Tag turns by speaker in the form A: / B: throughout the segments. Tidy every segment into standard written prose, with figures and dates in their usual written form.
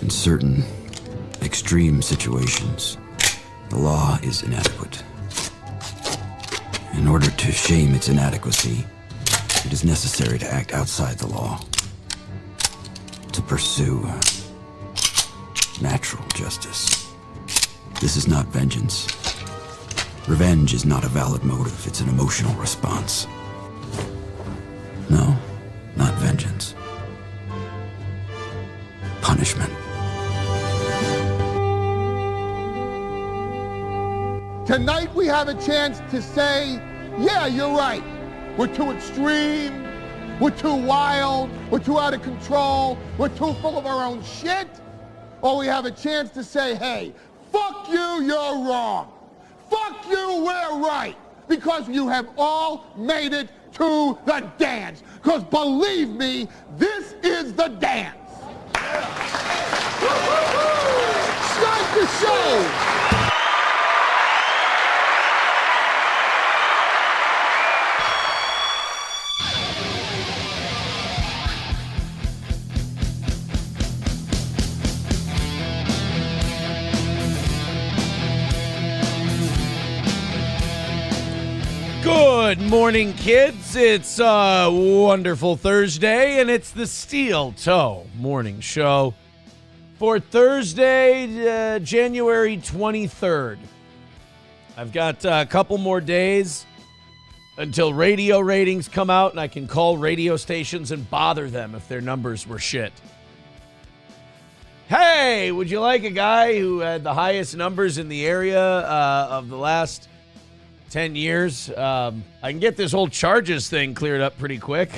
A: In certain extreme situations, the law is inadequate. In order to shame its inadequacy, it is necessary to act outside the law, to pursue natural justice. This is not vengeance. Revenge is not a valid motive, it's an emotional response. No, not vengeance. Punishment.
B: Tonight we have a chance to say, yeah, you're right. We're too extreme, we're too wild, we're too out of control, we're too full of our own shit. Or we have a chance to say, hey, fuck you, you're wrong. Fuck you, we're right. Because you have all made it to the dance. Because believe me, this is the dance. Start the show.
C: Good morning, kids. It's a wonderful Thursday, and it's the Steel Toe Morning Show for Thursday, January 23rd. I've got a couple more days until radio ratings come out, and I can call radio stations and bother them if their numbers were shit. Hey, would you like a guy who had the highest numbers in the area of the last 10 years? I can get this whole charges thing cleared up pretty quick.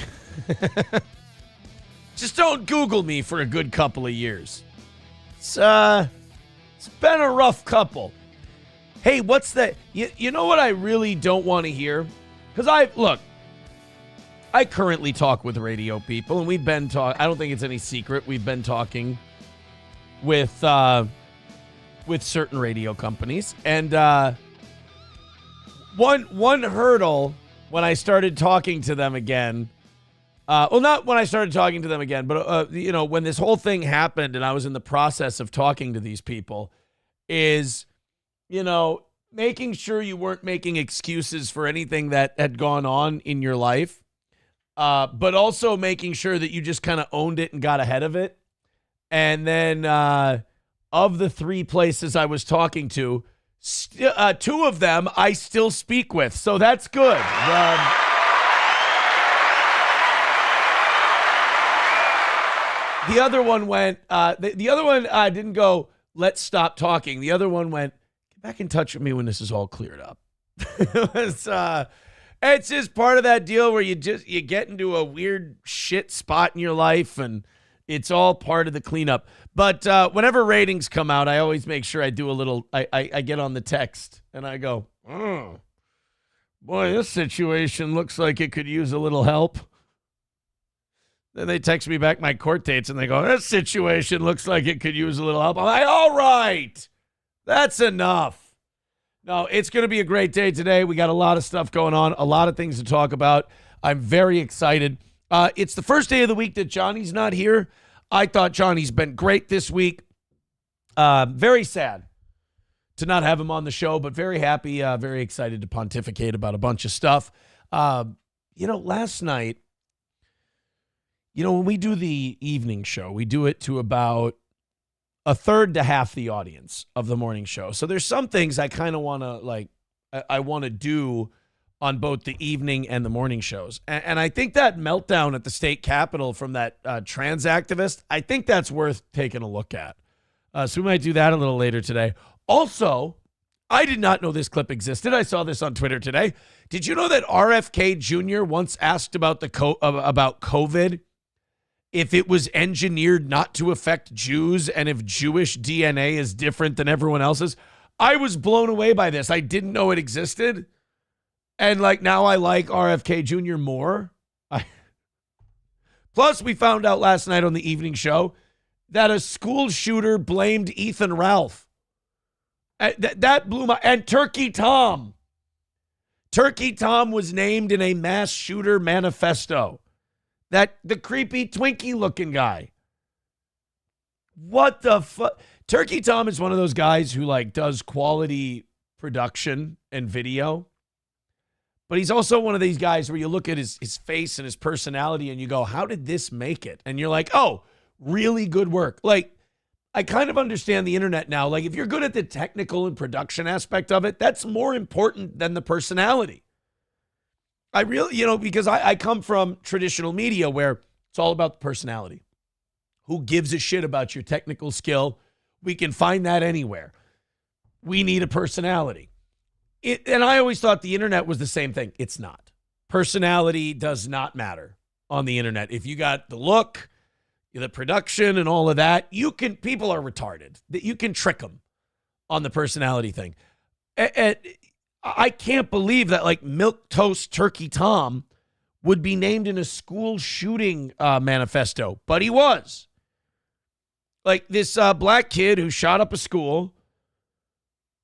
C: Just don't Google me for a good couple of years. It's been a rough couple. Hey, what's that? You know what I really don't want to hear? Because I currently talk with radio people, and we've been talking. I don't think it's any secret. We've been talking with certain radio companies, and One hurdle when I started talking to them again, not when I started talking to them again, but, when this whole thing happened and I was in the process of talking to these people is, making sure you weren't making excuses for anything that had gone on in your life, but also making sure that you just kind of owned it and got ahead of it. And then of the three places I was talking to, two of them I still speak with, so that's good. The other one went. The other one didn't go, let's stop talking. The other one went, get back in touch with me when this is all cleared up. It's just part of that deal where you get into a weird shit spot in your life, and it's all part of the cleanup. But whenever ratings come out, I always make sure I do a little, I get on the text and I go, oh, boy, this situation looks like it could use a little help. Then they text me back my court dates and they go, this situation looks like it could use a little help. I'm like, all right, that's enough. No, it's going to be a great day today. We got a lot of stuff going on, a lot of things to talk about. I'm very excited. It's the first day of the week that Johnny's not here. I thought Johnny's been great this week. Very sad to not have him on the show, but very happy, very excited to pontificate about a bunch of stuff. Last night, when we do the evening show, we do it to about a third to half the audience of the morning show. So there's some things I kind of want to I want to do on both the evening and the morning shows. And I think that meltdown at the state capitol from that trans activist, I think that's worth taking a look at. So we might do that a little later today. Also, I did not know this clip existed. I saw this on Twitter today. Did you know that RFK Jr. once asked about about COVID, if it was engineered not to affect Jews and if Jewish DNA is different than everyone else's? I was blown away by this. I didn't know it existed. And now I like RFK Jr. more. Plus, we found out last night on the evening show that a school shooter blamed Ethan Ralph. That blew my... And Turkey Tom. Turkey Tom was named in a mass shooter manifesto. The creepy Twinkie-looking guy. What the fuck? Turkey Tom is one of those guys who like does quality production and video. But he's also one of these guys where you look at his face and his personality and you go, how did this make it? And you're like, oh, really good work. Like, I kind of understand the internet now. Like, if you're good at the technical and production aspect of it, that's more important than the personality. I really, because I come from traditional media where it's all about the personality. Who gives a shit about your technical skill? We can find that anywhere. We need a personality. And I always thought the internet was the same thing. It's not. Personality does not matter on the internet. If you got the look, the production, and all of that, people are retarded. You can trick them on the personality thing. And I can't believe that like Milquetoast Turkey Tom would be named in a school shooting manifesto, but he was. Like this black kid who shot up a school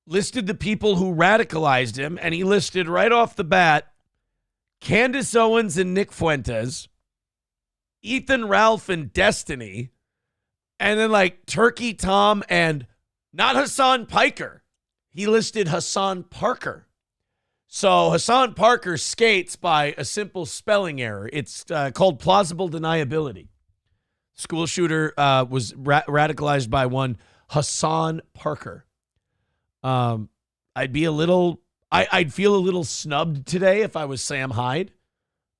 C: listed the people who radicalized him, and he listed right off the bat Candace Owens and Nick Fuentes, Ethan Ralph and Destiny, and then like Turkey Tom and not Hassan Piker. He listed Hassan Parker. So Hassan Parker skates by a simple spelling error. It's called plausible deniability. School shooter was radicalized by one Hassan Parker. I'd feel a little snubbed today if I was Sam Hyde,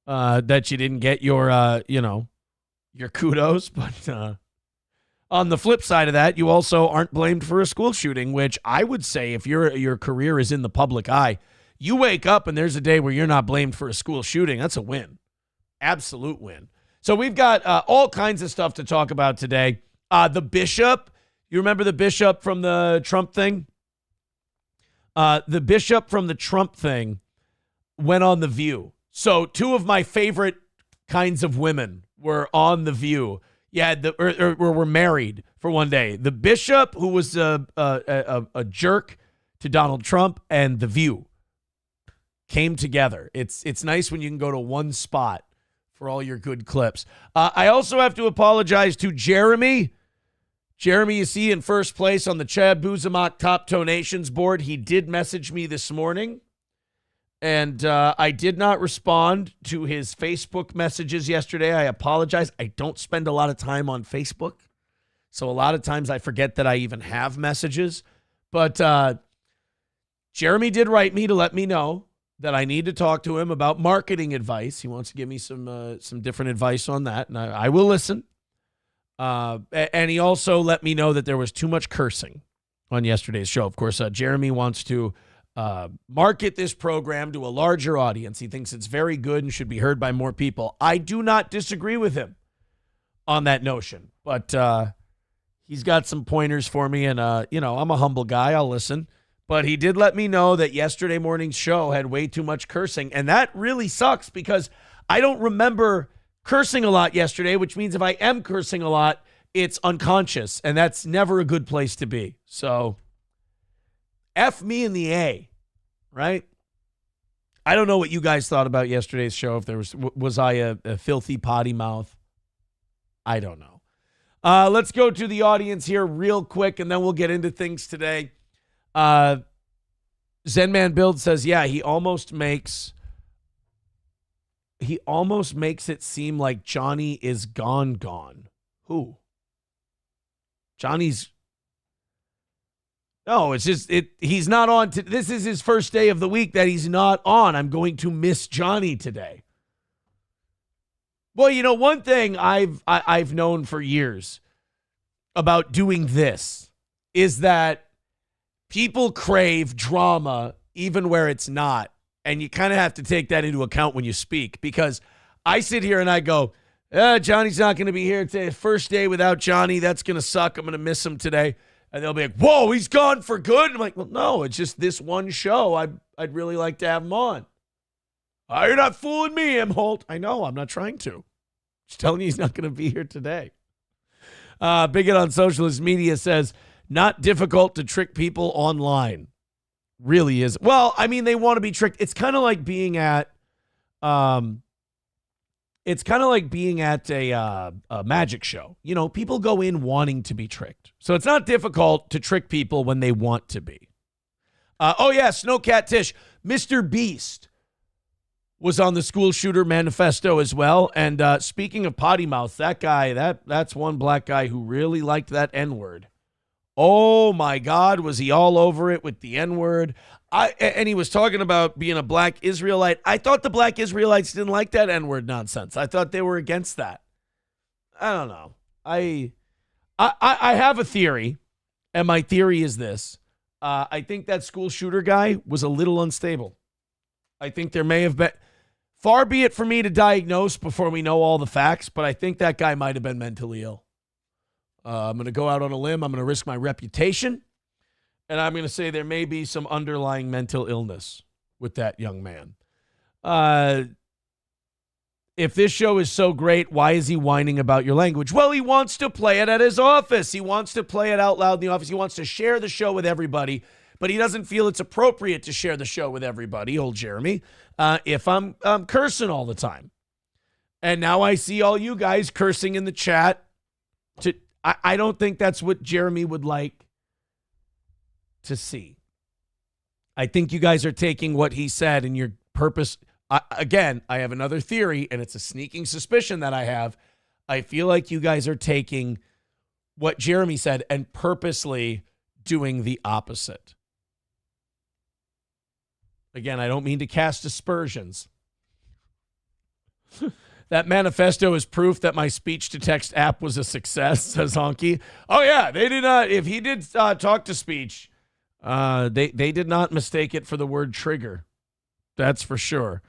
C: that you didn't get your kudos. But on the flip side of that, you also aren't blamed for a school shooting, which I would say if your career is in the public eye, you wake up and there's a day where you're not blamed for a school shooting. That's a win. Absolute win. So we've got all kinds of stuff to talk about today. The bishop, you remember the bishop from the Trump thing? The bishop from the Trump thing went on The View. So two of my favorite kinds of women were on The View. Yeah, or were married for one day. The bishop, who was a jerk to Donald Trump, and The View came together. It's nice when you can go to one spot for all your good clips. I also have to apologize to Jeremy. Jeremy, you see, in first place on the Chad Buzamak Top Donations board. He did message me this morning, and I did not respond to his Facebook messages yesterday. I apologize. I don't spend a lot of time on Facebook, so a lot of times I forget that I even have messages. But Jeremy did write me to let me know that I need to talk to him about marketing advice. He wants to give me some different advice on that, and I will listen. And he also let me know that there was too much cursing on yesterday's show. Of course, Jeremy wants to market this program to a larger audience. He thinks it's very good and should be heard by more people. I do not disagree with him on that notion, but he's got some pointers for me, and I'm a humble guy. I'll listen. But he did let me know that yesterday morning's show had way too much cursing, and that really sucks because I don't remember cursing a lot yesterday, which means if I am cursing a lot, it's unconscious, and that's never a good place to be. So, F me in the A, right? I don't know what you guys thought about yesterday's show. If there was I a filthy potty mouth? I don't know. Let's go to the audience here real quick, and then we'll get into things today. Zenman Build says, yeah, he almost makes it seem like Johnny is gone. Who? Johnny's. No, it's just he's not on. This is his first day of the week that he's not on. I'm going to miss Johnny today. Well, one thing I've known for years about doing this is that people crave drama even where it's not. And you kind of have to take that into account when you speak, because I sit here and I go, Johnny's not going to be here today. First day without Johnny. That's going to suck. I'm going to miss him today. And they'll be like, whoa, he's gone for good. And I'm like, well, no, it's just this one show. I'd really like to have him on. Oh, you're not fooling me, M. Holt. I know. I'm not trying to. Just telling you he's not going to be here today. Bigot on Socialist Media says, not difficult to trick people online. Really is. Well, I mean, they want to be tricked. It's kind of like being at It's kind of like being at a magic show. You know, people go in wanting to be tricked. So it's not difficult to trick people when they want to be. Oh, yeah, Snowcat Tish. Mr. Beast was on the school shooter manifesto as well. And speaking of potty mouth, that guy, that's one black guy who really liked that N-word. Oh, my God, was he all over it with the N-word? And he was talking about being a black Israelite. I thought the black Israelites didn't like that N-word nonsense. I thought they were against that. I don't know. I have a theory, and my theory is this. I think that school shooter guy was a little unstable. I think there may have been, far be it for me to diagnose before we know all the facts, but I think that guy might have been mentally ill. I'm going to go out on a limb. I'm going to risk my reputation. And I'm going to say there may be some underlying mental illness with that young man. If this show is so great, why is he whining about your language? Well, he wants to play it at his office. He wants to play it out loud in the office. He wants to share the show with everybody, but he doesn't feel it's appropriate to share the show with everybody, old Jeremy, if I'm cursing all the time. And now I see all you guys cursing in the chat. I don't think that's what Jeremy would like to see. I think you guys are taking what he said and your purpose. Again, I have another theory, and it's a sneaking suspicion that I have. I feel like you guys are taking what Jeremy said and purposely doing the opposite. Again, I don't mean to cast aspersions. That manifesto is proof that my speech-to-text app was a success, says Honky. Oh, yeah, they did not. If he did talk-to-speech, they did not mistake it for the word trigger. That's for sure.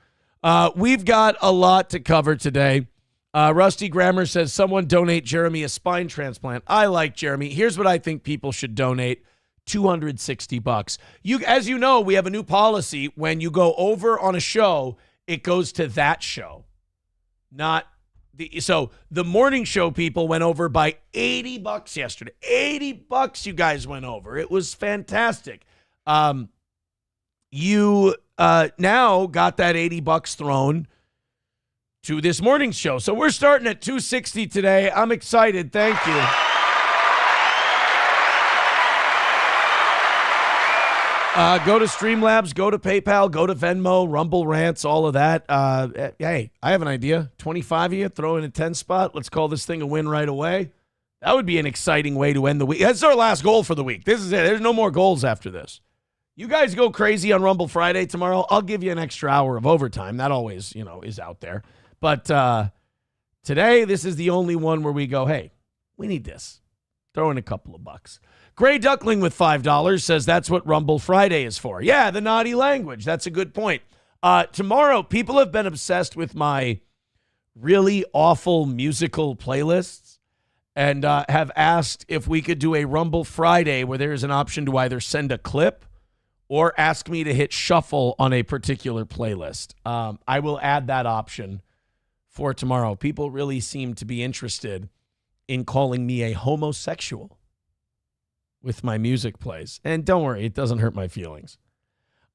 C: We've got a lot to cover today. Rusty Grammar says, someone donate Jeremy a spine transplant. I like Jeremy. Here's what I think people should donate. $260. As you know, we have a new policy. When you go over on a show, it goes to that show. So the morning show people went over by $80 yesterday. $80 you guys went over. It was fantastic. You now got that $80 thrown to this morning's show. So we're starting at $260 today. I'm excited. Thank you. Go to Streamlabs, go to PayPal, go to Venmo, Rumble Rants, all of that. Hey, I have an idea. 25 of you, throw in a 10 spot. Let's call this thing a win right away. That would be an exciting way to end the week. That's our last goal for the week. This is it. There's no more goals after this. You guys go crazy on Rumble Friday tomorrow. I'll give you an extra hour of overtime. That always, is out there. But today, this is the only one where we go, hey, we need this. Throw in a couple of bucks. Gray Duckling with $5 says that's what Rumble Friday is for. Yeah, the naughty language. That's a good point. Tomorrow, people have been obsessed with my really awful musical playlists and have asked if we could do a Rumble Friday where there is an option to either send a clip or ask me to hit shuffle on a particular playlist. I will add that option for tomorrow. People really seem to be interested in calling me a homosexual with my music plays. And don't worry, it doesn't hurt my feelings.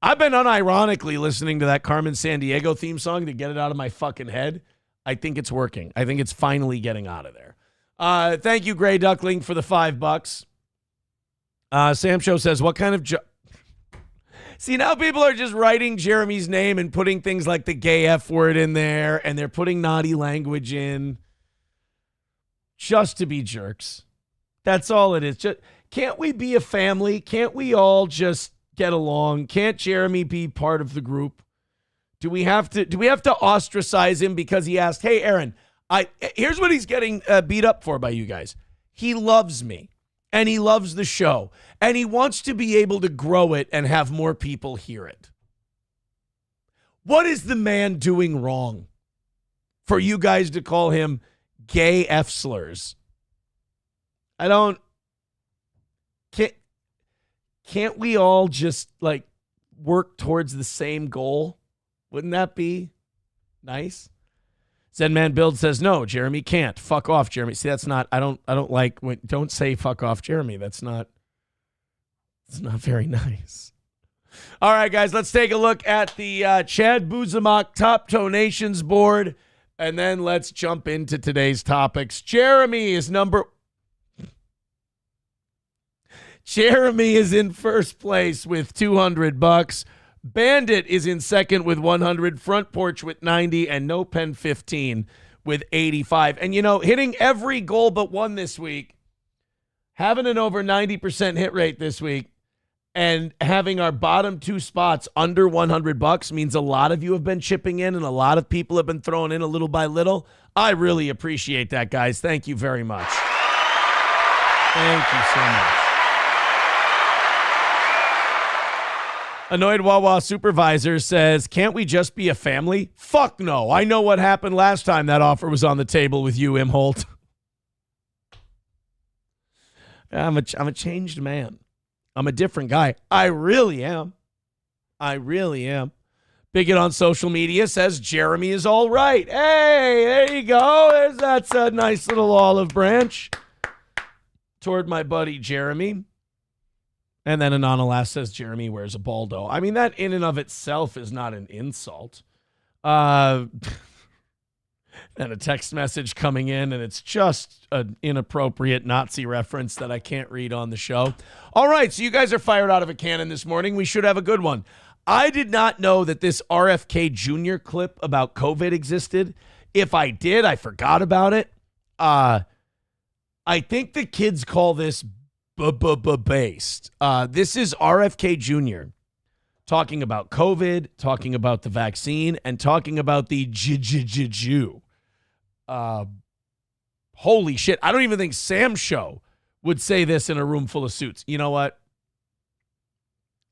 C: I've been unironically listening to that Carmen Sandiego theme song to get it out of my fucking head. I think it's working. I think it's finally getting out of there. Thank you, Gray Duckling, for the $5. Sam Show says, what kind of See, now people are just writing Jeremy's name and putting things like the gay F word in there, and they're putting naughty language in just to be jerks. That's all it is. Can't we be a family? Can't we all just get along? Can't Jeremy be part of the group? Do we have to ostracize him because he asked, hey, Aaron, here's what he's getting beat up for by you guys. He loves me and he loves the show and he wants to be able to grow it and have more people hear it. What is the man doing wrong for you guys to call him gay F slurs? Can't we all just work towards the same goal? Wouldn't that be nice? Zenman Build says, no, Jeremy can't. Fuck off, Jeremy. See, that's not, I don't like when, don't say fuck off, Jeremy. It's not very nice. All right, guys, let's take a look at the Chad Buzamok Top Donations board. And then let's jump into today's topics. Jeremy is in first place with $200. Bandit is in second with 100. Front Porch with 90. And No Pen 15 with 85. And, hitting every goal but one this week, having an over 90% hit rate this week, and having our bottom two spots under $100 means a lot of you have been chipping in and a lot of people have been throwing in a little by little. I really appreciate that, guys. Thank you very much. Thank you so much. Annoyed Wawa Supervisor says, can't we just be a family? Fuck no. I know what happened last time that offer was on the table with you, Imholt. I'm a changed man. I'm a different guy. I really am. Bigot on social media says Jeremy is all right. Hey, there you go. That's a nice little olive branch toward my buddy Jeremy. And then Anonalas says Jeremy wears a baldo. I mean, that in and of itself is not an insult. And a text message coming in, and it's just an inappropriate Nazi reference that I can't read on the show. All right, so you guys are fired out of a cannon this morning. We should have a good one. I did not know that this RFK Jr. clip about COVID existed. If I did, I forgot about it. I think the kids call this based. This is RFK Jr. talking about COVID, talking about the vaccine, and talking about the Jew. Holy shit. I don't even think Sam Show would say this in a room full of suits. You know what?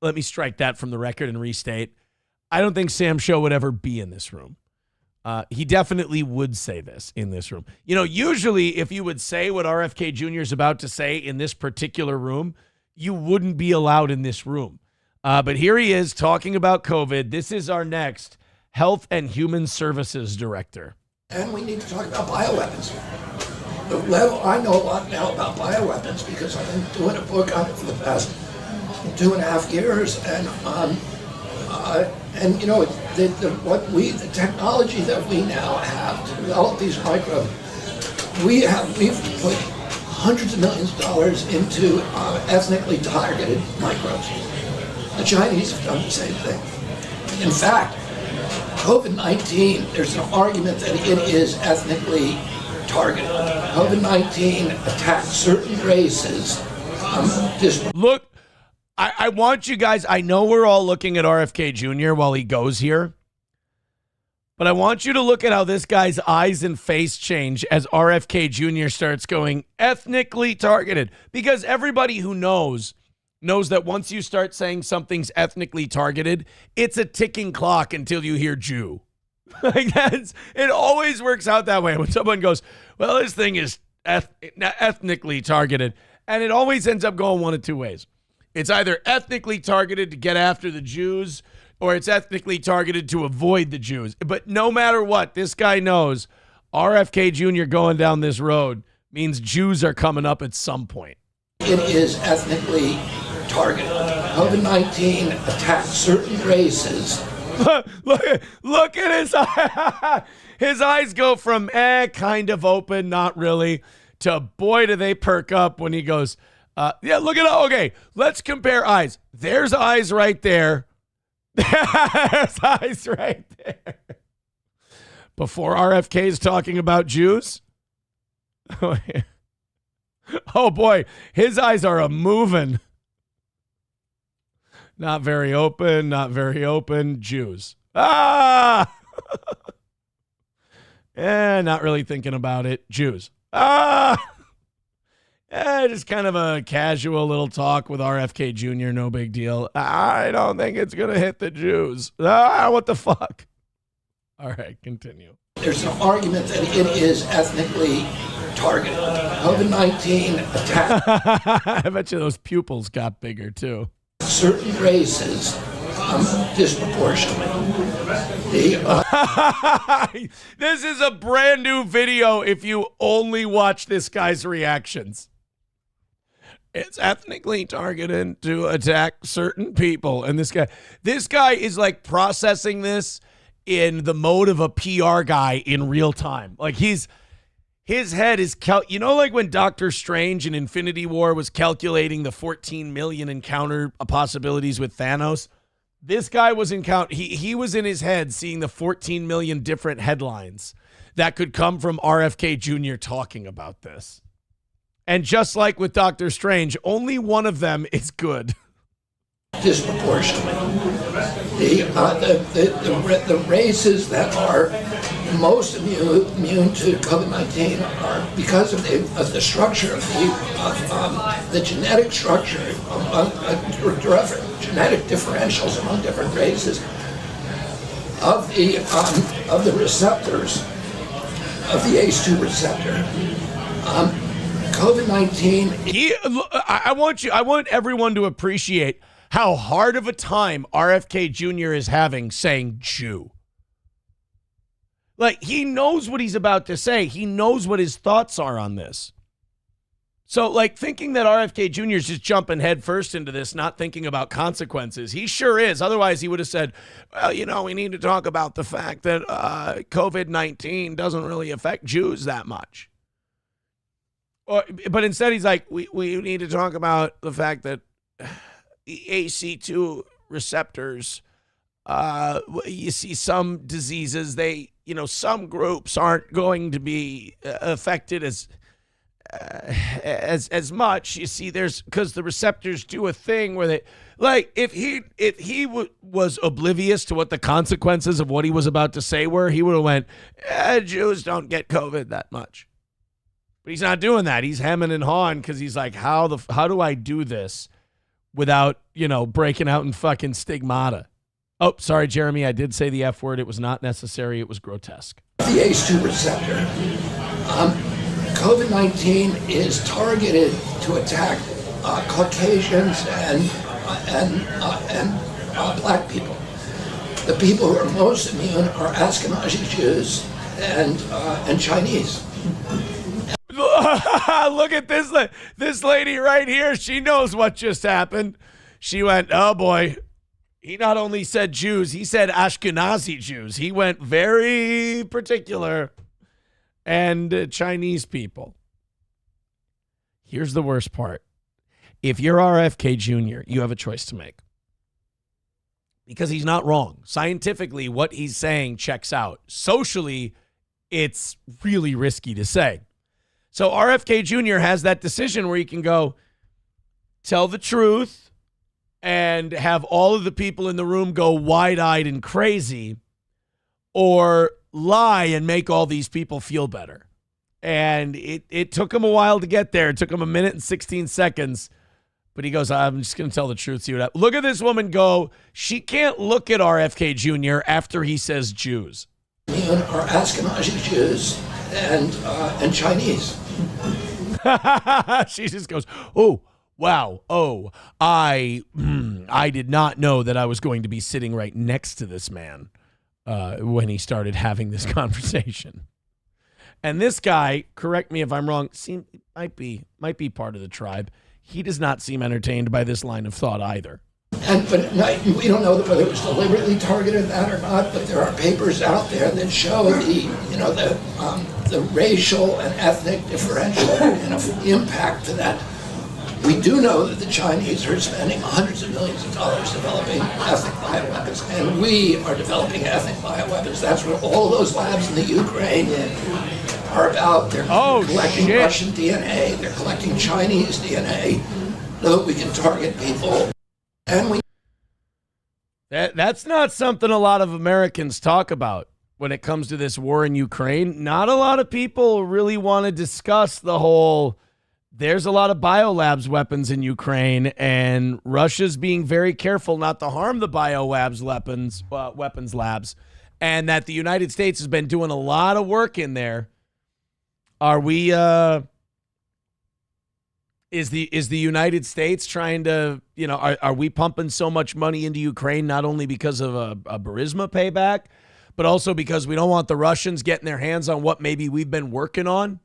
C: Let me strike that from the record and restate. I don't think Sam Show would ever be in this room. He definitely would say this in this room. Usually if you would say what RFK Jr. is about to say in this particular room, you wouldn't be allowed in this room. But here he is talking about COVID. This is our next Health and Human Services Director.
D: And we need to talk about bioweapons. The level, I know a lot now about bioweapons because I've been doing a book on it for the past 2.5 years. And the technology that we now have to develop these microbes, we've put hundreds of millions of dollars into ethnically targeted microbes. The Chinese have done the same thing. In fact, COVID-19, there's an argument that it is ethnically targeted. COVID-19 attacks certain races.
C: Look, I want you guys, I know we're all looking at RFK Jr. while he goes here, but I want you to look at how this guy's eyes and face change as RFK Jr. starts going ethnically targeted. Because everybody who knows that once you start saying something's ethnically targeted, it's a ticking clock until you hear Jew. It always works out that way. When someone goes, well, this thing is ethnically targeted, and it always ends up going one of two ways. It's either ethnically targeted to get after the Jews, or it's ethnically targeted to avoid the Jews. But no matter what, this guy knows RFK Jr. going down this road means Jews are coming up at some point.
D: It is ethnically targeted. COVID-19 attacks certain races.
C: Look at his eye. His eyes go from kind of open, not really, to boy, do they perk up when he goes, look at okay, let's compare eyes. There's eyes right there. There's eyes right there. Before RFK is talking about Jews. Oh boy, his eyes are a moving. Not very open, not very open. Jews. Not really thinking about it. Jews. Just kind of a casual little talk with RFK Jr. No big deal. I don't think it's going to hit the Jews. What the fuck? All right, continue.
D: There's an argument that it is ethnically targeted. COVID-19 attacks.
C: I bet you those pupils got bigger too.
D: Certain races disproportionately.
C: This is a brand new video if you only watch this guy's reactions. It's ethnically targeted to attack certain people. And this guy is like processing this in the mode of a PR guy in real time. Like his head is like when Doctor Strange in Infinity War was calculating the 14 million encounter possibilities with Thanos. This guy was he was in his head seeing the 14 million different headlines that could come from RFK Jr. talking about this. And just like with Doctor Strange, only one of them is good.
D: Disproportionately. The races that are most immune to COVID-19 are because of the structure of the genetic structure, genetic differentials among different races of the receptors of the ACE2 receptor. COVID-19.
C: I want everyone to appreciate how hard of a time RFK Jr. is having saying Jew. Like, he knows what he's about to say. He knows what his thoughts are on this. So, like, thinking that RFK Jr. is just jumping headfirst into this, not thinking about consequences. He sure is. Otherwise, he would have said, well, we need to talk about the fact that COVID-19 doesn't really affect Jews that much. But instead, he's like, we need to talk about the fact that the AC2 receptors, you see some diseases, some groups aren't going to be affected as much. You see, because the receptors do a thing where they, like, if he was oblivious to what the consequences of what he was about to say were, he would have went, Jews don't get COVID that much. But he's not doing that. He's hemming and hawing because he's like, how do I do this without, breaking out in fucking stigmata? Oh, sorry, Jeremy. I did say the F word. It was not necessary. It was grotesque.
D: The ACE2 receptor. COVID-19 is targeted to attack Caucasians and black people. The people who are most immune are Ashkenazi Jews and Chinese.
C: Look at this lady right here. She knows what just happened. She went, oh boy. He not only said Jews, he said Ashkenazi Jews. He went very particular. And Chinese people. Here's the worst part. If you're RFK Jr., you have a choice to make. Because he's not wrong. Scientifically, what he's saying checks out. Socially, it's really risky to say. So RFK Jr. has that decision where he can go tell the truth and have all of the people in the room go wide-eyed and crazy, or lie and make all these people feel better. And it took him a while to get there. It took him 1 minute and 16 seconds. But he goes, I'm just going to tell the truth. See what happens. Look at this woman go. She can't look at RFK Jr. after he says Jews.
D: Are Ashkenazi Jews and Chinese.
C: She just goes, oh, wow. Oh, I did not know that I was going to be sitting right next to this man when he started having this conversation. And this guy, correct me if I'm wrong, might be part of the tribe. He does not seem entertained by this line of thought either.
D: But we don't know whether it was deliberately targeted that or not. But there are papers out there that show the racial and ethnic differential impact to that. We do know that the Chinese are spending hundreds of millions of dollars developing ethnic bioweapons, and we are developing ethnic bioweapons. That's what all those labs in the Ukraine are about. They're collecting Russian DNA, they're collecting Chinese DNA, so that we can target people. And
C: that's not something a lot of Americans talk about when it comes to this war in Ukraine. Not a lot of people really want to discuss the whole, there's a lot of biolabs weapons in Ukraine, and Russia's being very careful not to harm the biolabs weapons labs, and that the United States has been doing a lot of work in there. Are we is the United States trying to, are we pumping so much money into Ukraine not only because of a Burisma payback, but also because we don't want the Russians getting their hands on what maybe we've been working on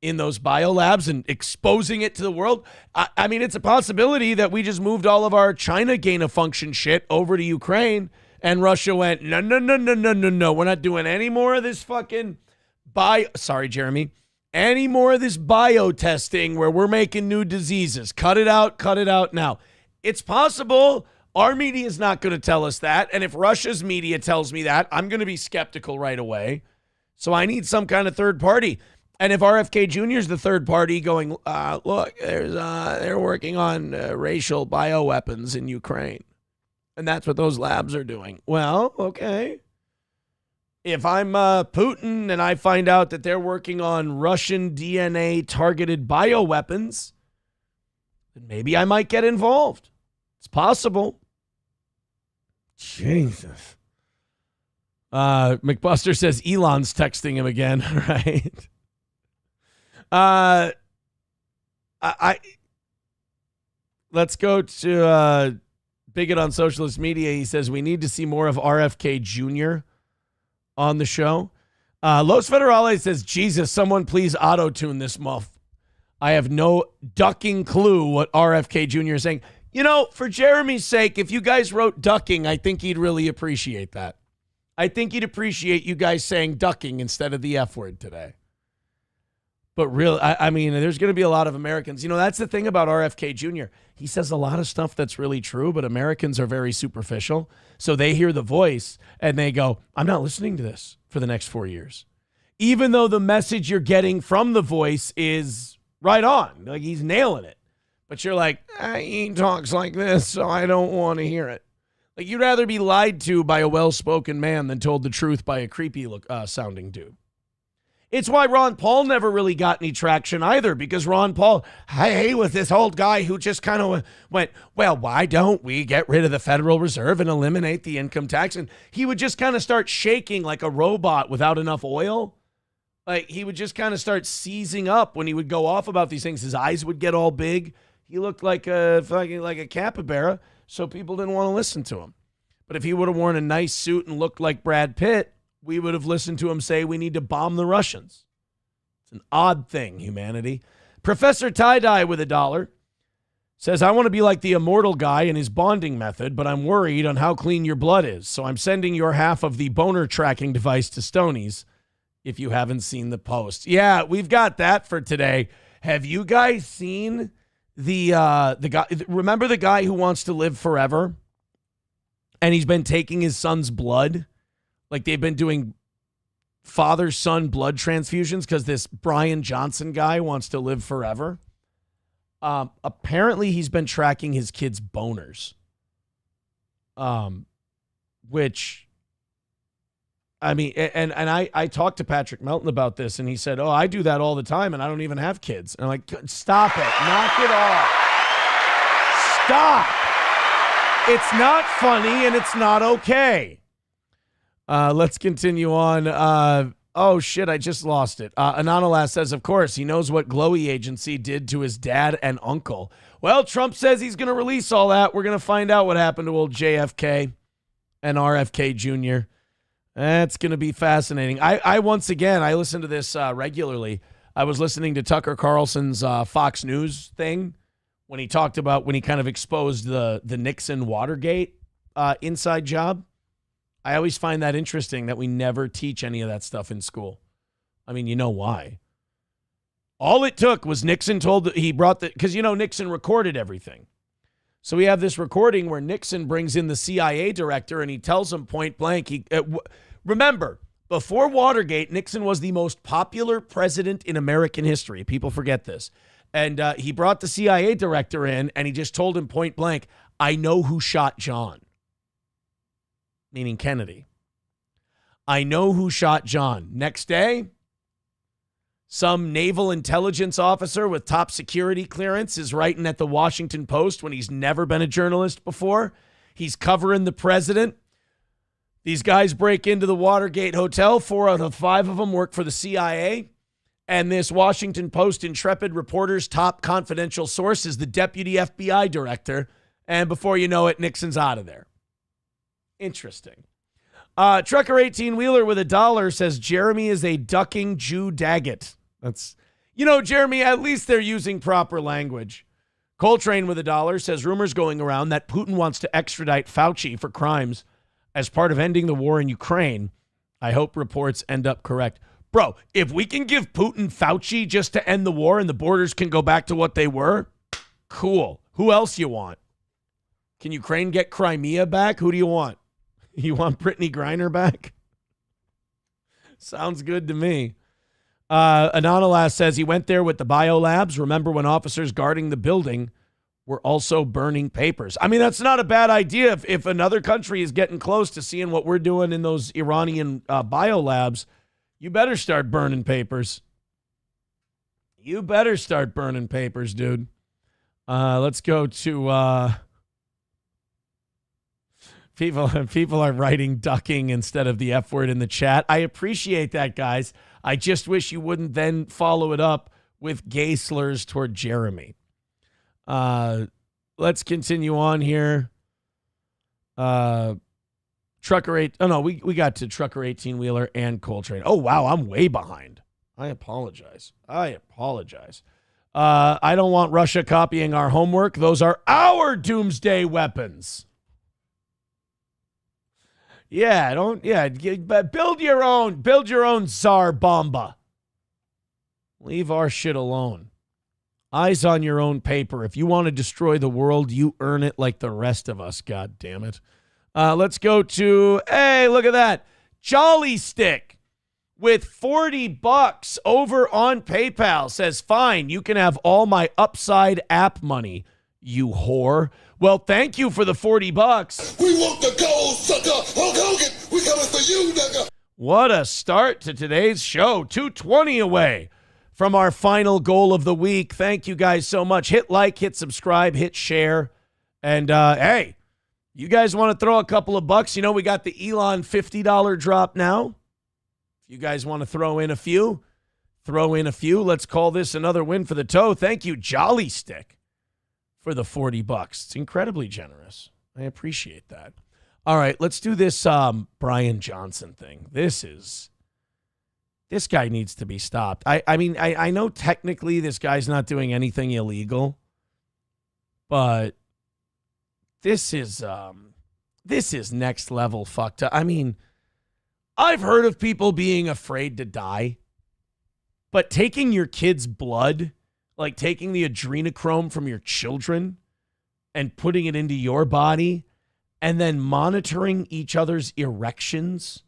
C: in those biolabs and exposing it to the world? I mean, it's a possibility that we just moved all of our China gain of function shit over to Ukraine And Russia went, no, no, no, no, no, no, no. We're not doing any more of this fucking any more of this bio-testing where we're making new diseases. Cut it out now. It's possible. Our media is not going to tell us that. And if Russia's media tells me that, I'm going to be skeptical right away. So I need some kind of third party. And if RFK Jr. is the third party going, look, they're working on racial bioweapons in Ukraine. And that's what those labs are doing. Well, okay. If I'm Putin and I find out that they're working on Russian DNA targeted bioweapons, then maybe I might get involved. It's possible. Jesus. McBuster says Elon's texting him again, right? Let's go to Bigot on Socialist Media. He says we need to see more of RFK Jr. on the show. Los Federales says, Jesus, someone please auto-tune this muff. I have no ducking clue what RFK Jr. is saying. You know, for Jeremy's sake, if you guys wrote ducking, I think he'd really appreciate that. I think he'd appreciate you guys saying ducking instead of the F word today. But really, I mean, there's going to be a lot of Americans. You know, that's the thing about RFK Jr. He says a lot of stuff that's really true, but Americans are very superficial. So they hear the voice and they go, I'm not listening to this for the next 4 years. Even though the message you're getting from the voice is right on. Like he's nailing it. But you're like, he talks like this, so I don't want to hear it. Like you'd rather be lied to by a well-spoken man than told the truth by a creepy sounding dude. It's why Ron Paul never really got any traction either, because Ron Paul, hey, was this old guy who just kind of went, well, why don't we get rid of the Federal Reserve and eliminate the income tax? And he would just kind of start shaking like a robot without enough oil. Like he would just kind of start seizing up when he would go off about these things. His eyes would get all big. He looked like a capybara, so people didn't want to listen to him. But if he would have worn a nice suit and looked like Brad Pitt, we would have listened to him say we need to bomb the Russians. It's an odd thing, humanity. Professor Tie-Dye with $1 says, I want to be like the immortal guy in his bonding method, but I'm worried on how clean your blood is. So I'm sending your half of the boner tracking device to Stoney's if you haven't seen the post. Yeah, we've got that for today. Have you guys seen the guy? Remember the guy who wants to live forever? And he's been taking his son's blood? Like they've been doing father-son blood transfusions because this Brian Johnson guy wants to live forever. Apparently he's been tracking his kids' boners. Which, I mean, and I talked to Patrick Melton about this, and he said, I do that all the time, and I don't even have kids. And I'm like, stop it. Knock it off. Stop. It's not funny, and it's not okay. Let's continue on. Oh, shit, I just lost it. Anonymous says, of course, he knows what Glowy Agency did to his dad and uncle. Well, Trump says he's going to release all that. We're going to find out what happened to old JFK and RFK Jr. That's going to be fascinating. I once again, I listen to this regularly. I was listening to Tucker Carlson's Fox News thing when he talked about when he kind of exposed the Nixon Watergate inside job. I always find that interesting that we never teach any of that stuff in school. I mean, you know why? All it took was Nixon because, Nixon recorded everything. So we have this recording where Nixon brings in the CIA director and he tells him point blank. Remember, before Watergate, Nixon was the most popular president in American history. People forget this. And he brought the CIA director in and he just told him point blank, I know who shot John. Meaning Kennedy. I know who shot John. Next day, some naval intelligence officer with top security clearance is writing at the Washington Post when he's never been a journalist before. He's covering the president. These guys break into the Watergate Hotel. 4 out of 5 of them work for the CIA. And this Washington Post intrepid reporter's top confidential source is the deputy FBI director. And before you know it, Nixon's out of there. Interesting. Trucker 18-wheeler with $1 says Jeremy is a ducking Jew Daggett. That's, Jeremy, at least they're using proper language. Coltrane with $1 says rumors going around that Putin wants to extradite Fauci for crimes as part of ending the war in Ukraine. I hope reports end up correct. Bro, if we can give Putin Fauci just to end the war and the borders can go back to what they were, cool. Who else you want? Can Ukraine get Crimea back? Who do you want? You want Brittany Griner back? Sounds good to me. Anonymous says he went there with the biolabs. Remember when officers guarding the building were also burning papers? I mean, that's not a bad idea. If another country is getting close to seeing what we're doing in those Iranian biolabs, you better start burning papers. You better start burning papers, dude. Let's go to people are writing ducking instead of the F word in the chat. I appreciate that, guys. I just wish you wouldn't then follow it up with gay slurs toward Jeremy. Let's continue on here. Trucker 8. Oh, no, we got to Trucker 18-wheeler and Coltrane. Oh, wow, I'm way behind. I apologize. I don't want Russia copying our homework. Those are our doomsday weapons. Build your own Tsar Bomba. Leave our shit alone. Eyes on your own paper. If you want to destroy the world, you earn it like the rest of us, god damn it. Let's go to, hey, look at that. Jolly Stick with $40 over on PayPal says, fine, you can have all my Upside app money, you whore. Well, thank you for the $40.
E: We want the gold, sucker. Hulk Hogan, we coming for you, nigga.
C: What a start to today's show. 220 away from our final goal of the week. Thank you guys so much. Hit like, hit subscribe, hit share. And, hey, you guys want to throw a couple of bucks? You know, we got the Elon $50 drop now. If you guys want to throw in a few. Let's call this another win for the toe. Thank you, Jolly Stick, for the $40. It's incredibly generous. I appreciate that. All right, let's do this Brian Johnson thing. This guy needs to be stopped. I mean, I know technically this guy's not doing anything illegal, but this is next level fucked up. I mean, I've heard of people being afraid to die, but taking your kid's blood, like taking the adrenochrome from your children and putting it into your body and then monitoring each other's erections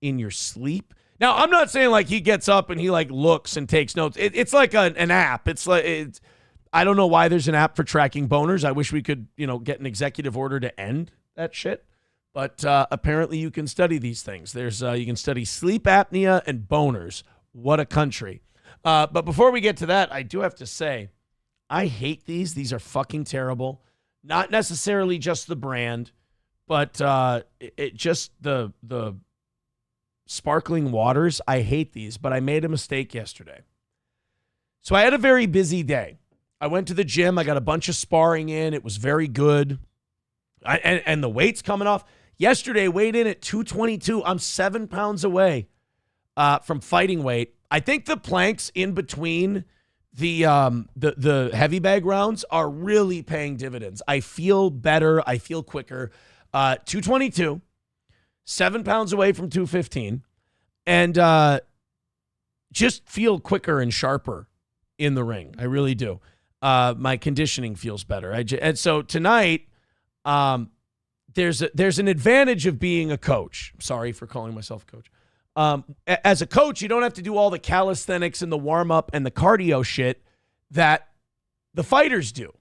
C: in your sleep. Now, I'm not saying like he gets up and he like looks and takes notes. It's like an app. I don't know why there's an app for tracking boners. I wish we could, get an executive order to end that shit. But apparently you can study these things. You can study sleep apnea and boners. What a country. But before we get to that, I do have to say, I hate these. These are fucking terrible. Not necessarily just the brand, but just the sparkling waters. I hate these, but I made a mistake yesterday. So I had a very busy day. I went to the gym. I got a bunch of sparring in. It was very good. And the weight's coming off. Yesterday, weighed in at 222. I'm 7 pounds away from fighting weight. I think the planks in between the heavy bag rounds are really paying dividends. I feel better. I feel quicker. 222, 7 pounds away from 215, and just feel quicker and sharper in the ring. I really do. My conditioning feels better. And so tonight, there's an advantage of being a coach. Sorry for calling myself a coach. As a coach, you don't have to do all the calisthenics and the warm-up and the cardio shit that the fighters do.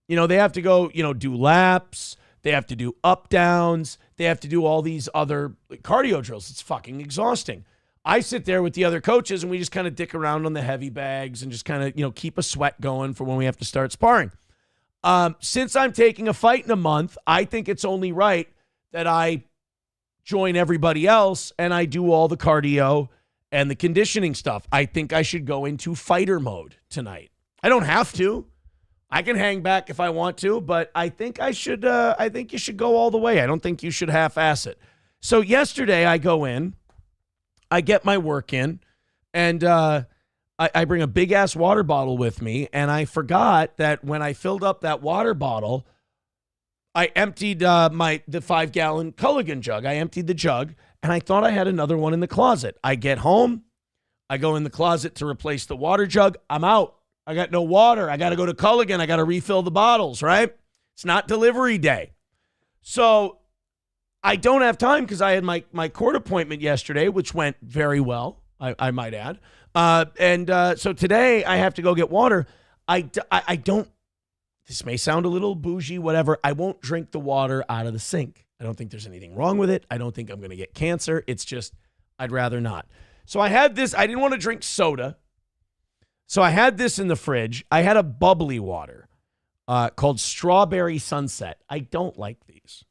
C: They have to go, do laps. They have to do up-downs. They have to do all these other cardio drills. It's fucking exhausting. I sit there with the other coaches, and we just kind of dick around on the heavy bags and just kind of, keep a sweat going for when we have to start sparring. Since I'm taking a fight in a month, I think it's only right that I join everybody else and I do all the cardio and the conditioning stuff. I think I should go into fighter mode tonight. I don't have to. I can hang back if I want to, but I think I should. I think you should go all the way. I don't think you should half-ass it. So yesterday I go in, I get my work in, and I bring a big-ass water bottle with me, and I forgot that when I filled up that water bottle, I emptied the 5-gallon Culligan jug. I emptied the jug, and I thought I had another one in the closet. I get home. I go in the closet to replace the water jug. I'm out. I got no water. I got to go to Culligan. I got to refill the bottles, right? It's not delivery day. So I don't have time because I had my court appointment yesterday, which went very well, I might add. So today I have to go get water. I don't, this may sound a little bougie, whatever. I won't drink the water out of the sink. I don't think there's anything wrong with it. I don't think I'm going to get cancer. It's just, I'd rather not. So I had this, I didn't want to drink soda. So I had this in the fridge. I had a bubbly water called Strawberry Sunset. I don't like these.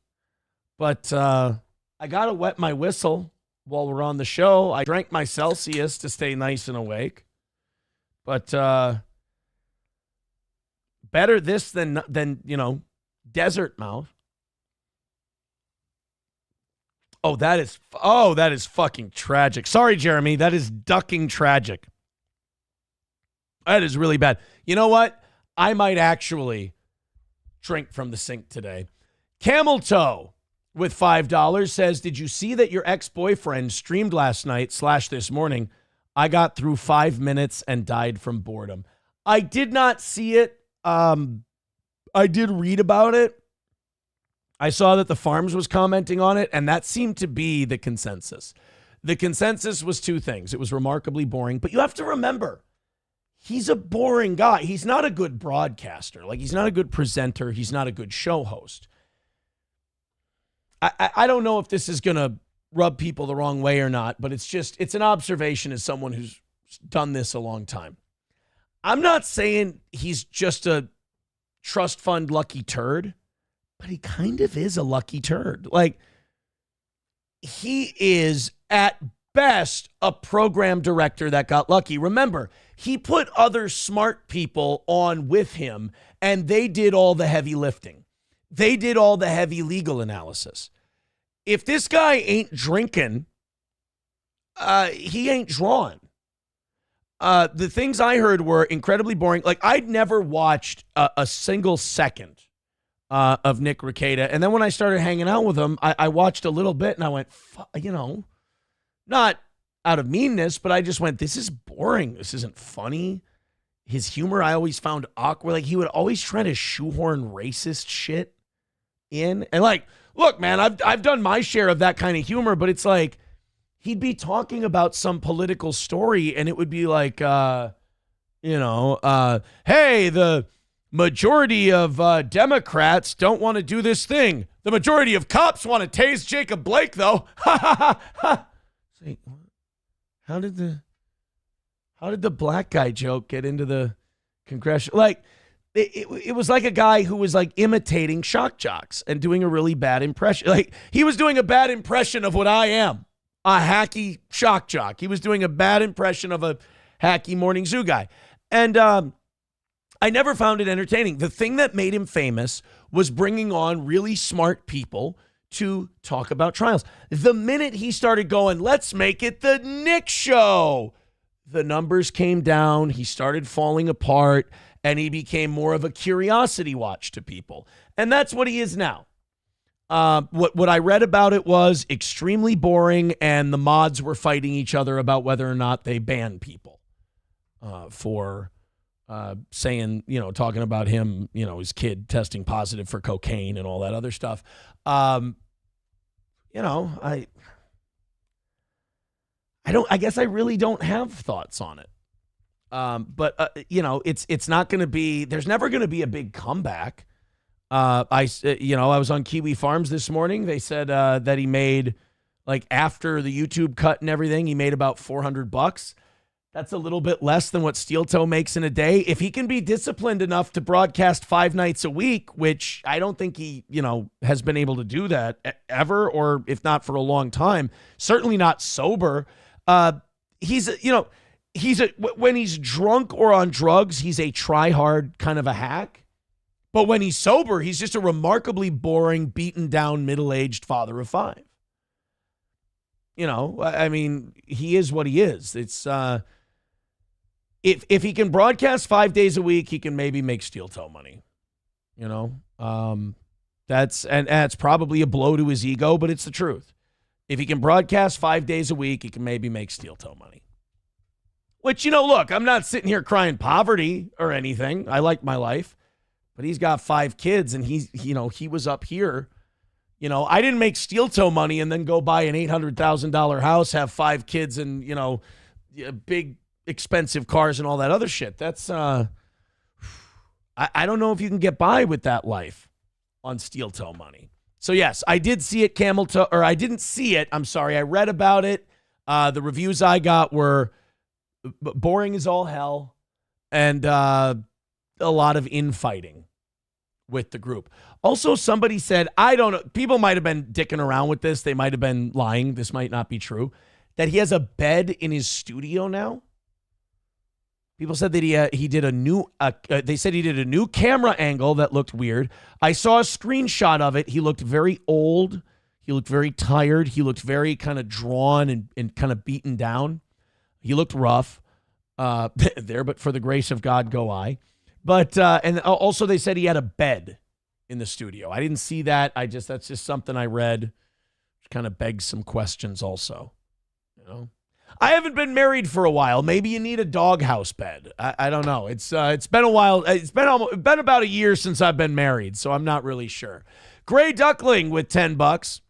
C: But I got to wet my whistle while we're on the show. I drank my Celsius to stay nice and awake. But better this than desert mouth. Oh, that is fucking tragic. Sorry, Jeremy. That is ducking tragic. That is really bad. You know what? I might actually drink from the sink today. Camel Toe with $5 says, did you see that your ex-boyfriend streamed last night / this morning? I got through 5 minutes and died from boredom. I did not see it. I did read about it. I saw that the Farms was commenting on it, and that seemed to be the consensus. The consensus was two things. It was remarkably boring, but you have to remember, he's a boring guy. He's not a good broadcaster. Like, he's not a good presenter. He's not a good show host. I don't know if this is going to rub people the wrong way or not, but it's an observation as someone who's done this a long time. I'm not saying he's just a trust fund lucky turd, but he kind of is a lucky turd. Like, he is at best a program director that got lucky. Remember, he put other smart people on with him, and they did all the heavy lifting. They did all the heavy legal analysis. If this guy ain't drinking, he ain't drawing. The things I heard were incredibly boring. Like, I'd never watched a single second of Nick Rekieta. And then when I started hanging out with him, I watched a little bit and I went, not out of meanness, but I just went, this is boring. This isn't funny. His humor I always found awkward. Like, he would always try to shoehorn racist shit in. And like, look, man, I've done my share of that kind of humor, but it's like, he'd be talking about some political story and it would be like, hey, the majority of Democrats don't want to do this thing. The majority of cops want to tase Jacob Blake, though. Say, how did the black guy joke get into the congressional? Like, it was like a guy who was like imitating shock jocks and doing a really bad impression. Like, he was doing a bad impression of what I am, a hacky shock jock. He was doing a bad impression of a hacky Morning Zoo guy. And I never found it entertaining. The thing that made him famous was bringing on really smart people to talk about trials. The minute he started going, let's make it the Nick Show, the numbers came down, he started falling apart, and he became more of a curiosity watch to people. And that's what he is now. What I read about it was extremely boring, and the mods were fighting each other about whether or not they ban people for saying, talking about him, his kid testing positive for cocaine and all that other stuff. I guess I really don't have thoughts on it. But it's not going to be, there's never going to be a big comeback. I was on Kiwi Farms this morning. They said that he made, like, after the YouTube cut and everything, he made about $400. That's a little bit less than what Steel Toe makes in a day. If he can be disciplined enough to broadcast 5 nights a week, which I don't think he, has been able to do that ever, or if not for a long time, certainly not sober. When he's drunk or on drugs, he's a try-hard kind of a hack. But when he's sober, he's just a remarkably boring, beaten down, middle-aged father of 5. He is what he is. It's, if he can broadcast 5 days a week, he can maybe make Steel Toe money. That's probably a blow to his ego, but it's the truth. If he can broadcast 5 days a week, he can maybe make steel toe money. Which, look, I'm not sitting here crying poverty or anything. I like my life. But he's got 5 kids, and he was up here. I didn't make steel toe money and then go buy an $800,000 house, have 5 kids, and, big expensive cars and all that other shit. That's, I don't know if you can get by with that life on steel toe money. So, yes, I did see it, camel toe, or I didn't see it. I'm sorry. I read about it. The reviews I got were boring as all hell and a lot of infighting with the group. Also, somebody said, I don't know, people might have been dicking around with this. They might have been lying. This might not be true. That he has a bed in his studio now. People said that he did a new, they said he did a new camera angle that looked weird. I saw a screenshot of it. He looked very old. He looked very tired. He looked very kind of drawn and kind of beaten down. He looked rough there, but for the grace of God go I. But, and also they said he had a bed in the studio. I didn't see that. That's just something I read. Which kind of begs some questions also. I haven't been married for a while. Maybe you need a doghouse bed. I don't know. It's been a while. It's been about a year since I've been married, so I'm not really sure. Gray Duckling with $10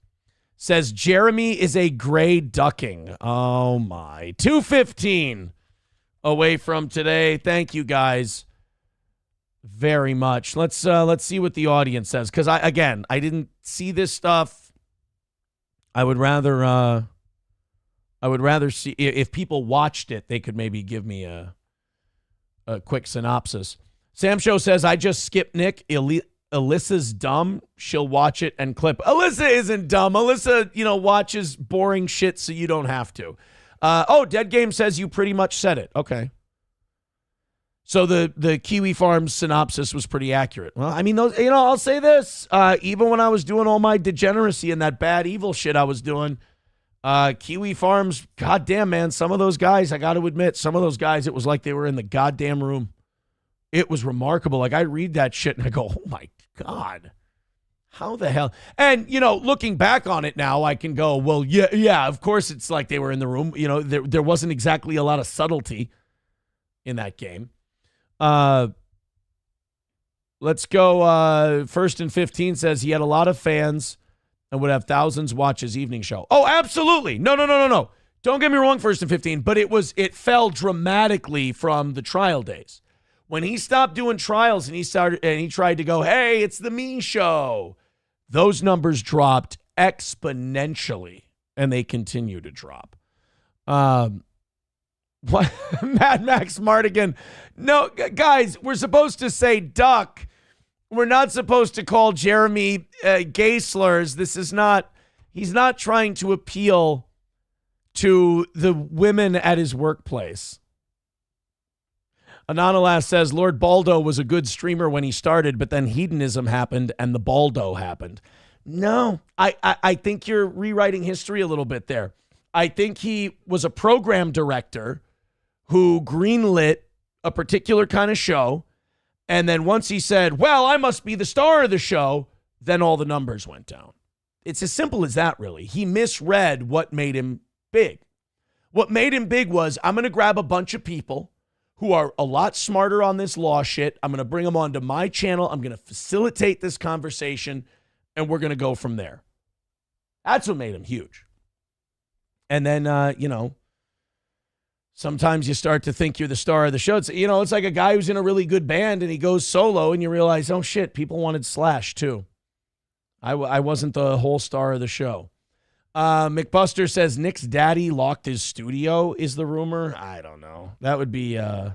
C: says Jeremy is a gray ducking. Oh my. 2:15 away from today. Thank you guys very much. Let's see what the audience says, because I didn't see this stuff. I would rather see if people watched it, they could maybe give me a quick synopsis. Sam Show says, I just skipped Nick. Alyssa's dumb. She'll watch it and clip. Alyssa isn't dumb. Alyssa, watches boring shit so you don't have to. Dead Game says you pretty much said it. Okay. So the Kiwi Farms synopsis was pretty accurate. Well, I mean, those, I'll say this. Even when I was doing all my degeneracy and that bad evil shit I was doing, Kiwi Farms, goddamn, man, some of those guys, I got to admit, it was like they were in the goddamn room. It was remarkable. Like, I read that shit and I go, oh my God, how the hell? And, looking back on it now, I can go, well, yeah, of course it's like they were in the room. There wasn't exactly a lot of subtlety in that game. Let's go. First and 15 says he had a lot of fans and would have thousands watch his evening show. Oh, absolutely. No. Don't get me wrong, First and 15, but it fell dramatically from the trial days. When he stopped doing trials and he tried to go, hey, it's the me show, those numbers dropped exponentially and they continue to drop. What? Mad Max Mardigan. No, guys, we're supposed to say duck. We're not supposed to call Jeremy gay slurs. He's not trying to appeal to the women at his workplace. Anonymous says, Lord Baldo was a good streamer when he started, but then hedonism happened and the Baldo happened. No, I think you're rewriting history a little bit there. I think he was a program director who greenlit a particular kind of show. And then once he said, well, I must be the star of the show, then all the numbers went down. It's as simple as that, really. He misread what made him big. What made him big was, I'm going to grab a bunch of people who are a lot smarter on this law shit. I'm going to bring them onto my channel. I'm going to facilitate this conversation, and we're going to go from there. That's what made him huge. And then, sometimes you start to think you're the star of the show. It's like a guy who's in a really good band and he goes solo and you realize, oh shit, people wanted Slash too. I wasn't the whole star of the show. McBuster says Nick's daddy locked his studio is the rumor. I don't know. That would be, I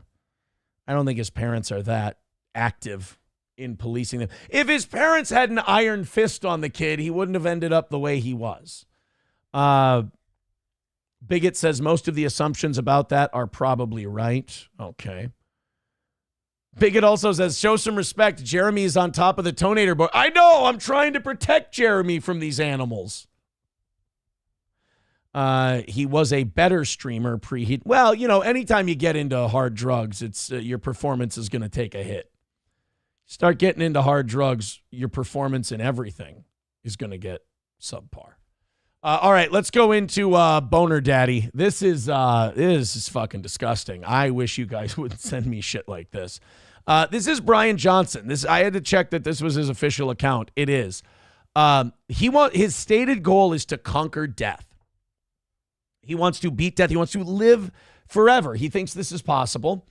C: don't think his parents are that active in policing them. If his parents had an iron fist on the kid, he wouldn't have ended up the way he was. Bigot says most of the assumptions about that are probably right. Okay. Bigot also says, show some respect. Jeremy is on top of the Tonator board. I know. I'm trying to protect Jeremy from these animals. He was a better streamer pre-heat. Well, anytime you get into hard drugs, it's your performance is going to take a hit. Start getting into hard drugs, your performance in everything is going to get subpar. All right, let's go into Boner Daddy. This is fucking disgusting. I wish you guys wouldn't send me shit like this. This is Brian Johnson. I had to check that this was his official account. It is. His stated goal is to conquer death. He wants to beat death. He wants to live forever. He thinks this is possible.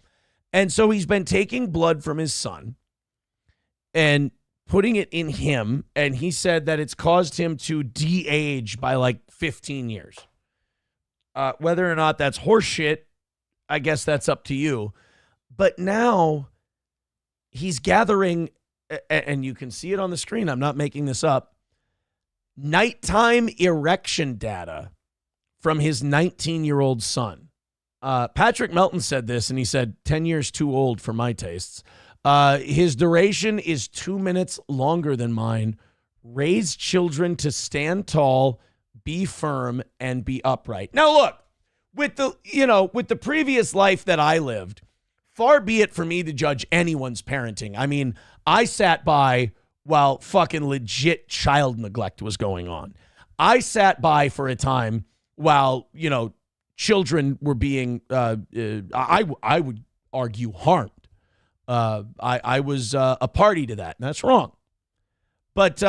C: And so he's been taking blood from his son and putting it in him, and he said that it's caused him to de-age by like 15 years. Whether or not that's horseshit, I guess that's up to you. But now he's gathering, and you can see it on the screen, I'm not making this up, nighttime erection data from his 19-year-old son. Patrick Melton said this, and he said, 10 years too old for my tastes. His duration is 2 minutes longer than mine. Raise children to stand tall, be firm, and be upright. Now, look, with the previous life that I lived, far be it for me to judge anyone's parenting. I mean, I sat by while fucking legit child neglect was going on. I sat by for a time while, children were being, I would argue, harmed. I was a party to that, and that's wrong. But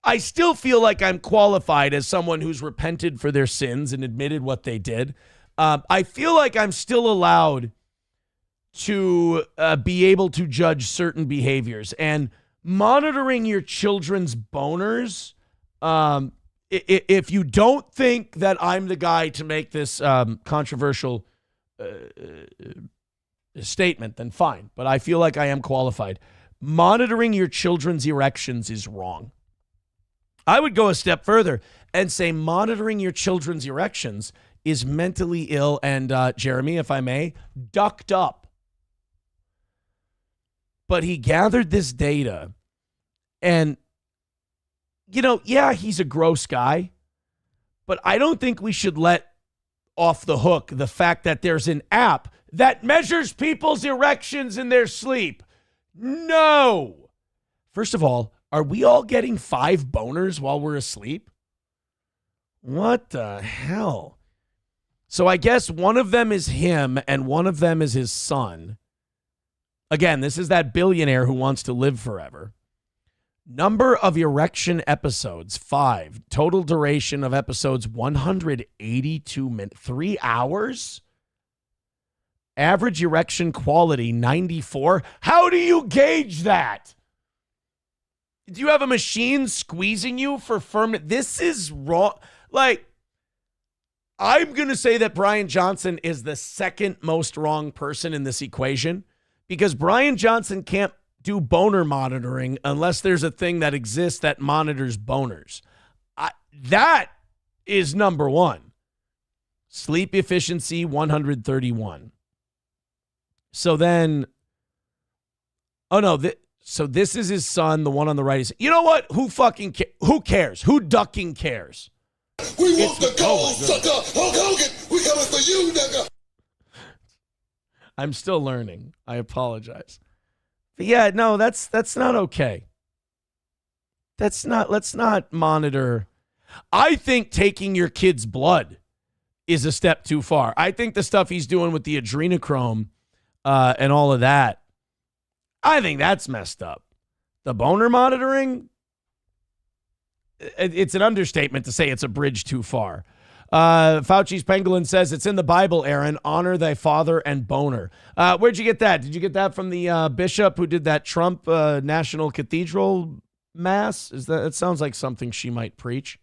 C: I still feel like I'm qualified as someone who's repented for their sins and admitted what they did. I feel like I'm still allowed to be able to judge certain behaviors. And monitoring your children's boners, if you don't think that I'm the guy to make this controversial statement, then fine. But I feel like I am qualified. Monitoring your children's erections is wrong. I would go a step further and say monitoring your children's erections is mentally ill and, Jeremy, if I may, ducked up. But he gathered this data and, he's a gross guy, but I don't think we should let off the hook the fact that there's an app that measures people's erections in their sleep. No. First of all, are we all getting 5 boners while we're asleep? What the hell? So I guess one of them is him and one of them is his son. Again, this is that billionaire who wants to live forever. Number of erection episodes, 5. Total duration of episodes, 182 minutes. 3 hours? Average erection quality, 94. How do you gauge that? Do you have a machine squeezing you for firmness? This is wrong. Like, I'm going to say that Brian Johnson is the second most wrong person in this equation because Brian Johnson can't do boner monitoring unless there's a thing that exists that monitors boners. That is number one. Sleep efficiency, 131. So then, so this is his son, the one on the right. Is, you know what? Who cares? Who ducking cares?
E: We want the gold, sucker. Hulk Hogan, we coming for you, nigga.
C: I'm still learning. I apologize. But yeah, no, that's not okay. Let's not monitor. I think taking your kid's blood is a step too far. I think the stuff he's doing with the adrenochrome and all of that, I think that's messed up. The boner monitoring, it's an understatement to say it's a bridge too far. Fauci's Pangolin says it's in the Bible, Aaron. Honor thy father and boner. Where'd you get that? Did you get that from the bishop who did that Trump National Cathedral mass? It sounds like something she might preach.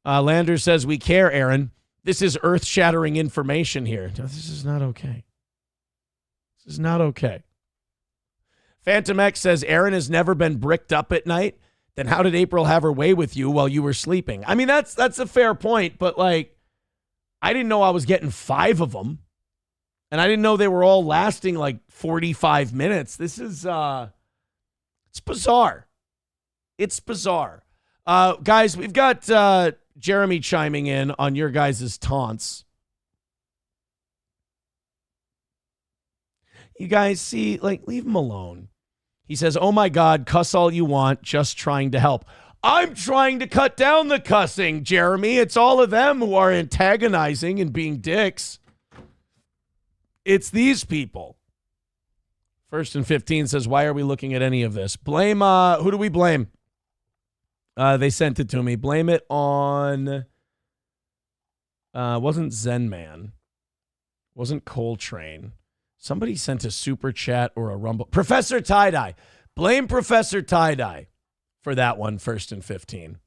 C: Lander says we care, Aaron. This is earth-shattering information here. No, this is not okay. This is not okay. Phantom X says Aaron has never been bricked up at night. Then how did April have her way with you while you were sleeping? I mean, that's a fair point, but like, I didn't know I was getting 5 of them. And I didn't know they were all lasting like 45 minutes. This is, it's bizarre. It's bizarre. Guys, we've got Jeremy chiming in on your guys' taunts. You guys see, like, leave him alone. He says, oh my God, cuss all you want, just trying to help. I'm trying to cut down the cussing, Jeremy. It's all of them who are antagonizing and being dicks. It's these people. First and 15 says, why are we looking at any of this? Blame, who do we blame? They sent it to me. Blame it on, wasn't Zen Man. Wasn't Coltrane. Somebody sent a super chat or a rumble. Professor Tie-Dye. Blame Professor Tie-Dye for that one, first and 15.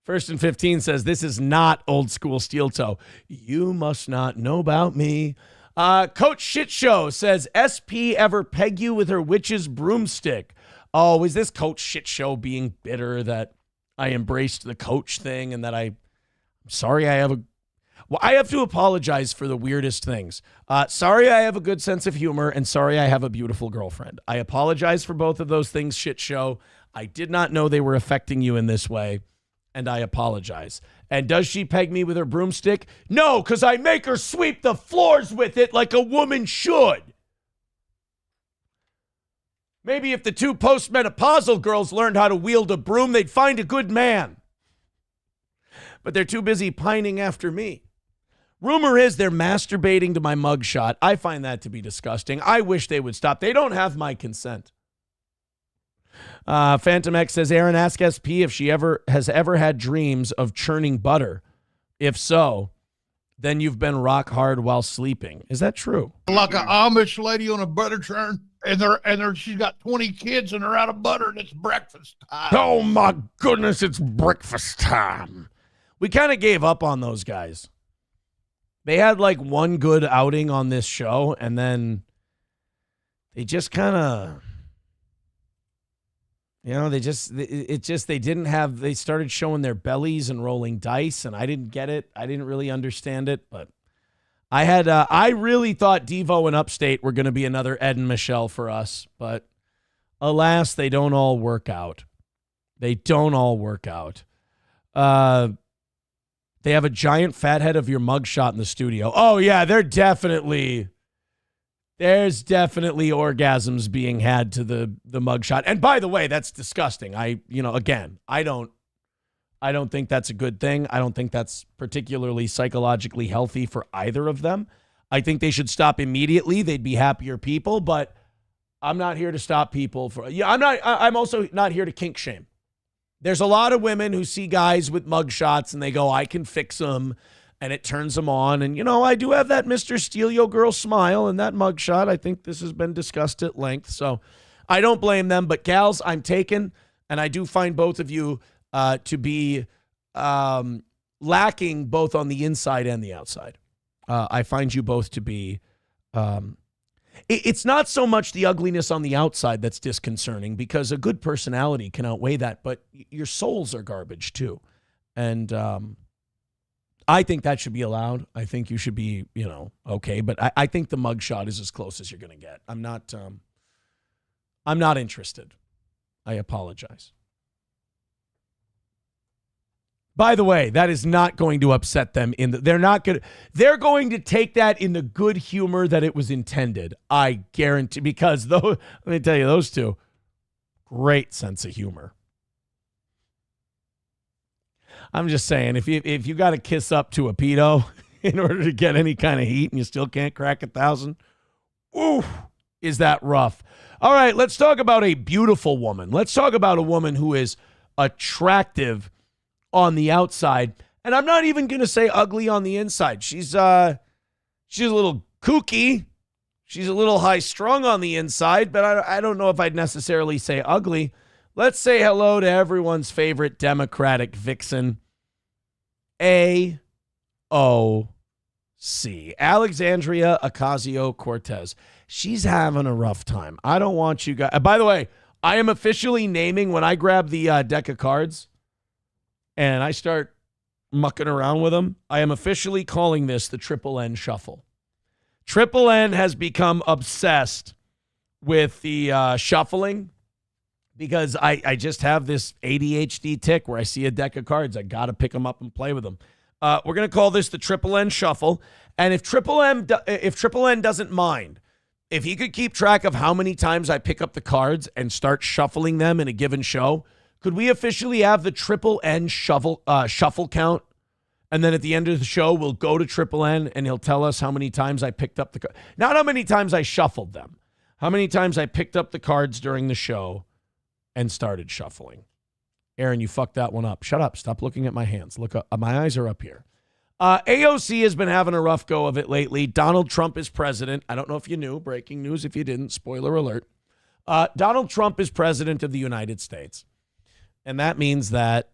C: First and 15 says, this is not old school steel toe. You must not know about me. Coach Shit Show says, SP ever peg you with her witch's broomstick? Oh, is this Coach Shit Show being bitter that I embraced the coach thing and that I'm sorry I have I have to apologize for the weirdest things. Sorry I have a good sense of humor, and sorry I have a beautiful girlfriend. I apologize for both of those things, Shit Show. I did not know they were affecting you in this way, and I apologize. And does she peg me with her broomstick? No, because I make her sweep the floors with it like a woman should. Maybe if the two postmenopausal girls learned how to wield a broom, they'd find a good man. But they're too busy pining after me. Rumor is they're masturbating to my mugshot. I find that to be disgusting. I wish they would stop. They don't have my consent. Phantom X says, Aaron, ask SP if she has ever had dreams of churning butter. If so, then you've been rock hard while sleeping. Is that true?
F: Like an Amish lady on a butter churn, and she's got 20 kids and they're out of butter and it's breakfast time.
C: Oh my goodness, it's breakfast time. We kind of gave up on those guys. They had like one good outing on this show, and then they just kind of, they started showing their bellies and rolling dice, and I didn't get it. I didn't really understand it, but I really thought Devo and Upstate were going to be another Ed and Michelle for us, but alas, they don't all work out. They don't all work out. They have a giant fat head of your mugshot in the studio. Oh, yeah, there's definitely orgasms being had to the mugshot. And by the way, that's disgusting. I don't think that's a good thing. I don't think that's particularly psychologically healthy for either of them. I think they should stop immediately. They'd be happier people, but I'm not here to stop people I'm also not here to kink shame. There's a lot of women who see guys with mugshots and they go, I can fix them, and it turns them on. And, I do have that Mr. Steal Your Girl smile and that mugshot. I think this has been discussed at length. So I don't blame them. But, gals, I'm taken, and I do find both of you to be lacking both on the inside and the outside. I find you both to be it's not so much the ugliness on the outside that's disconcerting, because a good personality can outweigh that, but your souls are garbage too. And I think that should be allowed. I think you should be, okay. But I think the mugshot is as close as you're going to get. I'm not interested. I apologize. By the way, that is not going to upset them. They're going to take that in the good humor that it was intended. I guarantee, because let me tell you, those two, great sense of humor. I'm just saying, if you got to kiss up to a pedo in order to get any kind of heat and you still can't crack 1,000, ooh, is that rough? All right, let's talk about a beautiful woman. Let's talk about a woman who is attractive on the outside, and I'm not even going to say ugly on the inside. She's a little kooky. She's a little high-strung on the inside, but I don't know if I'd necessarily say ugly. Let's say hello to everyone's favorite Democratic vixen, AOC, Alexandria Ocasio-Cortez. She's having a rough time. I don't want you guys. By the way, I am officially naming, when I grab the deck of cards and I start mucking around with them, I am officially calling this the Triple N Shuffle. Triple N has become obsessed with the shuffling, because I just have this ADHD tick where I see a deck of cards, I got to pick them up and play with them. We're going to call this the Triple N Shuffle. And if Triple N doesn't mind, If he could keep track of how many times I pick up the cards and start shuffling them in a given show, could we officially have the triple N shuffle count? And then at the end of the show, we'll go to triple N and he'll tell us how many times I picked up the cards. Not how many times I shuffled them. How many times I picked up the cards during the show and started shuffling. Aaron, you fucked that one up. Shut up. Stop looking at my hands. Look up. My eyes are up here. AOC has been having a rough go of it lately. Donald Trump is president. I don't know if you knew. Breaking news if you didn't. Spoiler alert. Donald Trump is president of the United States. And that means that,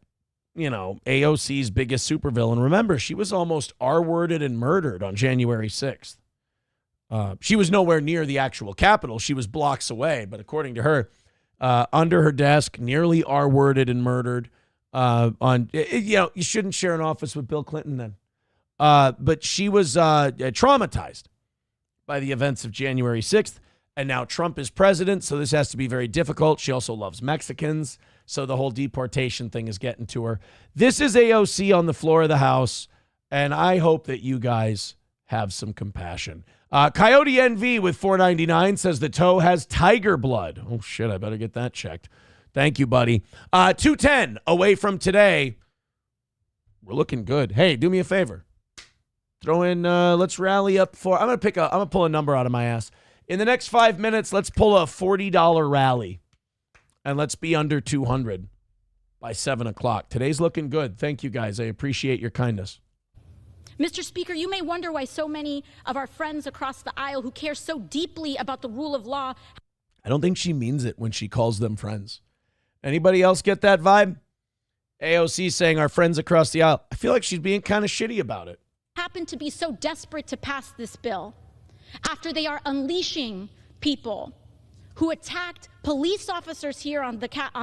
C: you know, AOC's biggest supervillain. Remember, she was almost R-worded and murdered on January 6th. She was nowhere near the actual Capitol. She was blocks away. But according to her, under her desk, nearly R-worded and murdered. You shouldn't share an office with Bill Clinton then. But she was traumatized by the events of January 6th. And now Trump is president, so this has to be very difficult. She also loves Mexicans, so the whole deportation thing is getting to her. This is AOC on the floor of the House, and I hope that you guys have some compassion. Coyote NV with $4.99 says the toe has tiger blood. Oh, shit, I better get that checked. Thank you, buddy. 210 away from today. We're looking good. Hey, do me a favor. Throw in, let's rally up for, I'm going to pull a number out of my ass. In the next 5 minutes, let's pull a $40 rally. And let's be under 200 by 7 o'clock. Today's looking good. Thank you, guys. I appreciate your kindness.
G: Mr. Speaker, you may wonder why so many of our friends across the aisle who care so deeply about the rule of law.
C: I don't think she means it when she calls them friends. Anybody else get that vibe? AOC saying our friends across the aisle. I feel like she's being kind of shitty about it.
G: Happen to be so desperate to pass this bill after they are unleashing people who attacked police officers here on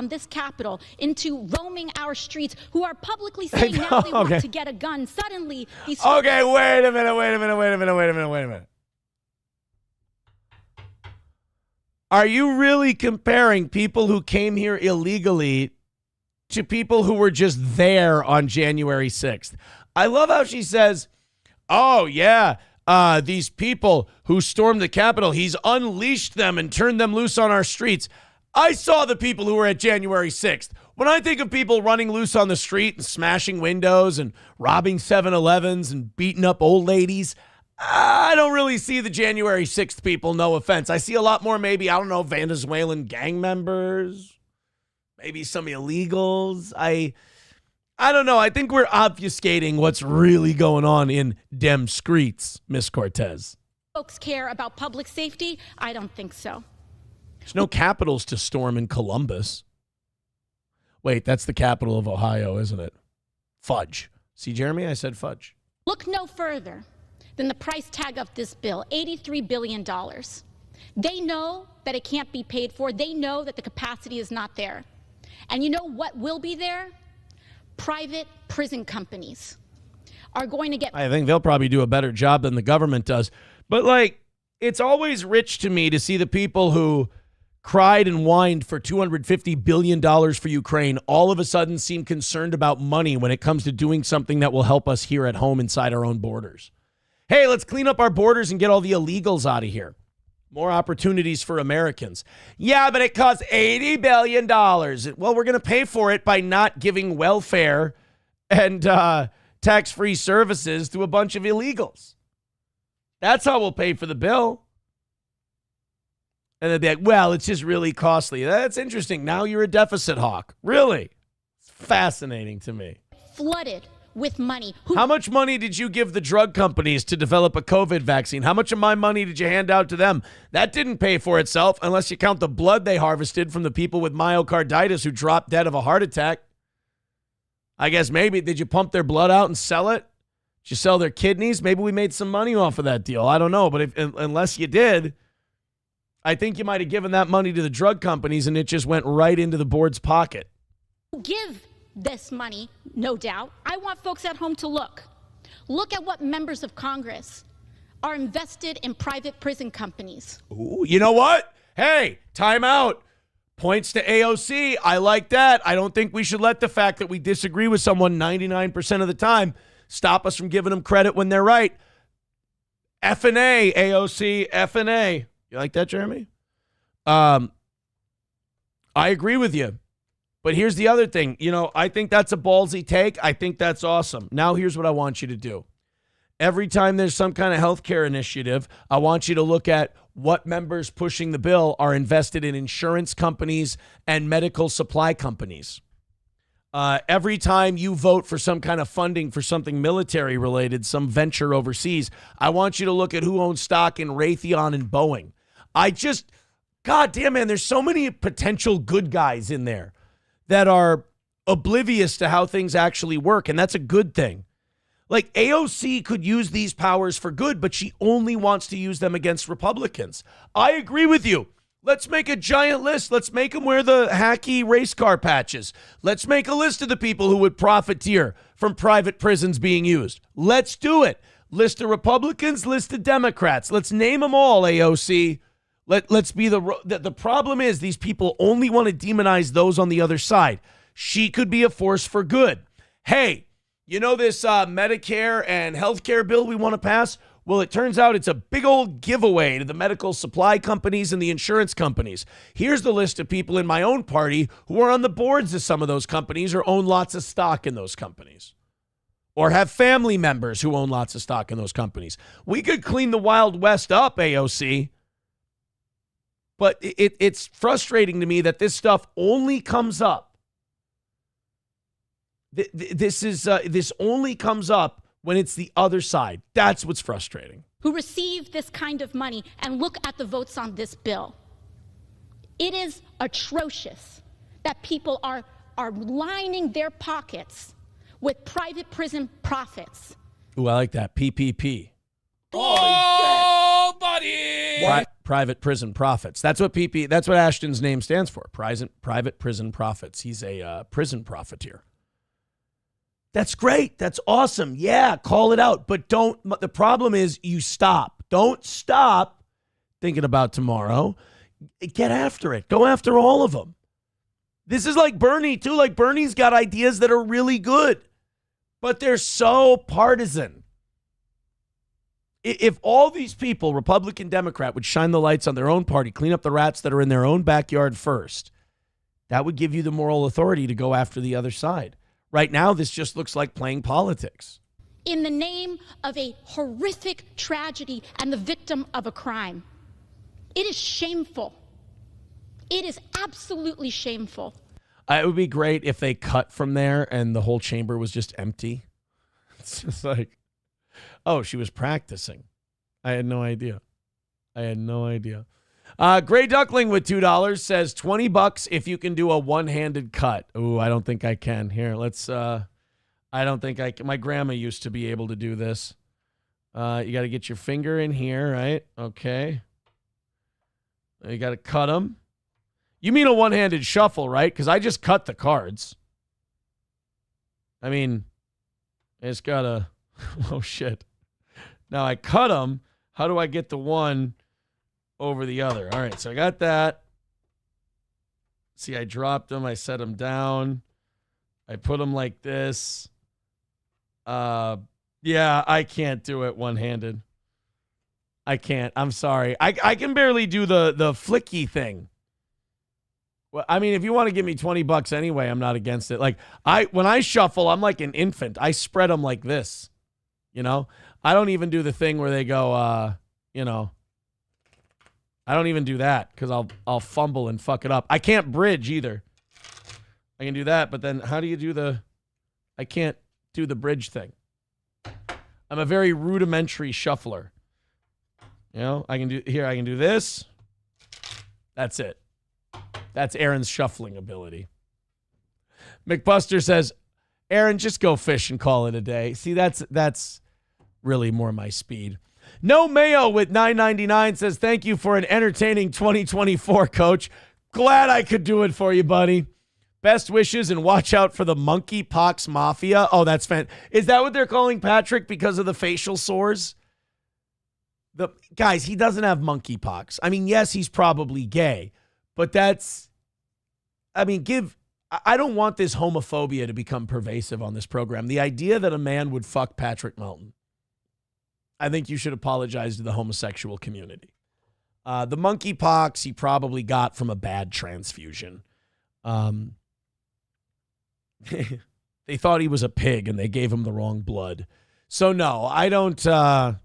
G: this Capitol into roaming our streets, who are publicly saying now they want to get a gun. Suddenly, these...
C: Okay, wait a minute. Are you really comparing people who came here illegally to people who were just there on January 6th? I love how she says, oh, yeah, these people who stormed the Capitol, he's unleashed them and turned them loose on our streets. I saw the people who were at January 6th. When I think of people running loose on the street and smashing windows and robbing 7-Elevens and beating up old ladies, I don't really see the January 6th people, no offense. I see a lot more maybe, I don't know, Venezuelan gang members, maybe some illegals. I don't know. I think we're obfuscating what's really going on in dem streets, Miss Cortez.
G: Folks care about public safety? I don't think so.
C: There's no capitals to storm in Columbus. Wait, that's the capital of Ohio, isn't it? Fudge. See, Jeremy, I said fudge.
G: Look no further than the price tag of this bill, $83 billion. They know that it can't be paid for. They know that the capacity is not there. And you know what will be there? Private prison companies are going to get...
C: I think they'll probably do a better job than the government does. But, like, it's always rich to me to see the people who cried and whined for $250 billion for Ukraine all of a sudden seem concerned about money when it comes to doing something that will help us here at home inside our own borders. Hey, let's clean up our borders and get all the illegals out of here. More opportunities for Americans. Yeah, but it costs $80 billion. Well, we're going to pay for it by not giving welfare and tax-free services to a bunch of illegals. That's how we'll pay for the bill. And they'll be like, well, it's just really costly. That's interesting. Now you're a deficit hawk. Really? It's fascinating to me.
G: Flooded with money.
C: How much money did you give the drug companies to develop a COVID vaccine? How much of my money did you hand out to them? That didn't pay for itself unless you count the blood they harvested from the people with myocarditis who dropped dead of a heart attack. I guess maybe, did you pump their blood out and sell it? Did you sell their kidneys? Maybe we made some money off of that deal. I don't know. But unless you did, I think you might have given that money to the drug companies and it just went right into the board's pocket.
G: Give this money, no doubt. I want folks at home to look. Look at what members of Congress are invested in private prison companies.
C: Ooh, you know what? Hey, time out. Points to AOC. I like that. I don't think we should let the fact that we disagree with someone 99% of the time stop us from giving them credit when they're right. F&A, AOC, F&A. You like that, Jeremy? I agree with you. But here's the other thing. I think that's a ballsy take. I think that's awesome. Now here's what I want you to do. Every time there's some kind of healthcare initiative, I want you to look at what members pushing the bill are invested in insurance companies and medical supply companies. Every time you vote for some kind of funding for something military related, some venture overseas, I want you to look at who owns stock in Raytheon and Boeing. God damn, man, there's so many potential good guys in there that are oblivious to how things actually work, and that's a good thing. Like, AOC could use these powers for good, but she only wants to use them against Republicans. I agree with you. Let's make a giant list. Let's make them wear the hacky race car patches. Let's make a list of the people who would profiteer from private prisons being used. Let's do it. List of Republicans, list of Democrats. Let's name them all, AOC. Let's be the problem is these people only want to demonize those on the other side. She could be a force for good. Hey, this Medicare and healthcare bill we want to pass? Well, it turns out it's a big old giveaway to the medical supply companies and the insurance companies. Here's the list of people in my own party who are on the boards of some of those companies or own lots of stock in those companies, or have family members who own lots of stock in those companies. We could clean the Wild West up, AOC. But it's frustrating to me that this stuff only comes up. This only comes up when it's the other side. That's what's frustrating.
G: Who receive this kind of money, and look at the votes on this bill. It is atrocious that people are lining their pockets with private prison profits.
C: Ooh, I like that. PPP.
H: Oh, buddy!
C: Private prison profits. That's what Ashton's name stands for. Private prison profits. He's a prison profiteer. That's great. That's awesome. Yeah, call it out. But the problem is you stop. Don't stop thinking about tomorrow. Get after it. Go after all of them. This is like Bernie, too. Like, Bernie's got ideas that are really good, but they're so partisan. If all these people, Republican, Democrat, would shine the lights on their own party, clean up the rats that are in their own backyard first, that would give you the moral authority to go after the other side. Right now, this just looks like playing politics.
G: In the name of a horrific tragedy and the victim of a crime. It is shameful. It is absolutely shameful.
C: It would be great if they cut from there and the whole chamber was just empty. It's just like, oh, she was practicing. I had no idea. Gray Duckling with $2 says $20 if you can do a one-handed cut. Ooh, I don't think I can. Here, let's. I don't think I can. My grandma used to be able to do this. You got to get your finger in here, right? Okay. You got to cut them. You mean a one-handed shuffle, right? Because I just cut the cards. I mean, I just gotta. Oh shit. Now I cut them. How do I get the one over the other? All right, so I got that. See, I dropped them. I set them down. I put them like this. Yeah, I can't do it one-handed. I can't. I'm sorry. I can barely do the flicky thing. Well, I mean, if you want to give me $20 anyway, I'm not against it. Like, when I shuffle, I'm like an infant. I spread them like this. I don't even do the thing where they go, I don't even do that because I'll fumble and fuck it up. I can't bridge either. I can do that, but then how do you do I can't do the bridge thing. I'm a very rudimentary shuffler. I can do this. That's it. That's Aaron's shuffling ability. McBuster says, Aaron, just go fish and call it a day. See, that's really more my speed. No Mayo with $9.99 says, thank you for an entertaining 2024, Coach. Glad I could do it for you, buddy. Best wishes and watch out for the monkeypox mafia. Oh, that's Is that what they're calling Patrick because of the facial sores? Guys, he doesn't have monkeypox. I mean, yes, he's probably gay, but I don't want this homophobia to become pervasive on this program. The idea that a man would fuck Patrick Melton. I think you should apologize to the homosexual community. The monkeypox he probably got from a bad transfusion. They thought he was a pig and they gave him the wrong blood. So no, I don't. The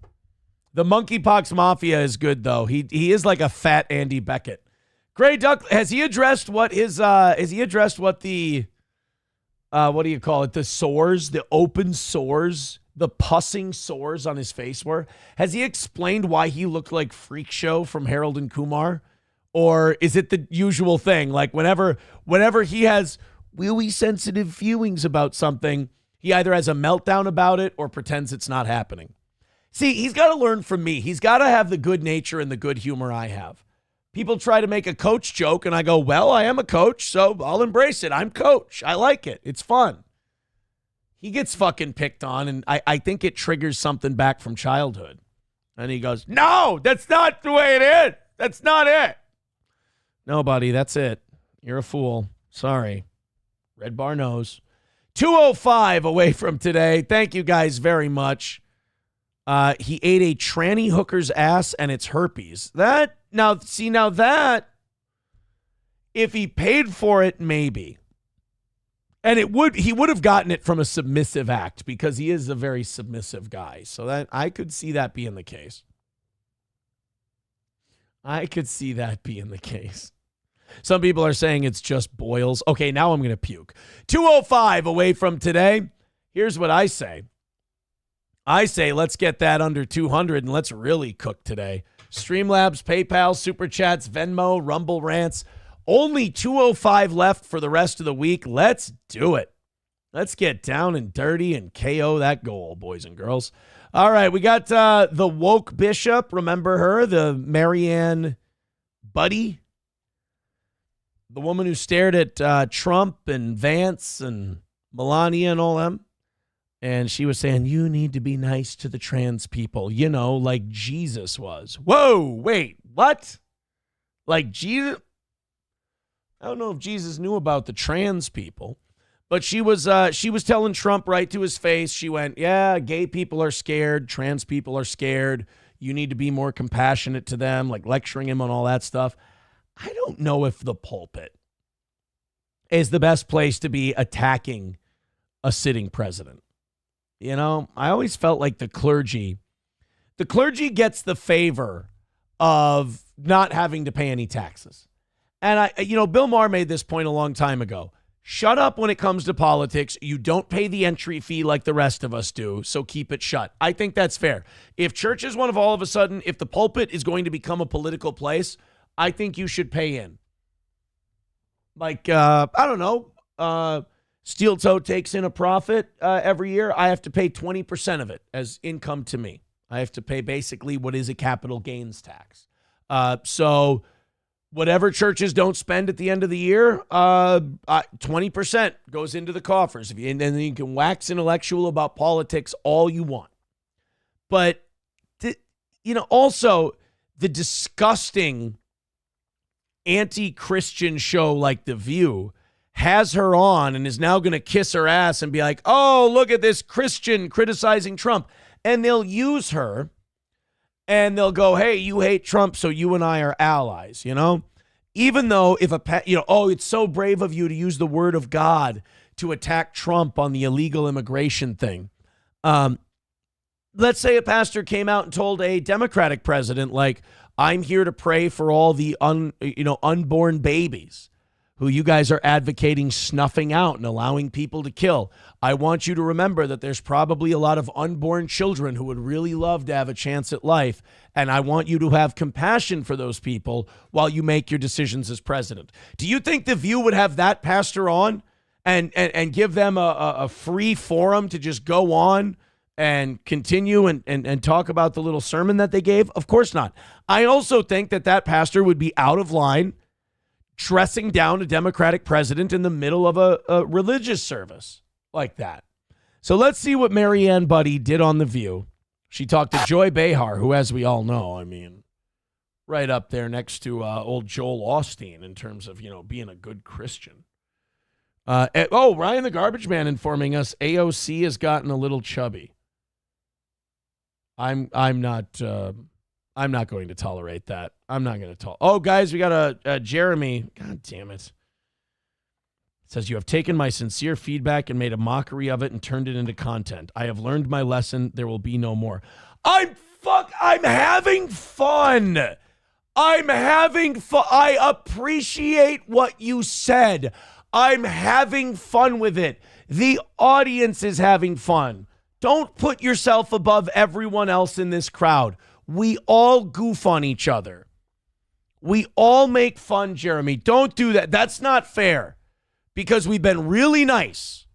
C: monkeypox mafia is good though. He is like a fat Andy Beckett. Gray Duck, has he addressed what his? Has he addressed what the? What do you call it? The sores, the open sores, the pussing sores on his face were. Has he explained why he looked like Freak Show from Harold and Kumar? Or is it the usual thing? Like whenever he has really sensitive feelings about something, he either has a meltdown about it or pretends it's not happening. See, he's got to learn from me. He's got to have the good nature and the good humor I have. People try to make a coach joke, and I go, well, I am a coach, so I'll embrace it. I'm coach. I like it. It's fun. He gets fucking picked on, and I think it triggers something back from childhood. And he goes, no, that's not the way it is. That's not it. No, buddy, that's it. You're a fool. Sorry. Red bar knows. 2:05 away from today. Thank you guys very much. He ate a tranny hooker's ass and it's herpes. That, if he paid for it, maybe. And he would have gotten it from a submissive act because he is a very submissive guy. So that I could see that being the case. Some people are saying it's just boils. Okay, now I'm going to puke. 2:05 away from today. Here's what I say. I say let's get that under 200 and let's really cook today. Streamlabs, PayPal, Super Chats, Venmo, Rumble Rants. Only 2:05 left for the rest of the week. Let's do it. Let's get down and dirty and KO that goal, boys and girls. All right, we got the woke bishop. Remember her, the Marianne Buddy? The woman who stared at Trump and Vance and Melania and all them. And she was saying, you need to be nice to the trans people, like Jesus was. Whoa, wait, what? Like Jesus? I don't know if Jesus knew about the trans people, but she was telling Trump right to his face. She went, yeah, gay people are scared. Trans people are scared. You need to be more compassionate to them, like lecturing him on all that stuff. I don't know if the pulpit is the best place to be attacking a sitting president. I always felt like the clergy gets the favor of not having to pay any taxes. And Bill Maher made this point a long time ago. Shut up when it comes to politics. You don't pay the entry fee like the rest of us do, so keep it shut. I think that's fair. If church is one of all of a sudden, if the pulpit is going to become a political place, I think you should pay in. Like, I don't know, Steel Toe takes in a profit every year. I have to pay 20% of it as income to me. I have to pay basically what is a capital gains tax. So whatever churches don't spend at the end of the year, 20% goes into the coffers. And then you can wax intellectual about politics all you want. But, also the disgusting anti-Christian show like The View has her on and is now going to kiss her ass and be like, oh, look at this Christian criticizing Trump. And they'll use her and they'll go, hey, you hate Trump, so you and I are allies, Even though it's so brave of you to use the word of God to attack Trump on the illegal immigration thing. Let's say a pastor came out and told a Democratic president, like, I'm here to pray for all the unborn babies who you guys are advocating snuffing out and allowing people to kill. I want you to remember that there's probably a lot of unborn children who would really love to have a chance at life. And I want you to have compassion for those people while you make your decisions as president. Do you think The View would have that pastor on and give them a free forum to just go on and continue and talk about the little sermon that they gave? Of course not. I also think that pastor would be out of line dressing down a Democratic president in the middle of a religious service like that. So let's see what Marianne Buddy did on The View. She talked to Joy Behar, who, as we all know, right up there next to old Joel Osteen in terms of, being a good Christian. Ryan the Garbage Man informing us AOC has gotten a little chubby. I'm not going to tolerate that. I'm not going to talk. Oh, guys, we got a Jeremy. God damn it. It says, you have taken my sincere feedback and made a mockery of it and turned it into content. I have learned my lesson. There will be no more. I'm having fun. I'm having fun. I appreciate what you said. I'm having fun with it. The audience is having fun. Don't put yourself above everyone else in this crowd. We all goof on each other. We all make fun, Jeremy. Don't do that. That's not fair. Because we've been really nice.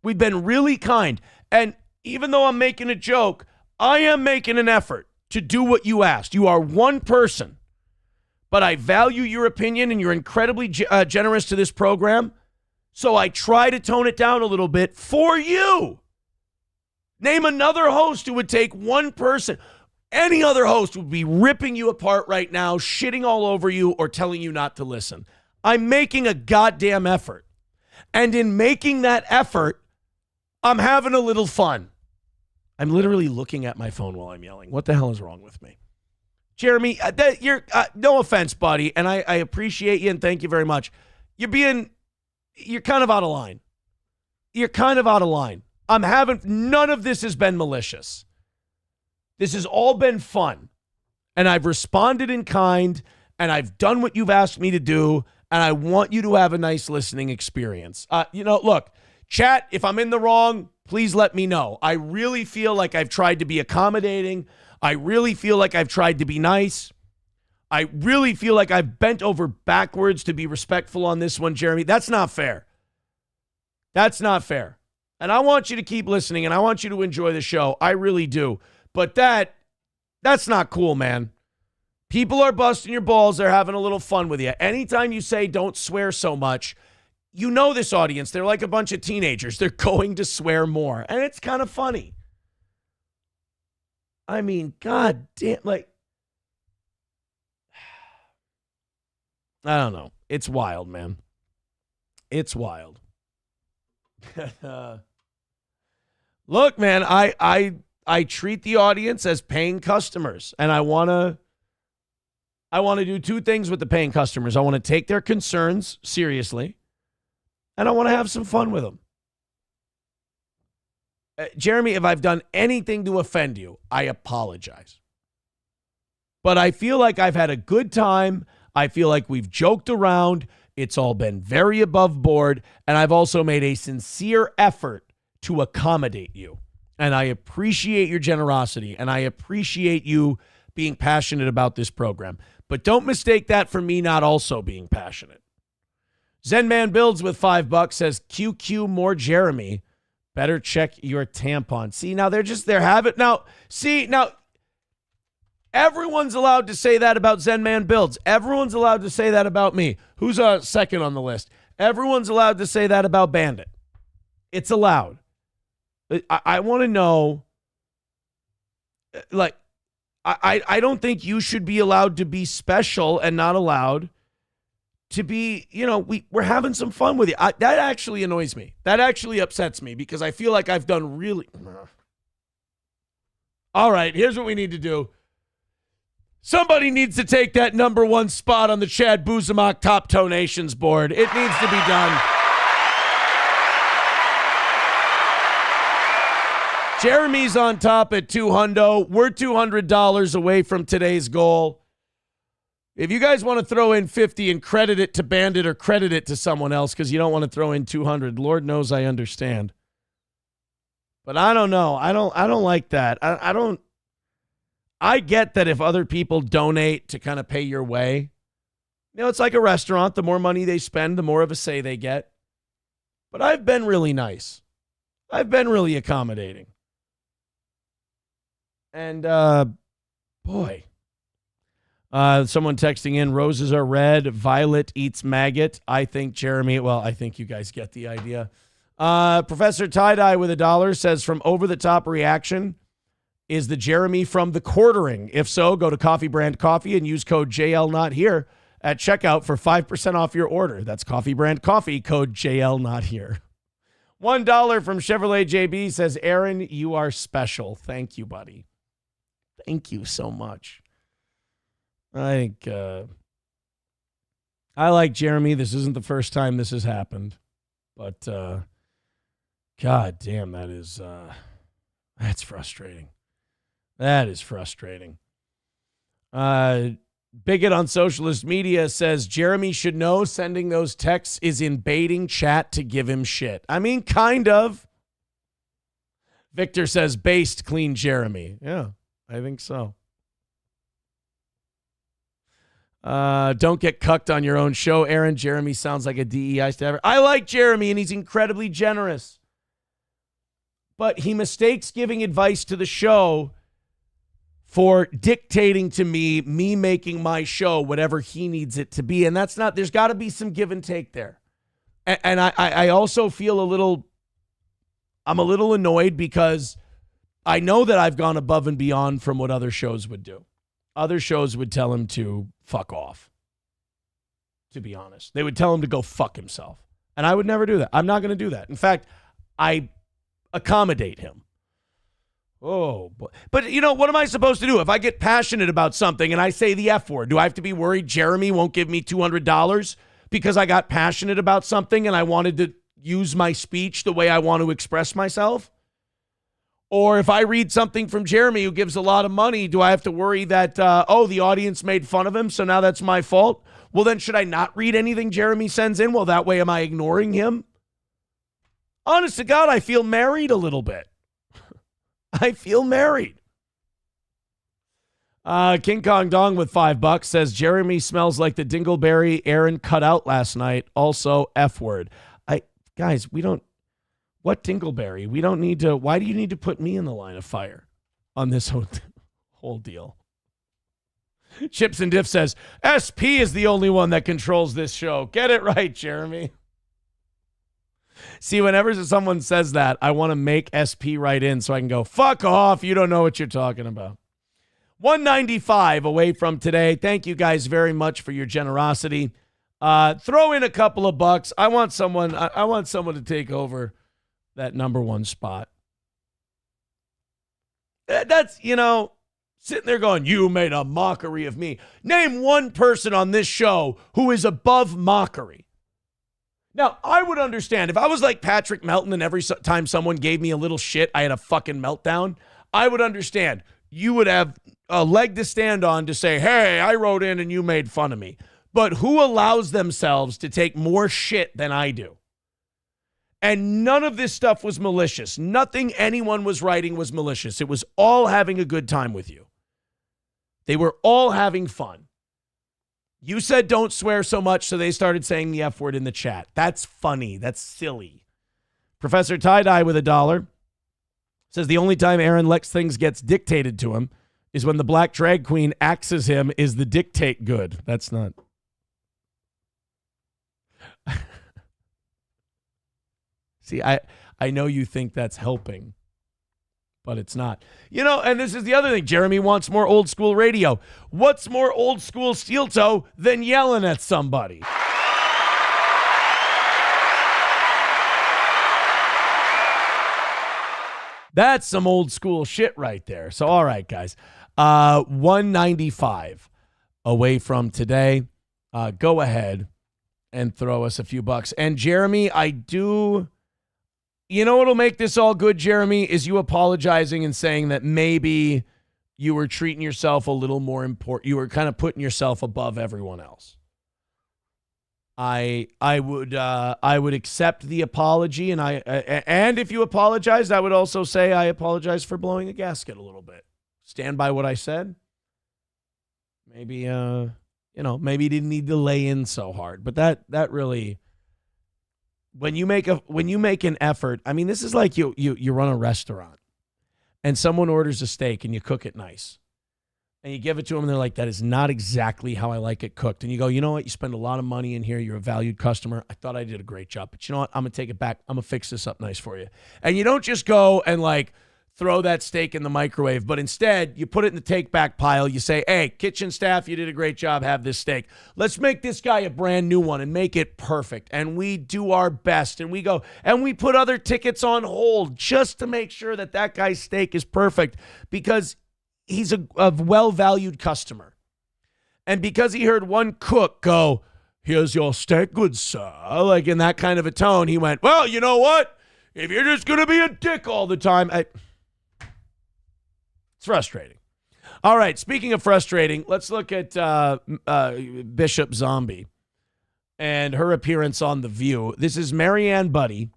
C: We've been really kind. And even though I'm making a joke, I am making an effort to do what you asked. You are one person. But I value your opinion, and you're incredibly generous to this program. So I try to tone it down a little bit for you. Name another host who would take one person. Any other host would be ripping you apart right now, shitting all over you, or telling you not to listen. I'm making a goddamn effort. And in making that effort, I'm having a little fun. I'm literally looking at my phone while I'm yelling. What the hell is wrong with me? Jeremy, you're no offense, buddy, and I appreciate you and thank you very much. You're kind of out of line. You're kind of out of line. None of this has been malicious. This has all been fun. And I've responded in kind, and I've done what you've asked me to do, and I want you to have a nice listening experience. Look, chat, if I'm in the wrong, please let me know. I really feel like I've tried to be accommodating. I really feel like I've tried to be nice. I really feel like I've bent over backwards to be respectful on this one, Jeremy. That's not fair. That's not fair. And I want you to keep listening, and I want you to enjoy the show. I really do. But that's not cool, man. People are busting your balls. They're having a little fun with you. Anytime you say don't swear so much, you know this audience. They're like a bunch of teenagers. They're going to swear more. And it's kind of funny. I mean, god damn, I don't know. It's wild, man. It's wild. Look, man, I treat the audience as paying customers, and I want to do two things with the paying customers. I want to take their concerns seriously, and I want to have some fun with them. Jeremy, if I've done anything to offend you, I apologize. But I feel like I've had a good time. I feel like we've joked around. It's all been very above board, and I've also made a sincere effort to accommodate you. And I appreciate your generosity, and I appreciate you being passionate about this program. But don't mistake that for me not also being passionate. Zenman Builds with $5 says, QQ more Jeremy. Better check your tampon. See, now they're having, now, everyone's allowed to say that about Zenman Builds. Everyone's allowed to say that about me. Who's second on the list? Everyone's allowed to say that about Bandit. It's allowed. I want to know, I don't think you should be allowed to be special and not allowed to be, we're having some fun with you. That actually annoys me. That actually upsets me because I feel like I've done really. All right, here's what we need to do. Somebody needs to take that number one spot on the Chad Buzamok Top Donations board. It needs to be done. Jeremy's on top at $200. We're $200 away from today's goal. If you guys want to throw in 50 and credit it to Bandit or credit it to someone else because you don't want to throw in 200, Lord knows I understand. But I don't know. I don't like that. I get that if other people donate to kind of pay your way, it's like a restaurant. The more money they spend, the more of a say they get. But I've been really nice. I've been really accommodating. And, boy, someone texting in, roses are red, violet eats maggot. I think I think you guys get the idea. Professor Tie-Dye with $1 says, from Over the Top Reaction, is the Jeremy from The Quartering? If so, go to Coffee Brand Coffee and use code JLNotHere at checkout for 5% off your order. That's Coffee Brand Coffee, code JLNotHere. $1 from Chevrolet JB says, Aaron, you are special. Thank you, buddy. Thank you so much. I think I like Jeremy. This isn't the first time this has happened, but God damn, that's frustrating. That is frustrating. Bigot on socialist media says Jeremy should know sending those texts is invading chat to give him shit. I mean, kind of. Victor says based clean Jeremy. Yeah, I think so. Don't get cucked on your own show, Aaron. Jeremy sounds like a DEI staffer. I like Jeremy, and he's incredibly generous. But he mistakes giving advice to the show for dictating to me making my show whatever he needs it to be. And that's not, there's got to be some give and take there. And I also feel I'm a little annoyed because I know that I've gone above and beyond from what other shows would do. Other shows would tell him to fuck off, to be honest. They would tell him to go fuck himself. And I would never do that. I'm not going to do that. In fact, I accommodate him. Oh, boy. But, you know, what am I supposed to do? If I get passionate about something and I say the F word, do I have to be worried Jeremy won't give me $200 because I got passionate about something and I wanted to use my speech the way I want to express myself? Or if I read something from Jeremy who gives a lot of money, do I have to worry that, the audience made fun of him, so now that's my fault? Well, then should I not read anything Jeremy sends in? Well, that way am I ignoring him? Honest to God, I feel married a little bit. I feel married. King Kong Dong with $5 says, Jeremy smells like the dingleberry Aaron cut out last night. Also, F word. Guys, we don't. What dingleberry? We don't need to. Why do you need to put me in the line of fire on this whole deal? Chips and Diff says, SP is the only one that controls this show. Get it right, Jeremy. See, whenever someone says that, I want to make SP right in so I can go, fuck off. You don't know what you're talking about. 195 away from today. Thank you guys very much for your generosity. Throw in a couple of bucks. I want someone to take over that number one spot. That's, sitting there going, you made a mockery of me. Name one person on this show who is above mockery. Now, I would understand if I was like Patrick Melton and every time someone gave me a little shit, I had a fucking meltdown. I would understand. You would have a leg to stand on to say, hey, I wrote in and you made fun of me. But who allows themselves to take more shit than I do? And none of this stuff was malicious. Nothing anyone was writing was malicious. It was all having a good time with you. They were all having fun. You said don't swear so much, so they started saying the F word in the chat. That's funny. That's silly. Professor Tie-Dye with $1 says the only time Aaron lets things gets dictated to him is when the black drag queen axes him. Is the dictate good? That's not. See, I know you think that's helping, but it's not. And this is the other thing. Jeremy wants more old school radio. What's more old school steel toe than yelling at somebody? That's some old school shit right there. So, all right, guys. 195 away from today. Go ahead and throw us a few bucks. And Jeremy, you know what'll make this all good, Jeremy, is you apologizing and saying that maybe you were treating yourself a little more important. You were kind of putting yourself above everyone else. I would accept the apology, and if you apologized, I would also say I apologize for blowing a gasket a little bit. Stand by what I said. Maybe maybe you didn't need to lay in so hard, but that really. When you make an effort, I mean, this is like you run a restaurant and someone orders a steak and you cook it nice and you give it to them and they're like, that is not exactly how I like it cooked. And you go, you know what? You spend a lot of money in here. You're a valued customer. I thought I did a great job, but you know what? I'm going to take it back. I'm going to fix this up nice for you. And you don't just go and throw that steak in the microwave, but instead you put it in the take back pile. You say, hey, kitchen staff, you did a great job. Have this steak. Let's make this guy a brand new one and make it perfect. And we do our best and we go and we put other tickets on hold just to make sure that guy's steak is perfect because he's a well-valued customer. And because he heard one cook go, "Here's your steak, good sir," like in that kind of a tone, he went, "Well, you know what? If you're just going to be a dick all the time," it's frustrating. All right, speaking of frustrating, let's look at Bishop Zombie and her appearance on The View. This is Marianne Buddy,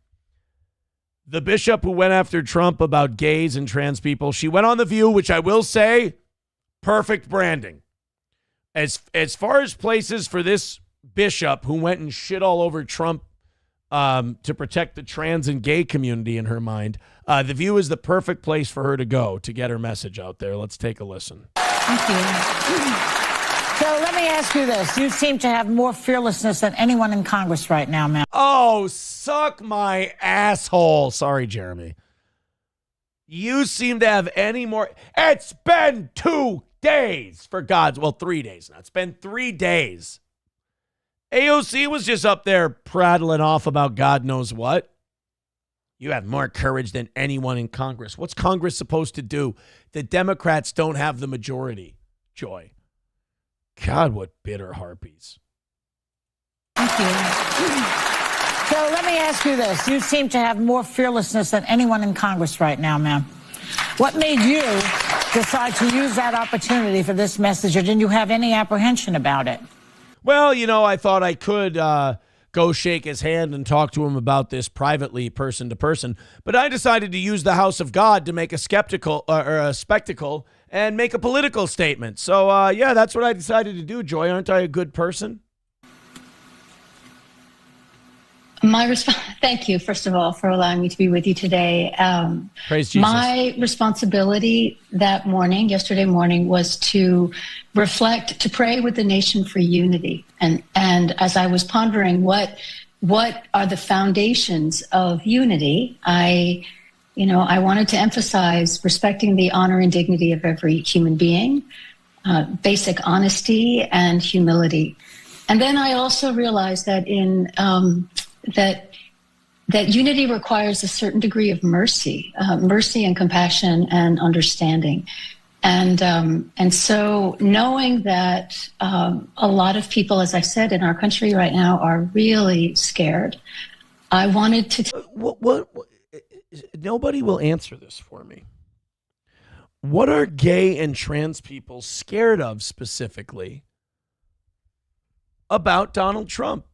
C: the bishop who went after Trump about gays and trans people. She went on The View, which I will say, perfect branding. As far as places for this bishop who went and shit all over Trump to protect the trans and gay community in her mind, The View is the perfect place for her to go to get her message out there. Let's take a listen.
H: Thank you. So let me ask you this. You seem to have more fearlessness than anyone in Congress right now, ma'am.
C: Oh, suck my asshole. Sorry, Jeremy. You seem to have any more. It's been 2 days, for God's, well, 3 days now. It's been 3 days. AOC was just up there prattling off about God knows what. You have more courage than anyone in Congress. What's Congress supposed to do? The Democrats don't have the majority, Joy. God, what bitter harpies.
H: Thank you. So let me ask you this. You seem to have more fearlessness than anyone in Congress right now, ma'am. What made you decide to use that opportunity for this message, or didn't you have any apprehension about it?
C: Well, you know, I thought I could go shake his hand and talk to him about this privately, person to person, but I decided to use the house of God to make a spectacle and make a political statement. So, yeah, that's what I decided to do, Joy. Aren't I a good person?
I: My response, thank you, first of all, for allowing me to be with you today.
C: Praise Jesus.
I: My responsibility that morning, yesterday morning, was to reflect, to pray with the nation for unity. And as I was pondering what are the foundations of unity, I wanted to emphasize respecting the honor and dignity of every human being, basic honesty and humility. And then I also realized that that unity requires a certain degree of mercy and compassion and understanding. And so knowing that a lot of people, as I said, in our country right now are really scared, I wanted to...
C: What nobody will answer this for me. What are gay and trans people scared of specifically about Donald Trump?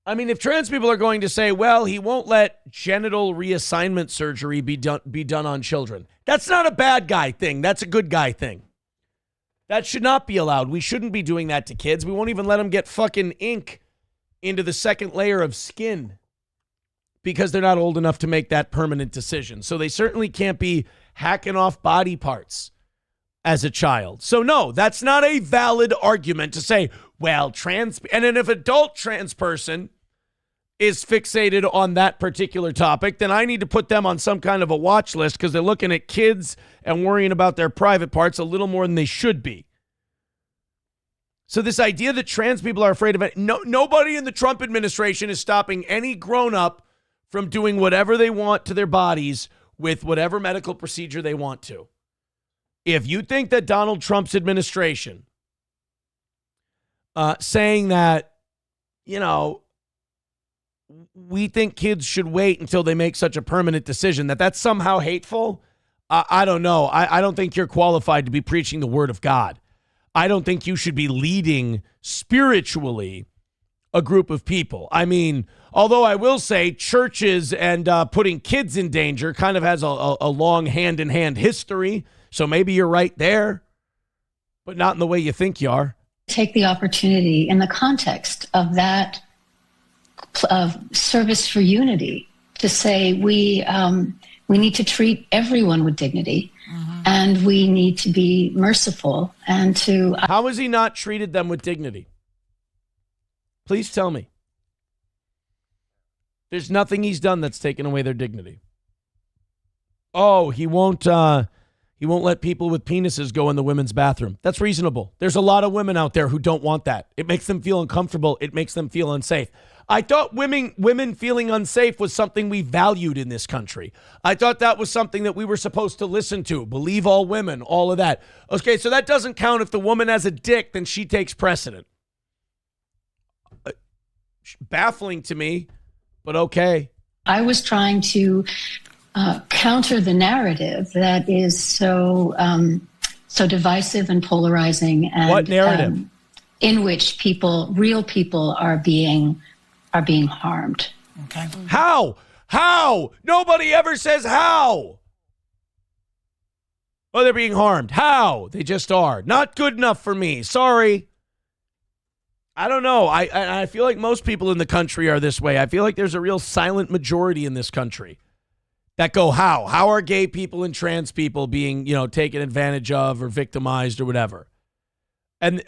C: I mean, if trans people are going to say, well, he won't let genital reassignment surgery be done on children, that's not a bad guy thing. That's a good guy thing. That should not be allowed. We shouldn't be doing that to kids. We won't even let them get fucking ink into the second layer of skin because they're not old enough to make that permanent decision. So they certainly can't be hacking off body parts as a child. So no, that's not a valid argument to say, well, and then if an adult trans person is fixated on that particular topic, then I need to put them on some kind of a watch list because they're looking at kids and worrying about their private parts a little more than they should be. So this idea that trans people are afraid of it, nobody in the Trump administration is stopping any grown-up from doing whatever they want to their bodies with whatever medical procedure they want to. If you think that Donald Trump's administration saying that, we think kids should wait until they make such a permanent decision, that's somehow hateful, I don't know. I don't think you're qualified to be preaching the word of God. I don't think you should be leading spiritually a group of people. I mean, although I will say churches and putting kids in danger kind of has a long hand-in-hand history, so maybe you're right there, but not in the way you think you are.
I: Take the opportunity in the context of that of service for unity to say we need to treat everyone with dignity, and we need to be merciful and to...
C: How has he not treated them with dignity? Please tell me. There's nothing he's done that's taken away their dignity. Oh, he won't let people with penises go in the women's bathroom. That's reasonable. There's a lot of women out there who don't want that. It makes them feel uncomfortable. It makes them feel unsafe. I thought women feeling unsafe was something we valued in this country. I thought that was something that we were supposed to listen to. Believe all women, all of that. Okay, so that doesn't count. If the woman has a dick, then she takes precedent. Baffling to me, but okay.
I: I was trying to counter the narrative that is so divisive and polarizing, and
C: what narrative?
I: In which real people are being harmed.
H: Okay.
C: How? Nobody ever says how. Oh, they're being harmed. How? They just are. Not good enough for me. Sorry. I don't know. I feel like most people in the country are this way. I feel like there's a real silent majority in this country that go, how? How are gay people and trans people being, taken advantage of or victimized or whatever? And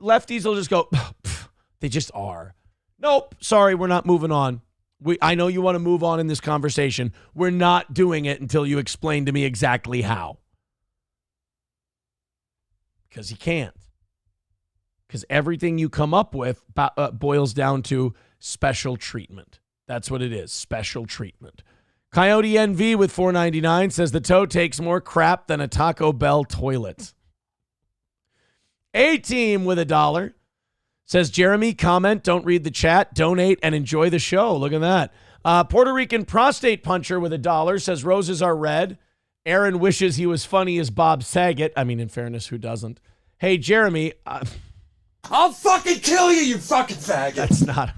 C: lefties will just go, they just are. Nope, sorry, we're not moving on. I know you want to move on in this conversation. We're not doing it until you explain to me exactly how. Because you can't. Because everything you come up with boils down to special treatment. That's what it is, special treatment. Coyote NV with $4.99 says the toe takes more crap than a Taco Bell toilet. A-Team with $1 says, Jeremy, comment, don't read the chat, donate, and enjoy the show. Look at that. Puerto Rican prostate puncher with $1 says, roses are red. Aaron wishes he was funny as Bob Saget. I mean, in fairness, who doesn't? Hey, Jeremy.
J: I'll fucking kill you, you fucking faggot.
C: That's not.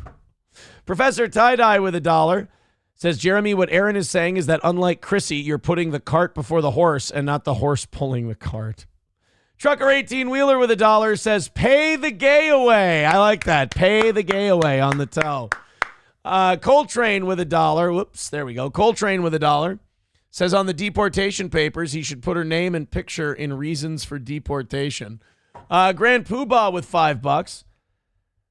C: Professor Tie-Dye with $1 says, Jeremy, what Aaron is saying is that unlike Chrissy, you're putting the cart before the horse and not the horse pulling the cart. Trucker 18-wheeler with $1 says, pay the gay away. I like that. Pay the gay away on the toe. Coltrane with $1. Whoops, there we go. Coltrane with $1 says on the deportation papers he should put her name and picture in reasons for deportation. Grand Poobah with $5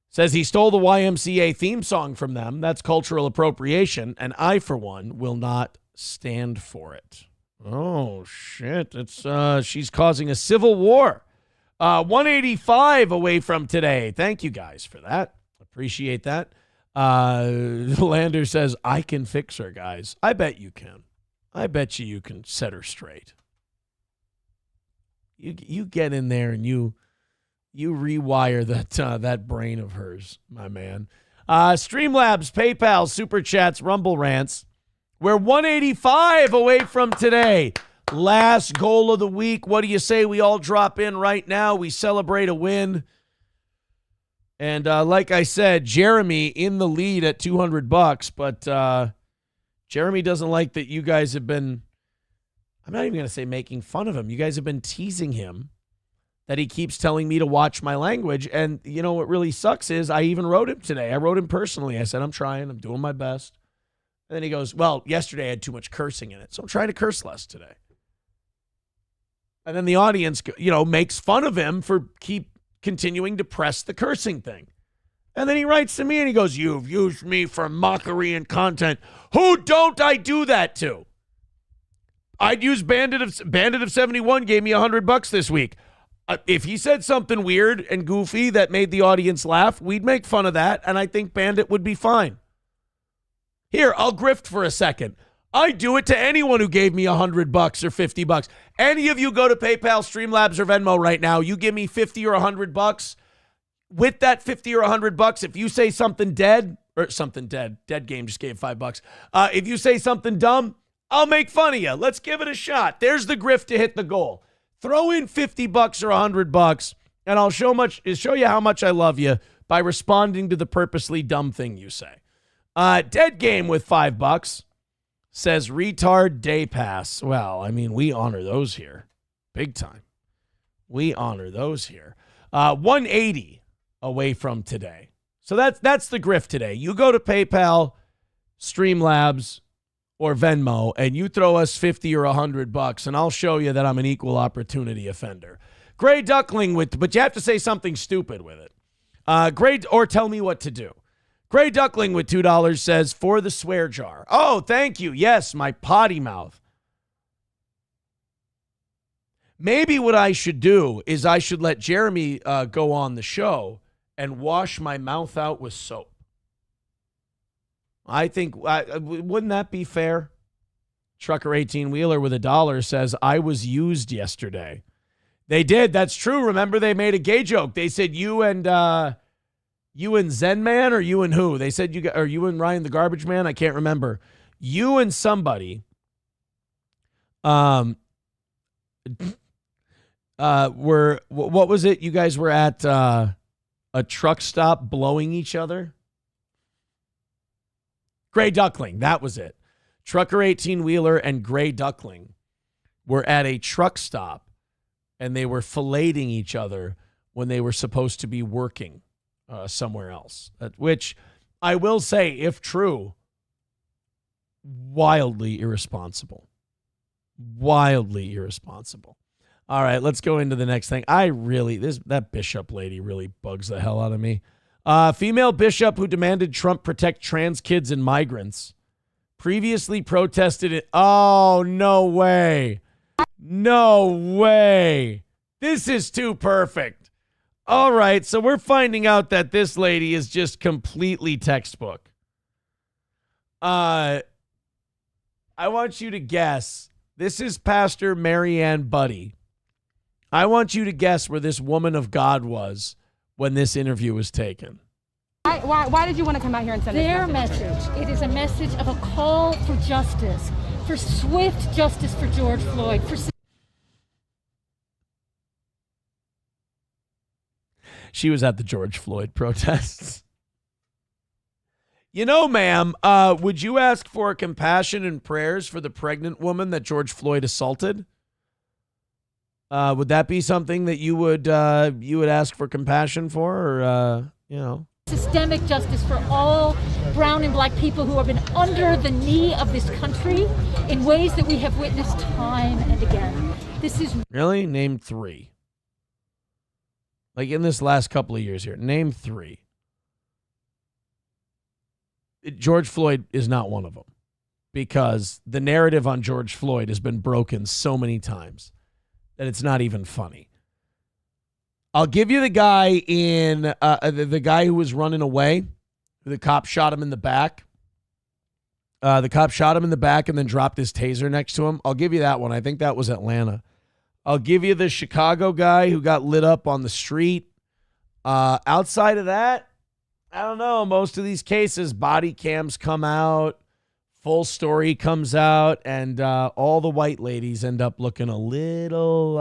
C: says he stole the YMCA theme song from them. That's cultural appropriation, and I, for one, will not stand for it. Oh, shit. She's causing a civil war. 185 away from today. Thank you guys for that. Appreciate that. Lander says, I can fix her, guys. I bet you can. I bet you can set her straight. You get in there and you rewire that brain of hers, my man. Streamlabs, PayPal, Super Chats, Rumble Rants. We're 185 away from today. Last goal of the week. What do you say we all drop in right now? We celebrate a win. And like I said, Jeremy in the lead at $200, but Jeremy doesn't like that you guys have been, I'm not even going to say making fun of him. You guys have been teasing him that he keeps telling me to watch my language. And you know what really sucks is I even wrote him today. I wrote him personally. I said, I'm trying. I'm doing my best. And then he goes, well, yesterday I had too much cursing in it, so I'm trying to curse less today. And then the audience, makes fun of him for keep continuing to press the cursing thing. And then he writes to me and he goes, you've used me for mockery and content. Who don't I do that to? I'd use Bandit of 71 gave me $100 this week. If he said something weird and goofy that made the audience laugh, we'd make fun of that, and I think Bandit would be fine. Here, I'll grift for a second. I do it to anyone who gave me $100 or $50. Any of you go to PayPal, Streamlabs, or Venmo right now, you give me $50 or $100. With that $50 or $100, if you say something dead game just gave $5. If you say something dumb, I'll make fun of you. Let's give it a shot. There's the grift to hit the goal. Throw in $50 or $100, and I'll show you how much I love you by responding to the purposely dumb thing you say. Dead Game with $5 says retard day pass. Well, I mean, we honor those here. Big time. We honor those here. 180 away from today. So that's the grift today. You go to PayPal, Streamlabs, or Venmo, and you throw us $50 or $100, and I'll show you that I'm an equal opportunity offender. Gray Duckling but you have to say something stupid with it. Or tell me what to do. Gray Duckling with $2 says, for the swear jar. Oh, thank you. Yes, my potty mouth. Maybe what I should do is I should let Jeremy go on the show and wash my mouth out with soap. I think, wouldn't that be fair? Trucker 18-wheeler with $1 says, I was used yesterday. They did. That's true. Remember, they made a gay joke. They said, you and Zen Man, or you and who? They said, or you and Ryan the Garbage Man? I can't remember. You and somebody were, what was it? You guys were at a truck stop blowing each other? Gray Duckling, that was it. Trucker 18-wheeler and Gray Duckling were at a truck stop, and they were filleting each other when they were supposed to be working somewhere else. Which I will say, if true, wildly irresponsible. Wildly irresponsible. All right, let's go into the next thing. That bishop lady really bugs the hell out of me. Female bishop who demanded Trump protect trans kids and migrants previously protested it. Oh, no way. No way. This is too perfect. All right, so we're finding out that this lady is just completely textbook. I want you to guess. This is Pastor Marianne Buddy. I want you to guess where this woman of God was when this interview was taken.
K: Why did you want to come out here and send
G: Their message. It is a message of a call for justice, for swift justice for George Floyd.
C: She was at the George Floyd protests. You know, ma'am, would you ask for compassion and prayers for the pregnant woman that George Floyd assaulted? Would that be something that you would ask for compassion for, or
G: Systemic justice for all brown and black people who have been under the knee of this country in ways that we have witnessed time and again. This is
C: really, name 3. Like in this last couple of years here, name 3. George Floyd is not one of them, because the narrative on George Floyd has been broken so many times that it's not even funny. I'll give you the guy in the guy who was running away. The cop shot him in the back. The cop shot him in the back and then dropped his taser next to him. I'll give you that one. I think that was Atlanta. I'll give you the Chicago guy who got lit up on the street. Outside of that, I don't know. Most of these cases, body cams come out, full story comes out, and all the white ladies end up looking a little,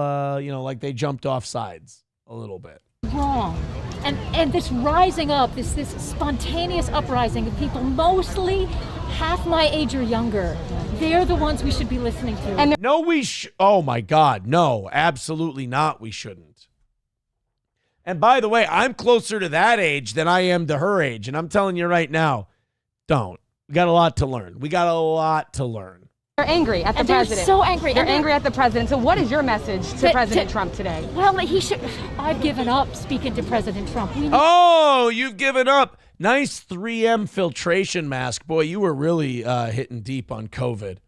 C: like they jumped off sides a little bit.
G: wrong. And this rising up, this spontaneous uprising of people, mostly half my age or younger, they're the ones we should be listening to. And
C: no, oh my God, no, absolutely not. We shouldn't. And by the way, I'm closer to that age than I am to her age. And I'm telling you right now, don't. We got a lot to learn. We got a lot to learn.
K: They're angry at the president.
G: They're so angry.
K: They're angry at the president. So what is your message to President Trump today?
G: Well, I've given up speaking to President Trump.
C: Oh, you've given up. Nice 3M filtration mask. Boy, you were really hitting deep on COVID.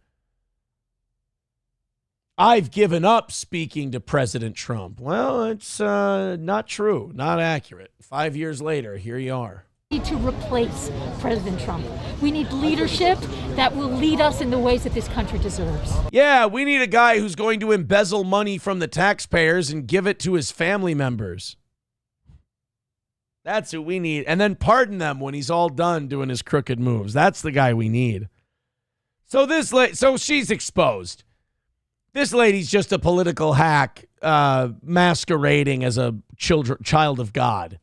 C: I've given up speaking to President Trump. Well, it's not true, not accurate. 5 years later, here you are.
G: We need to replace President Trump. We need leadership that will lead us in the ways that this country deserves.
C: Yeah, we need a guy who's going to embezzle money from the taxpayers and give it to his family members. That's who we need. And then pardon them when he's all done doing his crooked moves. That's the guy we need. So so she's exposed. This lady's just a political hack masquerading as a child of God.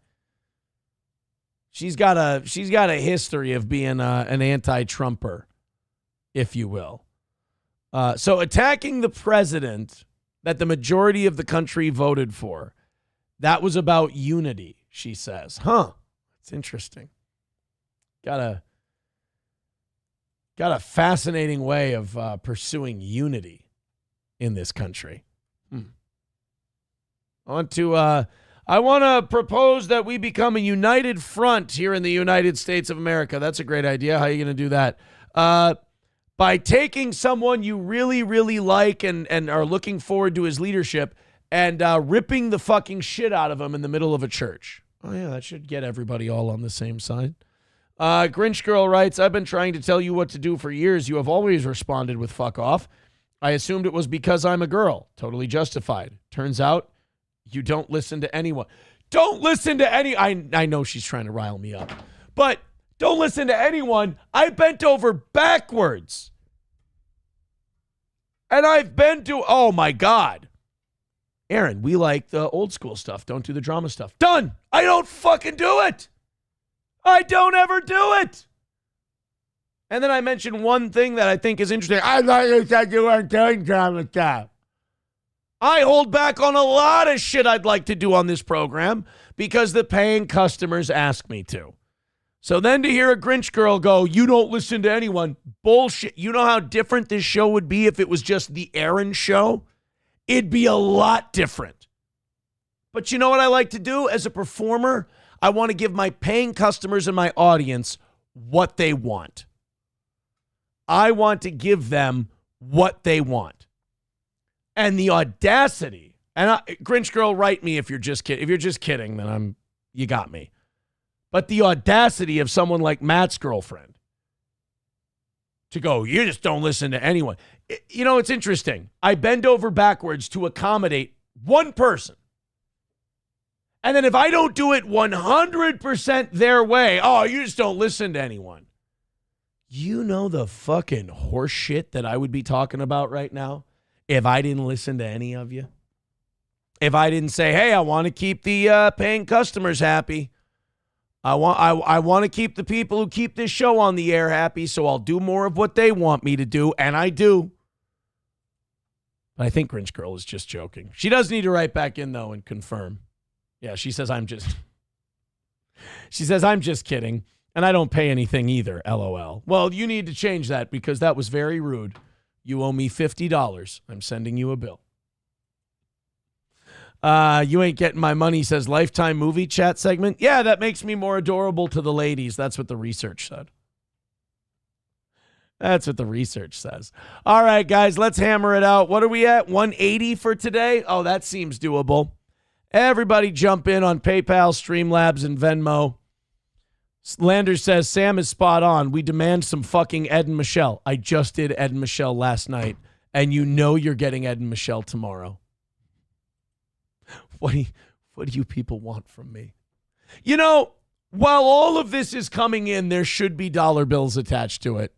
C: She's got a history of being an anti-Trumper, if you will. So attacking the president that the majority of the country voted for, that was about unity, she says. Huh? It's interesting. Got a fascinating way of pursuing unity in this country. I want to propose that we become a united front here in the United States of America. That's a great idea. How are you going to do that? By taking someone you really, really like and are looking forward to his leadership and ripping the fucking shit out of him in the middle of a church. Oh, yeah, that should get everybody all on the same side. Grinch Girl writes, I've been trying to tell you what to do for years. You have always responded with fuck off. I assumed it was because I'm a girl. Totally justified. Turns out you don't listen to anyone. Don't listen to any. I know she's trying to rile me up, but don't listen to anyone. I bent over backwards. And I've been to, oh my God. Aaron, we like the old school stuff. Don't do the drama stuff. Done. I don't fucking do it. I don't ever do it. And then I mentioned one thing that I think is interesting. I thought you said you weren't doing drama stuff. I hold back on a lot of shit I'd like to do on this program because the paying customers ask me to. So then to hear a Grinch Girl go, you don't listen to anyone, bullshit. You know how different this show would be if it was just the Aaron show? It'd be a lot different. But you know what I like to do as a performer? I want to give my paying customers and my audience what they want. I want to give them what they want. And the audacity, and Grinch Girl, write me if you're just kidding. If you're just kidding, then you got me. But the audacity of someone like Matt's girlfriend to go, you just don't listen to anyone. You know, it's interesting. I bend over backwards to accommodate one person. And then if I don't do it 100% their way, oh, you just don't listen to anyone. You know the fucking horse shit that I would be talking about right now if I didn't listen to any of you? If I didn't say, hey, I want to keep the paying customers happy. I want to keep the people who keep this show on the air happy, so I'll do more of what they want me to do, and I do. But I think Grinch Girl is just joking. She does need to write back in, though, and confirm. Yeah, she says, I'm just kidding, and I don't pay anything either, LOL. Well, you need to change that because that was very rude. You owe me $50. I'm sending you a bill. You ain't getting my money, says Lifetime movie chat segment. Yeah, that makes me more adorable to the ladies. That's what the research said. That's what the research says. All right, guys, let's hammer it out. What are we at? 180 for today? Oh, that seems doable. Everybody jump in on PayPal, Streamlabs, and Venmo. Lander says, Sam is spot on. We demand some fucking Ed and Michelle. I just did Ed and Michelle last night, and you know you're getting Ed and Michelle tomorrow. What do you people want from me? You know, while all of this is coming in, there should be dollar bills attached to it.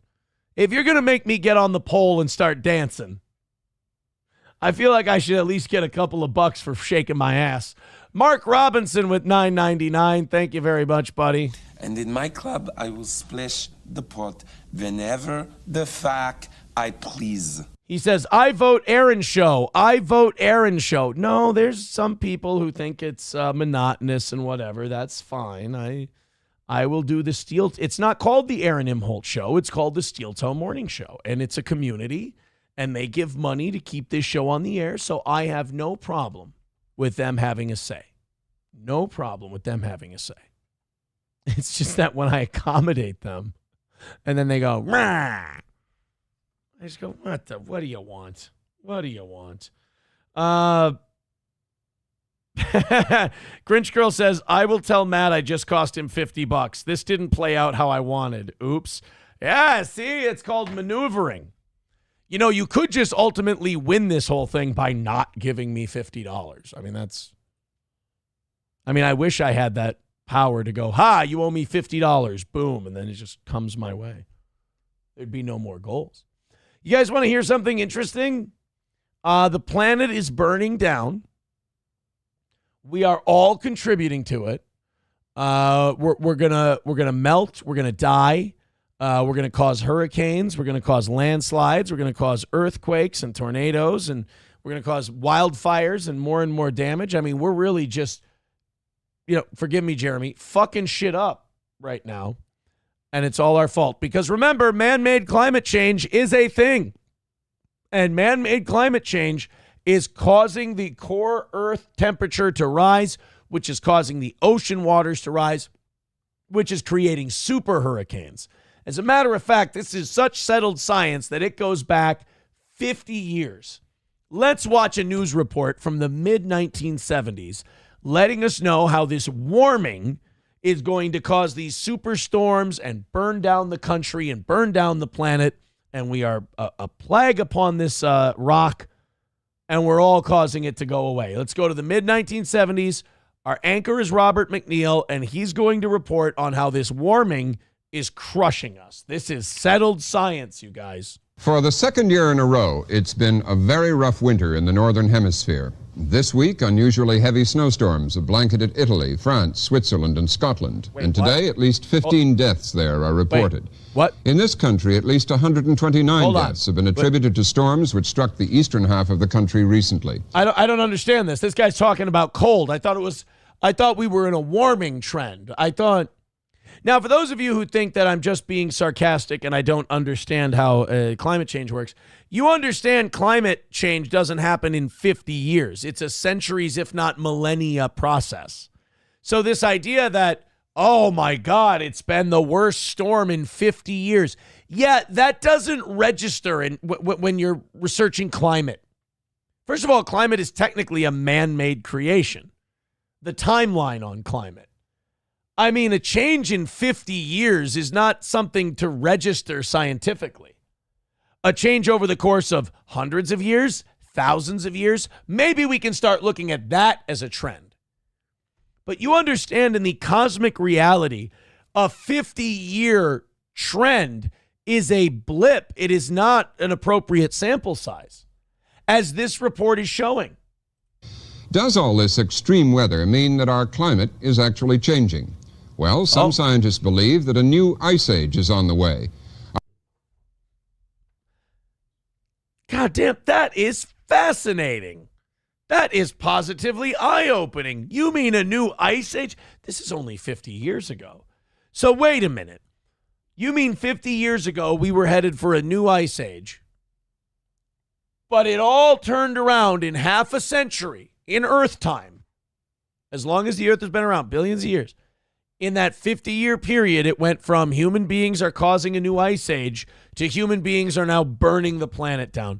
C: If you're going to make me get on the pole and start dancing, I feel like I should at least get a couple of bucks for shaking my ass. Mark Robinson with $9.99. Thank you very much, buddy.
L: And in my club, I will splash the pot whenever the fuck I please.
C: He says, I vote Aaron show. I vote Aaron show. No, there's some people who think it's monotonous and whatever. That's fine. I will do the Steel. It's not called the Aaron Imholt show. It's called the Steel Toe Morning Show. And it's a community, and they give money to keep this show on the air. So I have no problem with them having a say. No problem with them having a say. It's just that when I accommodate them, and then they go, rah, I just go, what do you want? What do you want? Grinch Girl says, I will tell Matt I just cost him $50. This didn't play out how I wanted. Oops. Yeah, see, it's called maneuvering. You know, you could just ultimately win this whole thing by not giving me $50. I wish I had that power to go, you owe me $50. Boom. And then it just comes my way. There'd be no more goals. You guys want to hear something interesting? The planet is burning down. We are all contributing to it. We're gonna melt. We're gonna die. We're gonna cause hurricanes. We're gonna cause landslides. We're gonna cause earthquakes and tornadoes, and we're gonna cause wildfires and more damage. I mean, we're really just, forgive me, Jeremy, fucking shit up right now. And it's all our fault. Because remember, man-made climate change is a thing. And man-made climate change is causing the core Earth temperature to rise, which is causing the ocean waters to rise, which is creating super hurricanes. As a matter of fact, this is such settled science that it goes back 50 years. Let's watch a news report from the mid-1970s letting us know how this warming is going to cause these superstorms and burn down the country and burn down the planet. And we are a plague upon this rock, and we're all causing it to go away. Let's go to the mid-1970s. Our anchor is Robert McNeil, and he's going to report on how this warming is crushing us. This is settled science, you guys.
M: For the second year in a row, it's been a very rough winter in the northern hemisphere. This week, unusually heavy snowstorms have blanketed Italy, France, Switzerland, and Scotland.
C: Wait,
M: and today, at least 15 deaths there are reported.
C: What?
M: In this country, at least 129
C: Hold on.
M: deaths have been attributed to storms which struck the eastern half of the country recently.
C: I don't understand this. This guy's talking about cold. I thought we were in a warming trend. Now, for those of you who think that I'm just being sarcastic and I don't understand how climate change works, you understand climate change doesn't happen in 50 years. It's a centuries, if not millennia process. So this idea that, oh my God, it's been the worst storm in 50 years. Yeah, that doesn't register when you're researching climate. First of all, climate is technically a man-made creation. The timeline on climate. I mean, a change in 50 years is not something to register scientifically. A change over the course of hundreds of years, thousands of years, maybe we can start looking at that as a trend. But you understand, in the cosmic reality, a 50-year trend is a blip. It is not an appropriate sample size, as this report is showing.
M: Does all this extreme weather mean that our climate is actually changing? Well, some scientists believe that a new ice age is on the way.
C: God damn, that is fascinating. That is positively eye-opening. You mean a new ice age? This is only 50 years ago. So wait a minute. You mean 50 years ago we were headed for a new ice age, but it all turned around in half a century in Earth time, as long as the Earth has been around, billions of years. In that 50-year period, it went from human beings are causing a new ice age to human beings are now burning the planet down.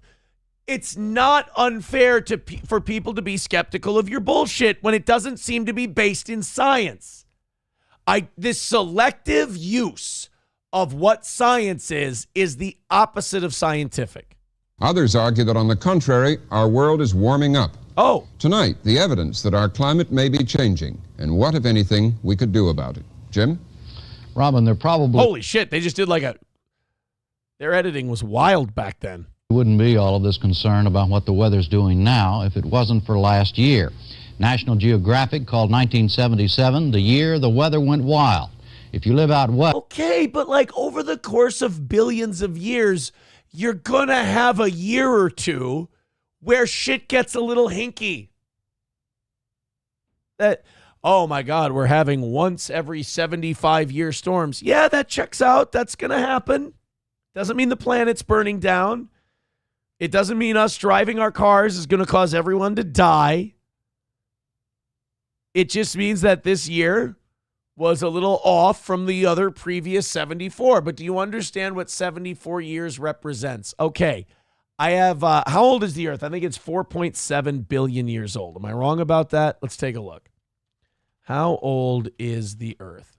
C: It's not unfair for people to be skeptical of your bullshit when it doesn't seem to be based in science. This selective use of what science is the opposite of scientific.
M: Others argue that, on the contrary, our world is warming up.
C: Oh.
M: Tonight, the evidence that our climate may be changing, and what, if anything, we could do about it. Jim?
N: Robin, they're probably...
C: Holy shit, they just did their editing was wild back then.
N: Wouldn't be all of this concern about what the weather's doing now if it wasn't for last year. National Geographic called 1977 the year the weather went wild. If you live out west...
C: Okay, but over the course of billions of years, you're going to have a year or two where shit gets a little hinky. Oh my God, we're having once every 75-year storms. Yeah, that checks out. That's going to happen. Doesn't mean the planet's burning down. It doesn't mean us driving our cars is going to cause everyone to die. It just means that this year was a little off from the other previous 74. But do you understand what 74 years represents? Okay. I have, how old is the Earth? I think it's 4.7 billion years old. Am I wrong about that? Let's take a look. How old is the Earth?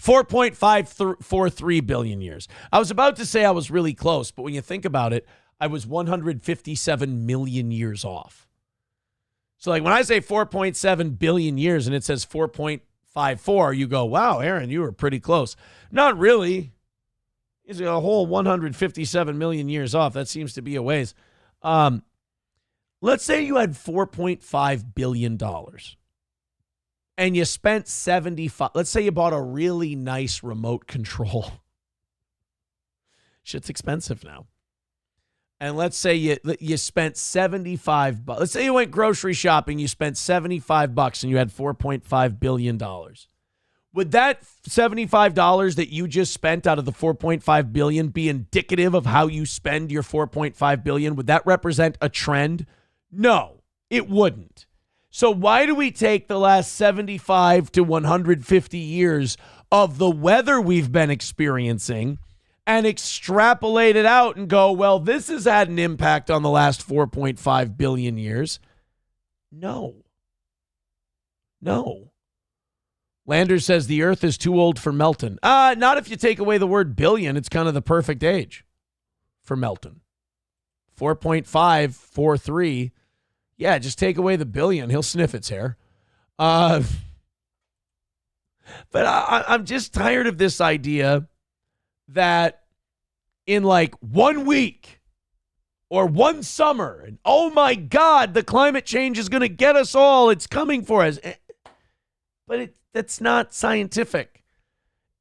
C: 4.543 billion years. I was about to say I was really close, but when you think about it, I was 157 million years off. So when I say 4.7 billion years and it says 4.54, you go, wow, Aaron, you were pretty close. Not really. Is a whole 157 million years off. That seems to be a ways. Let's say you had $4.5 billion and you spent 75. Let's say you bought a really nice remote control. Shit's expensive now. And let's say you spent 75 bucks. Let's say you went grocery shopping, you spent 75 bucks and you had $4.5 billion. Would that $75 that you just spent out of the 4.5 billion be indicative of how you spend your 4.5 billion? Would that represent a trend? No, it wouldn't. So why do we take the last 75 to 150 years of the weather we've been experiencing and extrapolate it out and go, well, this has had an impact on the last 4.5 billion years? No. Landers says the Earth is too old for Melton. Not if you take away the word billion. It's kind of the perfect age for Melton. 4.543. Yeah, just take away the billion. He'll sniff its hair. But I'm just tired of this idea that in like 1 week or one summer, and oh my God, the climate change is going to get us all. It's coming for us. But that's not scientific.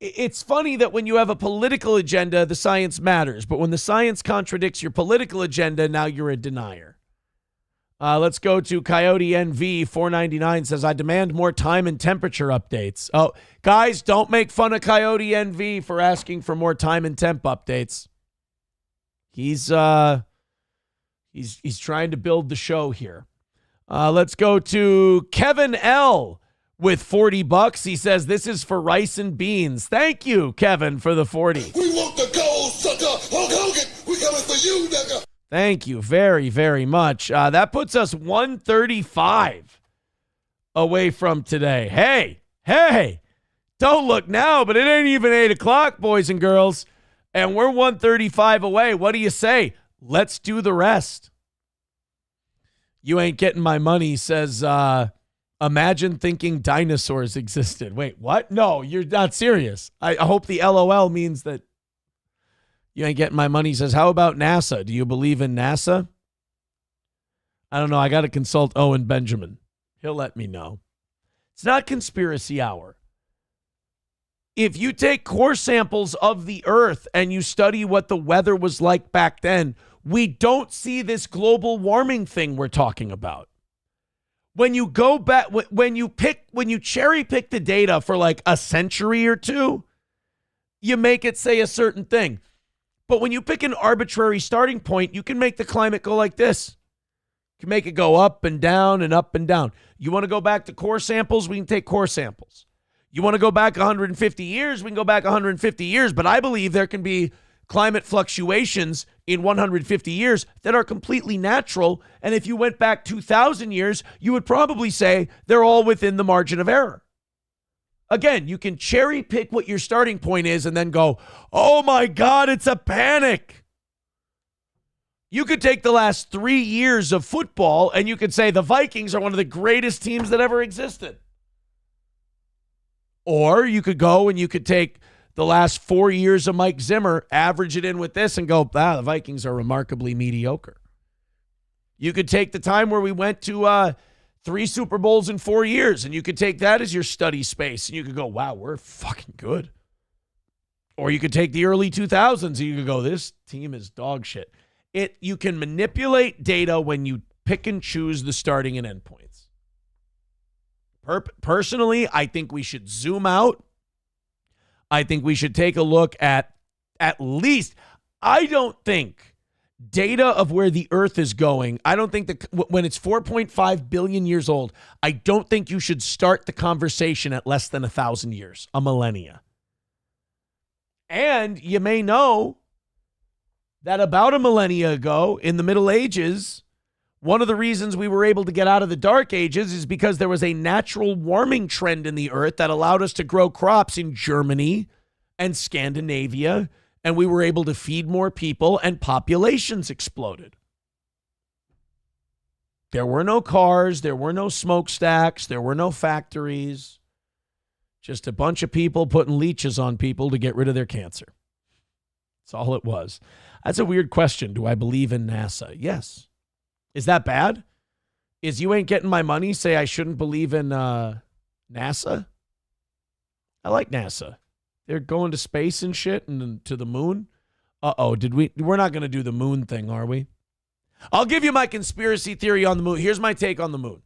C: It's funny that when you have a political agenda, the science matters. But when the science contradicts your political agenda, now you're a denier. Let's go to Coyote NV 499 says, I demand more time and temperature updates. Oh, guys, don't make fun of Coyote NV for asking for more time and temp updates. He's trying to build the show here. Let's go to Kevin L with $40. He says, this is for rice and beans. Thank you, Kevin, for the 40.
E: We want the gold, sucker. Hulk Hogan, we coming for you, nigga.
C: Thank you very, very much. That puts us 135 away from today. Hey, don't look now, but it ain't even 8 o'clock, boys and girls. And we're 135 away. What do you say? Let's do the rest. You ain't getting my money, says, imagine thinking dinosaurs existed. Wait, what? No, you're not serious. I hope the LOL means that you ain't getting my money. Says, how about NASA? Do you believe in NASA? I don't know. I got to consult Owen Benjamin. He'll let me know. It's not conspiracy hour. If you take core samples of the Earth and you study what the weather was like back then, we don't see this global warming thing we're talking about. When you go back, when you cherry pick the data for like a century or two, you make it say a certain thing. But when you pick an arbitrary starting point, you can make the climate go like this. You can make it go up and down and up and down. You want to go back to core samples? We can take core samples. You want to go back 150 years? We can go back 150 years. But I believe there can be climate fluctuations in 150 years that are completely natural. And if you went back 2,000 years, you would probably say they're all within the margin of error. Again, you can cherry pick what your starting point is and then go, oh my God, it's a panic. You could take the last 3 years of football and you could say the Vikings are one of the greatest teams that ever existed. Or you could go and you could take the last 4 years of Mike Zimmer, average it in with this and go, the Vikings are remarkably mediocre. You could take the time where we went to 3 Super Bowls in 4 years, and you could take that as your study space, and you could go, wow, we're fucking good. Or you could take the early 2000s, and you could go, this team is dog shit. You can manipulate data when you pick and choose the starting and end points. Personally, I think we should zoom out. I think we should take a look at least, I don't think data of where the Earth is going, I don't think that when it's 4.5 billion years old, I don't think you should start the conversation at less than 1,000 years, a millennia. And you may know that about a millennia ago in the Middle Ages, one of the reasons we were able to get out of the Dark Ages is because there was a natural warming trend in the Earth that allowed us to grow crops in Germany and Scandinavia, and we were able to feed more people, and populations exploded. There were no cars, there were no smokestacks, there were no factories, just a bunch of people putting leeches on people to get rid of their cancer. That's all it was. That's a weird question. Do I believe in NASA? Yes. Is that bad? Is you ain't getting my money say I shouldn't believe in NASA? I like NASA. They're going to space and shit and to the moon. We're not going to do the moon thing, are we? I'll give you my conspiracy theory on the moon. Here's my take on the moon.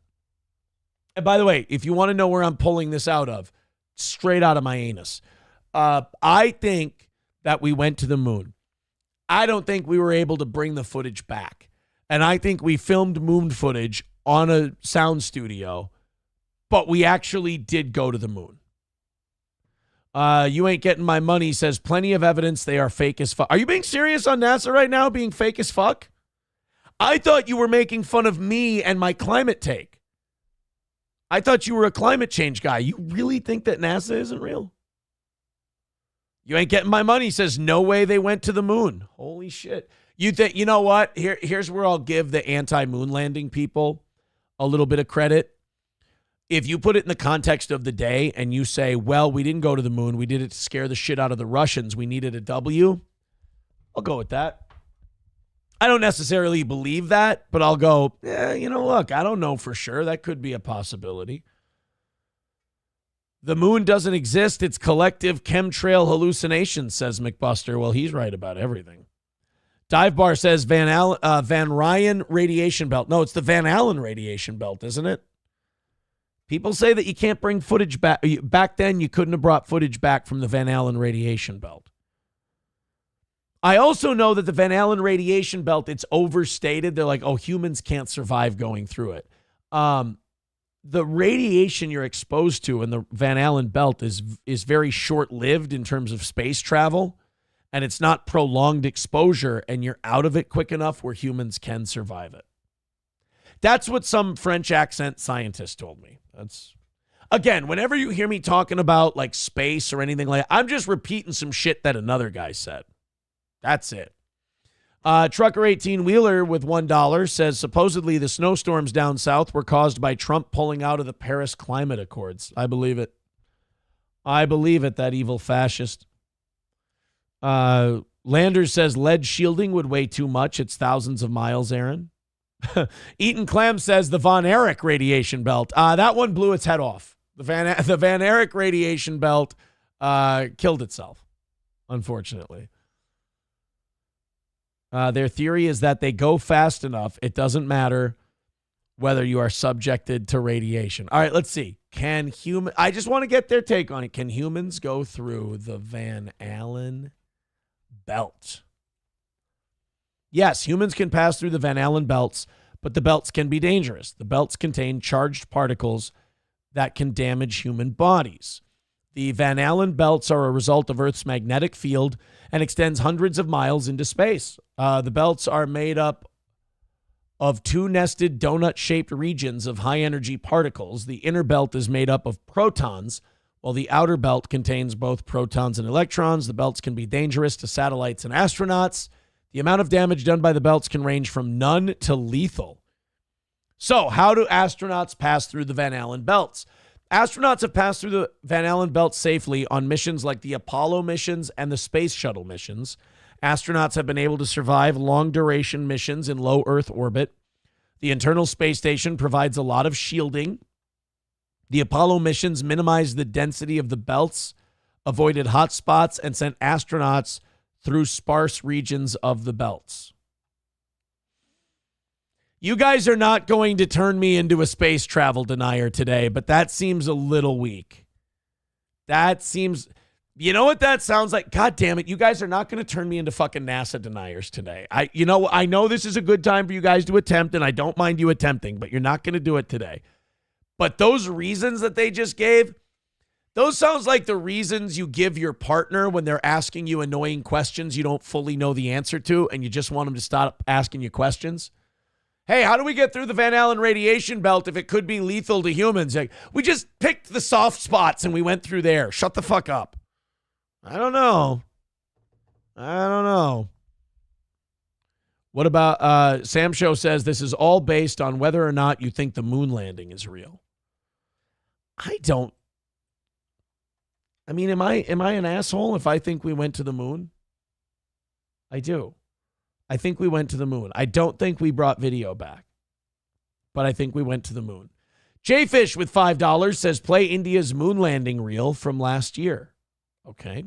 C: And by the way, if you want to know where I'm pulling this out of, straight out of my anus. I think that we went to the moon. I don't think we were able to bring the footage back. And I think we filmed moon footage on a sound studio, but we actually did go to the moon. You ain't getting my money says plenty of evidence they are fake as fuck. Are you being serious on NASA right now, being fake as fuck? I thought you were making fun of me and my climate take. I thought you were a climate change guy. You really think that NASA isn't real? You ain't getting my money. Says, no way they went to the moon. Holy shit. You think, you know what? Here's where I'll give the anti-moon landing people a little bit of credit. If you put it in the context of the day and you say, well, we didn't go to the moon. We did it to scare the shit out of the Russians. We needed a W. I'll go with that. I don't necessarily believe that, but I'll go, look, I don't know for sure. That could be a possibility. The moon doesn't exist. It's collective chemtrail hallucinations, says McBuster. Well, he's right about everything. Dive Bar says Van Ryan radiation belt. No, it's the Van Allen radiation belt, isn't it? People say that you can't bring footage back. Back then, you couldn't have brought footage back from the Van Allen radiation belt. I also know that the Van Allen radiation belt, it's overstated. They're like, oh, humans can't survive going through it. The radiation you're exposed to in the Van Allen belt is very short-lived in terms of space travel, and it's not prolonged exposure, and you're out of it quick enough where humans can survive it. That's what some French accent scientist told me. That's, again, whenever you hear me talking about like space or anything like that, I'm just repeating some shit that another guy said. That's it. Trucker 18-wheeler with $1 says, supposedly the snowstorms down south were caused by Trump pulling out of the Paris Climate Accords. I believe it. I believe it, that evil fascist. Landers says lead shielding would weigh too much. It's thousands of miles, Aaron. Eaton Clam says the Von Erich radiation belt. That one blew its head off. The Van Erich radiation belt killed itself, unfortunately. Their theory is that they go fast enough. It doesn't matter whether you are subjected to radiation. All right, let's see. I just want to get their take on it. Can humans go through the Van Allen belt? Yes, humans can pass through the Van Allen belts, but the belts can be dangerous. The belts contain charged particles that can damage human bodies. The Van Allen belts are a result of Earth's magnetic field and extends hundreds of miles into space. The belts are made up of two nested donut-shaped regions of high-energy particles. The inner belt is made up of protons, while the outer belt contains both protons and electrons. The belts can be dangerous to satellites and astronauts. The amount of damage done by the belts can range from none to lethal. So, how do astronauts pass through the Van Allen belts? Astronauts have passed through the Van Allen belt safely on missions like the Apollo missions and the Space Shuttle missions. Astronauts have been able to survive long-duration missions in low Earth orbit. The internal space station provides a lot of shielding. The Apollo missions minimized the density of the belts, avoided hot spots, and sent astronauts through sparse regions of the belts. You guys are not going to turn me into a space travel denier today, but that seems a little weak. That seems, you know what that sounds like? God damn it. You guys are not going to turn me into fucking NASA deniers today. I know this is a good time for you guys to attempt, and I don't mind you attempting, but you're not going to do it today. But those reasons that they just gave, those sounds like the reasons you give your partner when they're asking you annoying questions you don't fully know the answer to, and you just want them to stop asking you questions. Hey, how do we get through the Van Allen radiation belt if it could be lethal to humans? Like, we just picked the soft spots and we went through there. Shut the fuck up. I don't know. What about Sam Show says this is all based on whether or not you think the moon landing is real. Am I an asshole if I think we went to the moon? I do. I think we went to the moon. I don't think we brought video back, but I think we went to the moon. Jayfish with $5 says, play India's moon landing reel from last year. Okay.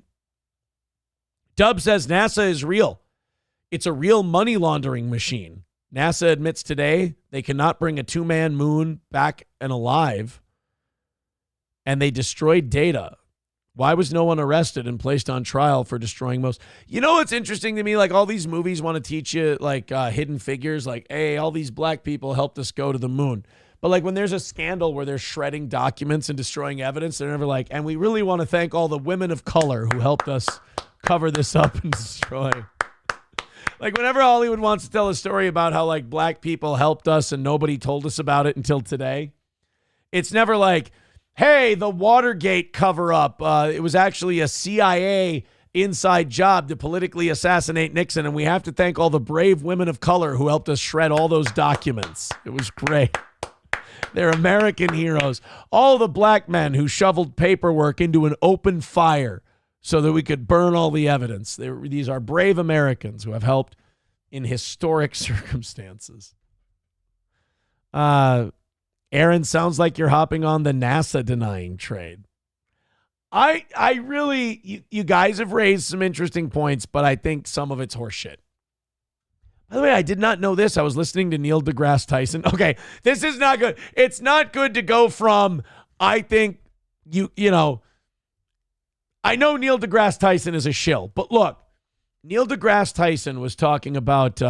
C: Dub says, NASA is real. It's a real money laundering machine. NASA admits today they cannot bring a two-man moon back and alive, and they destroyed data. Why was no one arrested and placed on trial for destroying most? You know what's interesting to me? Like, all these movies want to teach you, like, hidden figures. Like, hey, all these black people helped us go to the moon. But, like, when there's a scandal where they're shredding documents and destroying evidence, they're never like, and we really want to thank all the women of color who helped us cover this up and destroy. Like, whenever Hollywood wants to tell a story about how, like, black people helped us and nobody told us about it until today, It's never like, hey, the Watergate cover-up. It was actually a CIA inside job to politically assassinate Nixon, and we have to thank all the brave women of color who helped us shred all those documents. It was great. They're American heroes. All the black men who shoveled paperwork into an open fire so that we could burn all the evidence. These are brave Americans who have helped in historic circumstances. Aaron, sounds like you're hopping on the NASA denying trade. I really, you guys have raised some interesting points, but I think some of it's horseshit. By the way, I did not know this. I was listening to Neil deGrasse Tyson. Okay, this is not good. It's not good to go from, I think, you know, I know Neil deGrasse Tyson is a shill, but look, Neil deGrasse Tyson was talking about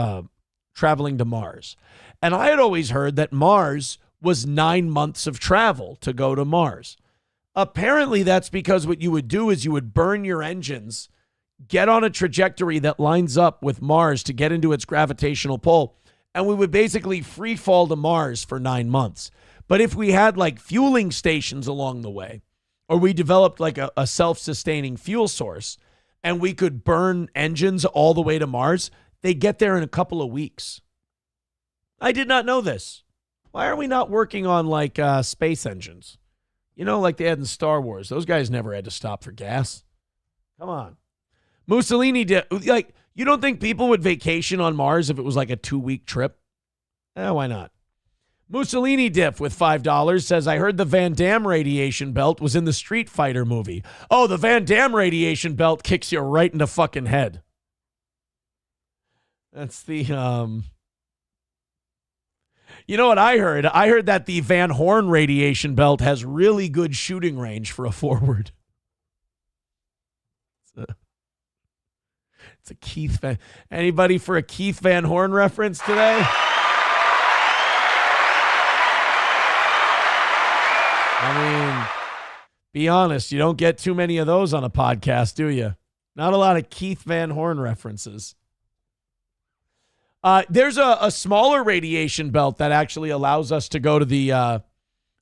C: traveling to Mars. And I had always heard that Mars was 9 months of travel to go to Mars. Apparently, that's because what you would do is you would burn your engines, get on a trajectory that lines up with Mars to get into its gravitational pull, and we would basically free fall to Mars for 9 months. But if we had like fueling stations along the way, or we developed like a self-sustaining fuel source, and we could burn engines all the way to Mars, they get there in a couple of weeks. I did not know this. Why are we not working on like space engines? You know, like they had in Star Wars. Those guys never had to stop for gas. Come on. Mussolini did. Like, you don't think people would vacation on Mars if it was like a 2-week trip? Why not? Mussolini Diff with $5 says, I heard the Van Damme radiation belt was in the Street Fighter movie. Oh, the Van Damme radiation belt kicks you right in the fucking head. That's the, You know what I heard? I heard that the Van Horn radiation belt has really good shooting range for a forward. It's a Keith Van. Anybody for a Keith Van Horn reference today? I mean, be honest, you don't get too many of those on a podcast, do you? Not a lot of Keith Van Horn references. There's a smaller radiation belt that actually allows us to go to the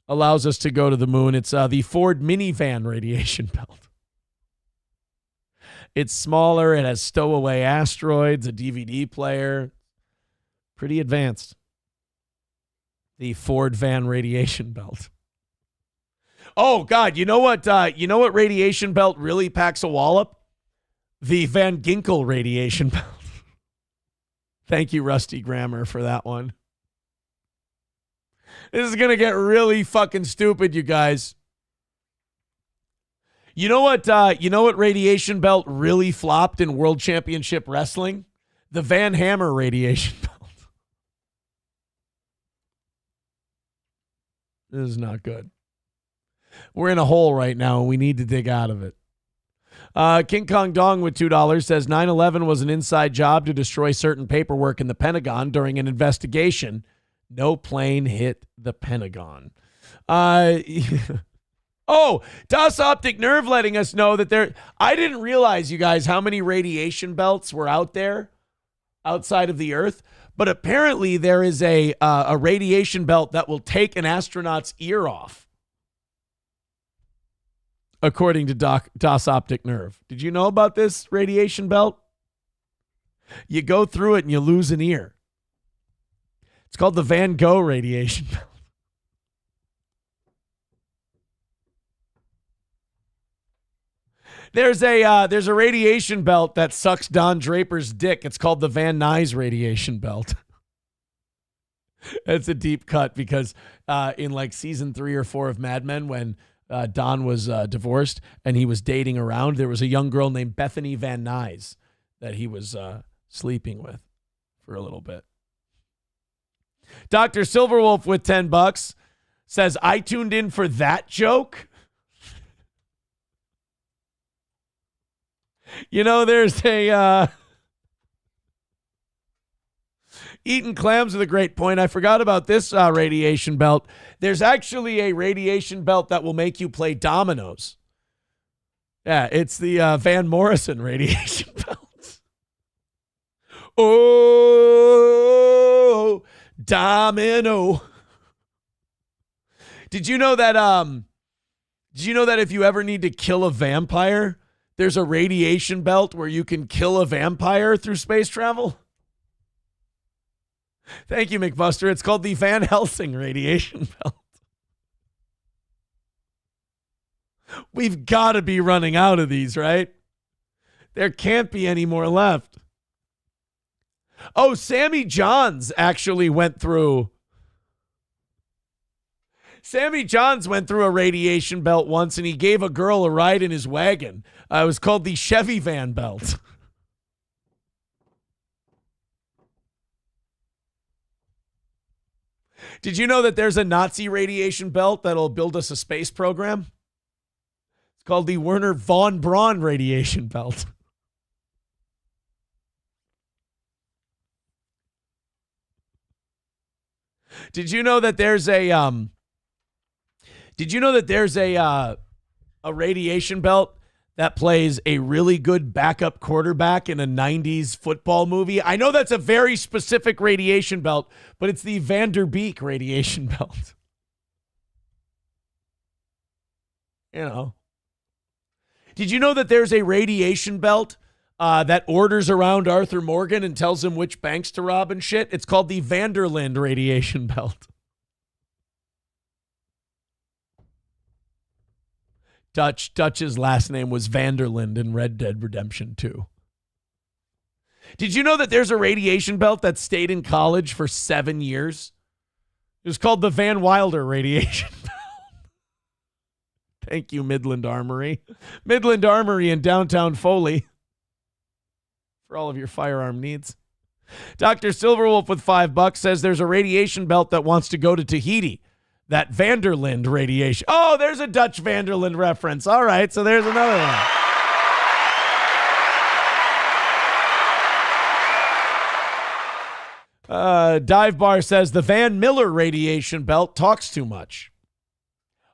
C: moon. It's the Ford minivan radiation belt. It's smaller. It has stowaway asteroids, a DVD player. Pretty advanced. The Ford van radiation belt. Oh God, you know what? You know what radiation belt really packs a wallop? The Van Ginkel radiation belt. Thank you, Rusty Grammar, for that one. This is going to get really fucking stupid, you guys. You know what radiation belt really flopped in World Championship Wrestling? The Van Hammer radiation belt. This is not good. We're in a hole right now, and we need to dig out of it. King Kong Dong with $2 says 9/11 was an inside job to destroy certain paperwork in the Pentagon during an investigation. No plane hit the Pentagon. Oh, Das Optic Nerve letting us know that I didn't realize, you guys, how many radiation belts were out there outside of the Earth. But apparently there is a radiation belt that will take an astronaut's ear off. According to Das Optic Nerve. Did you know about this radiation belt? You go through it and you lose an ear. It's called the Van Gogh radiation belt. There's a radiation belt that sucks Don Draper's dick. It's called the Van Nuys radiation belt. It's a deep cut because in like season 3 or 4 of Mad Men, when Don was divorced and he was dating around, there was a young girl named Bethany Van Nuys that he was sleeping with for a little bit. Dr. Silverwolf with $10 says, I tuned in for that joke. You know, there's a eating clams with a great point. I forgot about this radiation belt. There's actually a radiation belt that will make you play dominoes. Yeah, it's the Van Morrison radiation belt. Oh, domino. Did you know that if you ever need to kill a vampire, there's a radiation belt where you can kill a vampire through space travel? Thank you, McBuster. It's called the Van Helsing radiation belt. We've got to be running out of these, right? There can't be any more left. Oh, Sammy Johns actually went through. Sammy Johns went through a radiation belt once, and he gave a girl a ride in his wagon. It was called the Chevy Van belt. Did you know that there's a Nazi radiation belt that'll build us a space program? It's called the Werner von Braun radiation belt. Did you know that there's a radiation belt that plays a really good backup quarterback in a 90s football movie? I know that's a very specific radiation belt, but it's the Vanderbeek radiation belt. You know. Did you know that there's a radiation belt that orders around Arthur Morgan and tells him which banks to rob and shit? It's called the Vanderland radiation belt. Dutch's last name was Vanderland in Red Dead Redemption 2. Did you know that there's a radiation belt that stayed in college for 7 years? It was called the Van Wilder radiation belt. Thank you, Midland Armory. Midland Armory in downtown Foley for all of your firearm needs. Dr. Silverwolf with $5 says there's a radiation belt that wants to go to Tahiti. That Vanderland radiation. Oh, there's a Dutch Vanderland reference. All right, so there's another one. Dive Bar says the Van Miller radiation belt talks too much.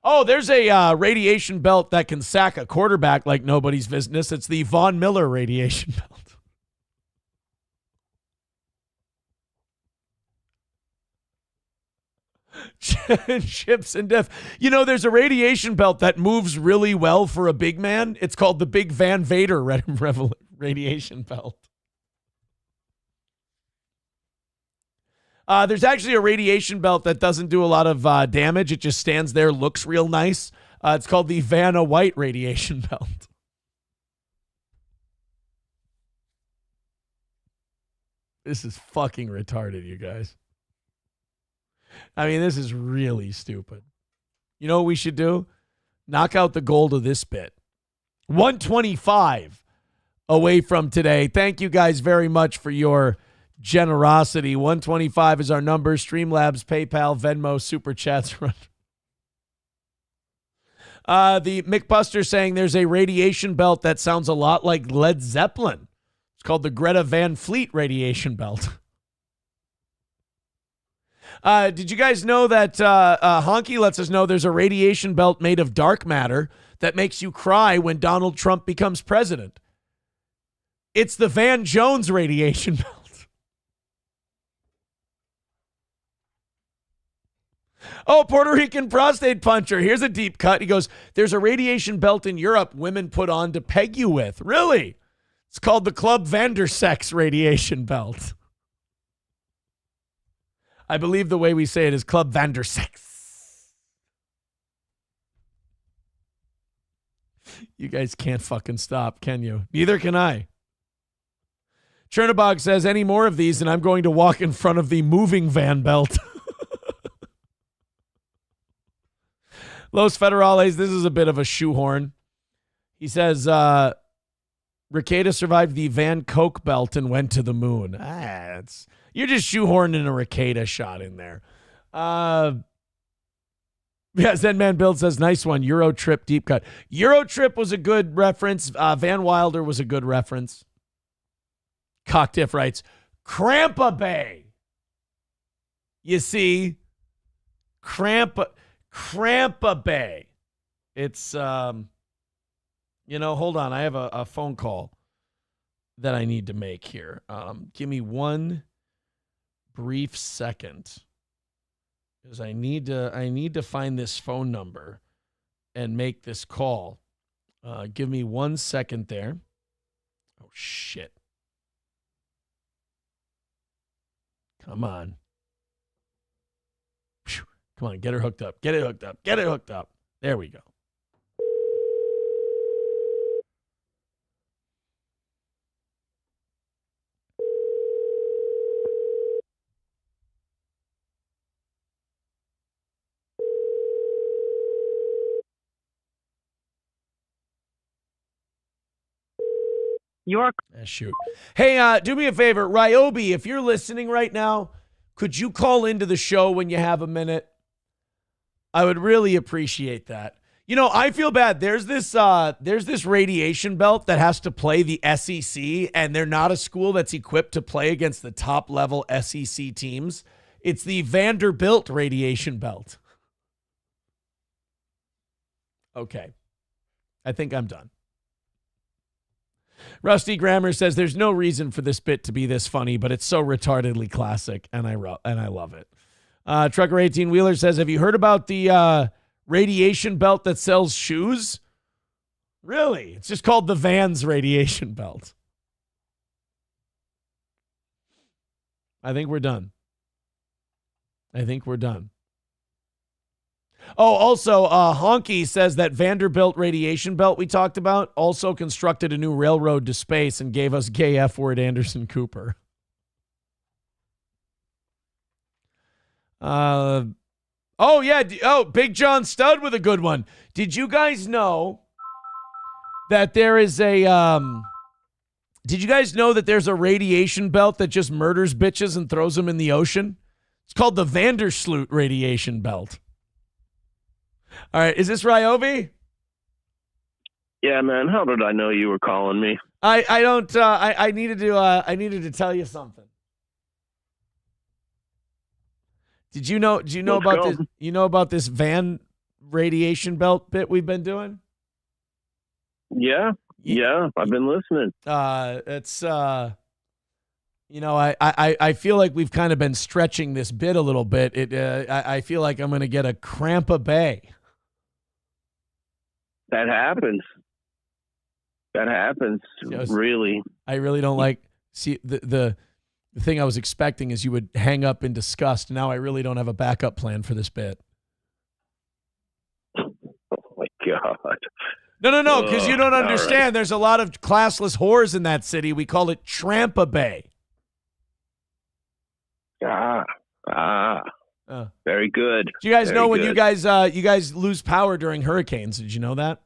C: Oh, there's a radiation belt that can sack a quarterback like nobody's business. It's the Von Miller radiation belt. Chips and Diff. You know, there's a radiation belt that moves really well for a big man. It's called the Big Van Vader radiation belt. There's actually a radiation belt that doesn't do a lot of damage. It just stands there, looks real nice. It's called the Vanna White radiation belt. This is fucking retarded, you guys. I mean, this is really stupid. You know what we should do? Knock out the gold of this bit. 125 away from today. Thank you guys very much for your generosity. 125 is our number. Streamlabs, PayPal, Venmo, Super Chats. The McBuster saying there's a radiation belt that sounds a lot like Led Zeppelin. It's called the Greta Van Fleet radiation belt. Did you guys know that Honky lets us know there's a radiation belt made of dark matter that makes you cry when Donald Trump becomes president? It's the Van Jones radiation belt. Oh, Puerto Rican prostate puncher. Here's a deep cut. He goes, there's a radiation belt in Europe women put on to peg you with. Really? It's called the Club Vandersex radiation belt. I believe the way we say it is Club Vandersex. You guys can't fucking stop, can you? Neither can I. Chernobog says, any more of these and I'm going to walk in front of the moving van belt. Los Federales, this is a bit of a shoehorn. He says, Ricada survived the Van Coke belt and went to the moon. You're just shoehorning a Ricada shot in there. Yeah, Zen Man Build says, nice one. Euro Trip deep cut. Euro Trip was a good reference. Van Wilder was a good reference. Cocktiff writes, Crampa Bay. You see, Crampa Bay. It's, hold on. I have a phone call that I need to make here. Give me one brief second. Because I need to find this phone number and make this call. Give me 1 second there. Oh, shit. Come on. Whew. Come on, get her hooked up. Get it hooked up. Get it hooked up. There we go. Shoot. Hey, do me a favor, Ryobi, if you're listening right now, could you call into the show when you have a minute? I would really appreciate that. You know, I feel bad. There's this radiation belt that has to play the SEC, and they're not a school that's equipped to play against the top level SEC teams. It's the Vanderbilt radiation belt. Okay. I think I'm done. Rusty Grammer says there's no reason for this bit to be this funny, but it's so retardedly classic, and I love it. Trucker 18 Wheeler says, have you heard about the radiation belt that sells shoes? Really? It's just called the Vans radiation belt. I think we're done. Oh, also, Honky says that Vanderbilt radiation belt we talked about also constructed a new railroad to space and gave us gay F-word Anderson Cooper. Oh, yeah. Big John Stud with a good one. Did you guys know that there's a radiation belt that just murders bitches and throws them in the ocean? It's called the Vandersloot radiation belt. All right, is this Ryobi?
O: Yeah, man. How did I know you were calling me?
C: I needed to tell you something. Do you know about this? You know about this Van radiation belt bit we've been doing?
O: Yeah, I've been listening.
C: It's I feel like we've kind of been stretching this bit a little bit. I feel like I'm going to get a Crampa Bay.
O: That happens. Really.
C: I really don't like. See, the thing I was expecting is you would hang up in disgust. Now I really don't have a backup plan for this bit.
O: Oh my God.
C: No, because you don't understand.
O: Right.
C: There's a lot of classless whores in that city. We call it Trampa Bay.
O: Very good.
C: Do you guys
O: Very
C: know when
O: good.
C: you guys lose power during hurricanes? Did you know that?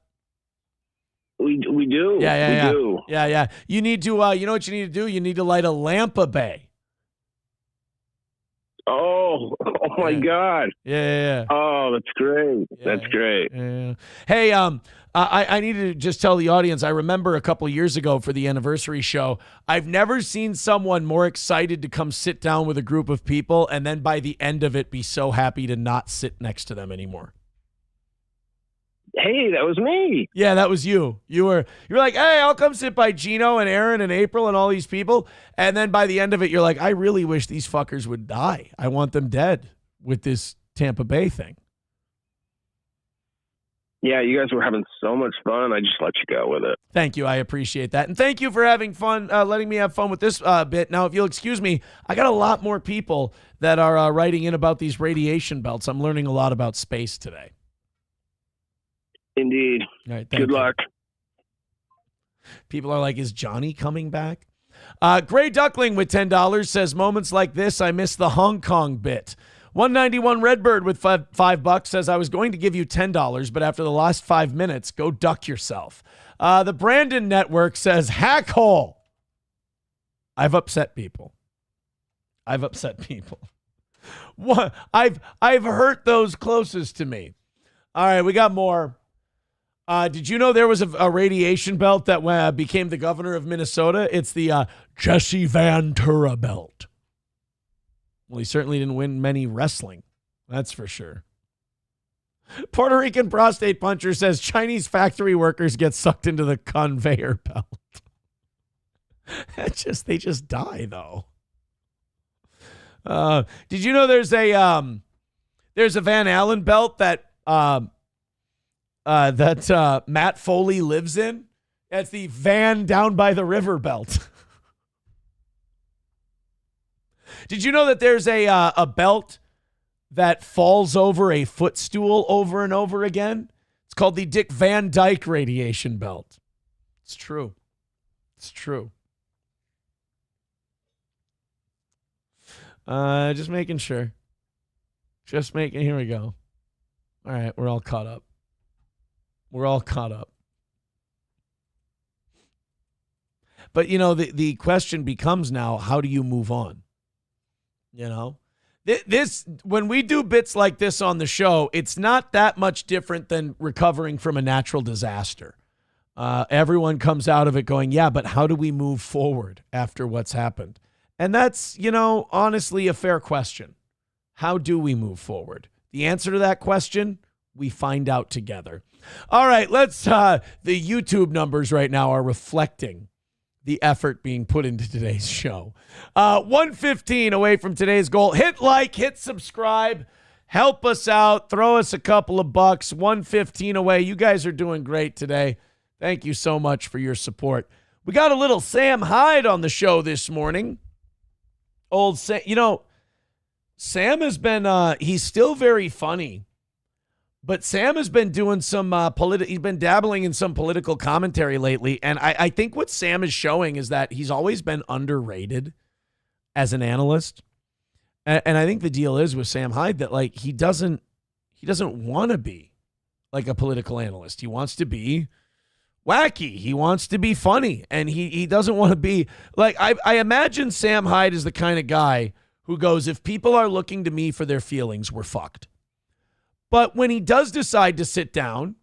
O: We do.
C: Yeah.
O: We do.
C: Yeah. You need to. You know what you need to do? You need to light a Lampa Bay.
O: Oh my God.
C: Yeah.
O: Oh, that's great. That's great.
C: Yeah. Hey, I need to just tell the audience, I remember a couple years ago for the anniversary show, I've never seen someone more excited to come sit down with a group of people and then by the end of it be so happy to not sit next to them anymore.
O: Hey, that was me.
C: Yeah, that was you. You were like, hey, I'll come sit by Gino and Aaron and April and all these people. And then by the end of it, you're like, I really wish these fuckers would die. I want them dead with this Tampa Bay thing.
O: Yeah, you guys were having so much fun. I just let you go with it.
C: Thank you. I appreciate that. And thank you for having fun, letting me have fun with this bit. Now, if you'll excuse me, I got a lot more people that are writing in about these radiation belts. I'm learning a lot about space today.
O: Indeed.
C: All right,
O: good luck.
C: People are like, is Johnny coming back? Gray Duckling with $10 says, moments like this, I miss the Hong Kong bit. 191 Redbird with $5 says, I was going to give you $10, but after the last 5 minutes, go duck yourself. The Brandon Network says, hack hole. I've upset people. What? I've hurt those closest to me. All right, we got more. Did you know there was a radiation belt that became the governor of Minnesota? It's the Jesse Ventura belt. Well, he certainly didn't win many wrestling. That's for sure. Puerto Rican prostate puncher says Chinese factory workers get sucked into the conveyor belt. They just die though. Did you know there's There's a Van Allen belt that Matt Foley lives in. That's the Van Down by the River belt. Did you know that there's a belt that falls over a footstool over and over again? It's called the Dick Van Dyke radiation belt. It's true. It's true. Just making sure. Here we go. All right, we're all caught up. But, the question becomes now, how do you move on? This when we do bits like this on the show, it's not that much different than recovering from a natural disaster. Everyone comes out of it going, yeah, but how do we move forward after what's happened? And that's, honestly a fair question. How do we move forward? The answer to that question, we find out together. All right, the YouTube numbers right now are reflecting the effort being put into today's show. 115 away from today's goal. Hit like, hit subscribe, help us out, throw us a couple of bucks. 115 away. You guys are doing great today. Thank you so much for your support. We got a little Sam Hyde on the show this morning. Old Sam, Sam has been, he's still very funny, but Sam has been doing some he's been dabbling in some political commentary lately. And I think what Sam is showing is that he's always been underrated as an analyst. And I think the deal is with Sam Hyde that he doesn't want to be like a political analyst. He wants to be wacky. He wants to be funny. And he doesn't want to be I imagine Sam Hyde is the kind of guy who goes, if people are looking to me for their feelings, we're fucked. But when he does decide to sit down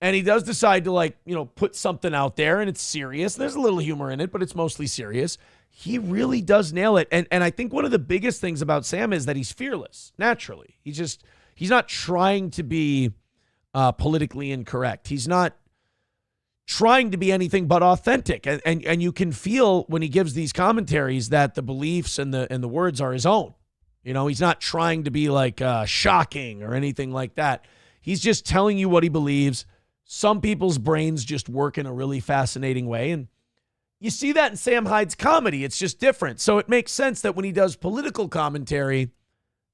C: and he does decide to put something out there and it's serious, there's a little humor in it, but it's mostly serious. He really does nail it. And I think one of the biggest things about Sam is that he's fearless, naturally. He's not trying to be politically incorrect. He's not trying to be anything but authentic. And you can feel when he gives these commentaries that the beliefs and the words are his own. He's not trying to be shocking or anything like that. He's just telling you what he believes. Some people's brains just work in a really fascinating way. And you see that in Sam Hyde's comedy. It's just different. So it makes sense that when he does political commentary,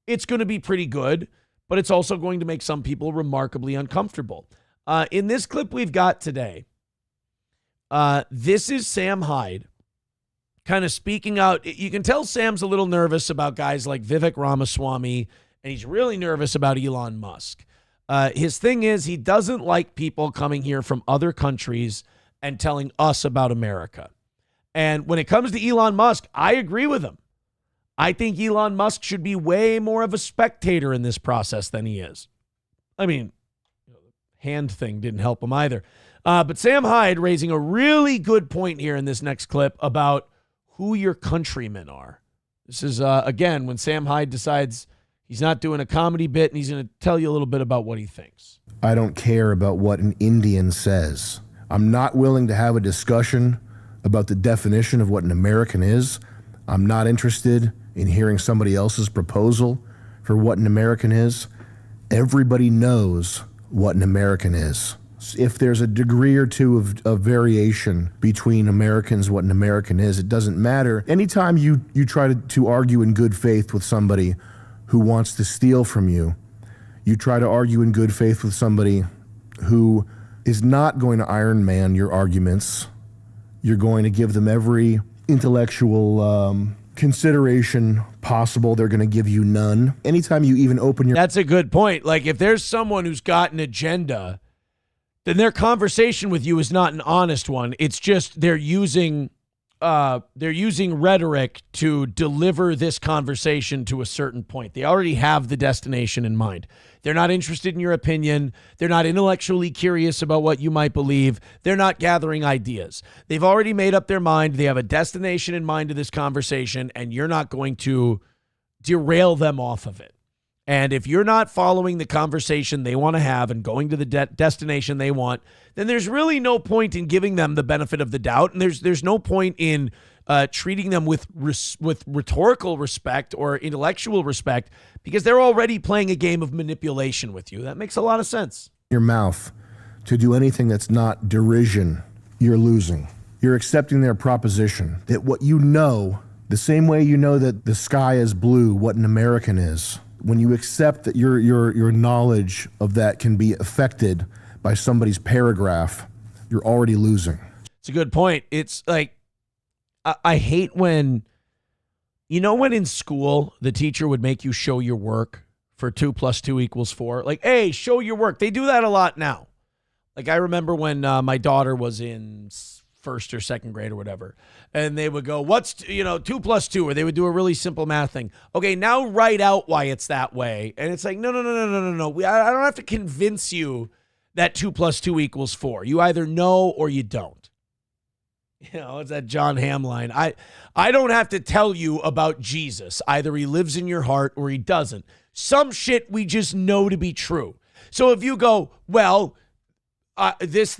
C: it's going to be pretty good, but it's also going to make some people remarkably uncomfortable. In this clip we've got today, this is Sam Hyde kind of speaking out. You can tell Sam's a little nervous about guys like Vivek Ramaswamy, and he's really nervous about Elon Musk. His thing is he doesn't like people coming here from other countries and telling us about America. And when it comes to Elon Musk, I agree with him. I think Elon Musk should be way more of a spectator in this process than he is. I mean, the hand thing didn't help him either. But Sam Hyde raising a really good point here in this next clip about who your countrymen are. This is, again, when Sam Hyde decides he's not doing a comedy bit and he's going to tell you a little bit about what he thinks.
P: I don't care about what an Indian says. I'm not willing to have a discussion about the definition of what an American is. I'm not interested in hearing somebody else's proposal for what an American is. Everybody knows what an American is. If there's a degree or two of variation between Americans, what an American is, it doesn't matter. Anytime you try to argue in good faith with somebody who wants to steal from you, you try to argue in good faith with somebody who is not going to Iron Man your arguments. You're going to give them every intellectual consideration possible. They're going to give you none. Anytime you even open your...
C: That's a good point. If there's someone who's got an agenda, then their conversation with you is not an honest one. It's just they're using rhetoric to deliver this conversation to a certain point. They already have the destination in mind. They're not interested in your opinion. They're not intellectually curious about what you might believe. They're not gathering ideas. They've already made up their mind. They have a destination in mind to this conversation, and you're not going to derail them off of it. And if you're not following the conversation they want to have and going to the destination they want, then there's really no point in giving them the benefit of the doubt. And there's no point in treating them with rhetorical respect or intellectual respect, because they're already playing a game of manipulation with you. That makes a lot of sense.
P: Your mouth to do anything that's not derision, you're losing. You're accepting their proposition that what you know, the same way you know that the sky is blue, what an American is, when you accept that your knowledge of that can be affected by somebody's paragraph, you're already losing.
C: It's a good point. It's like, I hate when, when in school, the teacher would make you show your work for 2 + 2 = 4. Like, hey, show your work. They do that a lot now. Like, I remember when my daughter was in first or second grade or whatever, and they would go, what's, 2 + 2, or they would do a really simple math thing. Okay, now write out why it's that way. And it's like, no. I don't have to convince you that 2 + 2 = 4. You either know or you don't. It's that John Hamm line. I don't have to tell you about Jesus. Either he lives in your heart or he doesn't. Some shit we just know to be true. So if you go, well, this,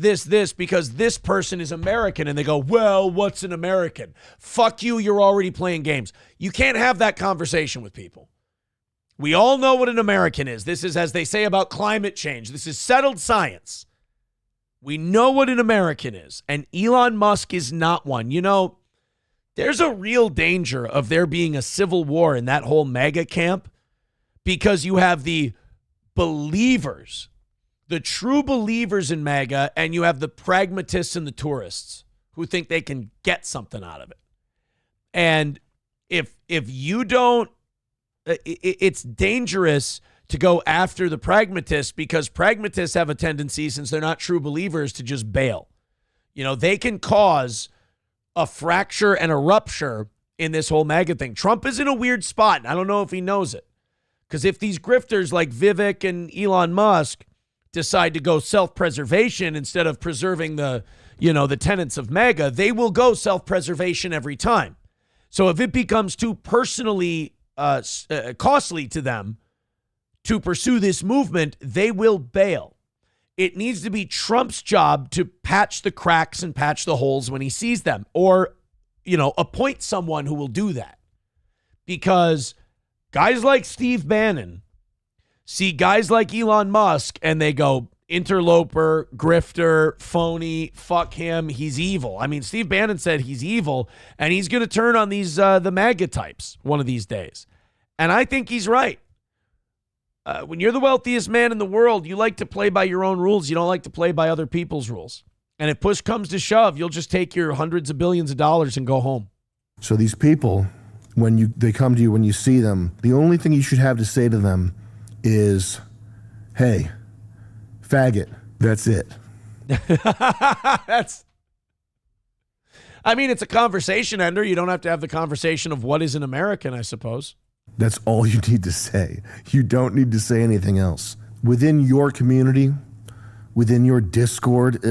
C: because this person is American, and they go, well, what's an American? Fuck you, you're already playing games. You can't have that conversation with people. We all know what an American is. This is, as they say about climate change, this is settled science. We know what an American is, and Elon Musk is not one. There's a real danger of there being a civil war in that whole MAGA camp, because you have the believers, the true believers in MAGA, and you have the pragmatists and the tourists who think they can get something out of it. And if you don't, it's dangerous to go after the pragmatists, because pragmatists have a tendency, since they're not true believers, to just bail. They can cause a fracture and a rupture in this whole MAGA thing. Trump is in a weird spot, and I don't know if he knows it. Because if these grifters like Vivek and Elon Musk decide to go self-preservation instead of preserving the tenets of MAGA, they will go self-preservation every time. So if it becomes too personally costly to them to pursue this movement, they will bail. It needs to be Trump's job to patch the cracks and patch the holes when he sees them, or, appoint someone who will do that. Because guys like Steve Bannon see guys like Elon Musk and they go, interloper, grifter, phony, fuck him, he's evil. I mean, Steve Bannon said he's evil, and he's going to turn on these the MAGA types one of these days. And I think he's right. When you're the wealthiest man in the world, you like to play by your own rules. You don't like to play by other people's rules. And if push comes to shove, you'll just take your hundreds of billions of dollars and go home.
P: So these people, when they come to you, when you see them, the only thing you should have to say to them is, hey, faggot. That's it.
C: It's a conversation ender. You don't have to have the conversation of what is an American, I suppose.
P: That's all you need to say. You don't need to say anything else. Within your community, within your Discord,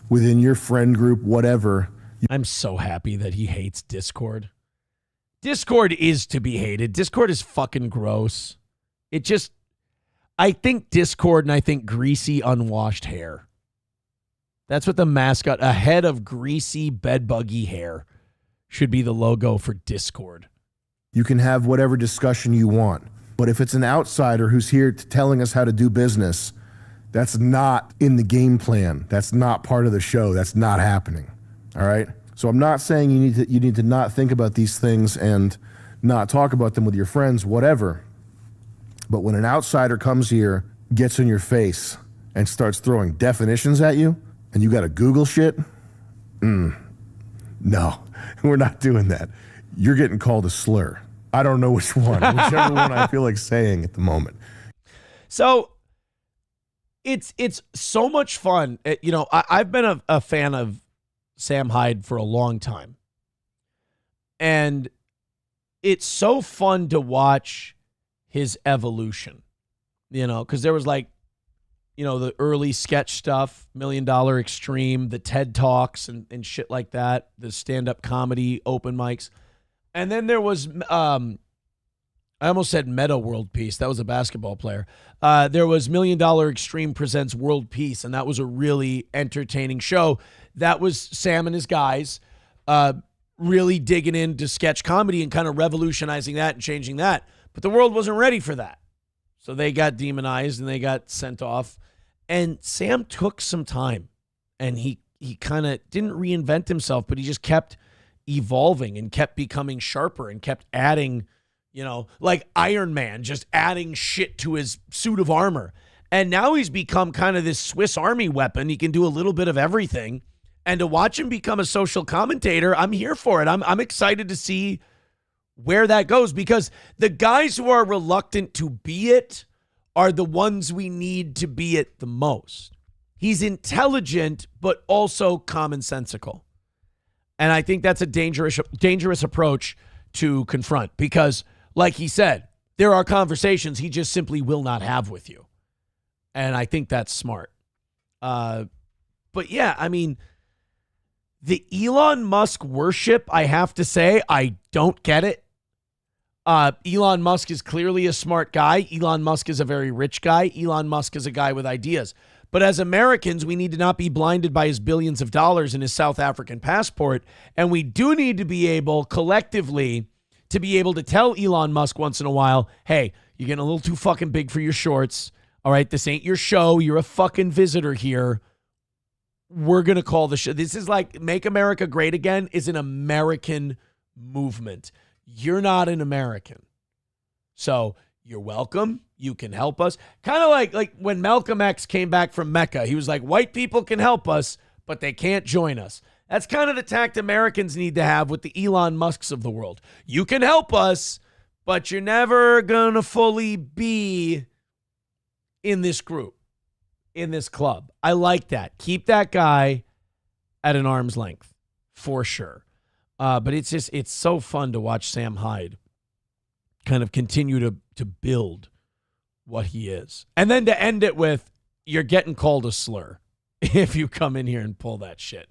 P: within your friend group, whatever.
C: I'm so happy that he hates Discord. Discord is to be hated. Discord is fucking gross. I think Discord, and I think greasy, unwashed hair. That's what the mascot, a head of greasy, bedbuggy hair, should be the logo for Discord.
P: You can have whatever discussion you want. But if it's an outsider who's here telling us how to do business, that's not in the game plan. That's not part of the show. That's not happening. All right? So I'm not saying you need to not think about these things and not talk about them with your friends, whatever. But when an outsider comes here, gets in your face, and starts throwing definitions at you, and you got to Google shit, no, we're not doing that. You're getting called a slur. I don't know which one, whichever one I feel like saying at the moment.
C: So it's so much fun. I've been a fan of Sam Hyde for a long time. And it's so fun to watch his evolution, because there was the early sketch stuff, $1 Million Extreme, the TED Talks and shit like that, the stand-up comedy open mics. And then there was, I almost said Meta World Peace. That was a basketball player. There was $1 Million Extreme Presents World Peace, and that was a really entertaining show. That was Sam and his guys really digging into sketch comedy and kind of revolutionizing that and changing that. But the world wasn't ready for that. So they got demonized and they got sent off. And Sam took some time, and he kind of didn't reinvent himself, but he just kept evolving and kept becoming sharper and kept adding, like Iron Man, just adding shit to his suit of armor. And now he's become kind of this Swiss Army weapon. He can do a little bit of everything. And to watch him become a social commentator, I'm here for it. I'm excited to see where that goes, because the guys who are reluctant to be it are the ones we need to be it the most. He's intelligent, but also commonsensical. And I think that's a dangerous approach to confront, because, like he said, there are conversations he just simply will not have with you. And I think that's smart. But yeah, I mean, the Elon Musk worship, I have to say, I don't get it. Elon Musk is clearly a smart guy. Elon Musk is a very rich guy. Elon Musk is a guy with ideas. But as Americans, we need to not be blinded by his billions of dollars and his South African passport. And we do need to be able, collectively, to be able to tell Elon Musk once in a while, hey, you're getting a little too fucking big for your shorts. All right, this ain't your show. You're a fucking visitor here. We're going to call the show. This is like Make America Great Again is an American movement. You're not an American. So you're welcome. You can help us. Kind of like when Malcolm X came back from Mecca. He was like, white people can help us, but they can't join us. That's kind of the tact Americans need to have with the Elon Musks of the world. You can help us, but you're never going to fully be in this group, in this club. I like that. Keep that guy at an arm's length, for sure. But it's so fun to watch Sam Hyde kind of continue to build what he is. And then to end it with, you're getting called a slur if you come in here and pull that shit.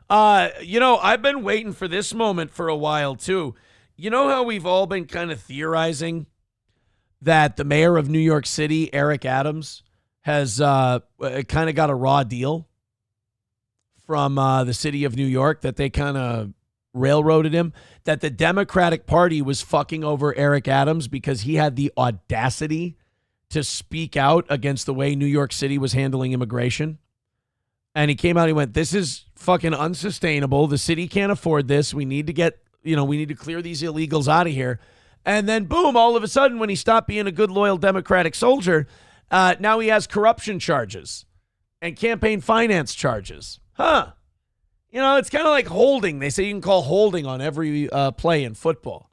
C: I've been waiting for this moment for a while too. You know how we've all been kind of theorizing that the mayor of New York City, Eric Adams, has kind of got a raw deal from the city of New York, that they kind of railroaded him, that the Democratic Party was fucking over Eric Adams because he had the audacity to speak out against the way New York City was handling immigration. And he came out, he went, this is fucking unsustainable. The city can't afford this. We need to we need to clear these illegals out of here. And then boom, all of a sudden, when he stopped being a good, loyal Democratic soldier, now he has corruption charges and campaign finance charges. It's kind of like holding. They say you can call holding on every play in football.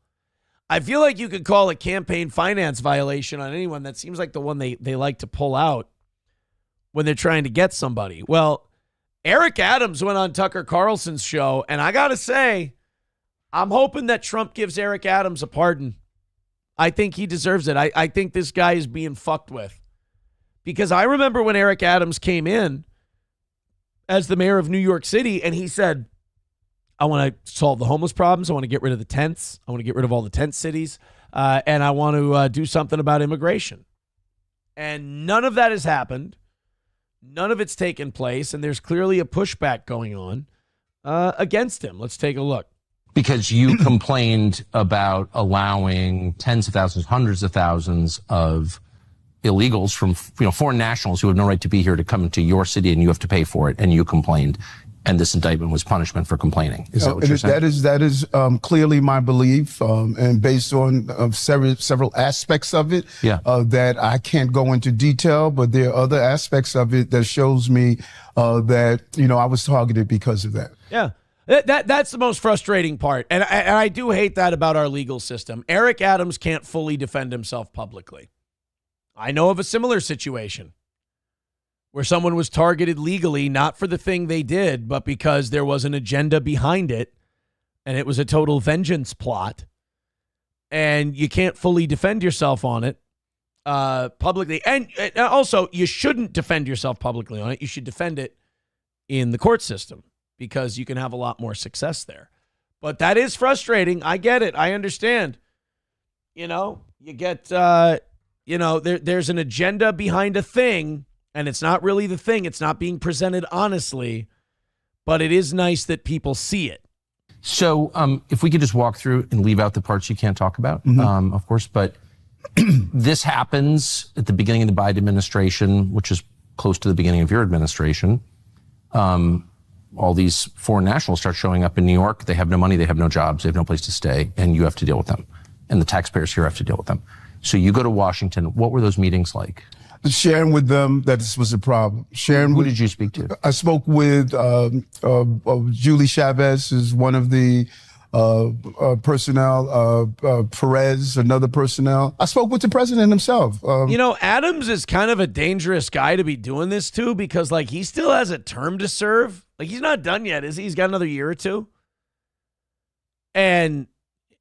C: I feel like you could call a campaign finance violation on anyone. That seems like the one they like to pull out when they're trying to get somebody. Well, Eric Adams went on Tucker Carlson's show, and I got to say, I'm hoping that Trump gives Eric Adams a pardon. I think he deserves it. I think this guy is being fucked with. Because I remember when Eric Adams came in as the mayor of New York City, and he said, I want to solve the homeless problems. I want to get rid of the tents. I want to get rid of all the tent cities. And I want to do something about immigration. And none of that has happened. None of it's taken place. And there's clearly a pushback going on against him. Let's take a look.
Q: Because you complained about allowing tens of thousands, hundreds of thousands of illegals from foreign nationals who have no right to be here to come into your city, and you have to pay for it, and you complained, and this indictment was punishment for complaining. Is that what you're saying?
R: That is clearly my belief, and based on several aspects of it, that I can't go into detail, but there are other aspects of it that shows me that I was targeted because of that.
C: Yeah. That's the most frustrating part. And I do hate that about our legal system. Eric Adams can't fully defend himself publicly. I know of a similar situation where someone was targeted legally, not for the thing they did, but because there was an agenda behind it, and it was a total vengeance plot, and you can't fully defend yourself on it publicly. And also, you shouldn't defend yourself publicly on it. You should defend it in the court system, because you can have a lot more success there. But that is frustrating. I get it. I understand. You get, there's an agenda behind a thing, and it's not really the thing. It's not being presented honestly, but it is nice that people see it.
Q: So if we could just walk through and leave out the parts you can't talk about, of course, but this happens at the beginning of the Biden administration, which is close to the beginning of your administration. All these foreign nationals start showing up in New York. They have no money, they have no jobs, they have no place to stay, and you have to deal with them. And the taxpayers here have to deal with them. So you go to Washington. What were those meetings like?
R: Sharing with them that this was a problem.
Q: Who did you speak to?
R: I spoke with Julie Chavez, is one of the personnel, Perez, another personnel. I spoke with the president himself.
C: Adams is kind of a dangerous guy to be doing this to because, like, he still has a term to serve. Like, he's not done yet, is he? He's got another year or two. And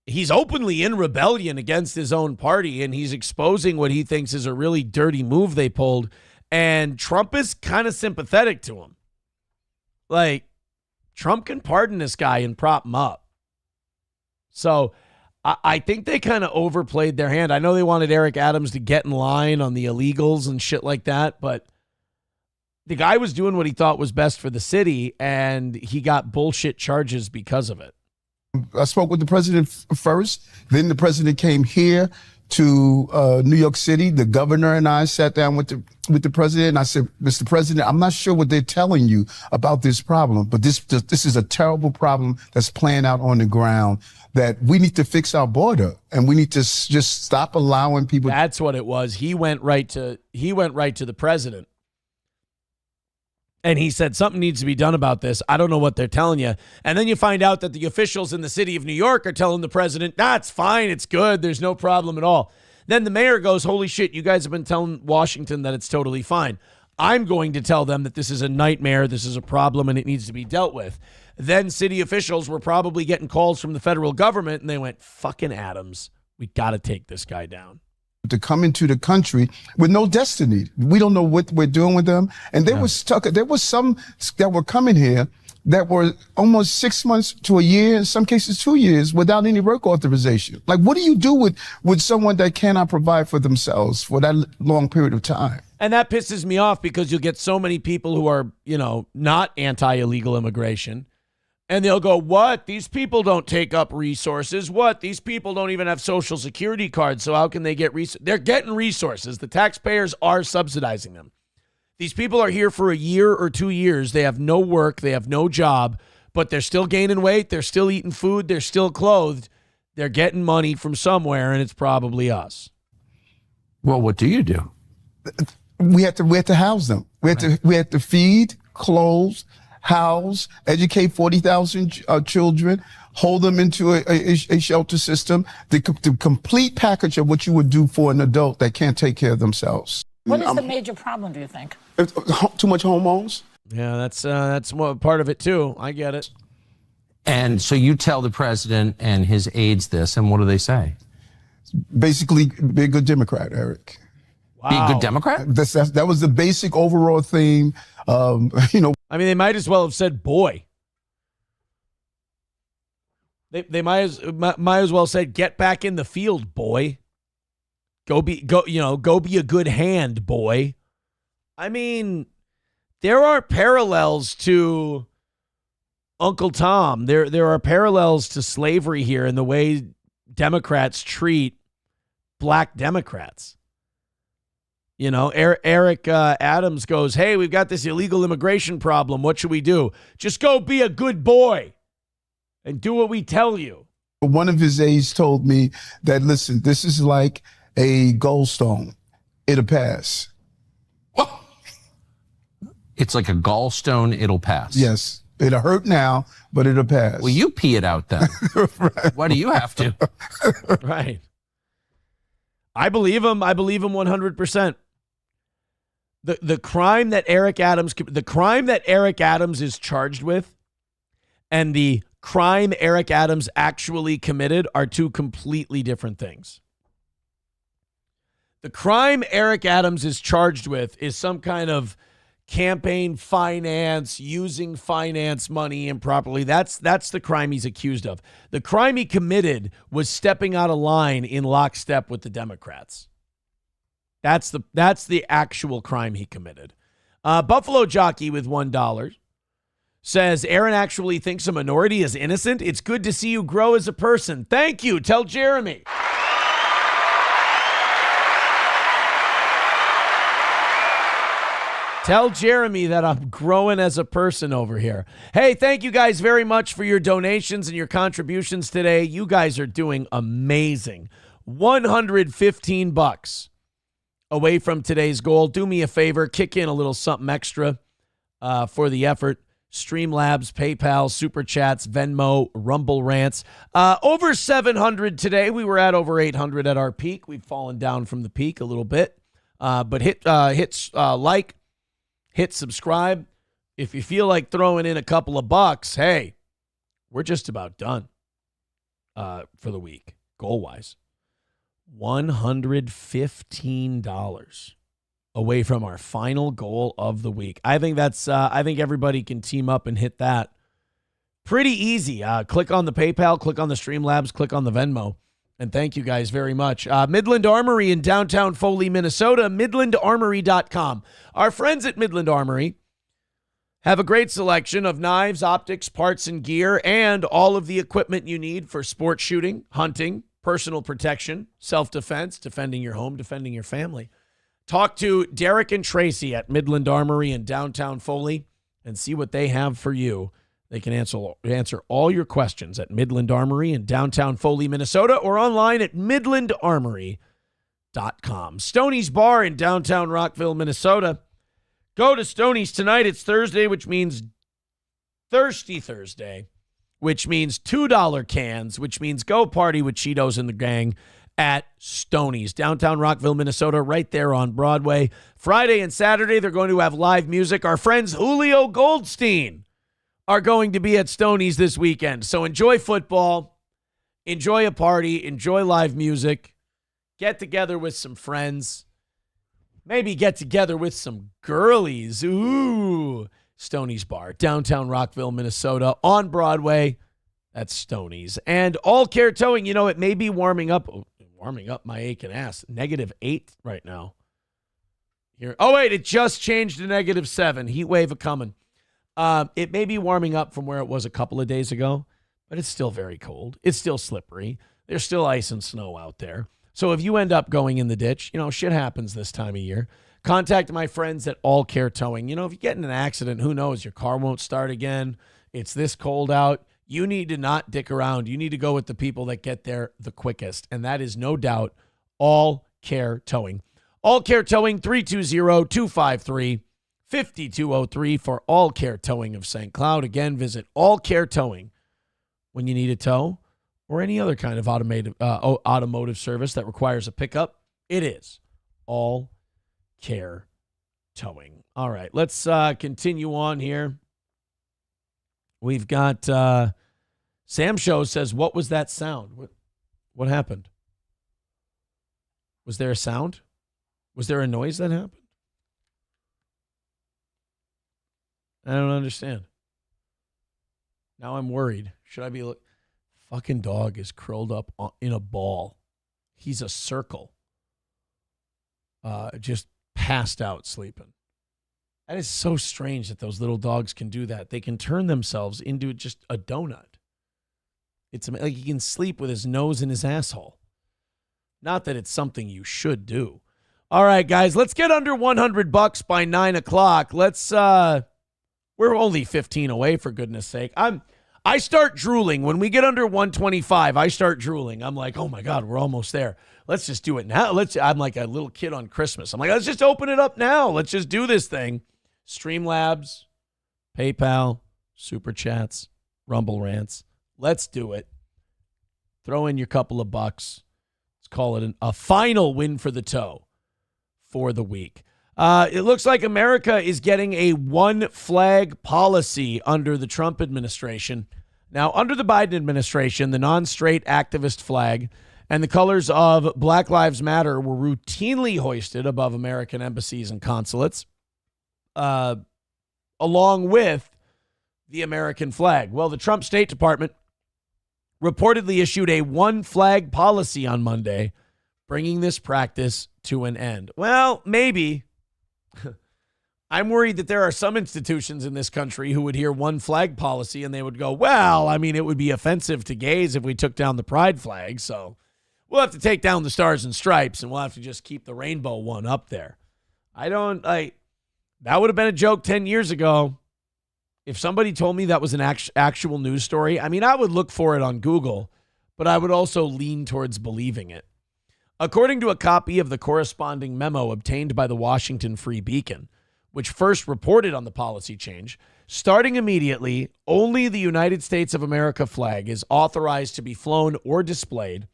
C: he's openly in rebellion against his own party, and he's exposing what he thinks is a really dirty move they pulled. And Trump is kind of sympathetic to him. Like, Trump can pardon this guy and prop him up. So I think they kind of overplayed their hand. I know they wanted Eric Adams to get in line on the illegals and shit like that, but the guy was doing what he thought was best for the city, and he got bullshit charges because of it.
R: I spoke with the president first. Then the president came here to New York City. The governor and I sat down with the president. And I said, Mr. President, I'm not sure what they're telling you about this problem, but this is a terrible problem that's playing out on the ground that we need to fix our border, and we need to just stop allowing people.
C: That's what it was. He went right to the president. And he said, something needs to be done about this. I don't know what they're telling you. And then you find out that the officials in the city of New York are telling the president, that's fine, it's good, there's no problem at all. Then the mayor goes, holy shit, you guys have been telling Washington that it's totally fine. I'm going to tell them that this is a nightmare, this is a problem, and it needs to be dealt with. Then city officials were probably getting calls from the federal government, and they went, fucking Adams, we got to take this guy down.
R: To come into the country with no destiny. We don't know what we're doing with them. And they were stuck. There was some that were coming here that were almost 6 months to a year, in some cases 2 years, without any work authorization. Like, what do you do with someone that cannot provide for themselves for that long period of time?
C: And that pisses me off because you'll get so many people who are, not anti-illegal immigration. And they'll go, what? These people don't take up resources. What? These people don't even have Social Security cards, so how can they get resources? They're getting resources. The taxpayers are subsidizing them. These people are here for a year or 2 years. They have no work. They have no job, but they're still gaining weight. They're still eating food. They're still clothed. They're getting money from somewhere, and it's probably us.
Q: Well, what do you do?
R: We had to house them. We had to feed, clothe, house, educate 40,000 children, hold them into a shelter system, the complete package of what you would do for an adult that can't take care of themselves.
H: What is the major problem, do you think?
R: Too much hormones.
C: Yeah, that's part of it too. I get it.
Q: And so you tell the president and his aides this, and what do they say?
R: Basically, be a good Democrat, Eric.
C: Wow.
Q: Be a good Democrat?
R: That was the basic overall theme.
C: I mean, they might as well have said boy. They might as well said get back in the field, boy. Go be a good hand, boy. I mean, there are parallels to Uncle Tom. There are parallels to slavery here in the way Democrats treat black Democrats. Eric Adams goes, hey, we've got this illegal immigration problem. What should we do? Just go be a good boy and do what we tell you.
R: One of his aides told me that, listen, this is like a gallstone. It'll pass.
Q: It's like a gallstone. It'll pass.
R: Yes. It'll hurt now, but it'll pass.
Q: Well, you pee it out then. Right. Why do you have to?
C: Right. I believe him. I believe him 100%. The crime that Eric Adams is charged with and the crime Eric Adams actually committed are two completely different things. The crime Eric Adams is charged with is some kind of campaign finance, using finance money improperly. That's the crime he's accused of. The crime he committed was stepping out of line in lockstep with the Democrats. That's the actual crime he committed. Buffalo Jockey with $1 says, Aaron actually thinks a minority is innocent. It's good to see you grow as a person. Thank you. Tell Jeremy. Tell Jeremy that I'm growing as a person over here. Hey, thank you guys very much for your donations and your contributions today. You guys are doing amazing. $115 away from today's goal. Do me a favor, kick in a little something extra for the effort. Streamlabs, PayPal, Super Chats, Venmo, Rumble Rants. Over 700 today. We were at over 800 at our peak. We've fallen down from the peak a little bit. But hit like, hit subscribe. If you feel like throwing in a couple of bucks, hey, we're just about done for the week, goal-wise. $115 away from our final goal of the week. I think I think everybody can team up and hit that. Pretty easy. Click on the PayPal, click on the Streamlabs, click on the Venmo. And thank you guys very much. Midland Armory in downtown Foley, Minnesota, midlandarmory.com. Our friends at Midland Armory have a great selection of knives, optics, parts, and gear, and all of the equipment you need for sport shooting, hunting, personal protection, self-defense, defending your home, defending your family. Talk to Derek and Tracy at Midland Armory in downtown Foley and see what they have for you. They can answer all your questions at Midland Armory in downtown Foley, Minnesota, or online at midlandarmory.com. Stoney's Bar in downtown Rockville, Minnesota. Go to Stoney's tonight. It's Thursday, which means Thirsty Thursday, which means $2 cans, which means go party with Cheetos and the gang at Stoney's, downtown Rockville, Minnesota, right there on Broadway. Friday and Saturday, they're going to have live music. Our friends Julio Goldstein are going to be at Stoney's this weekend. So enjoy football, enjoy a party, enjoy live music, get together with some friends, maybe get together with some girlies. Ooh, Stoney's Bar, downtown Rockville, Minnesota, on Broadway. That's Stoney's. And All Care Towing, you know, it may be warming up my aching ass. -8 right now. Here. Oh, wait, it just changed to -7. Heat wave a-coming. It may be warming up from where it was a couple of days ago, but it's still very cold. It's still slippery. There's still ice and snow out there. So if you end up going in the ditch, you know, shit happens this time of year. Contact my friends at All Care Towing. You know, if you get in an accident, who knows? Your car won't start again. It's this cold out. You need to not dick around. You need to go with the people that get there the quickest. And that is no doubt All Care Towing. All Care Towing, 320-253-5203 for All Care Towing of St. Cloud. Again, visit All Care Towing when you need a tow or any other kind of automotive service that requires a pickup. It is All Care Towing. All right, let's continue on here. We've got Sam Show says, what was that sound? What happened? Was there a sound? Was there a noise that happened? I don't understand. Now I'm worried. Should I be fucking dog is curled up in a ball. He's a circle. Just passed out sleeping. That is so strange that those little dogs can do that. They can turn themselves into just a donut. It's like he can sleep with his nose in his asshole. Not that it's something you should do. All right, guys, let's get under $100 by 9 o'clock. Let's, we're only 15 away, for goodness sake. I start drooling. When we get under 125, I start drooling. I'm like, oh my God, we're almost there. Let's just do it now. I'm like a little kid on Christmas. I'm like, let's just open it up now. Let's just do this thing. Streamlabs, PayPal, Super Chats, Rumble Rants. Let's do it. Throw in your couple of bucks. Let's call it a final win for the toe for the week. It looks like America is getting a one flag policy under the Trump administration. Now, under the Biden administration, the non-straight activist flag and the colors of Black Lives Matter were routinely hoisted above American embassies and consulates, along with the American flag. Well, the Trump State Department reportedly issued a one flag policy on I'm worried that there are some institutions in this country who would hear one flag policy and they would go, well, I mean, it would be offensive to gays if we took down the pride flag. So we'll have to take down the stars and stripes and we'll have to just keep the rainbow one up there. That would have been a joke 10 years ago. If somebody told me that was an actual news story, I mean, I would look for it on Google, but I would also lean towards believing it. According to a copy of the corresponding memo obtained by the Washington Free Beacon, which first reported on the policy change, starting immediately, only the United States of America flag is authorized to be flown or displayed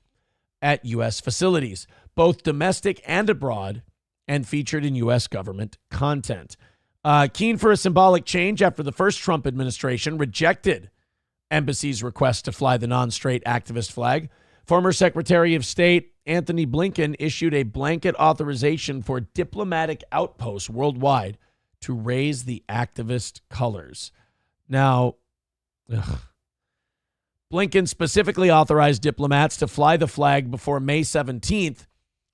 C: at U.S. facilities, both domestic and abroad, and featured in U.S. government content. Keen for a symbolic change after the first Trump administration rejected embassy's request to fly the non-straight activist flag, former Secretary of State Anthony Blinken issued a blanket authorization for diplomatic outposts worldwide to raise the activist colors. Now, Blinken specifically authorized diplomats to fly the flag before May 17th,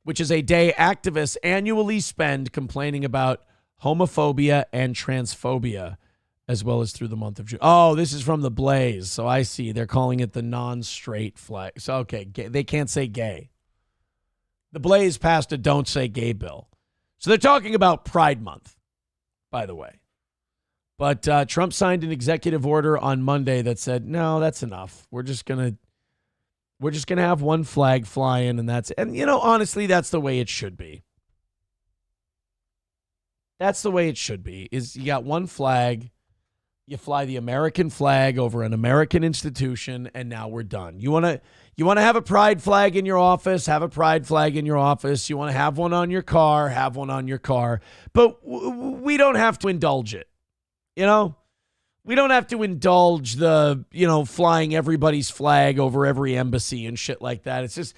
C: which is a day activists annually spend complaining about homophobia and transphobia, as well as through the month of June. Oh, this is from the Blaze. So I see. They're calling it the non-straight flag. So, okay, they can't say gay. The Blaze passed a don't say gay bill. So they're talking about Pride Month, by the way. But Trump signed an executive order on Monday that said, no, that's enough. We're just gonna have one flag flying, and that's it. And, honestly, that's the way it should be. That's the way it should be, is you got one flag, you fly the American flag over an American institution, and now we're done. You want to have a pride flag in your office, have a pride flag in your office. You want to have one on your car, have one on your car. But we don't have to indulge it, We don't have to indulge the, flying everybody's flag over every embassy and shit like that. It's just,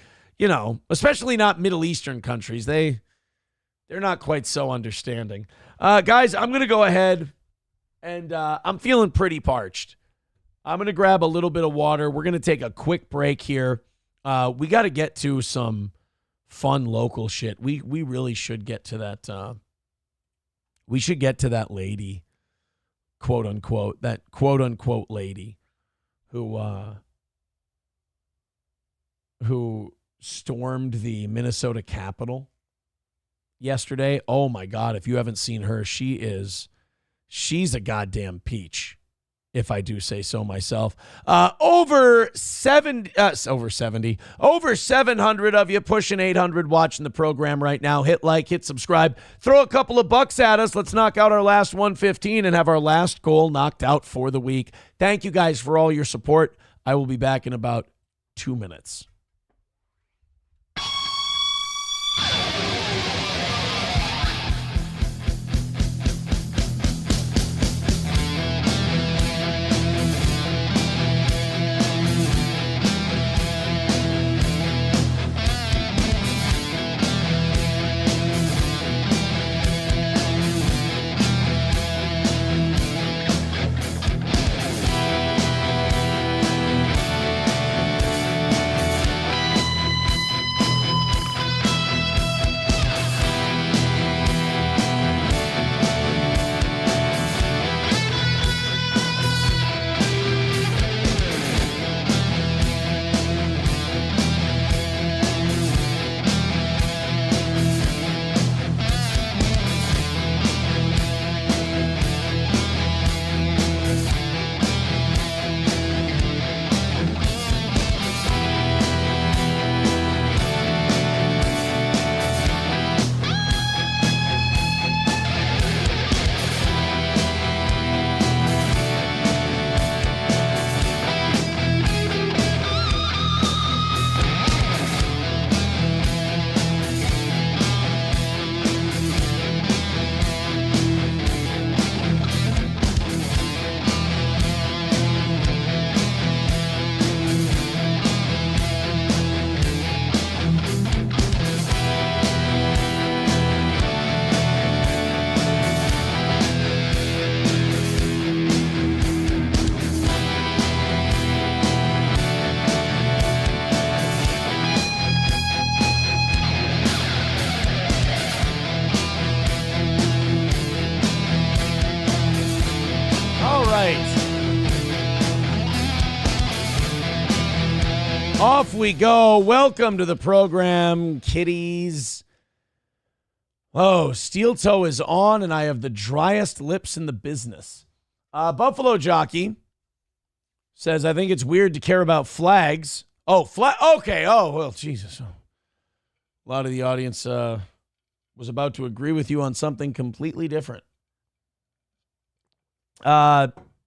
C: especially not Middle Eastern countries. They're not quite so understanding. Guys, I'm going to go ahead and I'm feeling pretty parched. I'm going to grab a little bit of water. We're going to take a quick break here. We got to get to some fun local shit. We really should get to that. We should get to that lady, quote unquote lady who stormed the Minnesota Capitol yesterday. Oh my God, if you haven't seen her, she's a goddamn peach, if I do say so myself. Over 700 of you, pushing 800 watching the program right now. Hit like, hit subscribe, throw a couple of bucks at us. Let's knock out our last 115 and have our last goal knocked out for the week. Thank you guys for all your support. I will be back in about 2 minutes. right. Off we go. Welcome to the program, kiddies. Oh, Steel Toe is on, and I have the driest lips in the business. Buffalo Jockey says, I think it's weird to care about flags. Oh, okay. Oh, well, Jesus. A lot of the audience was about to agree with you on something completely different.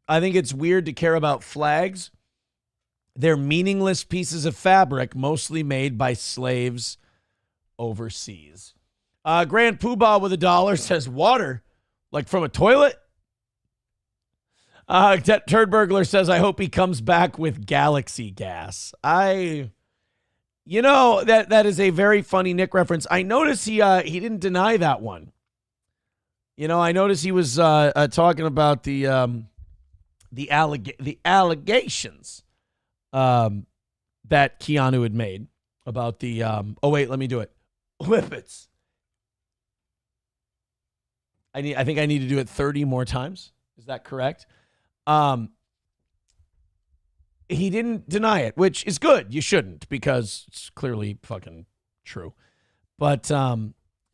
C: I think it's weird to care about flags. They're meaningless pieces of fabric, mostly made by slaves overseas. Grand Poobah with $1 says, water, like from a toilet? Turd Burglar says, I hope he comes back with galaxy gas. That is a very funny Nick reference. I noticed he didn't deny that one. I noticed he was talking about the allegations that Keanu had made about the let me do it. Whippets. I think I need to do it 30 more times. Is that correct? He didn't deny it, which is good. You shouldn't, because it's clearly fucking true. But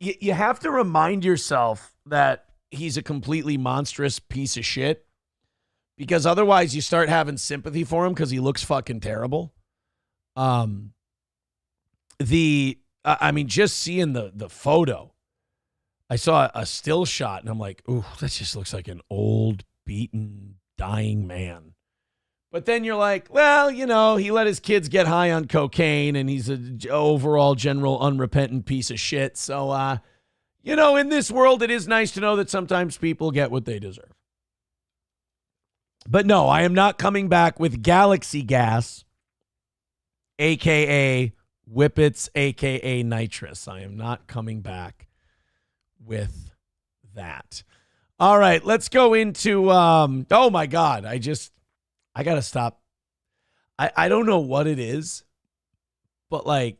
C: you have to remind yourself that he's a completely monstrous piece of shit, because otherwise you start having sympathy for him because he looks fucking terrible. Just seeing the photo, I saw a still shot and I'm like, ooh, that just looks like an old, beaten, dying man. But then you're like, well, he let his kids get high on cocaine and he's an overall general unrepentant piece of shit. So, in this world, it is nice to know that sometimes people get what they deserve. But no, I am not coming back with galaxy gas, a.k.a. Whippets, a.k.a. nitrous. I am not coming back with that. All right, let's go into, oh my God, I got to stop. I don't know what it is, but like,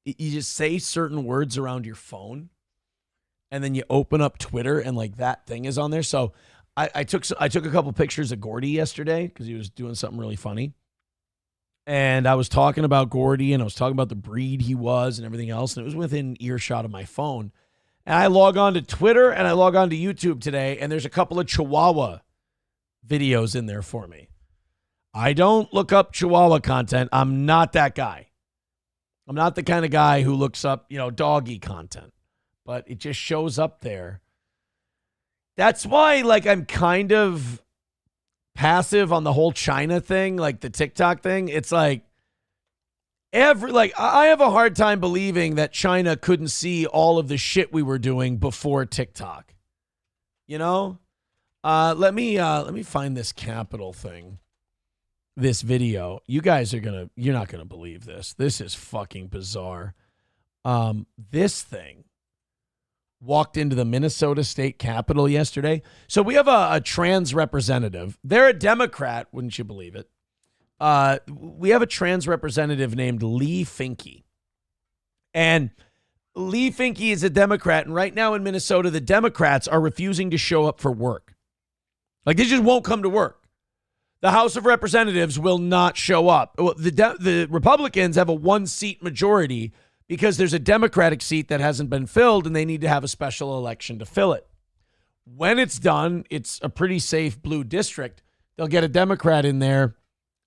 C: you just say certain words around your phone and then you open up Twitter and like that thing is on there. So I took a couple pictures of Gordy yesterday because he was doing something really funny. And I was talking about Gordy and I was talking about the breed he was and everything else. And it was within earshot of my phone. And I log on to Twitter and I log on to YouTube today, and there's a couple of Chihuahua videos in there for me. I don't look up Chihuahua content. I'm not that guy. I'm not the kind of guy who looks up, doggy content. But it just shows up there. That's why, I'm kind of passive on the whole China thing, like the TikTok thing. It's like, I have a hard time believing that China couldn't see all of the shit we were doing before TikTok. Let me find this Capitol thing. This video. You guys you're not gonna believe this. This is fucking bizarre. This thing walked into the Minnesota State Capitol yesterday. So we have a trans representative. They're a Democrat, wouldn't you believe it? We have a trans representative named Lee Finke. And Lee Finke is a Democrat. And right now in Minnesota, the Democrats are refusing to show up for work. Like, they just won't come to work. The House of Representatives will not show up. Well, the Republicans have a 1-seat majority because there's a Democratic seat that hasn't been filled and they need to have a special election to fill it. When it's done, it's a pretty safe blue district. They'll get a Democrat in there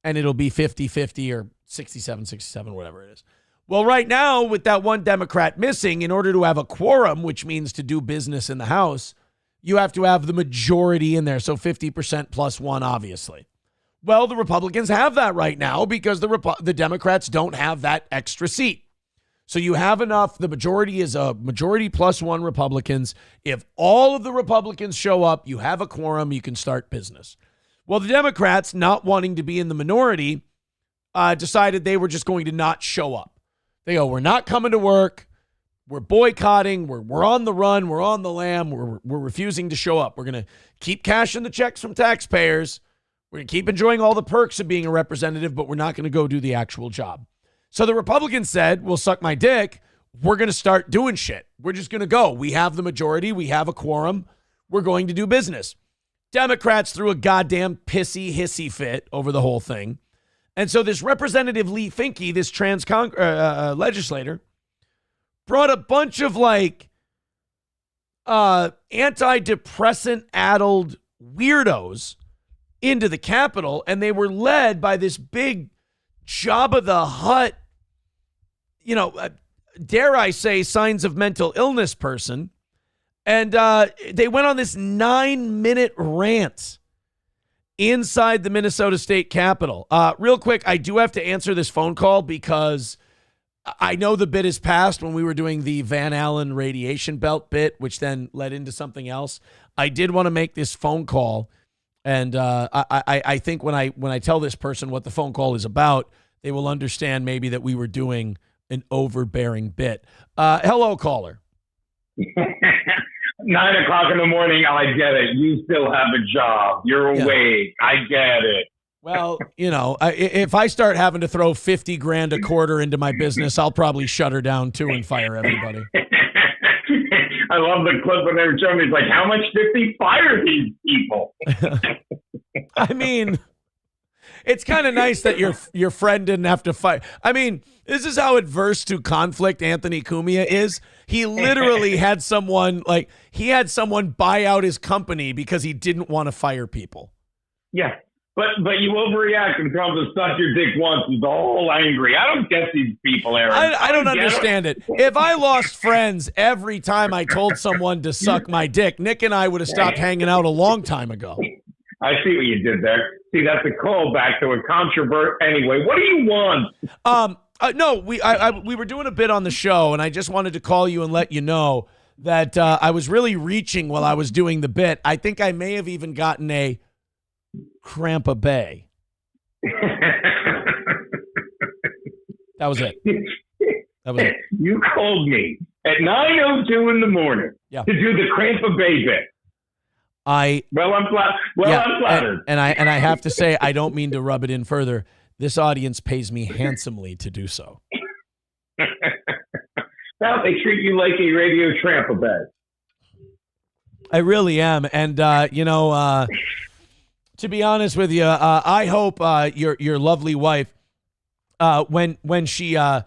C: and it'll be 50-50 or 67-67, whatever it is. Well, right now, with that one Democrat missing, in order to have a quorum, which means to do business in the House, you have to have the majority in there. So 50% plus one, obviously. Well, the Republicans have that right now because the Democrats don't have that extra seat. So you have enough. The majority is a majority plus one Republicans. If all of the Republicans show up, you have a quorum, you can start business. Well, the Democrats, not wanting to be in the minority, decided they were just going to not show up. They go, we're not coming to work. We're boycotting. We're on the run. We're on the lam. We're refusing to show up. We're going to keep cashing the checks from taxpayers. We're going to keep enjoying all the perks of being a representative, but we're not going to go do the actual job. So the Republicans said, well, suck my dick. We're going to start doing shit. We're just going to go. We have the majority. We have a quorum. We're going to do business. Democrats threw a goddamn pissy, hissy fit over the whole thing. And so this Representative Lee Finke, this trans legislator, brought a bunch of like antidepressant-addled weirdos into the Capitol, and they were led by this big Jabba the Hutt, dare I say, signs of mental illness person. And they went on this 9-minute rant inside the Minnesota State Capitol. Real quick, I do have to answer this phone call because I know the bit is past when we were doing the Van Allen radiation belt bit, which then led into something else. I did want to make this phone call, and I think when I tell this person what the phone call is about, they will understand maybe that we were doing an overbearing bit. Hello, caller.
S: 9 o'clock in the morning, I get it. You still have a job. You're awake. I get it.
C: Well, if I start having to throw $50,000 a quarter into my business, I'll probably shut her down too and fire everybody.
S: I love the clip when they were showing me. It's like, how much 50 fire these people?
C: I mean, it's kind of nice that your friend didn't have to fight. I mean, this is how adverse to conflict Anthony Cumia is. He literally had someone buy out his company because he didn't want to fire people.
S: Yeah. But you overreact and comes to suck your dick once and all angry. I don't get these people, Aaron.
C: I don't understand it. If I lost friends every time I told someone to suck my dick, Nick and I would have stopped hanging out a long time ago.
S: I see what you did there. See, that's a callback to a controversy. Anyway, what do you want?
C: No, we were doing a bit on the show, and I just wanted to call you and let you know that I was really reaching while I was doing the bit. I think I may have even gotten a Crampa Bay. That was it.
S: You called me at 9:02 in the morning to do the Crampa Bay bit. I'm flattered.
C: And I have to say, I don't mean to rub it in further. This audience pays me handsomely to do so.
S: Well, they treat you like a radio Trampa Bay.
C: I really am, and to be honest with you, I hope your lovely wife, when she has,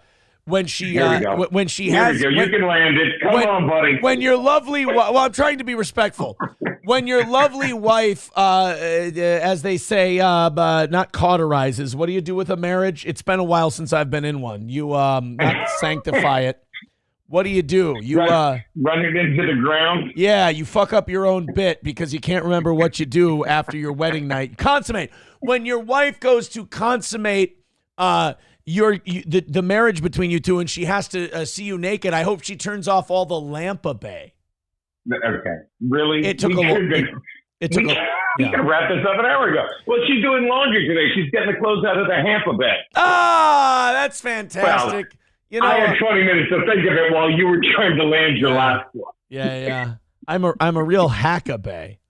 S: you can land it. Come on, buddy.
C: When your lovely, well, I'm trying to be respectful. When your lovely wife, as they say, not cauterizes. What do you do with a marriage? It's been a while since I've been in one. You not sanctify it. What do? You
S: run it into the ground?
C: Yeah, you fuck up your own bit because you can't remember what you do after your wedding night. Consummate. When your wife goes to consummate the marriage between you two and she has to see you naked, I hope she turns off all the Lampa Bay.
S: Okay. Really?
C: It took a long
S: You can wrap this up an hour ago. Well, she's doing laundry today. She's getting the clothes out of the Hampa Bay.
C: Ah, that's fantastic.
S: Well, I had 20 minutes to think of it while you were trying to land your last one.
C: Yeah. I'm a real Hacka-Bay.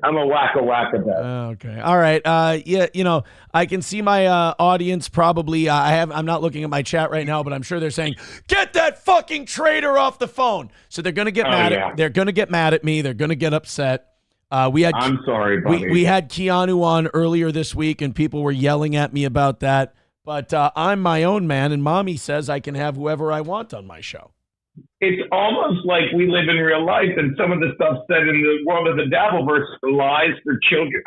S: I'm a wacka-wacka Bay.
C: Okay. All right. I can see my audience probably. I'm not looking at my chat right now, but I'm sure they're saying, "Get that fucking traitor off the phone." So they're gonna get mad. They're gonna get mad at me. They're gonna get upset.
S: I'm sorry, buddy.
C: We had Keanu on earlier this week, and people were yelling at me about that. But I'm my own man, and Mommy says I can have whoever I want on my show.
S: It's almost like we live in real life, and some of the stuff said in the world of the Dabbleverse lies for children.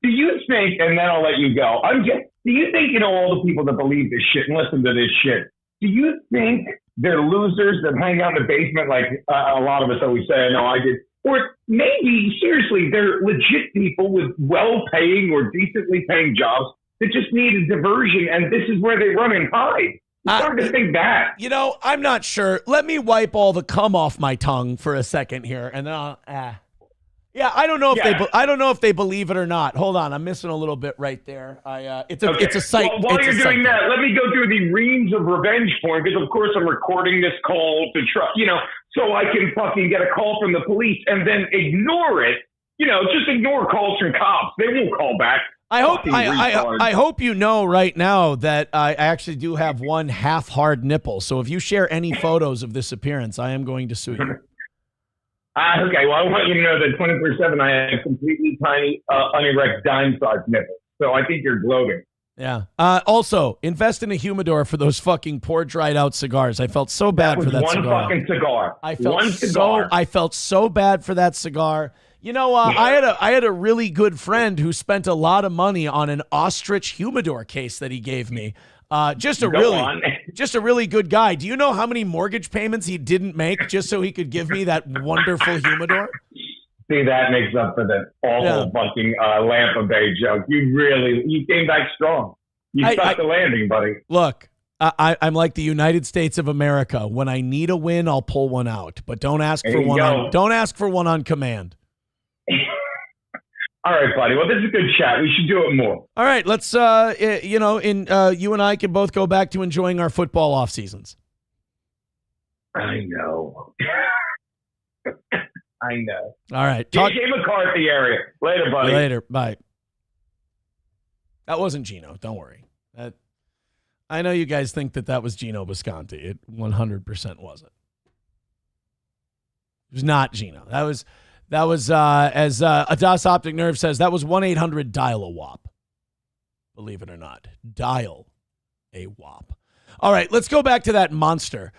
S: Do you think, and then I'll let you go, do you think, all the people that believe this shit and listen to this shit, do you think they're losers that hang out in the basement like a lot of us always say, no, I did? Or maybe, seriously, they're legit people with well-paying or decently paying jobs that just need a diversion, and this is where they run and hide. It's hard to think that.
C: I'm not sure. Let me wipe all the cum off my tongue for a second here, and then I'll. I don't know if I don't know if they believe it or not. Hold on, I'm missing a little bit right there. It's a site.
S: Well, while you're doing that, let me go through the reams of revenge porn because, of course, I'm recording this call to try, so I can fucking get a call from the police and then ignore it. Just ignore calls from cops. They won't call back.
C: I hope you know right now that I actually do have one half hard nipple. So if you share any photos of this appearance, I am going to sue you.
S: Okay, well, I want you to know that 24/7 I have completely tiny, unerect dime-sized nipples. So I think you're gloating.
C: Yeah. Also, invest in a humidor for those fucking poor dried out cigars. I felt so bad for that
S: one
C: cigar.
S: fucking cigar.
C: I felt
S: one cigar.
C: I felt so bad for that cigar. You know, I had a really good friend who spent a lot of money on an ostrich humidor case that he gave me. Just a really good guy. Do you know how many mortgage payments he didn't make just so he could give me that wonderful humidor?
S: See, that makes up for the awful fucking Lampa Bay joke. You came back strong. You stuck the landing, buddy.
C: Look, I'm like the United States of America. When I need a win, I'll pull one out, but don't ask for one. Don't ask for one on command.
S: All right, buddy. Well, this is a good chat. We should do it more.
C: All right, let's. You and I can both go back to enjoying our football off seasons.
S: I know. I know.
C: All right.
S: J.J. McCarthy area. Later, buddy.
C: Later. Bye. That wasn't Gino. Don't worry. I know you guys think that was Gino Bisconti. It 100% wasn't. It was not Gino. That was as Adas Optic Nerve says, that was 1-800-DIAL-A-WAP. Believe it or not. Dial a WAP. All right, let's go back to that monster.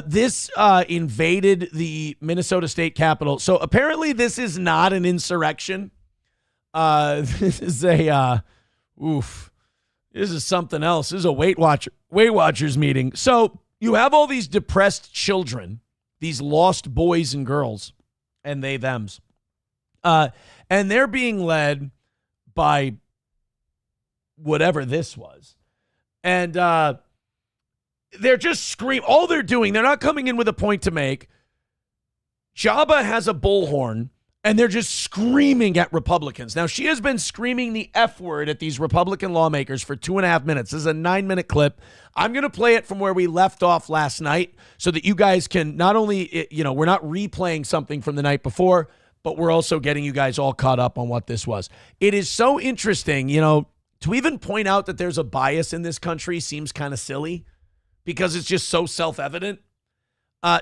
C: This invaded the Minnesota State Capitol. So apparently this is not an insurrection. This is this is something else. This is a Weight Watchers meeting. So you have all these depressed children, these lost boys and girls, and they thems. And they're being led by whatever this was. And they're just screaming. All they're doing, they're not coming in with a point to make. Jabba has a bullhorn, and they're just screaming at Republicans. Now, she has been screaming the F word at these Republican lawmakers for 2.5 minutes. This is a 9-minute clip. I'm going to play it from where we left off last night so that you guys can not only, we're not replaying something from the night before, but we're also getting you guys all caught up on what this was. It is so interesting, to even point out that there's a bias in this country seems kind of silly because it's just so self-evident.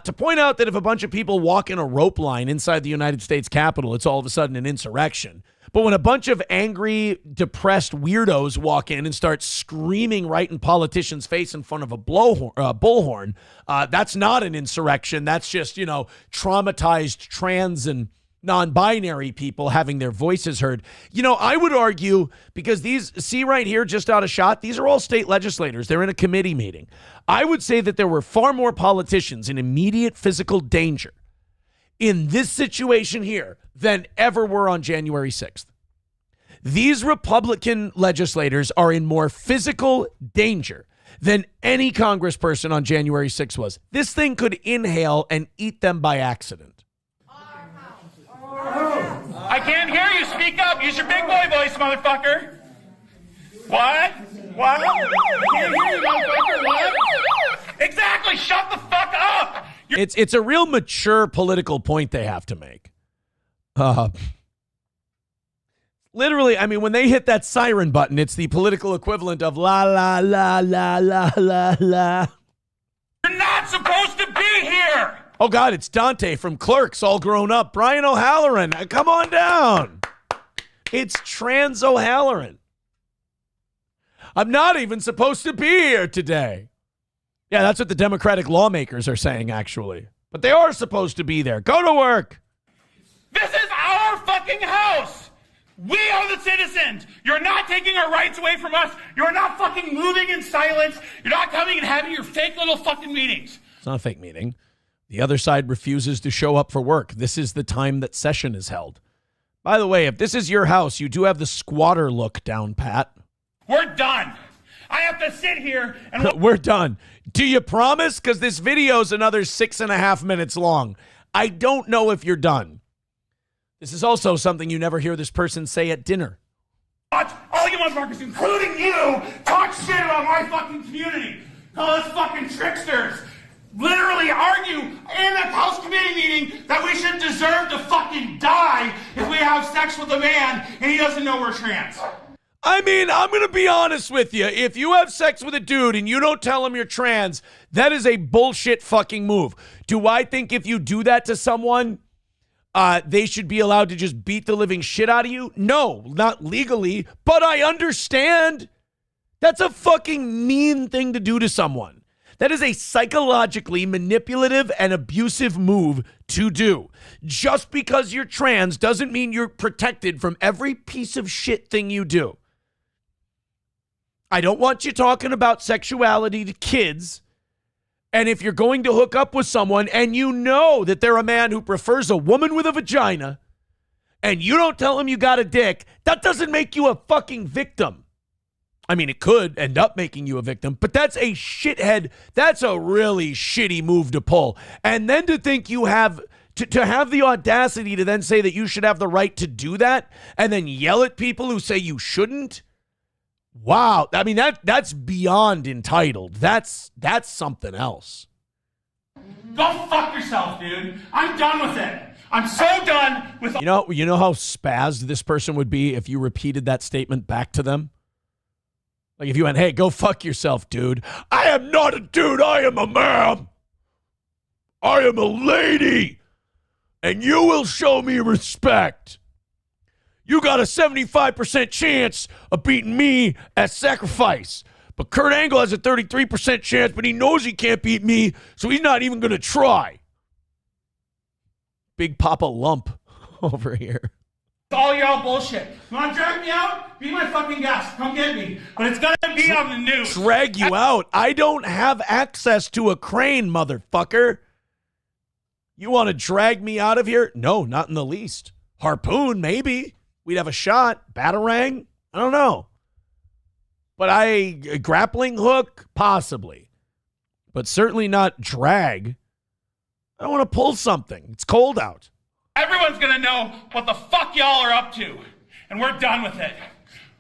C: To point out that if a bunch of people walk in a rope line inside the United States Capitol, it's all of a sudden an insurrection. But when a bunch of angry, depressed weirdos walk in and start screaming right in politicians' face in front of a bullhorn, that's not an insurrection. That's just, traumatized trans and non-binary people having their voices heard. I would argue, because see right here, just out of shot, these are all state legislators. They're in a committee meeting. I would say that there were far more politicians in immediate physical danger in this situation here than ever were on January 6th. These Republican legislators are in more physical danger than any congressperson on January 6th was. This thing could inhale and eat them by accident.
T: I can't hear you. Speak up. Use your big boy voice, motherfucker. What? What? I can't hear you, motherfucker. What? Exactly. Shut the fuck up.
C: It's a real mature political point they have to make. Literally, I mean, when they hit that siren button, it's the political equivalent of la, la, la, la, la, la, la.
T: You're not supposed to be here.
C: Oh, God, it's Dante from Clerks, all grown up. Brian O'Halloran, come on down. It's Trans O'Halloran. I'm not even supposed to be here today. Yeah, that's what the Democratic lawmakers are saying, actually. But they are supposed to be there. Go to work.
T: This is our fucking house. We are the citizens. You're not taking our rights away from us. You're not fucking moving in silence. You're not coming and having your fake little fucking meetings.
C: It's not a fake meeting. The other side refuses to show up for work. This is the time that session is held. By the way, if this is your house, you do have the squatter look down pat.
T: We're done. I have to sit here and...
C: We're done. Do you promise? Because this video is another 6.5 minutes long. I don't know if you're done. This is also something you never hear this person say at dinner.
T: Watch all you motherfuckers, including you, talk shit about my fucking community. Call us fucking tricksters. Literally argue in a House committee meeting that we should deserve to fucking die if we have sex with a man and he doesn't know we're trans.
C: I mean, I'm going to be honest with you. If you have sex with a dude and you don't tell him you're trans, that is a bullshit fucking move. Do I think if you do that to someone they should be allowed to just beat the living shit out of you? No, not legally, but I understand. That's a fucking mean thing to do to someone. That is a psychologically manipulative and abusive move to do. Just because you're trans doesn't mean you're protected from every piece of shit thing you do. I don't want you talking about sexuality to kids. And if you're going to hook up with someone and you know that they're a man who prefers a woman with a vagina, and you don't tell him you got a dick, that doesn't make you a fucking victim. I mean, it could end up making you a victim, but that's a shithead. That's a really shitty move to pull. And then to think you have to have the audacity to then say that you should have the right to do that and then yell at people who say you shouldn't. Wow. I mean, that's beyond entitled. That's something else.
T: Go fuck yourself, dude. I'm done with it. I'm so done with.
C: You know how spazzed this person would be if you repeated that statement back to them? Like if you went, hey, go fuck yourself, dude. I am not a dude. I am a man. I am a lady. And you will show me respect. You got a 75% chance of beating me at sacrifice. But Kurt Angle has a 33% chance, but he knows he can't beat me, so he's not even going to try. Big Papa Lump over here.
T: All y'all bullshit. You want to drag me out? Be my fucking guest. Come get me. But it's going to be on the news.
C: Drag you out? I don't have access to a crane, motherfucker. You want to drag me out of here? No, not in the least. Harpoon, maybe. We'd have a shot. Batarang? I don't know. But a grappling hook? Possibly. But certainly not drag. I don't want to pull something. It's cold out.
T: Everyone's going to know what the fuck y'all are up to. And we're done with it.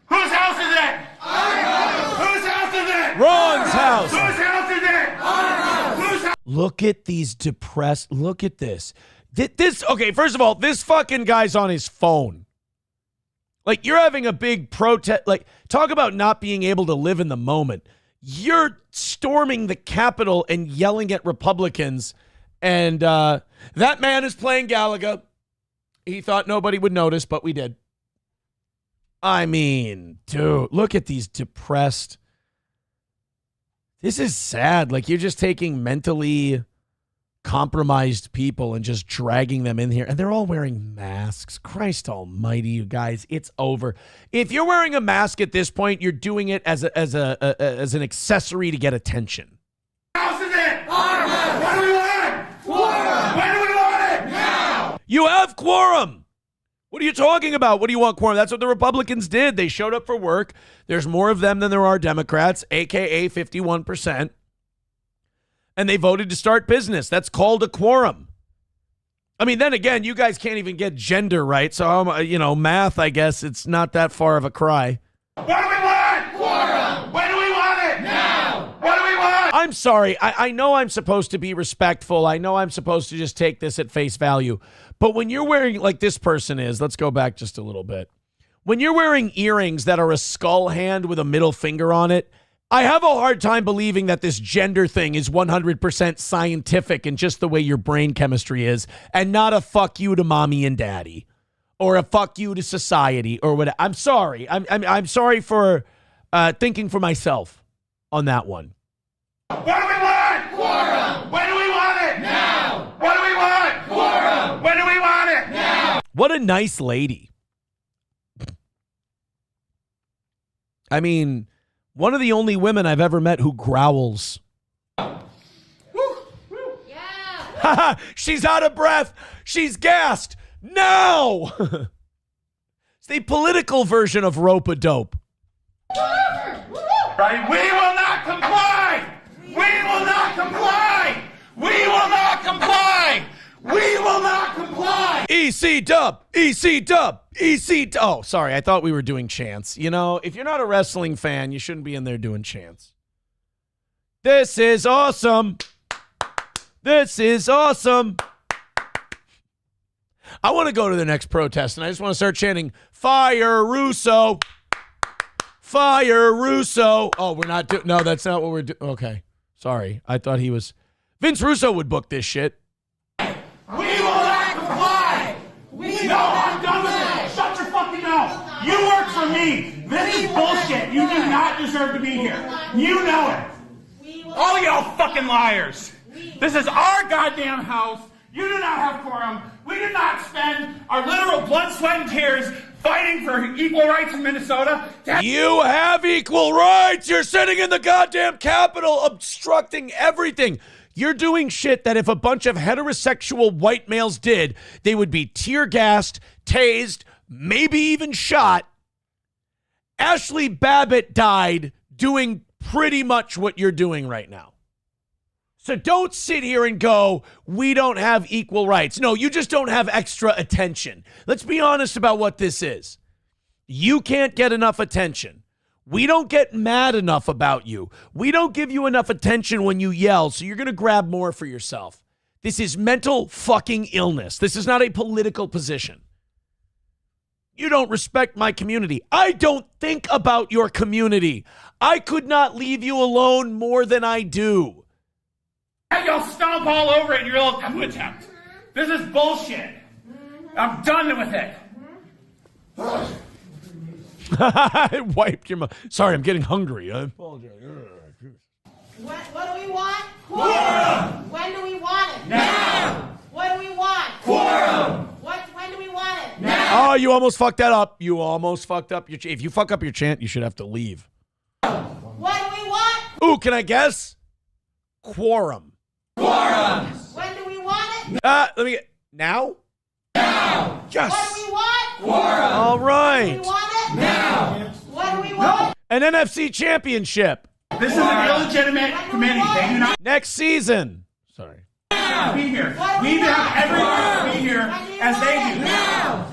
T: Whose house is it? Our house. Whose house is it?
C: Ron's house.
T: Whose house is it? Our house. Whose house?
C: Look at these depressed. Look at this. Okay, first of all, this fucking guy's on his phone. Like, you're having a big protest. Like, talk about not being able to live in the moment. You're storming the Capitol and yelling at Republicans. And that man is playing Galaga. He thought nobody would notice, but we did. I mean, dude, look at these depressed. This is sad. Like, you're just taking mentally compromised people and just dragging them in here. And they're all wearing masks. Christ almighty, you guys, it's over. If you're wearing a mask at this point, you're doing it as an accessory to get attention.
T: House is it? Our house. What do we want? Quorum. When do we want it? Now.
C: You have quorum. What are you talking about? What do you want quorum? That's what the Republicans did. They showed up for work. There's more of them than there are Democrats, a.k.a. 51%. And they voted to start business. That's called a quorum. I mean, then again, you guys can't even get gender right. So, math, I guess, it's not that far of a cry.
T: What do we want? Quorum. When do we want it? Now. What do we want?
C: I'm sorry. I know I'm supposed to be respectful. I know I'm supposed to just take this at face value. But when you're wearing, like this person is, let's go back just a little bit. When you're wearing earrings that are a skull hand with a middle finger on it, I have a hard time believing that this gender thing is 100% scientific and just the way your brain chemistry is, and not a fuck you to mommy and daddy or a fuck you to society or whatever. I'm sorry. I'm sorry for thinking for myself on that one.
T: What do we want? Quorum. When do we want it? Now. What do we want? Quorum. When do we want it? Now.
C: What a nice lady. I mean, one of the only women I've ever met who growls. Yeah. She's out of breath. She's gassed. No. It's the political version of rope-a-dope.
T: Right? We will not comply. We will not comply. We will not comply. We will not comply.
C: EC dub. EC dub. EC. Oh, sorry. I thought we were doing chants. If you're not a wrestling fan, you shouldn't be in there doing chants. This is awesome. This is awesome. I want to go to the next protest, and I just want to start chanting, Fire Russo. Fire Russo. Oh, we're not doing... No, that's not what we're doing. Okay. Sorry. I thought he was... Vince Russo would book this shit.
T: We will not comply. Leave. This is bullshit. You do not deserve to be here. You know it. All y'all fucking liars. This is our goddamn house. You do not have quorum. We did not spend our literal blood, sweat, and tears fighting for equal rights in Minnesota.
C: You have equal rights. You're sitting in the goddamn Capitol obstructing everything. You're doing shit that if a bunch of heterosexual white males did, they would be tear gassed, tased, maybe even shot. Ashley Babbitt died doing pretty much what you're doing right now. So don't sit here and go, we don't have equal rights. No, you just don't have extra attention. Let's be honest about what this is. You can't get enough attention. We don't get mad enough about you. We don't give you enough attention when you yell, so you're going to grab more for yourself. This is mental fucking illness. This is not a political position. You don't respect my community. I don't think about your community. I could not leave you alone more than I do.
T: Y'all stomp all over it in your little coup attempt. This is bullshit. I'm done with it.
C: I wiped your mouth. Sorry, I'm getting hungry. I apologize.
U: What do we want? Quorum! When do we want it? Now! What do we want? Quorum! When do we want it? Now!
C: Oh, you almost fucked that up. You almost fucked up your if you fuck up your chant, you should have to leave.
U: What do we want?
C: Ooh, can I guess? Quorum.
U: Quorum! When do we want it?
C: Let me get now?
U: Now!
C: Yes.
U: What do we want?
C: Quorum. All right.
U: When do we want it? Now! What do we want?
C: An NFC championship.
T: This is an illegitimate committee. They do not
C: Next season. Sorry.
T: be here. We need to have everyone be here as they do.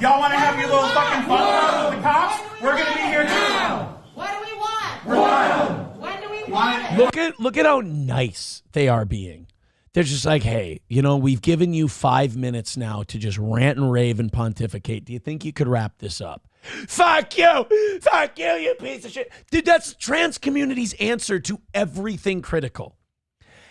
T: Y'all want to have your little fucking fun with the cops? We're going to be here too.
U: What do we want? When do we want it?
C: Look at how nice they are being. They're just like, hey, we've given you 5 minutes now to just rant and rave and pontificate. Do you think you could wrap this up? Fuck you! Fuck you, you piece of shit. Dude, that's trans community's answer to everything critical.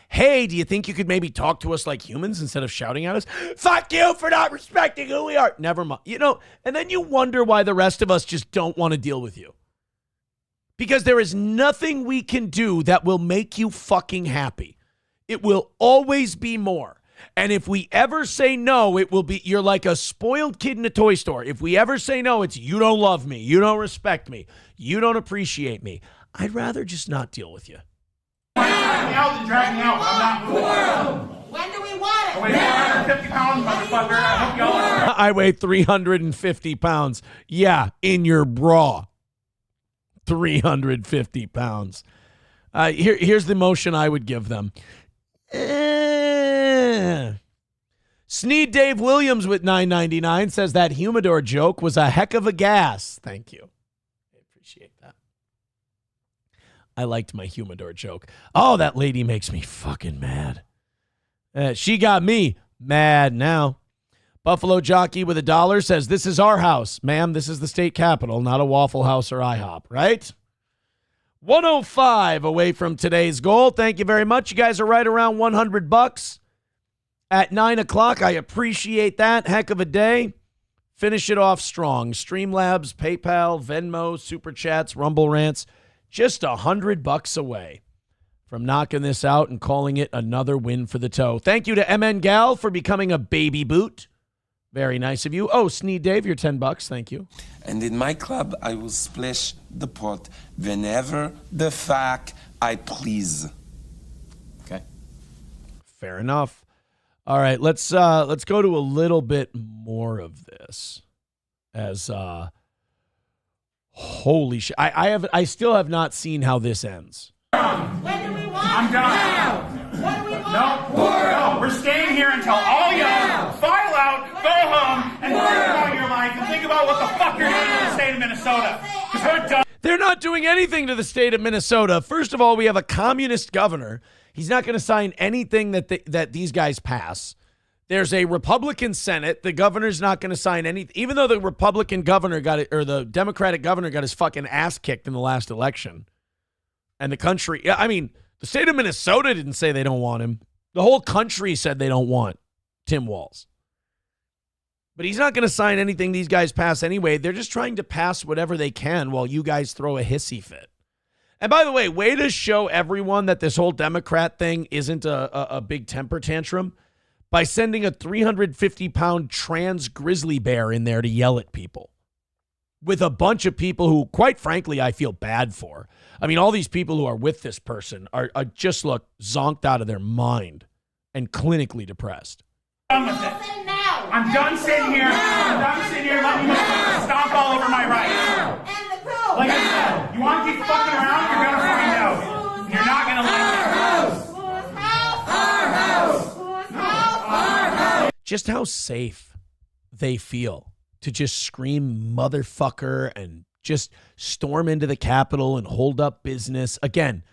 C: Hey, do you think you could maybe talk to us like humans instead of shouting at us? Fuck you for not respecting who we are. Never mind. And then you wonder why the rest of us just don't want to deal with you. Because there is nothing we can do that will make you fucking happy. It will always be more. And if we ever say no, it will be, you're like a spoiled kid in a toy store. If we ever say no, it's you don't love me, you don't respect me, you don't appreciate me. I'd rather just not deal with you.
T: Drag me out. I'm not moving.
U: When do we want it?
T: I weigh 450 pounds, motherfucker. I hope y'all are.
C: I weigh 350 pounds. Yeah, in your bra. 350 pounds. Here's the motion I would give them. Sneed Dave Williams with $9.99 says that humidor joke was a heck of a gas. Thank you. I appreciate that. I liked my humidor joke. Oh, that lady makes me fucking mad. She got me mad now. Buffalo Jockey with $1 says, this is our house. Ma'am, this is the state capitol, not a Waffle House or IHOP, right? 105 away from today's goal. Thank you very much. You guys are right around $100 at 9 o'clock. I appreciate that. Heck of a day. Finish it off strong. Streamlabs, PayPal, Venmo, Super Chats, Rumble Rants. Just $100 away from knocking this out and calling it another win for the toe. Thank you to MN Gal for becoming a baby boot. Very nice of you. Oh, Sneed Dave, you're $10. Thank you.
L: And in my club, I will splash the pot whenever the fuck I please.
C: Okay. Fair enough. All right, let's go to a little bit more of this. As holy shit, I still have not seen how this ends.
U: When do we want
T: I'm done.
U: Now. What do we want?
T: No, we're staying here until all y'all file out, go home, and think about your life and think about what the fuck you're doing in the state of Minnesota. Because we're done.
C: They're not doing anything to the state of Minnesota. First of all, we have a communist governor. He's not going to sign anything that these guys pass. There's a Republican Senate. The governor's not going to sign anything, even though the Republican governor got it, or the Democratic governor got his fucking ass kicked in the last election. And the country, the state of Minnesota didn't say they don't want him. The whole country said they don't want Tim Walz. But he's not going to sign anything these guys pass anyway. They're just trying to pass whatever they can while you guys throw a hissy fit. And by the way, way to show everyone that this whole Democrat thing isn't a big temper tantrum by sending a 350-pound trans grizzly bear in there to yell at people. With a bunch of people who, quite frankly, I feel bad for. I mean, all these people who are with this person are just look zonked out of their mind and clinically depressed.
T: I'm done sitting here. I'm done sitting here letting you stomp all over my rights. Like I said, you want to keep fucking around, you're going to find out. You're not going to like it.
C: Just how safe they feel to just scream motherfucker and just storm into the Capitol and hold up business. Again,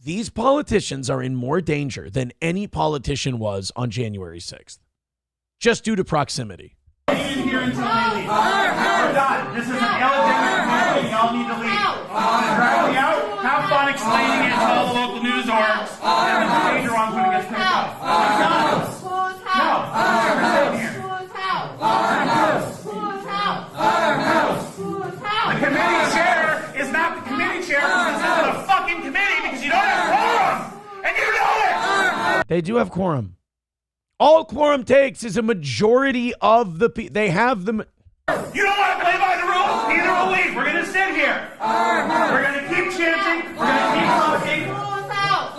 C: these politicians are in more danger than any politician was on January 6th. Just due to proximity.
T: We're done. This is an illegitimate community. Y'all need to leave. Drag me out. Have fun explaining it to all the local news orgs. And the danger ones when it gets picked up. I'm done. No. I'm sitting here. The committee chair is not the committee chair because this is a fucking committee because you don't have quorum. And you know it.
C: They do have quorum. All quorum takes is a majority of the people. They have them.
T: You don't want to play by the rules? Neither will we. We're going to sit here. We're going to keep chanting. We're going to keep talking.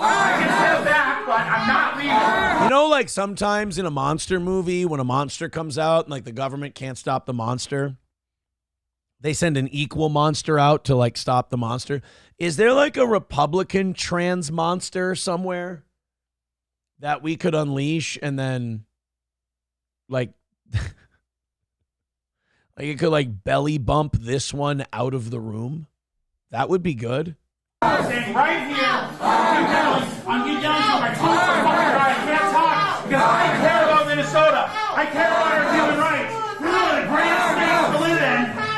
T: I can step back, but I'm not leaving.
C: You know, like sometimes in a monster movie, when a monster comes out and like the government can't stop the monster, they send an equal monster out to like stop the monster. Is there like a Republican trans monster somewhere that we could unleash and then like it could like belly bump this one out of the room? That would be good.
T: I'm saying right here, I'm getting down to my toes are fucking dry. I can't talk because I care about Minnesota. I care about our human rights. This is one of the greatest states to live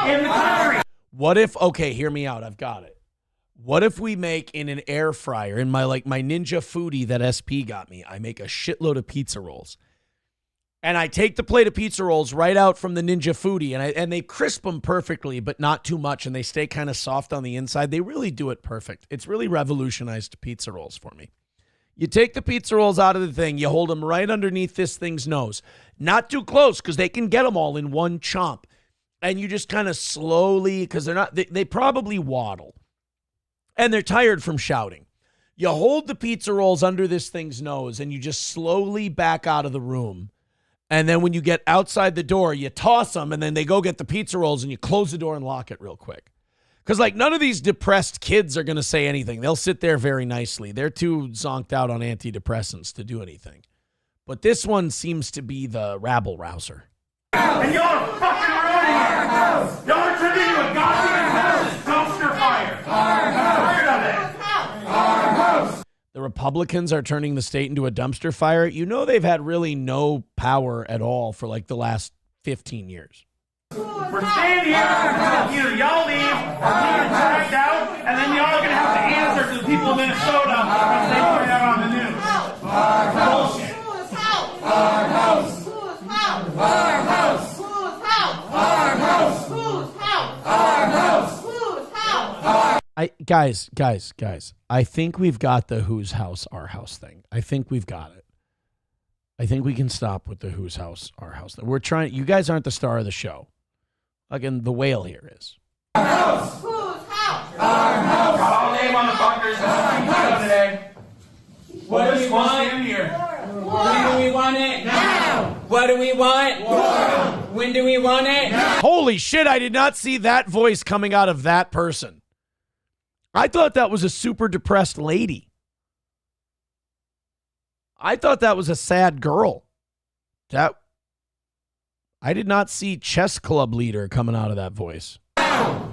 T: in the country.
C: What if, okay, hear me out. I've got it. What if we make in an air fryer, in my Ninja Foodie that SP got me, I make a shitload of pizza rolls. And I take the plate of pizza rolls right out from the Ninja Foodie, and they crisp them perfectly, but not too much, and they stay kind of soft on the inside. They really do it perfect. It's really revolutionized pizza rolls for me. You take the pizza rolls out of the thing, you hold them right underneath this thing's nose. Not too close, because they can get them all in one chomp. And you just kind of slowly, because they probably waddle. And they're tired from shouting. You hold the pizza rolls under this thing's nose and you just slowly back out of the room. And then when you get outside the door, you toss them and then they go get the pizza rolls and you close the door and lock it real quick. Because like none of these depressed kids are going to say anything. They'll sit there very nicely. They're too zonked out on antidepressants to do anything. But this one seems to be the rabble-rouser.
T: And y'all are fucking ruining it. Y'all are turning into a goddamn dumpster fire. I'm tired of it.
C: The Republicans are turning the state into a dumpster fire. You know they've had really no power at all for like the last 15 years.
T: We're staying here until either y'all leave or we get dragged out, and then y'all are going to have to answer to the people of Minnesota once they put it out on the news. Bullshit.
U: Farmhouse. Farmhouse. Farmhouse. Farmhouse.
C: Guys, I think we've got the whose house, our house thing. I think we've got it. I think we can stop with the whose house, our house thing. We're trying. You guys aren't the star of the show. Again, the whale here is.
U: Our house. Whose house?
T: Our house. All day, motherfuckers. Let's today.
J: What do we want?
T: Here.
J: When do we want it? Now. What do we want? When do we want it? Now.
C: Holy shit, I did not see that voice coming out of that person. I thought that was a super depressed lady. I thought that was a sad girl. I did not see chess club leader coming out of that voice.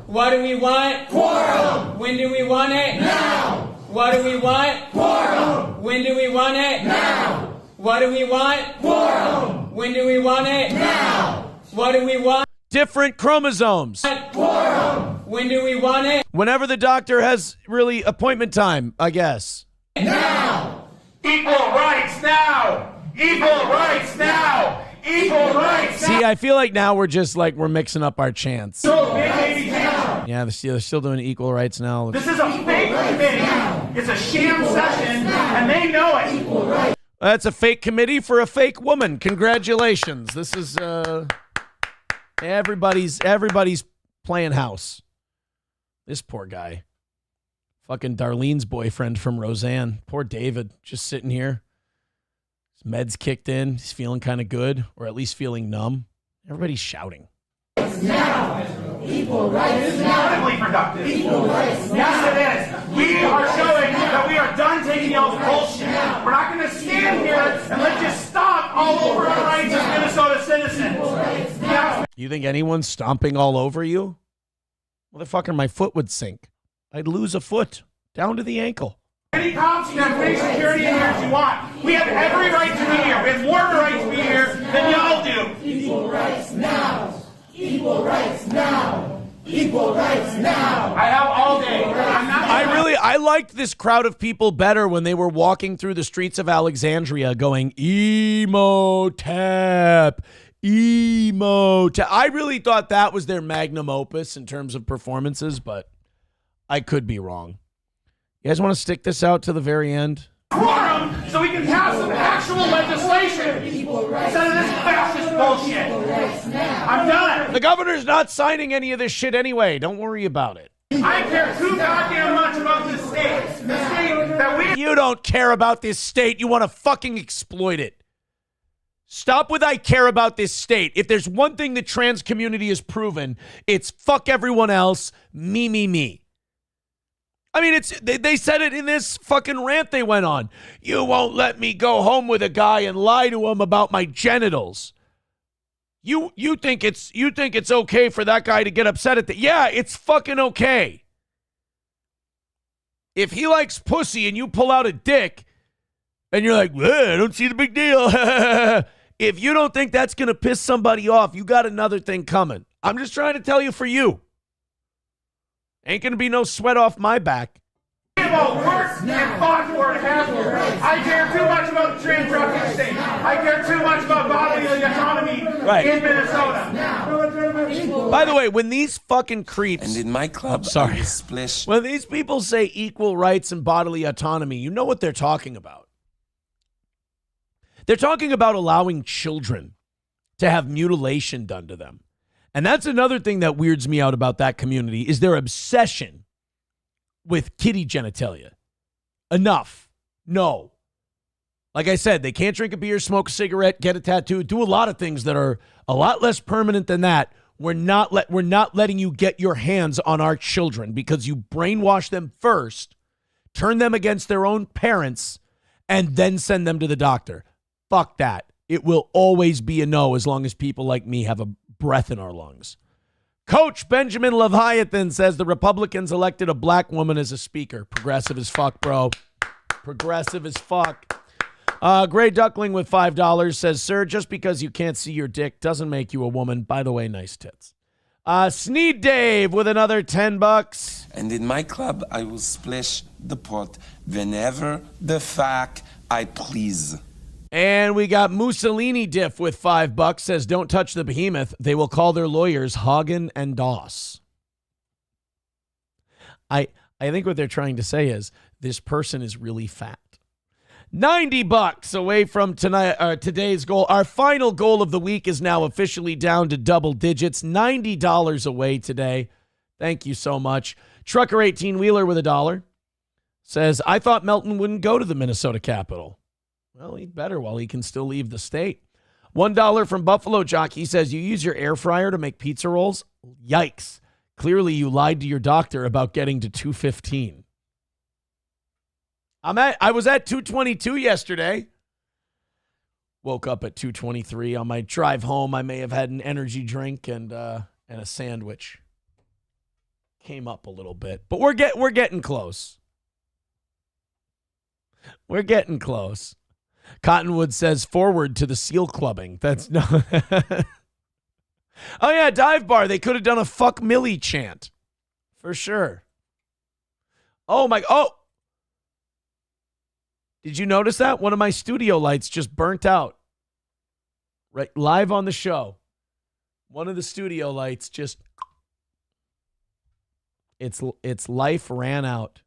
J: What do we want?
U: Quorum.
J: When do we want it?
U: Now.
J: What do we want?
U: Quorum.
J: When do we want it?
U: Now.
J: What do we want?
U: Quorum.
J: When do we want it?
U: Now.
J: What do we want?
C: Different chromosomes.
U: Quorum.
J: When do we want it?
C: Whenever the doctor has really appointment time, I guess.
U: Now.
T: Equal rights now. Equal rights now. Equal rights.
C: See, I feel like now we're just like we're mixing up our chants. Yeah, they're still doing equal rights now.
T: This is a fake committee. It's a sham session, and they know it.
C: That's a fake committee for a fake woman. Congratulations. This is everybody's playing house. This poor guy. Fucking Darlene's boyfriend from Roseanne. Poor David, just sitting here. His meds kicked in. He's feeling kind of good, or at least feeling numb. Everybody's shouting.
T: Now. Equal rights now. Incredibly productive. Equal rights now. Yes, it is. We are showing that we are done taking y'all's bullshit. We're not going to stand here and let you stomp all over our rights as Minnesota citizens. Yeah.
C: You think anyone's stomping all over you? Motherfucker, my foot would sink. I'd lose a foot down to the ankle.
T: Any cops, you have any security in here as you want. We have every right to be here. We have more right to be here than y'all do. Equal rights now. Equal rights now. Equal rights now. I have all day.
C: I liked this crowd of people better when they were walking through the streets of Alexandria going, emo tap, emo tap. I really thought that was their magnum opus in terms of performances, but I could be wrong. You guys want to stick this out to the very end?
T: Quorum so we can pass some actual legislation instead of this fascist bullshit. I'm done.
C: The governor's not signing any of this shit anyway. Don't worry about it.
T: I care too goddamn much about this state. The state that we...
C: You don't care about this state. You want to fucking exploit it. Stop with I care about this state. If there's one thing the trans community has proven, it's fuck everyone else, me, me, me. I mean, they said it in this fucking rant they went on. You won't let me go home with a guy and lie to him about my genitals. You think it's okay for that guy to get upset at that? Yeah, it's fucking okay. If he likes pussy and you pull out a dick and you're like, I don't see the big deal. If you don't think that's going to piss somebody off, you got another thing coming. I'm just trying to tell you for you. Ain't going to be no sweat off my back.
T: About work and fought for it after. I care too much about the trans refuge state. I care too much about bodily autonomy in Minnesota.
C: By the way, when these fucking creeps...
L: And in my club,
C: sorry. When these people say equal rights and bodily autonomy, you know what they're talking about. They're talking about allowing children to have mutilation done to them. And that's another thing that weirds me out about that community is their obsession with kitty genitalia. Enough. No. Like I said, they can't drink a beer, smoke a cigarette, get a tattoo, do a lot of things that are a lot less permanent than that. We're not letting you get your hands on our children because you brainwash them first, turn them against their own parents, and then send them to the doctor. Fuck that. It will always be a no as long as people like me have a breath in our lungs. Coach Benjamin Leviathan says the Republicans elected a black woman as a speaker. Progressive as fuck, bro. Progressive as fuck. Gray Duckling with $5 says, sir, just because you can't see your dick doesn't make you a woman. By the way, nice tits. Sneed Dave with another $10.
L: And in my club, I will splash the pot whenever the fuck I please.
C: And we got Mussolini Diff with $5. Says, don't touch the behemoth. They will call their lawyers Hagen and Doss. I think what they're trying to say is this person is really fat. $90 away from today's goal. Our final goal of the week is now officially down to double digits. $90 away today. Thank you so much. Trucker 18-wheeler with $1 says, I thought Melton wouldn't go to the Minnesota Capitol. Well, he'd better while he can still leave the state. $1 from Buffalo Jockey says, you use your air fryer to make pizza rolls? Yikes. Clearly you lied to your doctor about getting to 215. I was at 222 yesterday. Woke up at 223. On my drive home, I may have had an energy drink and a sandwich. Came up a little bit, but we're getting close. We're getting close. Cottonwood says forward to the seal clubbing. That's no. Oh yeah, dive bar. They could have done a fuck Millie chant. For sure. Oh. Did you notice that? One of my studio lights just burnt out. Right, live on the show. One of the studio lights just, its life ran out.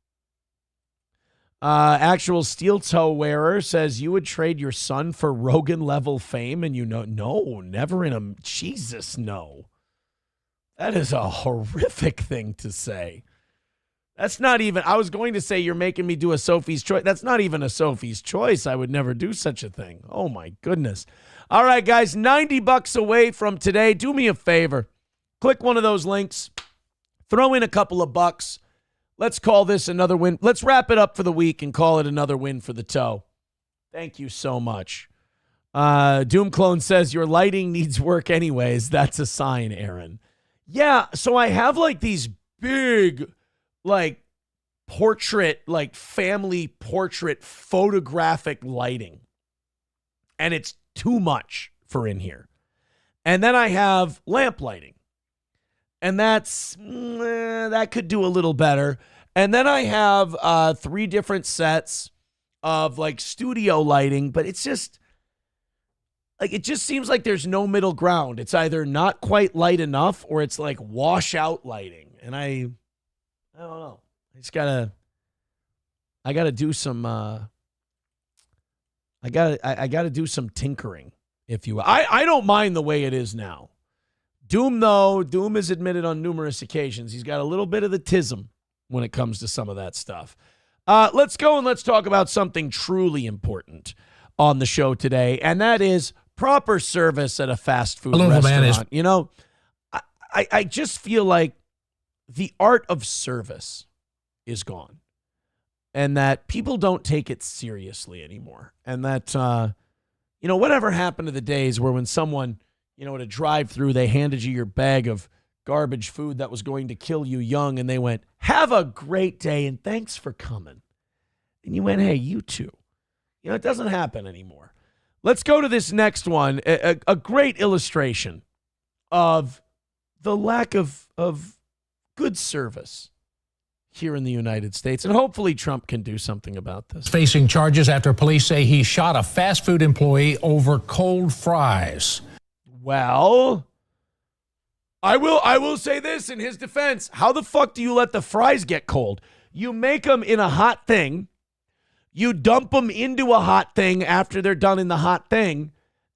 C: Actual steel toe wearer says you would trade your son for Rogan level fame, and no, never in a, Jesus, no. That is a horrific thing to say. That's not even, I was going to say you're making me do a Sophie's Choice. That's not even a Sophie's Choice. I would never do such a thing. Oh my goodness. All right, guys, $90 away from today. Do me a favor. Click one of those links. Throw in a couple of bucks. Let's call this another win. Let's wrap it up for the week and call it another win for the toe. Thank you so much. Doom Clone says your lighting needs work anyways. That's a sign, Aaron. Yeah, so I have like these big, like portrait, like family portrait photographic lighting. And it's too much for in here. And then I have lamp lighting. And that could do a little better. And then I have 3 different sets of like studio lighting, but it's just like, it just seems like there's no middle ground. It's either not quite light enough or it's like washout lighting. And I don't know. I gotta do some, I gotta do some tinkering, if you will. I don't mind the way it is now. Doom, though, Doom has admitted on numerous occasions he's got a little bit of the tism when it comes to some of that stuff. Let's go and let's talk about something truly important on the show today, and that is proper service at a fast food restaurant. You know, I just feel like the art of service is gone, and that people don't take it seriously anymore, and that, whatever happened to the days where when someone, at a drive-through, they handed you your bag of garbage food that was going to kill you young, and they went, have a great day, and thanks for coming. And you went, hey, you too. It doesn't happen anymore. Let's go to this next one, a great illustration of the lack of good service here in the United States, and hopefully Trump can do something about this.
A: Facing charges after police say he shot a fast food employee over cold fries.
C: Well, I will say this in his defense. How the fuck do you let the fries get cold? You make them in a hot thing. You dump them into a hot thing after they're done in the hot thing.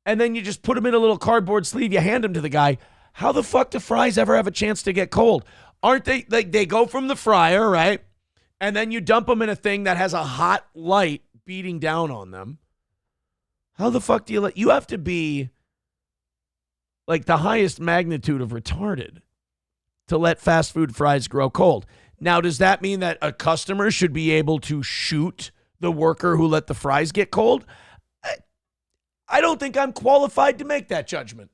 C: And then you just put them in a little cardboard sleeve. You hand them to the guy. How the fuck do fries ever have a chance to get cold? Aren't they, like, they go from the fryer, right? And then you dump them in a thing that has a hot light beating down on them. How the fuck do you have to be like the highest magnitude of retarded to let fast food fries grow cold. Now, does that mean that a customer should be able to shoot the worker who let the fries get cold? I don't think I'm qualified to make that judgment.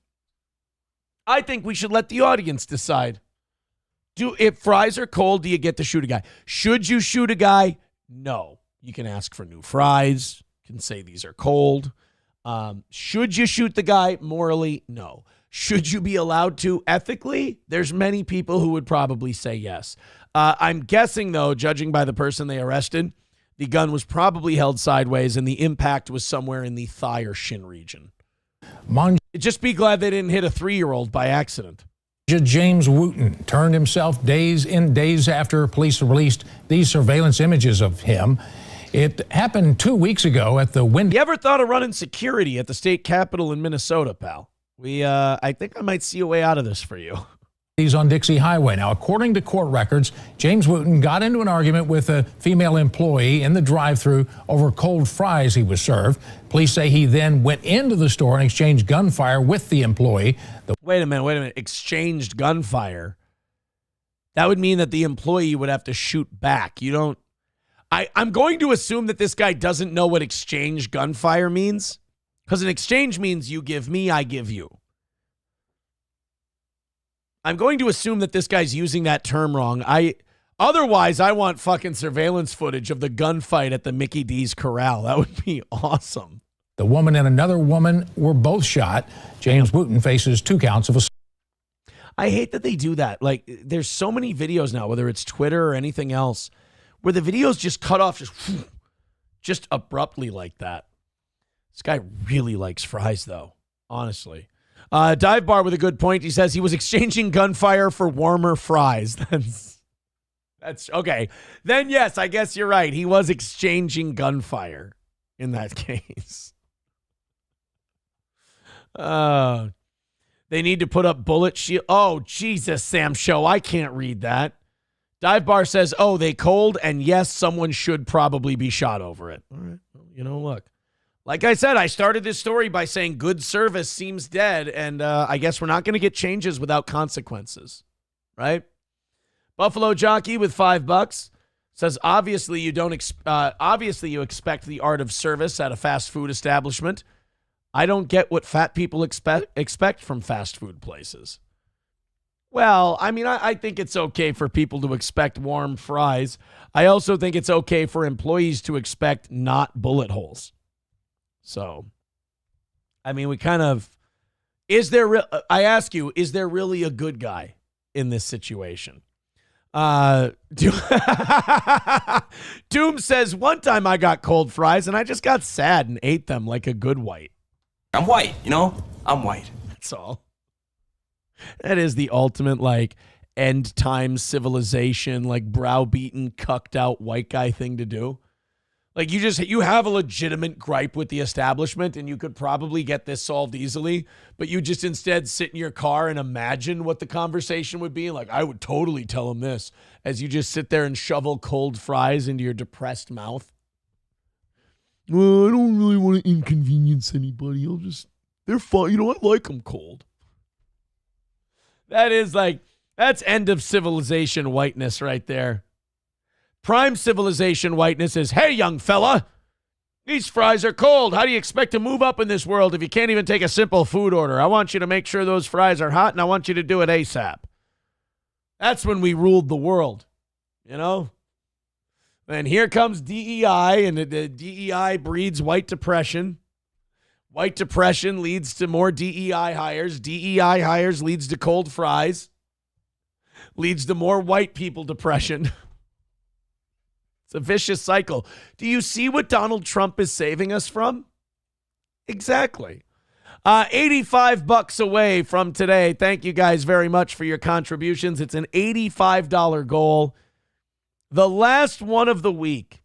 C: I think we should let the audience decide. If fries are cold, do you get to shoot a guy? Should you shoot a guy? No. You can ask for new fries. You can say these are cold. Should you shoot the guy? Morally, no. Should you be allowed to ethically? There's many people who would probably say yes. I'm guessing, though, judging by the person they arrested, the gun was probably held sideways and the impact was somewhere in the thigh or shin region. Just be glad they didn't hit a 3-year-old by accident.
A: James Wooten turned himself days after police released these surveillance images of him. It happened 2 weeks ago at the window.
C: You ever thought of running security at the state capitol in Minnesota, pal? I think I might see a way out of this for you.
A: He's on Dixie Highway. Now, according to court records, James Wooten got into an argument with a female employee in the drive-thru over cold fries he was served. Police say he then went into the store and exchanged gunfire with the employee.
C: Wait a minute. Exchanged gunfire? That would mean that the employee would have to shoot back. I'm going to assume that this guy doesn't know what exchange gunfire means. Because an exchange means you give me, I give you. I'm going to assume that this guy's using that term wrong. Otherwise, I want fucking surveillance footage of the gunfight at the Mickey D's Corral. That would be awesome.
A: The woman and another woman were both shot. James Wooten faces 2 counts of assault.
C: I hate that they do that. Like, there's so many videos now, whether it's Twitter or anything else, where the videos just cut off just abruptly like that. This guy really likes fries, though. honestly. Dive Bar with a good point. He says he was exchanging gunfire for warmer fries. That's okay. Then yes, I guess you're right. He was exchanging gunfire in that case. They need to put up bullet shield. Oh, Jesus, Sam Show. I can't read that. Dive Bar says, oh, they cold, and yes, someone should probably be shot over it. All right. Well, look. Like I said, I started this story by saying good service seems dead, and I guess we're not going to get changes without consequences, right? Buffalo Jockey with $5 says, obviously you expect the art of service at a fast food establishment. I don't get what fat people expect from fast food places. Well, I mean, I think it's okay for people to expect warm fries. I also think it's okay for employees to expect not bullet holes. So, I mean, I ask you, is there really a good guy in this situation? Doom says, one time I got cold fries and I just got sad and ate them like a good white.
B: I'm white, I'm white.
C: That's all. That is the ultimate, end time civilization, browbeaten, cucked out white guy thing to do. You have a legitimate gripe with the establishment and you could probably get this solved easily, but you just instead sit in your car and imagine what the conversation would be. I would totally tell him this as you just sit there and shovel cold fries into your depressed mouth. Well, I don't really want to inconvenience anybody. They're fine. I like them cold. That's end of civilization whiteness right there. Prime civilization whiteness is, hey, young fella, these fries are cold. How do you expect to move up in this world if you can't even take a simple food order? I want you to make sure those fries are hot, and I want you to do it ASAP. That's when we ruled the world, And here comes DEI, and the DEI breeds white depression. White depression leads to more DEI hires. DEI hires leads to cold fries. Leads to more white people depression. It's a vicious cycle. Do you see what Donald Trump is saving us from? Exactly. $85 away from today. Thank you guys very much for your contributions. It's an $85 goal. The last one of the week.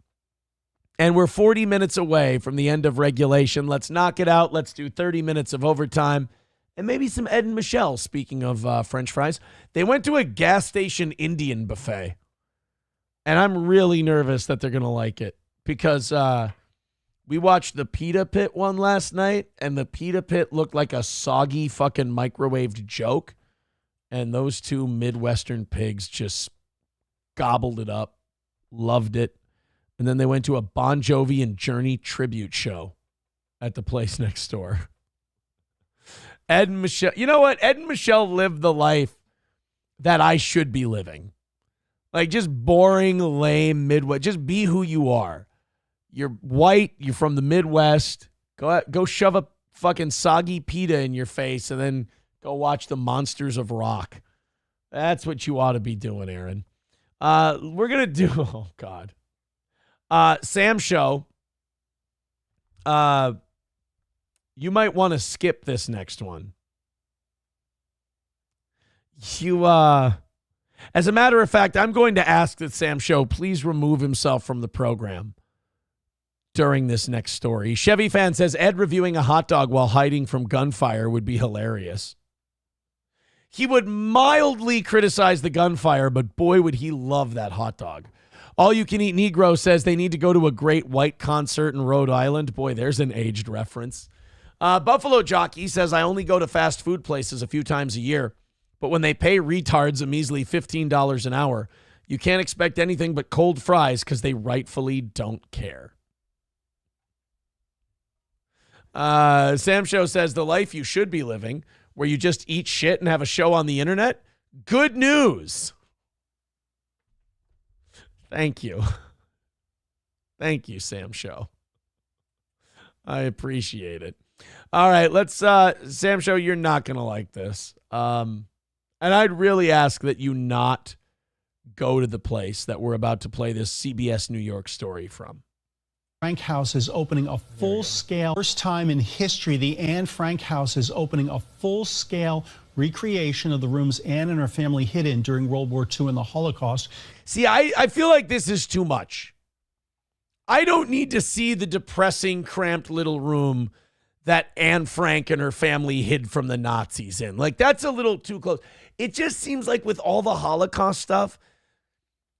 C: And we're 40 minutes away from the end of regulation. Let's knock it out. Let's do 30 minutes of overtime. And maybe some Ed and Michelle, speaking of French fries. They went to a gas station Indian buffet. And I'm really nervous that they're going to like it. Because we watched the Pita Pit one last night. And the Pita Pit looked like a soggy fucking microwaved joke. And those two Midwestern pigs just gobbled it up. Loved it. And then they went to a Bon Jovi and Journey tribute show at the place next door. Ed and Michelle, you know what? Ed and Michelle lived the life that I should be living. Just boring, lame Midwest. Just be who you are. You're white. You're from the Midwest. Go shove a fucking soggy pita in your face and then go watch the Monsters of Rock. That's what you ought to be doing, Aaron. We're going to do, oh, God. Sam Show, you might want to skip this next one. As a matter of fact, I'm going to ask that Sam Show please remove himself from the program during this next story. Chevy Fan says, Ed reviewing a hot dog while hiding from gunfire would be hilarious. He would mildly criticize the gunfire, but boy, would he love that hot dog. All You Can Eat Negro says they need to go to a great white concert in Rhode Island. Boy, there's an aged reference. Buffalo Jockey says, I only go to fast food places a few times a year, but when they pay retards a measly $15 an hour, you can't expect anything but cold fries because they rightfully don't care. Sam Show says, the life you should be living, where you just eat shit and have a show on the internet. Good news. Thank you. Thank you, Sam Show. I appreciate it. All right, let's, Sam Show, you're not going to like this. And I'd really ask that you not go to the place that we're about to play this CBS New York story from.
D: Frank House is opening a full-scale, first time in history, the Anne Frank House is opening a full-scale recreation of the rooms Anne and her family hid in during World War II and the Holocaust.
C: See, I feel like this is too much. I don't need to see the depressing, cramped little room that Anne Frank and her family hid from the Nazis in. Like, that's a little too close. It just seems like with all the Holocaust stuff,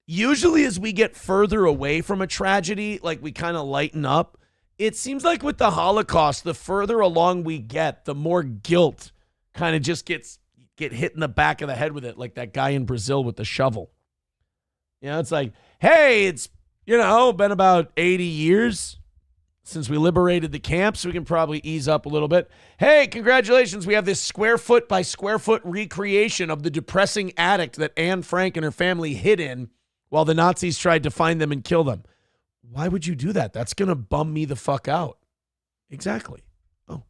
C: usually as we get further away from a tragedy, like we kind of lighten up. It seems like with the Holocaust, the further along we get, the more guilt kind of just get hit in the back of the head with it, like that guy in Brazil with the shovel. You know, it's like, hey, it's, been about 80 years since we liberated the camps. We can probably ease up a little bit. Hey, congratulations. We have this square foot by square foot recreation of the depressing attic that Anne Frank and her family hid in while the Nazis tried to find them and kill them. Why would you do that? That's going to bum me the fuck out. Exactly. Oh.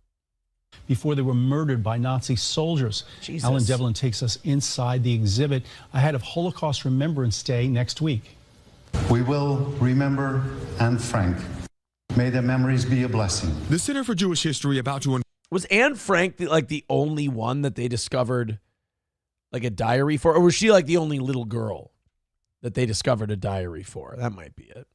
D: Before they were murdered by Nazi soldiers.
C: Jesus.
D: Alan Devlin takes us inside the exhibit ahead of Holocaust Remembrance Day next week.
V: We will remember Anne Frank. May their memories be a blessing.
W: The Center for Jewish History about to...
C: Was Anne Frank the only one that they discovered like a diary for? Or was she like the only little girl that they discovered a diary for? That might be it.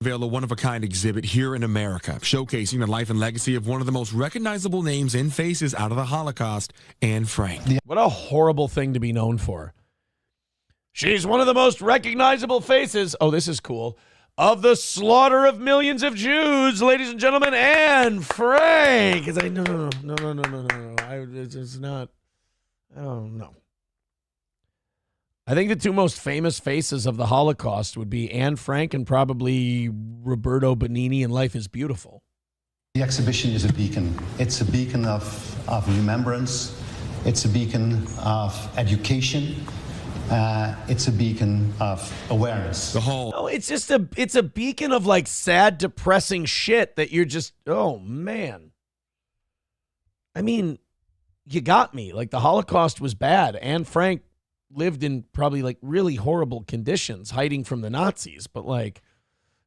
W: Unveil a one-of-a-kind exhibit here in America, showcasing the life and legacy of one of the most recognizable names and faces out of the Holocaust, Anne Frank.
C: What a horrible thing to be known for. She's one of the most recognizable faces. Oh, this is cool. Of the slaughter of millions of Jews, ladies and gentlemen, Anne Frank. It's like, no. It's not. Oh, no. I think the two most famous faces of the Holocaust would be Anne Frank and probably Roberto Benigni in Life is Beautiful.
V: The exhibition is a beacon. It's a beacon of remembrance. It's a beacon of education. It's a beacon of awareness.
W: The hall.
C: No, it's a beacon of like sad, depressing shit that you're just, oh man. I mean, you got me. Like the Holocaust was bad. Anne Frank lived in probably like really horrible conditions, hiding from the Nazis. But like,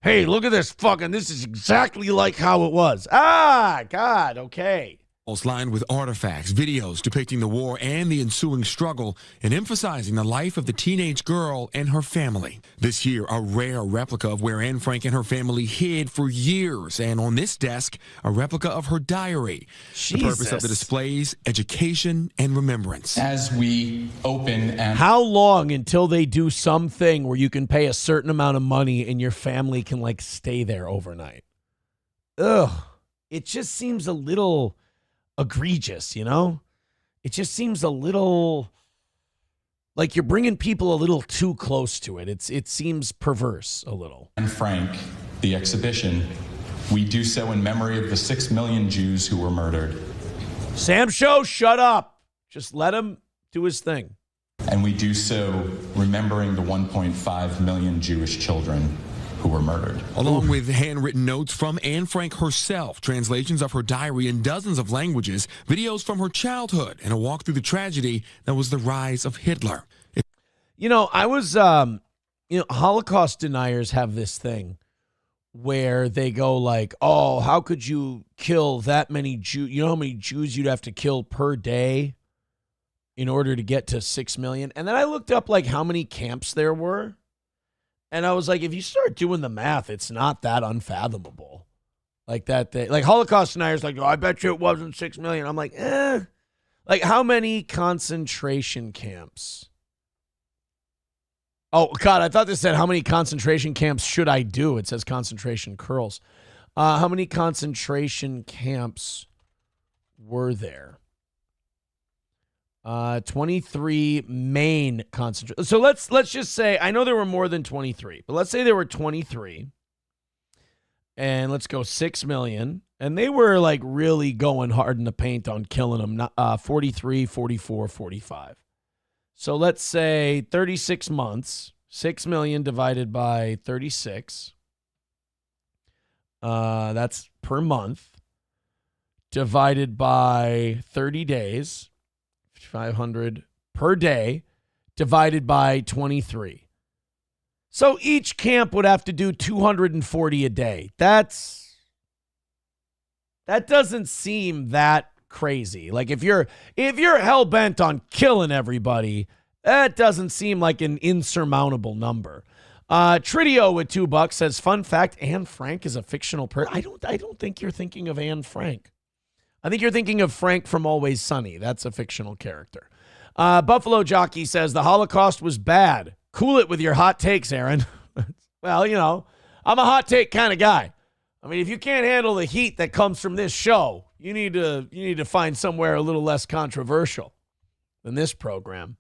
C: hey, look at this this is exactly like how it was. Ah, God, okay.
W: Lined with artifacts, videos depicting the war and the ensuing struggle, and emphasizing the life of the teenage girl and her family. This year, a rare replica of where Anne Frank and her family hid for years, and on this desk, a replica of her diary.
C: Jesus.
W: The purpose of the displays, education and remembrance.
X: As we open and...
C: How long until they do something where you can pay a certain amount of money and your family can like stay there overnight? Ugh. It just seems a little... egregious, It just seems a little like you're bringing people a little too close to it. It seems perverse a little.
X: And Frank, the exhibition, we do so in memory of the 6 million Jews who were murdered.
C: Sam Show, shut up. Just let him do his thing.
X: And we do so remembering the 1.5 million Jewish children who were murdered.
W: Along with handwritten notes from Anne Frank herself, translations of her diary in dozens of languages, videos from her childhood, and a walk through the tragedy that was the rise of Hitler.
C: I was, Holocaust deniers have this thing where they go like, oh, how could you kill that many Jews? You know how many Jews you'd have to kill per day in order to get to 6 million? And then I looked up like how many camps there were. And I was like, if you start doing the math, it's not that unfathomable. Like that, like Holocaust deniers, like, oh, I bet you it wasn't 6 million. I'm like, Like how many concentration camps? Oh, God, I thought this said how many concentration camps should I do? It says concentration curls. How many concentration camps were there? 23 main concentration. So let's just say, I know there were more than 23, but let's say there were 23. And let's go 6 million. And they were like really going hard in the paint on killing them. 43, 44, 45. So let's say 36 months, 6 million divided by 36. That's per month. Divided by 30 days. 500 per day divided by 23. So each camp would have to do 240 a day. That doesn't seem that crazy. Like if you're hell bent on killing everybody, that doesn't seem like an insurmountable number. Tridio with $2 says, fun fact, Anne Frank is a fictional person. I don't think you're thinking of Anne Frank. I think you're thinking of Frank from Always Sunny. That's a fictional character. Buffalo Jockey says the Holocaust was bad. Cool it with your hot takes, Aaron. Well, you know, I'm a hot take kind of guy. I mean, if you can't handle the heat that comes from this show, you need to find somewhere a little less controversial than this program.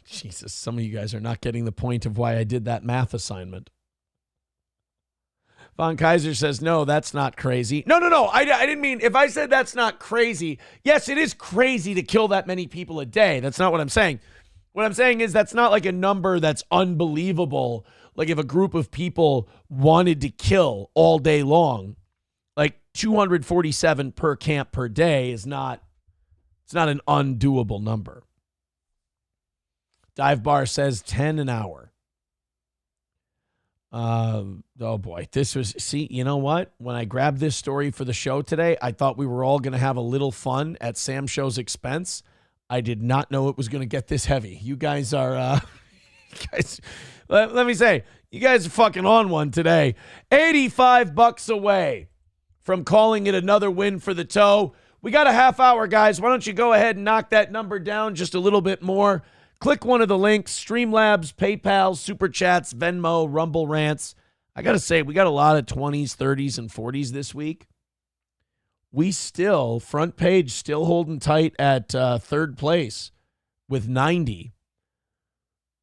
C: Jesus, some of you guys are not getting the point of why I did that math assignment. Von Kaiser says, no, that's not crazy. No. I didn't mean, if I said that's not crazy, yes, it is crazy to kill that many people a day. That's not what I'm saying. What I'm saying is that's not like a number that's unbelievable. Like if a group of people wanted to kill all day long, like 247 per camp per day it's not an undoable number. Dive Bar says 10 an hour. Oh boy, you know what? When I grabbed this story for the show today, I thought we were all going to have a little fun at Sam Show's expense. I did not know it was going to get this heavy. You guys are, let me say, you guys are fucking on one today. $85 away from calling it another win for the toe. We got a half hour, guys. Why don't you go ahead and knock that number down just a little bit more? Click one of the links, Streamlabs, PayPal, Super Chats, Venmo, Rumble Rants. I got to say, we got a lot of 20s, 30s, and 40s this week. We still, front page, still holding tight at third place with 90.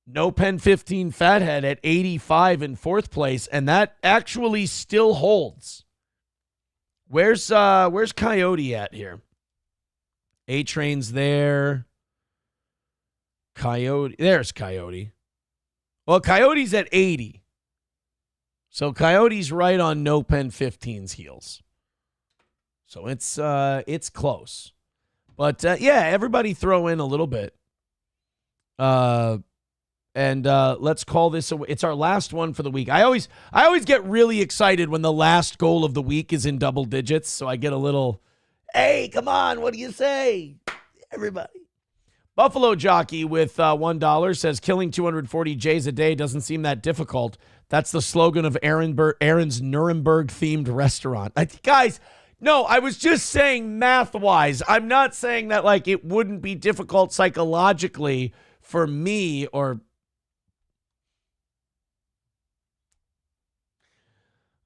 C: No Pen 15 Fathead at 85 in fourth place, and that actually still holds. Where's Coyote at here? A-Train's there. Coyote, there's Coyote. Well, Coyote's at 80. So Coyote's right on No Pen 15's heels. So it's close. But yeah, everybody throw in a little bit. And let's call this it's our last one for the week. I always get really excited when the last goal of the week is in double digits, so I get a little, hey, come on, what do you say? Everybody. Buffalo Jockey with $1 says killing 240 Jays a day doesn't seem that difficult. That's the slogan of Aaron's Nuremberg-themed restaurant. Guys, no, I was just saying math-wise. I'm not saying that like it wouldn't be difficult psychologically for me or...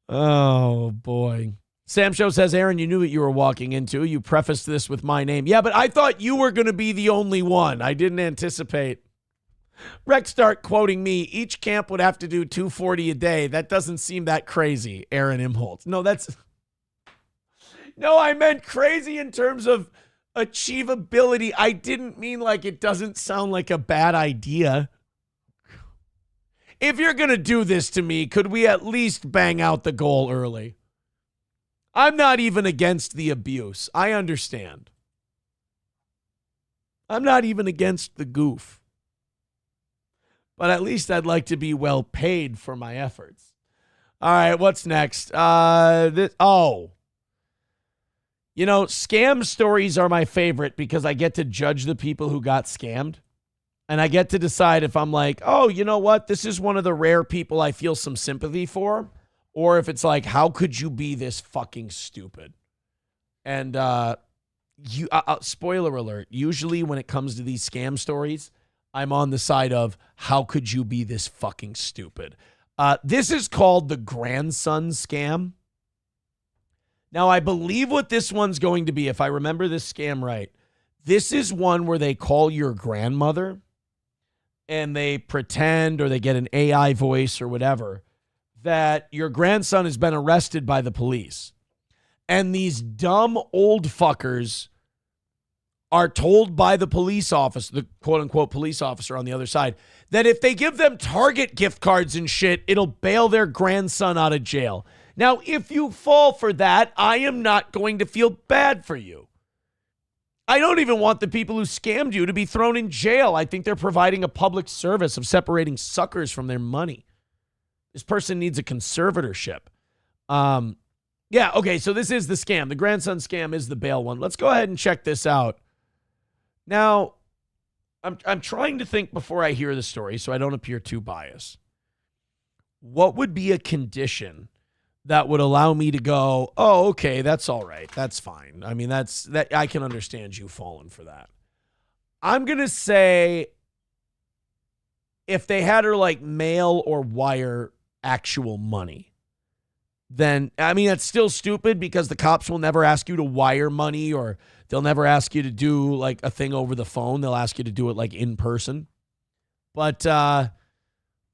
C: Oh, boy. Sam Show says, Aaron, you knew what you were walking into. You prefaced this with my name. Yeah, but I thought you were going to be the only one. I didn't anticipate. Rex start quoting me. Each camp would have to do 240 a day. That doesn't seem that crazy, Aaron Imholt. No, I meant crazy in terms of achievability. I didn't mean like it doesn't sound like a bad idea. If you're going to do this to me, could we at least bang out the goal early? I'm not even against the abuse. I understand. I'm not even against the goof. But at least I'd like to be well paid for my efforts. All right, what's next? You know, scam stories are my favorite because I get to judge the people who got scammed. And I get to decide if I'm like, oh, you know what? This is one of the rare people I feel some sympathy for. Or if it's like, how could you be this fucking stupid? And spoiler alert, usually when it comes to these scam stories, I'm on the side of, how could you be this fucking stupid? This is called the grandson scam. Now, I believe what this one's going to be, if I remember this scam right, this is one where they call your grandmother and they pretend, or they get an AI voice or whatever, that your grandson has been arrested by the police. And these dumb old fuckers are told by the police officer, the quote-unquote police officer on the other side, that if they give them Target gift cards and shit, it'll bail their grandson out of jail. Now, if you fall for that, I am not going to feel bad for you. I don't even want the people who scammed you to be thrown in jail. I think they're providing a public service of separating suckers from their money. This person needs a conservatorship. Yeah, okay, so this is the scam. The grandson scam is the bail one. Let's go ahead and check this out. Now, I'm trying to think before I hear the story so I don't appear too biased. What would be a condition that would allow me to go, oh, okay, that's all right. That's fine. I mean, that I can understand you falling for that. I'm going to say if they had her like mail or wire actual money, then, I mean, that's still stupid because the cops will never ask you to wire money or they'll never ask you to do like a thing over the phone. They'll ask you to do it like in person. But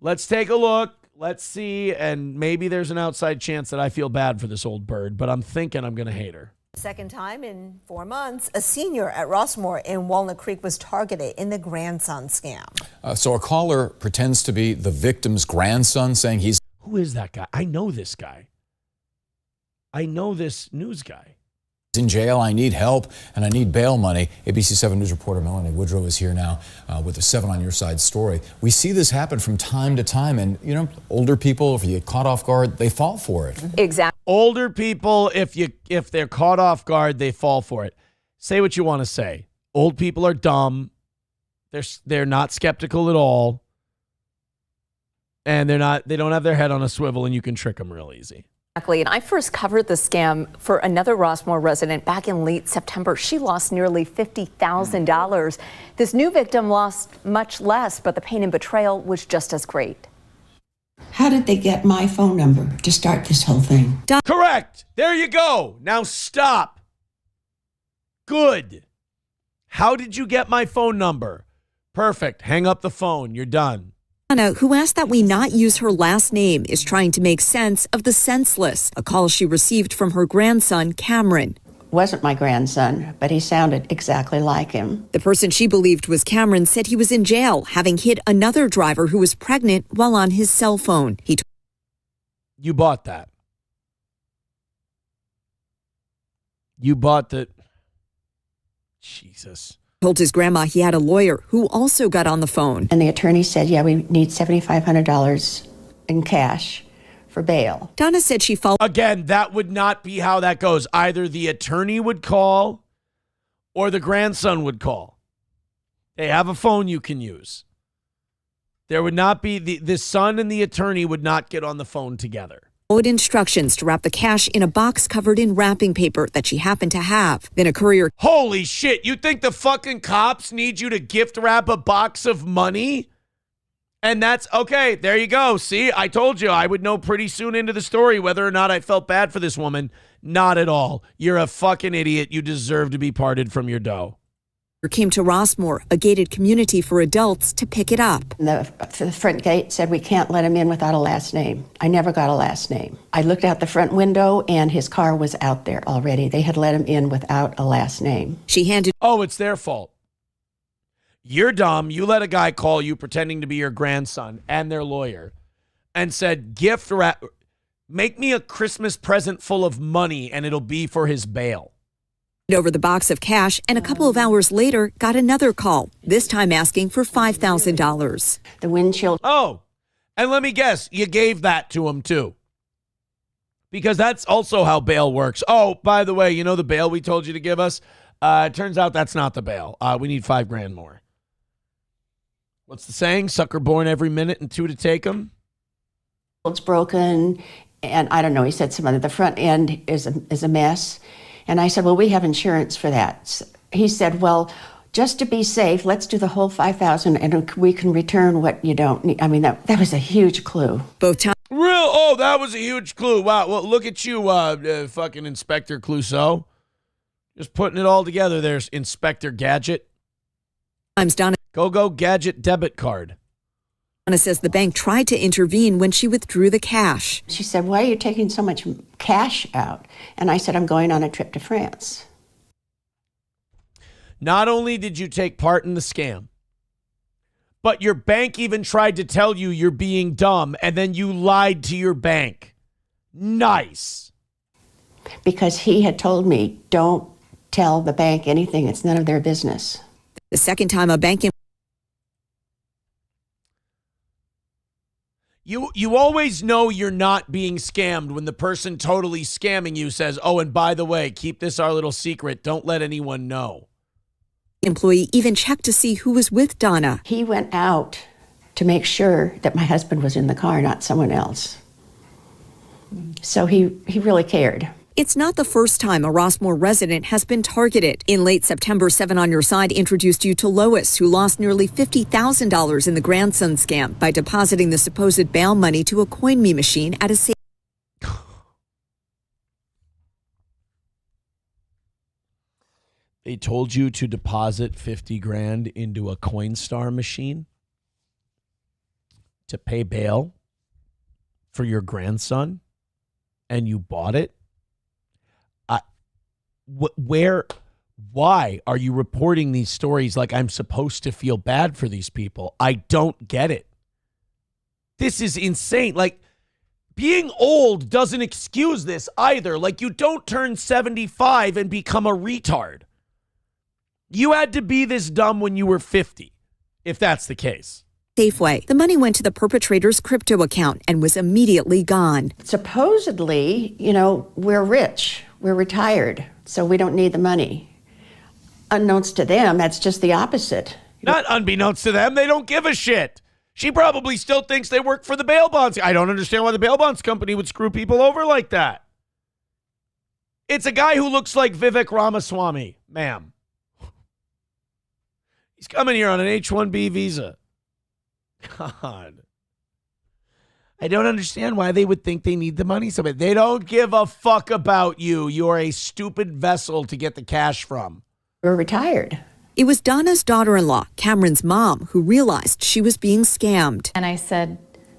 C: let's take a look. Let's see, and maybe there's an outside chance that I feel bad for this old bird, but I'm thinking I'm going to hate her.
F: Second time in 4 months, a senior at Rossmore in Walnut Creek was targeted in the grandson scam.
G: So a caller pretends to be the victim's grandson, saying he's...
C: Who is that guy? I know this guy. I know this news guy.
G: in jail. I need help, and I need bail money. ABC 7 News reporter Melanie Woodrow is here now with a 7 on Your Side story. We see this happen from time to time, and, you know, older people, if you get caught off guard, they fall for it.
C: Exactly. Older people, if they're caught off guard, they fall for it. Say what you want to say. Old people are dumb. They're not skeptical at all. And they don't have their head on a swivel, and you can trick them real easy.
I: Exactly. And I first covered the scam for another Rossmore resident back in late September. She lost nearly $50,000. This new victim lost much less, but the pain and betrayal was just as great.
K: How did they get my phone number to start this whole thing?
C: Correct. There you go. Now stop. Good. How did you get my phone number? Perfect. Hang up the phone. You're done.
Y: Anna, who asked that we not use her last name, is trying to make sense of the senseless, a call she received from her grandson, Cameron.
K: Wasn't my grandson, but he sounded exactly like him.
Y: The person she believed was Cameron said he was in jail, having hit another driver who was pregnant while on his cell phone.
C: You bought that. You bought the... Jesus.
Y: Told his grandma he had a lawyer who also got on the phone.
K: And the attorney said, yeah, we need $7,500 in cash for bail.
Y: Donna said she followed.
C: Again, that would not be how that goes. Either the attorney would call or the grandson would call. They have a phone you can use. There would not be, the son and the attorney would not get on the phone together.
Y: Instructions to wrap the cash in a box covered in wrapping paper that she happened to have. Then a courier.
C: Holy shit, you think the fucking cops need you to gift wrap a box of money? And that's, okay, there you go. See, I told you I would know pretty soon into the story whether or not I felt bad for this woman. Not at all. You're a fucking idiot. You deserve to be parted from your dough.
Y: Came to Rossmore, a gated community for adults, to pick it up.
K: The front gate said we can't let him in without a last name. I never got a last name. I looked out the front window and his car was out there already. They had let him in without a last name.
Y: She handed.
C: Oh, it's their fault. You're dumb. You let a guy call you pretending to be your grandson and their lawyer and said, gift wrap, make me a Christmas present full of money and it'll be for his bail.
Y: Over the box of cash, and a couple of hours later got another call, this time asking for $5,000.
K: The windshield.
C: Oh, and let me guess, you gave that to him too. Because that's also how bail works. Oh, by the way, you know the bail we told you to give us? It turns out that's not the bail. We need $5,000 more. What's the saying? Sucker born every minute and 2 to take him?
K: It's broken, and I don't know, he said something. The front end is a mess. And I said, well, we have insurance for that. He said, well, just to be safe, let's do the whole $5,000 and we can return what you don't need. I mean, that was a huge clue.
Y: Both times.
C: Oh, that was a huge clue. Wow. Well, look at you, fucking Inspector Clouseau. Just putting it all together. There's Inspector Gadget.
Y: Donna.
C: Go Gadget debit card.
Y: Donna says the bank tried to intervene when she withdrew the cash.
K: She said, why are you taking so much cash out? And I said, I'm going on a trip to France.
C: Not only did you take part in the scam, but your bank even tried to tell you you're being dumb, and then you lied to your bank. Nice.
K: Because he had told me, don't tell the bank anything. It's none of their business.
Y: The second time a bank
C: You always know you're not being scammed when the person totally scamming you says, oh, and by the way, keep this our little secret. Don't let anyone know.
Y: employee even checked to see who was with Donna.
K: He went out to make sure that my husband was in the car, not someone else. So he really cared.
Y: It's not the first time a Rossmore resident has been targeted. In late September, 7 on Your Side introduced you to Lois, who lost nearly $50,000 in the grandson scam by depositing the supposed bail money to a coin me machine at a
C: They told you to deposit 50 grand into a Coinstar machine to pay bail for your grandson, and you bought it? Why are you reporting these stories like I'm supposed to feel bad for these people? I don't get it. This is insane. Like, being old doesn't excuse this either. Like, you don't turn 75 and become a retard. You had to be this dumb when you were 50, if that's the case.
Y: Safeway. The money went to the perpetrator's crypto account and was immediately gone.
K: Supposedly, we're rich, we're retired, so we don't need the money. Unbeknownst to them, that's just the opposite.
C: Not unbeknownst to them, they don't give a shit. She probably still thinks they work for the bail bonds. I don't understand why the bail bonds company would screw people over like that. It's a guy who looks like Vivek Ramaswamy, ma'am. He's coming here on an H-1B visa. God. I don't understand why they would think they need the money so bad. They don't give a fuck about you. You're a stupid vessel to get the cash from.
K: We're retired.
Y: It was Donna's daughter-in-law, Cameron's mom, who realized she was being scammed.
E: And I said,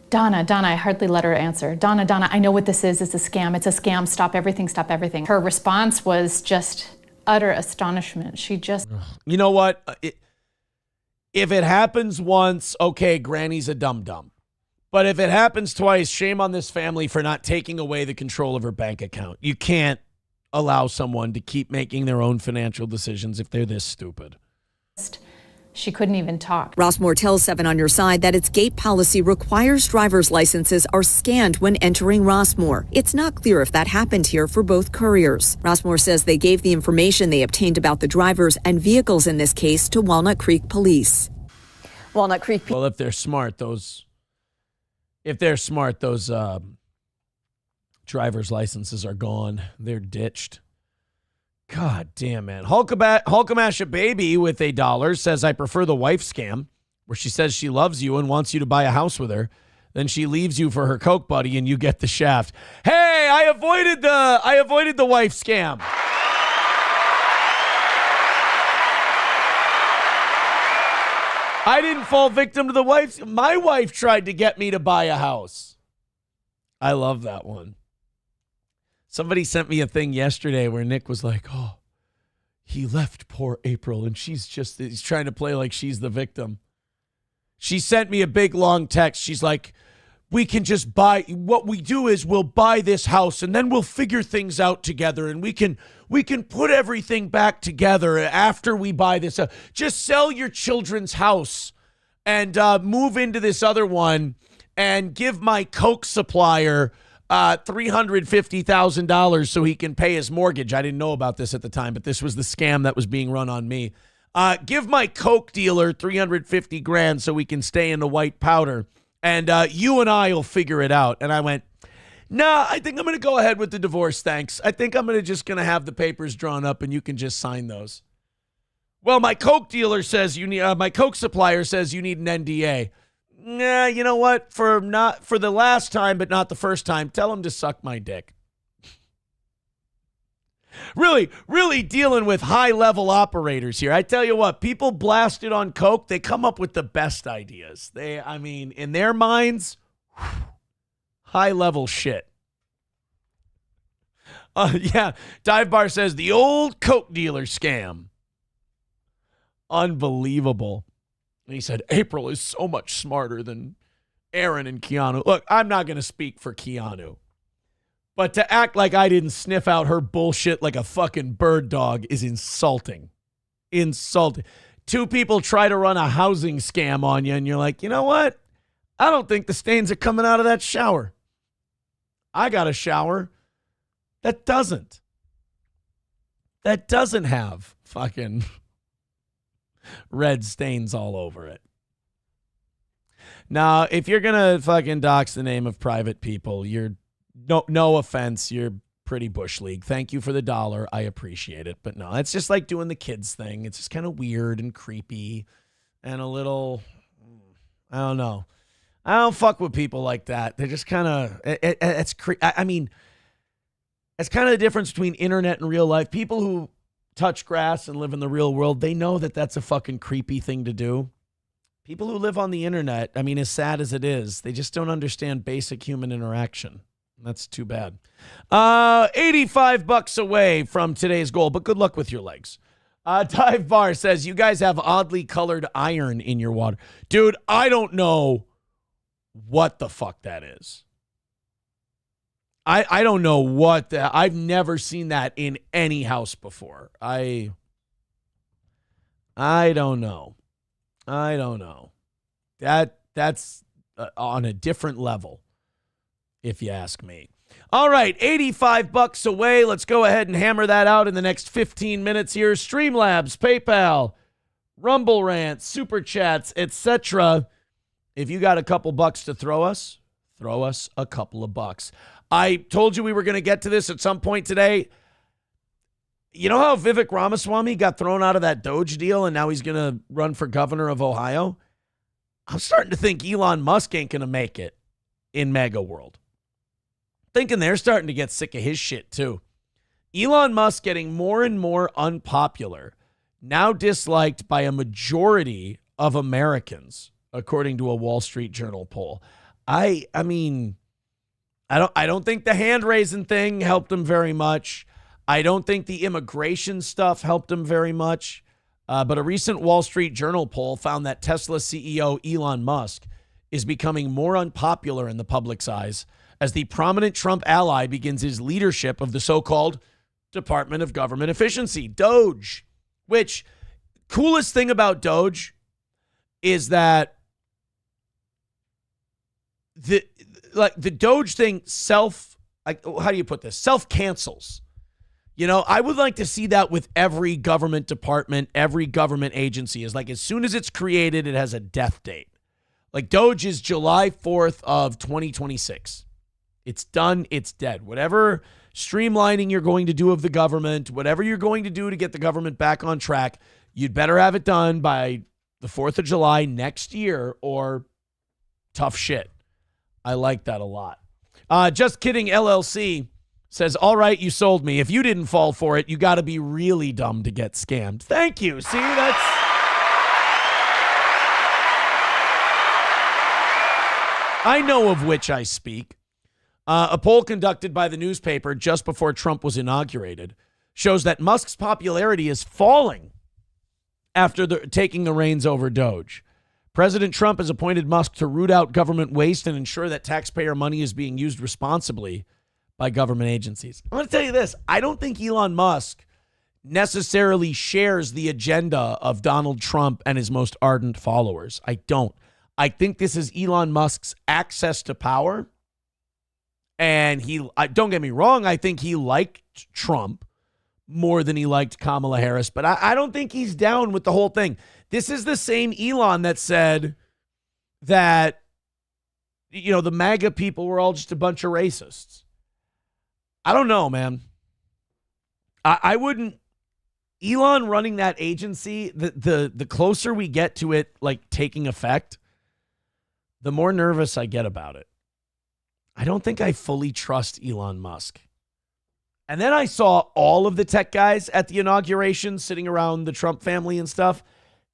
E: Donna, I hardly let her answer. Donna, I know what this is. It's a scam. It's a scam. Stop everything. Stop everything. Her response was just utter astonishment. She just...
C: You know what? If it happens once, okay, Granny's a dum-dum. But if it happens twice, shame on this family for not taking away the control of her bank account. You can't allow someone to keep making their own financial decisions if they're this stupid.
E: She couldn't even talk.
Y: Rossmore tells 7 on Your Side that its gate policy requires driver's licenses are scanned when entering Rossmore. It's not clear if that happened here for both couriers. Rossmore says they gave the information they obtained about the drivers and vehicles in this case to Walnut Creek Police.
I: Walnut Creek.
C: Well, if they're smart, those driver's licenses are gone. They're ditched. God damn, man. Hulkamash Baby with $1 says, I prefer the wife scam, where she says she loves you and wants you to buy a house with her. Then she leaves you for her Coke buddy and you get the shaft. Hey, I avoided the wife scam. I didn't fall victim to the wife. My wife tried to get me to buy a house. I love that one. Somebody sent me a thing yesterday where Nick was like, oh, he left poor April, and he's trying to play like she's the victim. She sent me a big, long text. She's like, we can just buy, what we do is we'll buy this house, and then we'll figure things out together, and we can put everything back together after we buy this. Just sell your children's house and move into this other one and give my Coke supplier $350,000 so he can pay his mortgage. I didn't know about this at the time, but this was the scam that was being run on me. Give my Coke dealer $350 grand so we can stay in the white powder, and you and I will figure it out. And I went, nah, I think I'm going to go ahead with the divorce, thanks. I think I'm just going to have the papers drawn up and you can just sign those. Well, my Coke dealer says you need, my Coke supplier says you need an NDA. Nah, you know what? For the last time, but not the first time, tell him to suck my dick. Really, really dealing with high-level operators here. I tell you what, people blasted on Coke, they come up with the best ideas. In their minds, high-level shit. Yeah, Dive Bar says, the old Coke dealer scam. Unbelievable. And he said, April is so much smarter than Aaron and Keanu. Look, I'm not going to speak for Keanu, But to act like I didn't sniff out her bullshit like a fucking bird dog is insulting. Insulting. Two people try to run a housing scam on you, and you're like, you know what? I don't think the stains are coming out of that shower. I got a shower that doesn't have fucking red stains all over it. Now, if you're going to fucking dox the name of private people, you're no offense, you're pretty bush league. Thank you for the $1. I appreciate it. But no, it's just like doing the kids thing. It's just kind of weird and creepy and a little, I don't know. I don't fuck with people like that. They're just kind of, I mean, it's kind of the difference between internet and real life. People who touch grass and live in the real world, they know that that's a fucking creepy thing to do. People who live on the internet, I mean, as sad as it is, they just don't understand basic human interaction. That's too bad. $85 away from today's goal, but good luck with your legs. Dive Bar says, you guys have oddly colored iron in your water. Dude, I don't know what the fuck that is. I don't know what I've never seen that in any house before. I don't know. I don't know. That's on a different level, if you ask me. All right, $85 away. Let's go ahead and hammer that out in the next 15 minutes here. Streamlabs, PayPal, Rumble Rants, Super Chats, etc. If you got a couple bucks to throw us a couple of bucks. I told you we were going to get to this at some point today. You know how Vivek Ramaswamy got thrown out of that Doge deal and now he's going to run for governor of Ohio? I'm starting to think Elon Musk ain't going to make it in MAGA world. Thinking they're starting to get sick of his shit too. Elon Musk getting more and more unpopular, now disliked by a majority of Americans, according to a Wall Street Journal poll. I mean, I don't think the hand raising thing helped him very much. I don't think the immigration stuff helped him very much. But a recent Wall Street Journal poll found that Tesla CEO Elon Musk is becoming more unpopular in the public's eyes as the prominent Trump ally begins his leadership of the so-called Department of Government Efficiency, Doge. Which, coolest thing about Doge is that the Doge thing how do you put this? Self-cancels. You know, I would like to see that with every government department, every government agency. Is like as soon as it's created, it has a death date. Like Doge is July 4th of 2026. It's done. It's dead. Whatever streamlining you're going to do of the government, whatever you're going to do to get the government back on track, you'd better have it done by the 4th of July next year or tough shit. I like that a lot. Just kidding, LLC says, all right, you sold me. If you didn't fall for it, you got to be really dumb to get scammed. Thank you. See, that's... I know of which I speak. A poll conducted by the newspaper just before Trump was inaugurated shows that Musk's popularity is falling after taking the reins over Doge. President Trump has appointed Musk to root out government waste and ensure that taxpayer money is being used responsibly by government agencies. I'm going to tell you this. I don't think Elon Musk necessarily shares the agenda of Donald Trump and his most ardent followers. I don't. I think this is Elon Musk's access to power. And don't get me wrong, I think he liked Trump more than he liked Kamala Harris, but I don't think he's down with the whole thing. This is the same Elon that said that, you know, the MAGA people were all just a bunch of racists. I don't know, man. I wouldn't. Elon running that agency, the closer we get to it, like taking effect, the more nervous I get about it. I don't think I fully trust Elon Musk. And then I saw all of the tech guys at the inauguration sitting around the Trump family and stuff.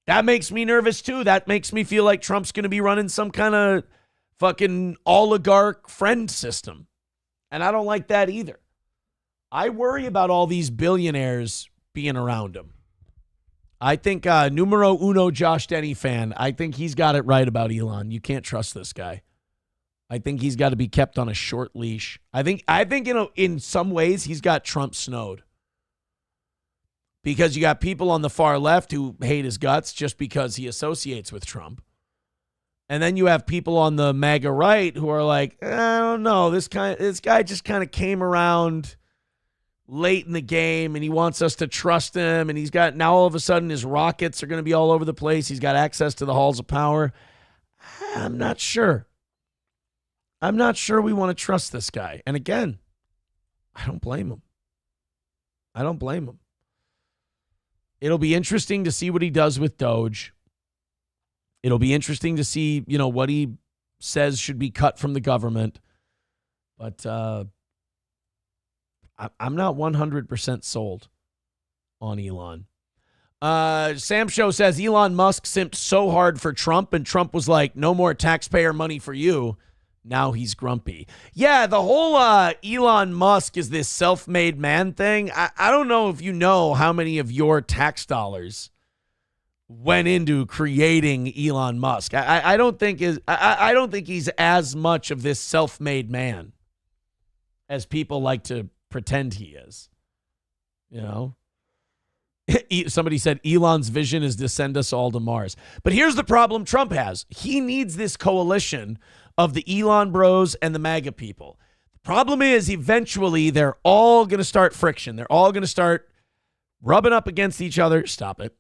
C: That makes me nervous too. That makes me feel like Trump's going to be running some kind of fucking oligarch friend system. And I don't like that either. I worry about all these billionaires being around him. I think numero uno Josh Denny fan, I think he's got it right about Elon. You can't trust this guy. I think he's got to be kept on a short leash. I think in some ways he's got Trump snowed. Because you got people on the far left who hate his guts just because he associates with Trump. And then you have people on the MAGA right who are like, I don't know, this guy just kind of came around late in the game and he wants us to trust him. And he's got, now all of a sudden his rockets are going to be all over the place. He's got access to the halls of power. I'm not sure. I'm not sure we want to trust this guy. And again, I don't blame him. I don't blame him. It'll be interesting to see what he does with Doge. It'll be interesting to see, what he says should be cut from the government. But I'm not 100% sold on Elon. Sam Show says Elon Musk simped so hard for Trump, and Trump was like, no more taxpayer money for you. Now he's grumpy. Yeah, the whole Elon Musk is this self-made man thing. I don't know if you know how many of your tax dollars went into creating Elon Musk. I don't think he's as much of this self-made man as people like to pretend he is. Somebody said Elon's vision is to send us all to Mars. But here's the problem Trump has. He needs this coalition of the Elon bros and the MAGA people. The problem is eventually they're all going to start friction. They're all going to start rubbing up against each other. Stop it.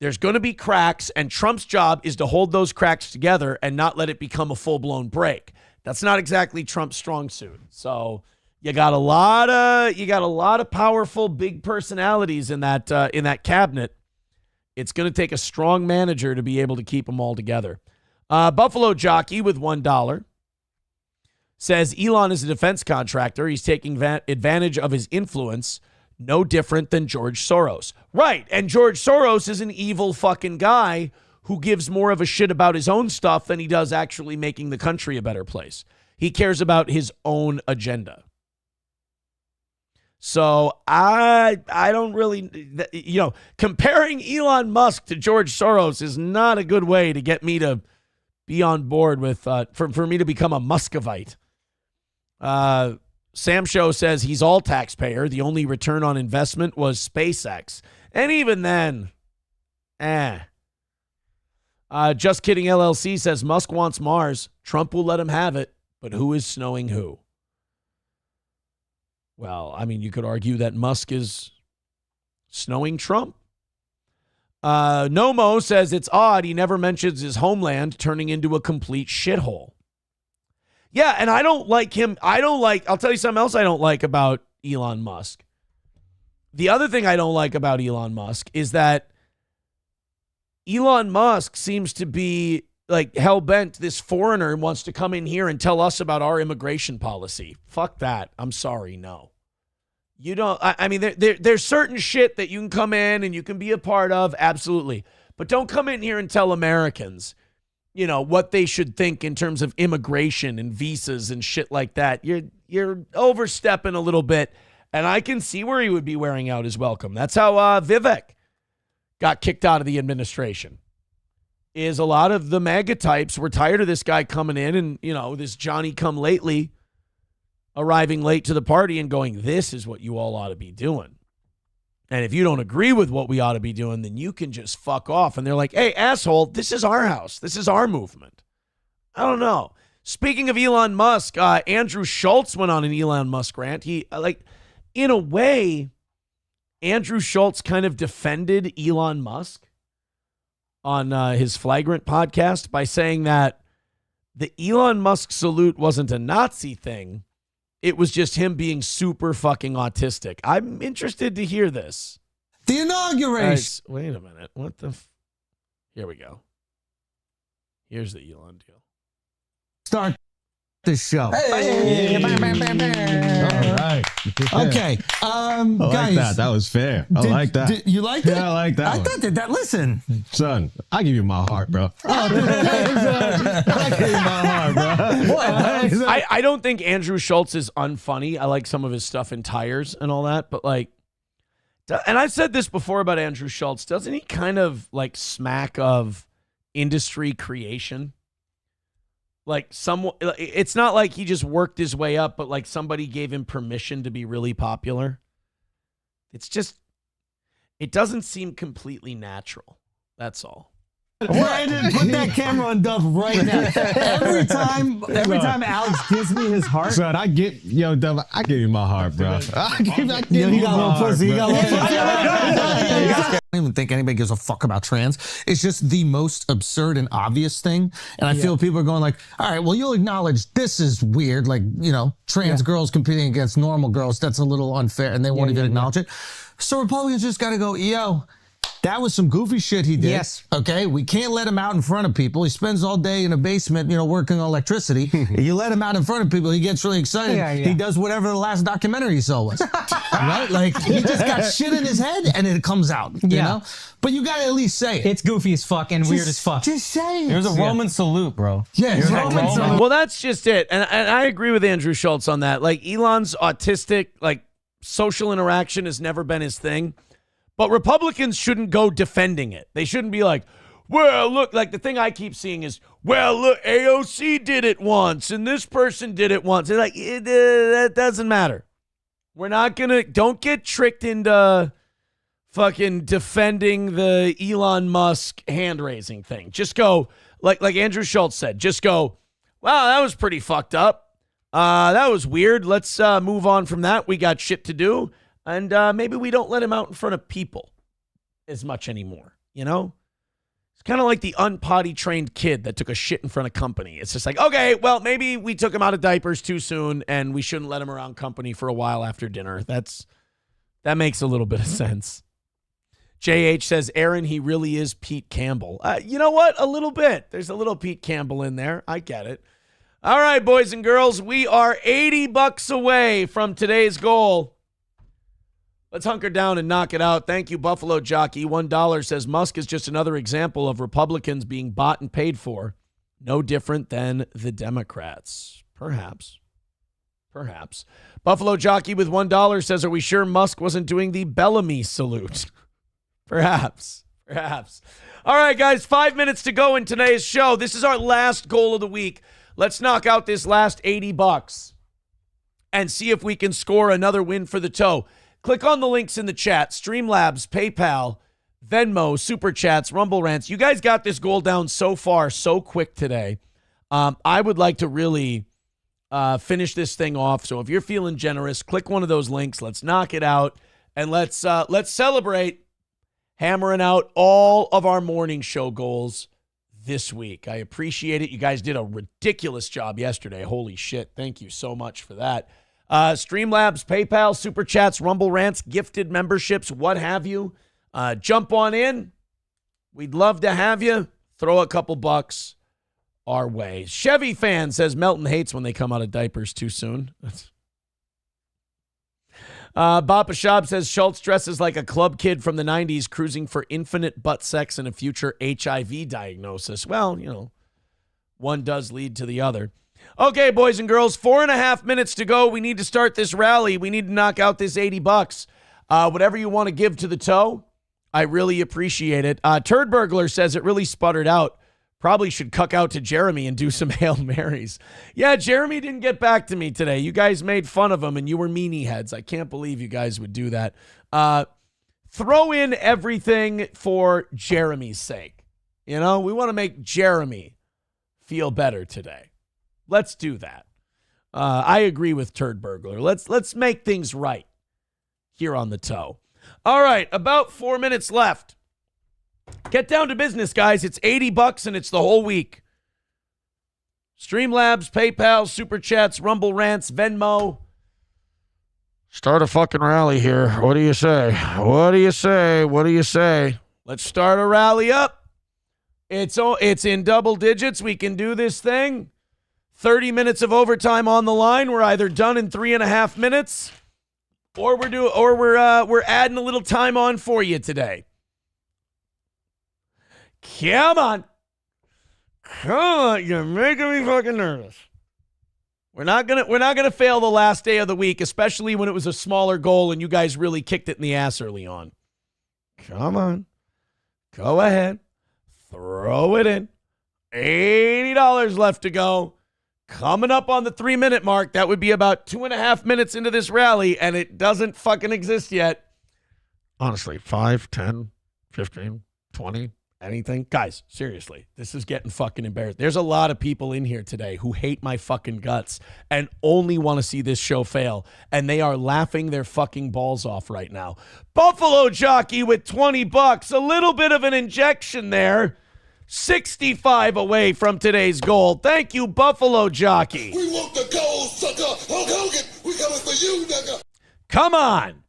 C: There's going to be cracks, and Trump's job is to hold those cracks together and not let it become a full-blown break. That's not exactly Trump's strong suit. So you got a lot of powerful big personalities in that cabinet. It's going to take a strong manager to be able to keep them all together. Buffalo Jockey with $1 says Elon is a defense contractor. He's taking advantage of his influence, no different than George Soros. Right, and George Soros is an evil fucking guy who gives more of a shit about his own stuff than he does actually making the country a better place. He cares about his own agenda. So I don't really, comparing Elon Musk to George Soros is not a good way to get me to be on board with, for me to become a Muscovite. Sam Show says he's all taxpayer. The only return on investment was SpaceX. And even then, Just Kidding LLC says Musk wants Mars. Trump will let him have it. But who is snowing who? Well, I mean, you could argue that Musk is snowing Trump. Nomo says it's odd he never mentions his homeland turning into a complete shithole. Yeah, and I don't like him. I'll tell you something else I don't like about Elon Musk. The other thing I don't like about Elon Musk is that Elon Musk seems to be like hell-bent. This foreigner wants to come in here and tell us about our immigration policy. Fuck that. I'm sorry, no. You don't, I mean, there's certain shit that you can come in and you can be a part of, absolutely. But don't come in here and tell Americans, what they should think in terms of immigration and visas and shit like that. You're overstepping a little bit, and I can see where he would be wearing out his welcome. That's how Vivek got kicked out of the administration. Is a lot of the MAGA types were tired of this guy coming in and, this Johnny-come-lately arriving late to the party and going, this is what you all ought to be doing. And if you don't agree with what we ought to be doing, then you can just fuck off. And they're like, hey, asshole, this is our house. This is our movement. I don't know. Speaking of Elon Musk, Andrew Schultz went on an Elon Musk rant. He, in a way, Andrew Schultz kind of defended Elon Musk on his Flagrant podcast by saying that the Elon Musk salute wasn't a Nazi thing. It was just him being super fucking autistic. I'm interested to hear this.
H: The inauguration.
C: Wait a minute. What the? Here we go. Here's the Elon deal.
H: Start the show.
M: Hey.
H: All right. Okay.
M: I like
H: guys,
M: that. That was fair. I like that.
H: You like that?
M: Yeah, I like that.
H: I
M: one.
H: thought that. Listen,
M: son, I give you my heart, bro. I give you my heart, bro.
C: I don't think Andrew Schultz is unfunny. I like some of his stuff in Tires and all that, but and I've said this before about Andrew Schultz. Doesn't he kind of smack of industry creation? Like it's not like he just worked his way up, but like somebody gave him permission to be really popular. It's just, it doesn't seem completely natural. That's all.
H: Brandon, put that camera on Duff right now. Every time Alex gives me his heart.
M: Son, I give you my heart, bro. I give you my heart.
H: I don't even think anybody gives a fuck about trans. It's just the most absurd and obvious thing. And I feel people are going like, all right, well, you'll acknowledge this is weird. Like, trans girls competing against normal girls. That's a little unfair. And they won't even acknowledge it. So Republicans just got to go, yo, that was some goofy shit he did. Yes. Okay. We can't let him out in front of people. He spends all day in a basement, working on electricity. You let him out in front of people, he gets really excited. He does whatever the last documentary he saw was. Right? Like, he just got shit in his head and it comes out. You know? But you gotta at least say it.
N: It's goofy as fuck and weird as fuck.
H: Just say it.
N: There's a Roman salute, bro.
H: Yeah, it's Roman salute.
C: Well, that's just it. And I agree with Andrew Schultz on that. Like, Elon's autistic, like, social interaction has never been his thing. But Republicans shouldn't go defending it. They shouldn't be like, well, look, like the thing I keep seeing is, well, look, AOC did it once and this person did it once. They're like, that doesn't matter. We're not going to, don't get tricked into fucking defending the Elon Musk hand-raising thing. Just go, like Andrew Schultz said, just go, wow, that was pretty fucked up. That was weird. Let's move on from that. We got shit to do. And maybe we don't let him out in front of people as much anymore, It's kind of like the unpotty-trained kid that took a shit in front of company. It's just like, okay, well, maybe we took him out of diapers too soon and we shouldn't let him around company for a while after dinner. That makes a little bit of sense. JH says, Aaron, he really is Pete Campbell. You know what? A little bit. There's a little Pete Campbell in there. I get it. All right, boys and girls, we are $80 away from today's goal. Let's hunker down and knock it out. Thank you, Buffalo Jockey. $1 says Musk is just another example of Republicans being bought and paid for. No different than the Democrats. Perhaps. Buffalo Jockey with $1 says, are we sure Musk wasn't doing the Bellamy salute? Perhaps. All right, guys, 5 minutes to go in today's show. This is our last goal of the week. Let's knock out this last $80 and see if we can score another win for the toe. Click on the links in the chat, Streamlabs, PayPal, Venmo, Super Chats, Rumble Rants. You guys got this goal down so far, so quick today. I would like to really finish this thing off. So if you're feeling generous, click one of those links. Let's knock it out. And let's celebrate hammering out all of our morning show goals this week. I appreciate it. You guys did a ridiculous job yesterday. Holy shit. Thank you so much for that. Streamlabs, PayPal, Super Chats, Rumble Rants, gifted memberships, what have you. Jump on in. We'd love to have you. Throw a couple bucks our way. Chevy fan says Melton hates when they come out of diapers too soon. Bapa Shab says Schultz dresses like a club kid from the 90s cruising for infinite butt sex and a future HIV diagnosis. Well, one does lead to the other. Okay, boys and girls, 4.5 minutes to go. We need to start this rally. We need to knock out this $80. Whatever you want to give to the toe, I really appreciate it. Turd Burglar says it really sputtered out. Probably should cuck out to Jeremy and do some Hail Marys. Yeah, Jeremy didn't get back to me today. You guys made fun of him and you were meanie heads. I can't believe you guys would do that. Throw in everything for Jeremy's sake. We want to make Jeremy feel better today. Let's do that. I agree with Turd Burglar. Let's make things right here on the toe. All right, about 4 minutes left. Get down to business, guys. It's $80 and it's the whole week. Streamlabs, PayPal, Super Chats, Rumble Rants, Venmo. Start a fucking rally here. What do you say? Let's start a rally up. It's in double digits. We can do this thing. 30 minutes of overtime on the line. We're either done in 3.5 minutes, or we're adding a little time on for you today. Come on, you're making me fucking nervous. We're not gonna fail the last day of the week, especially when it was a smaller goal and you guys really kicked it in the ass early on. Come on, go ahead, throw it in. $80 left to go. Coming up on the 3-minute mark. That would be about 2.5 minutes into this rally, and it doesn't fucking exist yet. Honestly, 5, 10, 15, 20, anything. Guys, seriously, this is getting fucking embarrassing. There's a lot of people in here today who hate my fucking guts and only want to see this show fail, and they are laughing their fucking balls off right now. Buffalo Jockey with $20. A little bit of an injection there. 65 away from today's goal. Thank you, Buffalo Jockey.
O: We want the gold, sucker. Hulk Hogan, we coming for you, nigga.
C: Come on.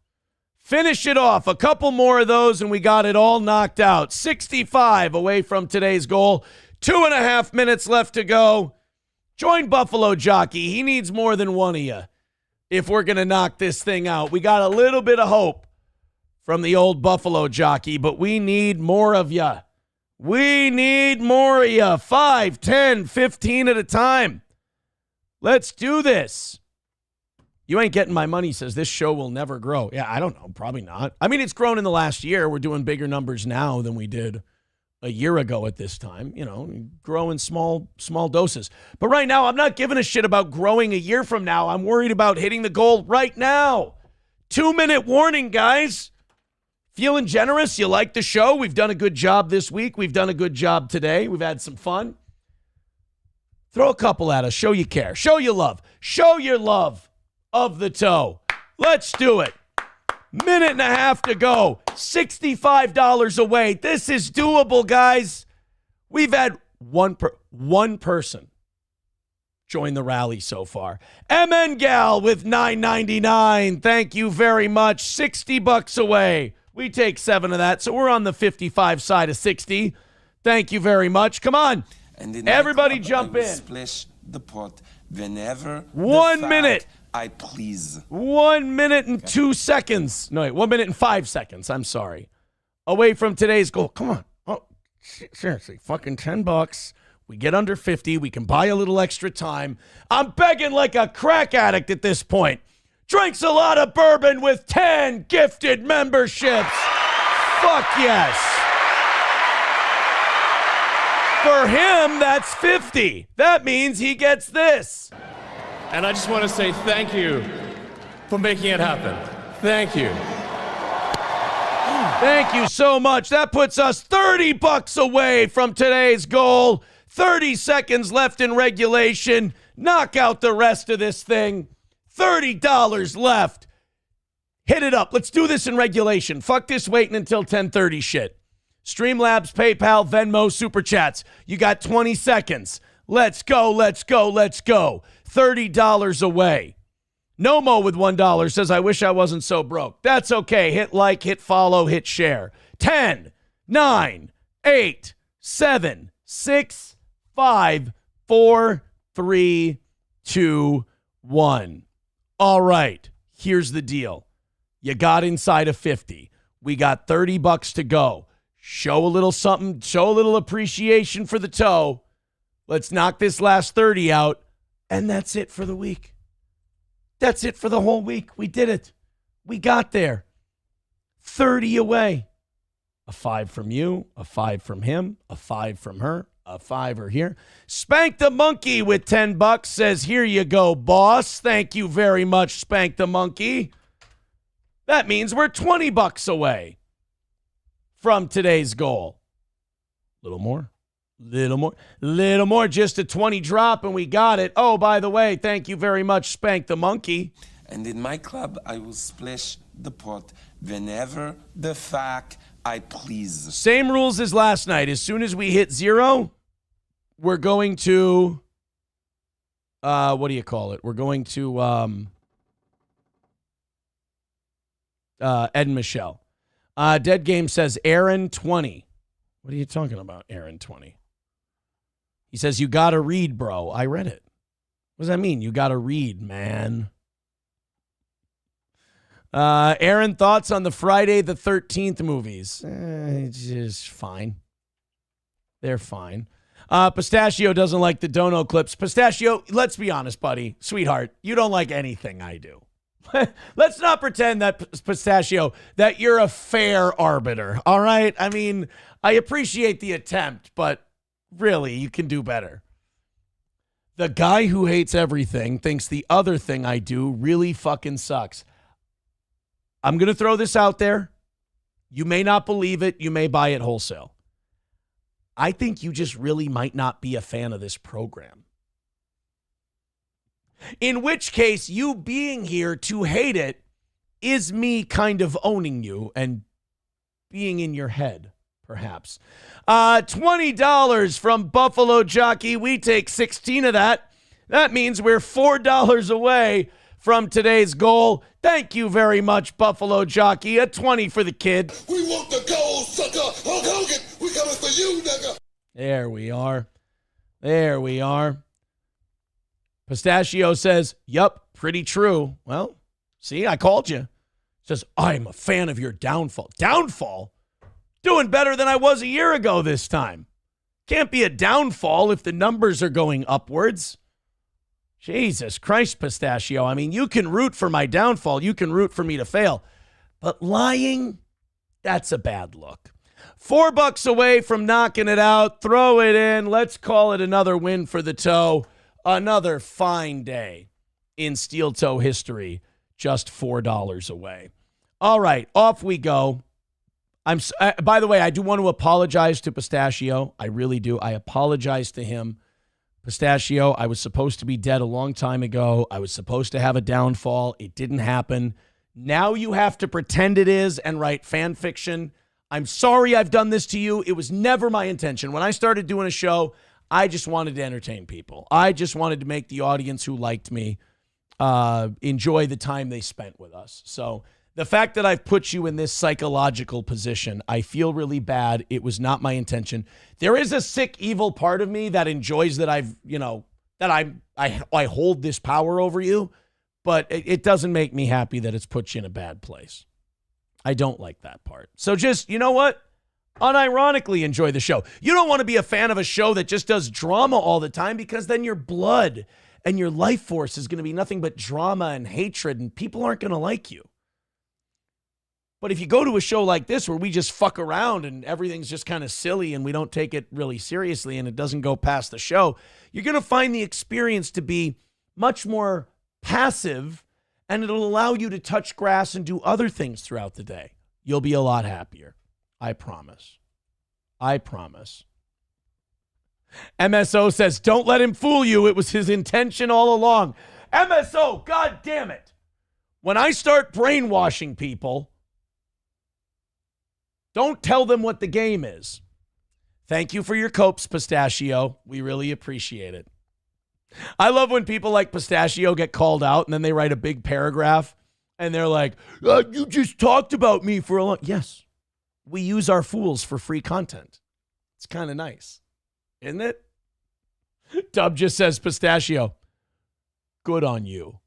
C: Finish it off. A couple more of those, and we got it all knocked out. 65 away from today's goal. 2.5 minutes left to go. Join Buffalo Jockey. He needs more than one of you if we're going to knock this thing out. We got a little bit of hope from the old Buffalo Jockey, but we need more of you. We need more of you. 5, 10, 15 at a time. Let's do this. You ain't getting my money says this show will never grow. Yeah, I don't know. Probably not. I mean, it's grown in the last year. We're doing bigger numbers now than we did a year ago at this time. You know, grow in small doses. But right now, I'm not giving a shit about growing a year from now. I'm worried about hitting the goal right now. 2-minute warning, guys. Feeling generous? You like the show? We've done a good job this week. We've done a good job today. We've had some fun. Throw a couple at us. Show you care. Show you love. Show your love of the toe. Let's do it. 1.5 minutes to go. $65 away. This is doable, guys. We've had one person join the rally so far. MN Gal with $9.99. Thank you very much. $60 away. We take 7 of that, so we're on the 55 side of 60. Thank you very much. Come on.
L: And
C: everybody jump in.
L: Splash the pot whenever
C: 1 minute.
L: I please.
C: 1 minute and 2 seconds. No, wait, 1 minute and 5 seconds. I'm sorry. Away from today's goal. Come on. Oh, seriously, fucking $10. We get under 50. We can buy a little extra time. I'm begging like a crack addict at this point. Drinks a lot of bourbon with 10 gifted memberships. Fuck yes. For him, that's 50. That means he gets this.
P: And I just want to say thank you for making it happen. Thank you.
C: Thank you so much. That puts us $30 away from today's goal. 30 seconds left in regulation. Knock out the rest of this thing. $30 left. Hit it up. Let's do this in regulation. Fuck this waiting until 10:30 shit. Streamlabs, PayPal, Venmo, Super Chats. You got 20 seconds. Let's go, let's go, let's go. $30 away. Nomo with $1 says, I wish I wasn't so broke. That's okay. Hit like, hit follow, hit share. 10, 9, 8, 7, 6, 5, 4, 3, 2, 1. All right, here's the deal. You got inside of 50. We got $30 to go. Show a little something, show a little appreciation for the toe. Let's knock this last 30 out, and that's it for the week. That's it for the whole week. We did it. We got there. 30 away. A 5 from you, a 5 from him, a 5 from her, a 5 here. Spank the Monkey with $10 says, here you go, boss. Thank you very much, Spank the Monkey. That means we're $20 away from today's goal. Little more. Little more, just a 20 drop, and we got it. Oh, by the way, thank you very much, Spank the Monkey.
L: And in my club, I will splash the pot whenever the fuck I please.
C: Same rules as last night. As soon as we hit 0, we're going to, what do you call it? We're going to Ed and Michelle. Dead Game says, Aaron 20. What are you talking about, Aaron 20? He says, you got to read, bro. I read it. What does that mean? You got to read, man. Aaron, thoughts on the Friday the 13th movies? It's just fine. They're fine. Pistachio doesn't like the Dono clips. Pistachio, let's be honest, buddy. Sweetheart, you don't like anything I do. Let's not pretend that, Pistachio, that you're a fair arbiter, all right? I mean, I appreciate the attempt, but Really, you can do better. The guy who hates everything thinks the other thing I do really fucking sucks. I'm going to throw this out there. You may not believe it. You may buy it wholesale. I think you just really might not be a fan of this program. In which case, you being here to hate it is me kind of owning you and being in your head, perhaps. $20 from Buffalo Jockey. We take 16 of that. That means we're $4 away from today's goal. Thank you very much, Buffalo Jockey. A 20 for the kid.
O: We want the gold, sucker. Hulk Hogan, we coming for you, nigga.
C: There we are. There we are. Pistachio says, yup, pretty true. Well, see, I called you. Says, I'm a fan of your downfall. Downfall? Doing better than I was a year ago this time. Can't be a downfall if the numbers are going upwards. Jesus Christ, Pistachio. I mean, you can root for my downfall. You can root for me to fail. But lying, that's a bad look. $4 away from knocking it out. Throw it in. Let's call it another win for the toe. Another fine day in steel toe history. Just $4 away. All right, off we go. By the way, I do want to apologize to Pistachio. I really do. I apologize to him. Pistachio, I was supposed to be dead a long time ago. I was supposed to have a downfall. It didn't happen. Now you have to pretend it is and write fan fiction. I'm sorry I've done this to you. It was never my intention. When I started doing a show, I just wanted to entertain people. I just wanted to make the audience who liked me enjoy the time they spent with us. So the fact that I've put you in this psychological position, I feel really bad. It was not my intention. There is a sick, evil part of me that enjoys that I hold this power over you, but it doesn't make me happy that it's put you in a bad place. I don't like that part. So just, you know what? Unironically enjoy the show. You don't want to be a fan of a show that just does drama all the time, because then your blood and your life force is going to be nothing but drama and hatred, and people aren't going to like you. But if you go to a show like this where we just fuck around and everything's just kind of silly and we don't take it really seriously and it doesn't go past the show, you're going to find the experience to be much more passive, and it'll allow you to touch grass and do other things throughout the day. You'll be a lot happier. I promise. I promise. MSO says, don't let him fool you. It was his intention all along. MSO, God damn it. When I start brainwashing people, don't tell them what the game is. Thank you for your copes, Pistachio. We really appreciate it. I love when people like Pistachio get called out and then they write a big paragraph and they're like, you just talked about me for a long... Yes, we use our fools for free content. It's kind of nice, isn't it? Dub just says, Pistachio, good on you.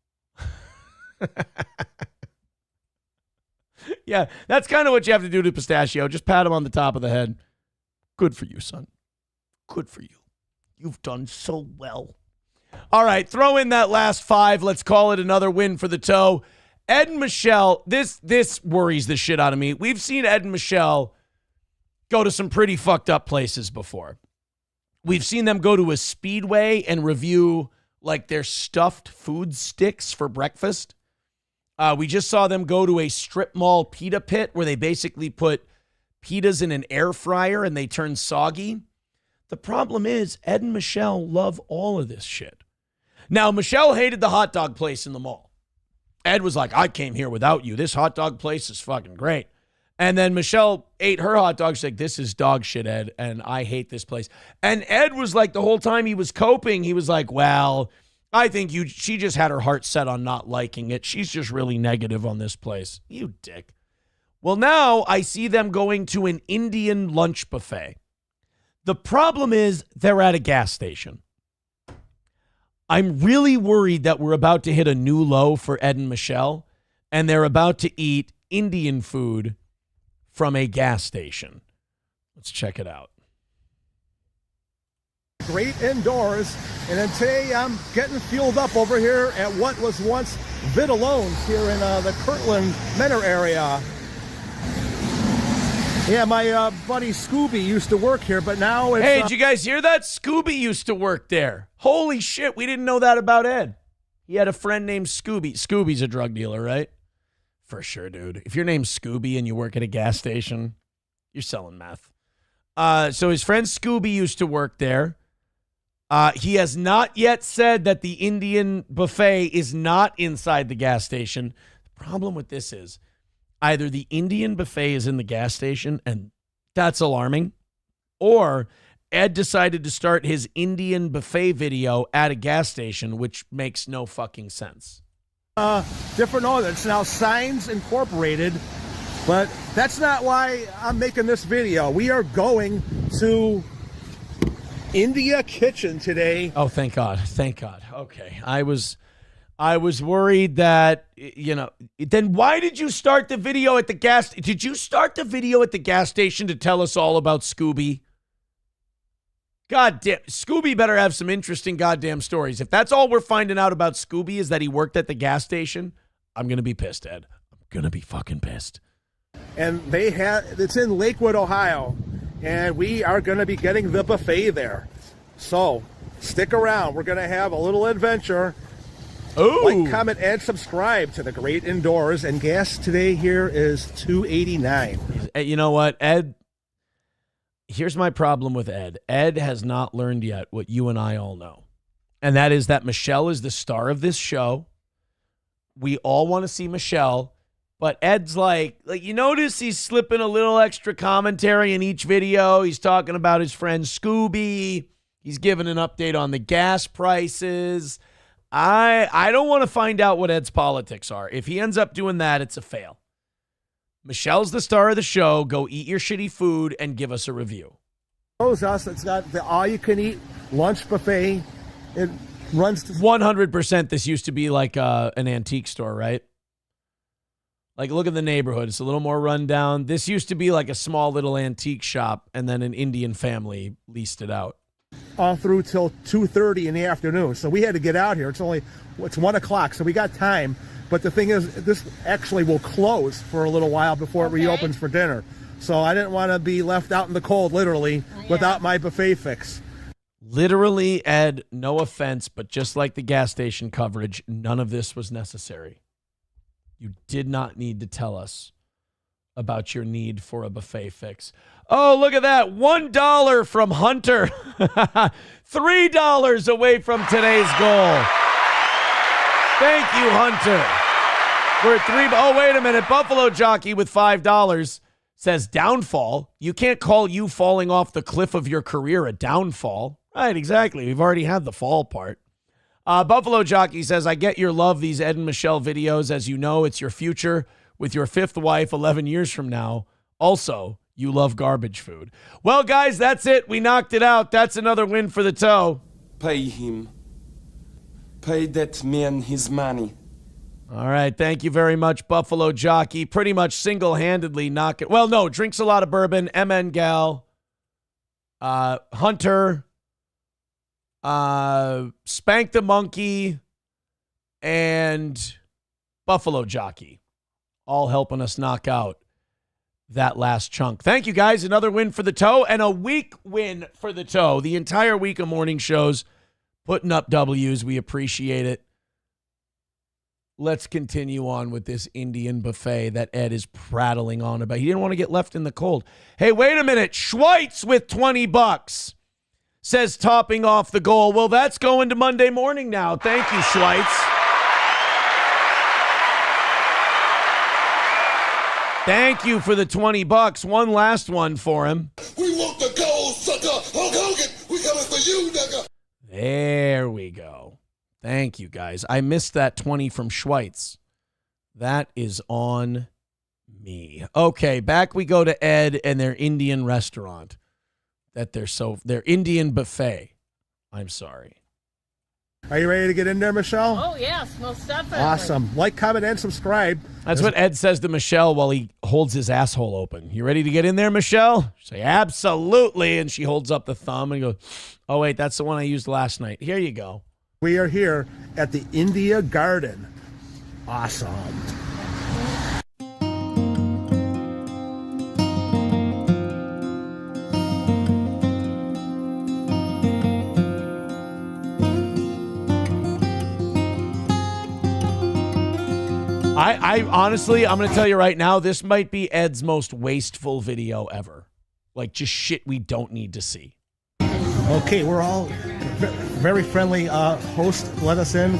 C: Yeah, that's kind of what you have to do to Pistachio. Just pat him on the top of the head. Good for you, son. Good for you. You've done so well. All right, throw in that last 5. Let's call it another win for the toe. Ed and Michelle, this worries the shit out of me. We've seen Ed and Michelle go to some pretty fucked up places before. We've seen them go to a Speedway and review like their stuffed food sticks for breakfast. We just saw them go to a strip mall pita pit where they basically put pitas in an air fryer and they turn soggy. The problem is Ed and Michelle love all of this shit. Now, Michelle hated the hot dog place in the mall. Ed was like, I came here without you. This hot dog place is fucking great. And then Michelle ate her hot dog. She's like, this is dog shit, Ed, and I hate this place. And Ed was like, the whole time he was coping, he was like, well, I think she just had her heart set on not liking it. She's just really negative on this place. You dick. Well, now I see them going to an Indian lunch buffet. The problem is they're at a gas station. I'm really worried that we're about to hit a new low for Ed and Michelle, and they're about to eat Indian food from a gas station. Let's check it out.
J: Great indoors, and then today I'm getting fueled up over here at what was once Vitalone's here in the Kirtland Menor area. Yeah, my buddy Scooby used to work here, but now it's...
C: Hey, did you guys hear that? Scooby used to work there. Holy shit, we didn't know that about Ed. He had a friend named Scooby. Scooby's a drug dealer, right? For sure, dude. If your name's Scooby and you work at a gas station, you're selling meth. So his friend Scooby used to work there. He has not yet said that the Indian buffet is not inside the gas station. The problem with this is either the Indian buffet is in the gas station, and that's alarming, or Ed decided to start his Indian buffet video at a gas station, which makes no fucking sense.
J: Different order. It's now Signs Incorporated, but that's not why I'm making this video. We are going to India Kitchen today.
C: Oh, thank God. Thank God. Okay. I was worried that, then why did you start the video at the gas? Did you start the video at the gas station to tell us all about Scooby? God damn, Scooby better have some interesting goddamn stories. If that's all we're finding out about Scooby is that he worked at the gas station, I'm going to be pissed, Ed. I'm going to be fucking pissed.
J: And it's in Lakewood, Ohio, and we are going to be getting the buffet there. So stick around. We're going to have a little adventure.
C: Ooh.
J: Like, comment, and subscribe to The Great Indoors. And gas today here is $2.89.
C: You know what, Ed? Here's my problem with Ed. Ed has not learned yet what you and I all know. And that is that Michelle is the star of this show. We all want to see Michelle. But Ed's like, you notice he's slipping a little extra commentary in each video. He's talking about his friend Scooby. He's giving an update on the gas prices. I don't want to find out what Ed's politics are. If he ends up doing that, it's a fail. Michelle's the star of the show. Go eat your shitty food and give us a review.
J: Shows us it's got the all-you-can-eat lunch buffet. It runs to
C: 100%. This used to be like an antique store, right? Like, look at the neighborhood. It's a little more rundown. This used to be like a small little antique shop, and then an Indian family leased it out.
J: All through till 2:30 in the afternoon. So we had to get out here. It's 1 o'clock, so we got time. But the thing is, this actually will close for a little while before it reopens for dinner. So I didn't want to be left out in the cold, literally, without my buffet fix.
C: Literally, Ed, no offense, but just like the gas station coverage, none of this was necessary. You did not need to tell us about your need for a buffet fix. Oh, look at that. $1 from Hunter. $3 away from today's goal. Thank you, Hunter. We're at 3. Oh, wait a minute. Buffalo Jockey with $5 says downfall. You can't call you falling off the cliff of your career a downfall. Right, exactly. We've already had the fall part. Buffalo Jockey says, I get your love, these Ed and Michelle videos. As you know, it's your future with your 5th wife 11 years from now. Also, you love garbage food. Well, guys, that's it. We knocked it out. That's another win for the toe.
L: Pay him. Pay that man his money.
C: All right. Thank you very much, Buffalo Jockey. Pretty much single-handedly knock it. Well, no, drinks a lot of bourbon. MN Gal. Hunter. Spank the Monkey. And Buffalo Jockey. All helping us knock out that last chunk. Thank you, guys. Another win for the toe and a week win for the toe. The entire week of morning shows putting up W's. We appreciate it. Let's continue on with this Indian buffet that Ed is prattling on about. He didn't want to get left in the cold. Hey, wait a minute. Schweitz with $20 says topping off the goal. Well, that's going to Monday morning now. Thank you, Schweitz. Thank you for the $20. One last one for him.
O: We want the gold, sucker. Hulk Hogan, we coming for you, nigga.
C: There we go. Thank you, guys. I missed that 20 from Schweitz. That is on me. Okay, back we go to Ed and their Indian restaurant. Their Indian buffet. I'm sorry.
J: Are you ready to get in there, Michelle?
Q: Oh, yes, most definitely.
J: Awesome. Like, comment, and subscribe.
C: That's what Ed says to Michelle while he holds his asshole open. You ready to get in there, Michelle? Say, absolutely. And she holds up the thumb and goes, oh, wait, that's the one I used last night. Here you go.
J: We are here at the India Garden. Awesome.
C: I honestly, I'm going to tell you right now, this might be Ed's most wasteful video ever. Like, just shit we don't need to see.
J: Okay, we're all very friendly. Host, let us in.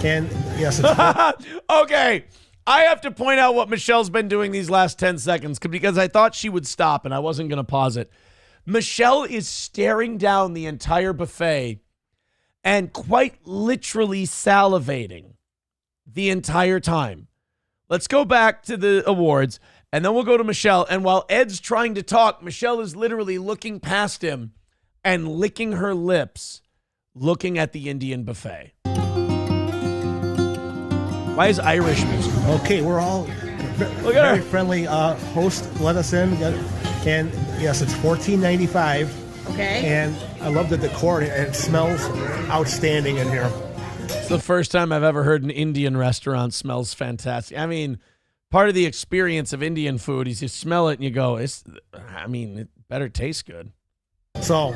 J: And yes, it's
C: okay. I have to point out what Michelle's been doing these last 10 seconds because I thought she would stop and I wasn't going to pause it. Michelle is staring down the entire buffet and quite literally salivating the entire time. Let's go back to the awards and then we'll go to Michelle. And while Ed's trying to talk, Michelle is literally looking past him and licking her lips, looking at the Indian buffet. Why is Irish music?
J: Okay, we're all very friendly. Host, let us in. And yes, it's $14.95.
Q: Okay.
J: And I love the decor, and it smells outstanding in here.
C: It's the first time I've ever heard an Indian restaurant smells fantastic. I mean, part of the experience of Indian food is you smell it and you go, it better taste good.
J: So,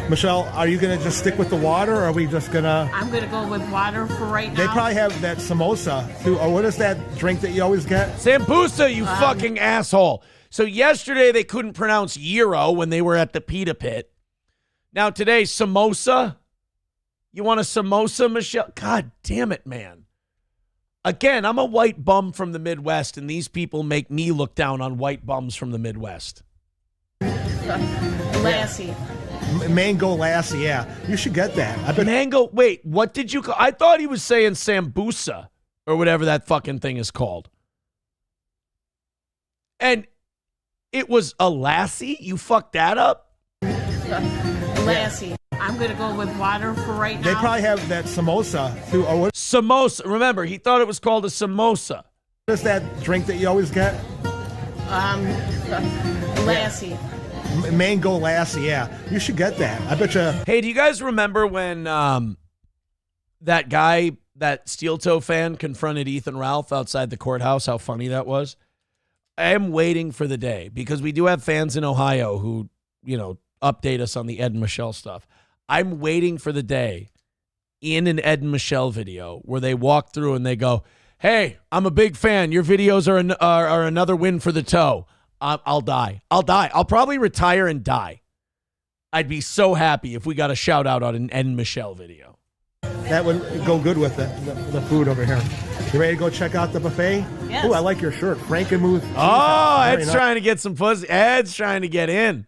J: Michelle, are you going to just stick with the water, or are we just going to...
Q: I'm going to go with water for right now.
J: They probably have that samosa, too. Or what is that drink that you always get?
C: Sambusa, you fucking asshole. So yesterday they couldn't pronounce gyro when they were at the pita pit. Now today, samosa? You want a samosa, Michelle? God damn it, man. Again, I'm a white bum from the Midwest, and these people make me look down on white bums from the Midwest.
Q: Lassie.
J: Mango lassie, yeah. You should get that. I bet
C: Mango, wait, what did you call? I thought he was saying sambusa or whatever that fucking thing is called. And it was a lassie? You fucked that up?
Q: Lassie. I'm going to go with water for right now.
J: They probably have that samosa, too. Or what
C: Samosa. Remember, he thought it was called a samosa.
J: is that drink that you always get?
Q: Lassie.
J: Mango lassie, yeah. You should get that. I bet you.
C: Hey, do you guys remember when that guy, that steel toe fan, confronted Ethan Ralph outside the courthouse? How funny that was. I am waiting for the day because we do have fans in Ohio who, update us on the Ed and Michelle stuff. I'm waiting for the day in an Ed and Michelle video where they walk through and they go, "Hey, I'm a big fan. Your videos are another win for the toe." I'll die. I'll probably retire and die. I'd be so happy if we got a shout out on an Ed and Michelle video.
J: That would go good with the food over here. You ready to go check out the buffet?
Q: Yes.
J: Oh, I like your shirt. Frankenmuth.
C: Oh, Ed's trying to get some pussy. Ed's trying to get in.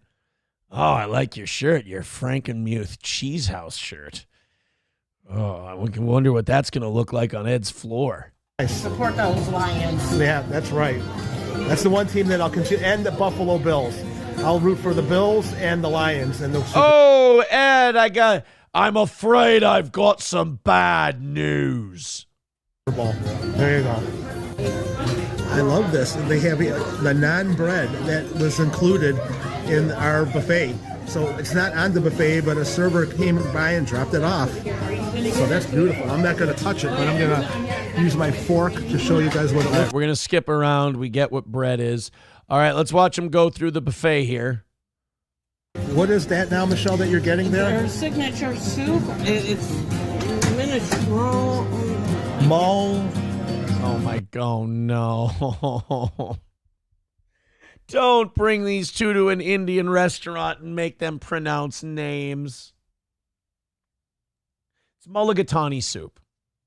C: Oh, I like your shirt. Your Frankenmuth Cheese House shirt. Oh, I wonder what that's going to look like on Ed's floor.
Q: Support those Lions.
J: Yeah, that's right. That's the one team that I'll continue. And the Buffalo Bills. I'll root for the Bills and the Lions. And
C: oh, Ed, I'm afraid I've got some bad news.
J: There you go. I love this. They have the naan bread that was included in our buffet. So it's not on the buffet, but a server came by and dropped it off. So that's beautiful. I'm not going to touch it, but I'm going to use my fork to show you guys what it looks like.
C: We're going to skip around. We get what bread is. All right, let's watch them go through the buffet here.
J: What is that now, Michelle, that you're getting there?
Q: Their signature soup. It's minestrone.
C: Oh my God, no. Don't bring these two to an Indian restaurant and make them pronounce names. It's mulligatawny soup.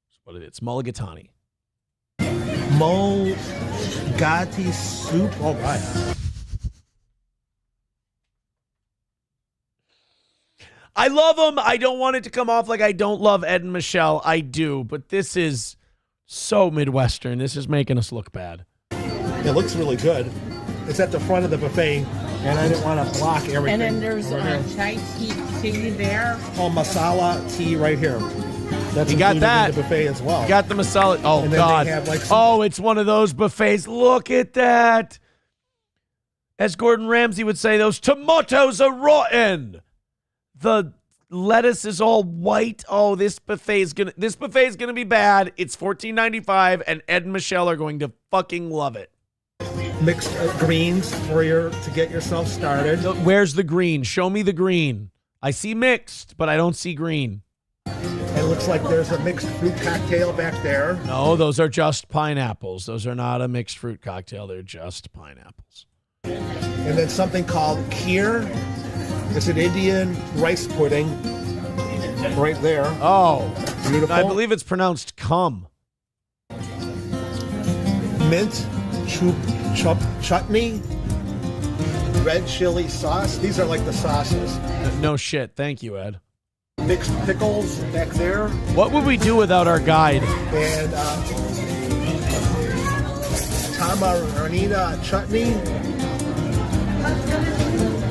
C: That's what it is. Mulligatawny.
J: Mulligatawny soup? Oh, right.
C: I love them. I don't want it to come off like I don't love Ed and Michelle. I do, but this is so Midwestern. This is making us look bad.
J: It looks really good. It's at the front of the buffet, and I didn't want to block everything.
Q: And then there's chai tea there.
J: Oh, masala tea right here. That's
C: you got that
J: in the buffet as well.
C: You got the masala. Oh, God. It's one of those buffets. Look at that. As Gordon Ramsay would say, those tomatoes are rotten. The lettuce is all white. Oh, this buffet is gonna be bad. It's $14.95, and Ed and Michelle are going to fucking love it.
J: Mixed greens to get yourself started.
C: Where's the green? Show me the green. I see mixed, but I don't see green.
J: And it looks like there's a mixed fruit cocktail back there.
C: No, those are just pineapples. Those are not a mixed fruit cocktail. They're just pineapples.
J: And then something called kheer. It's an Indian rice pudding right there.
C: Oh,
J: beautiful.
C: I believe it's pronounced cum.
J: Mint chutney, red chili sauce. These are like the sauces.
C: No shit. Thank you, Ed.
J: Mixed pickles back there.
C: What would we do without our guide?
J: And tamarina chutney.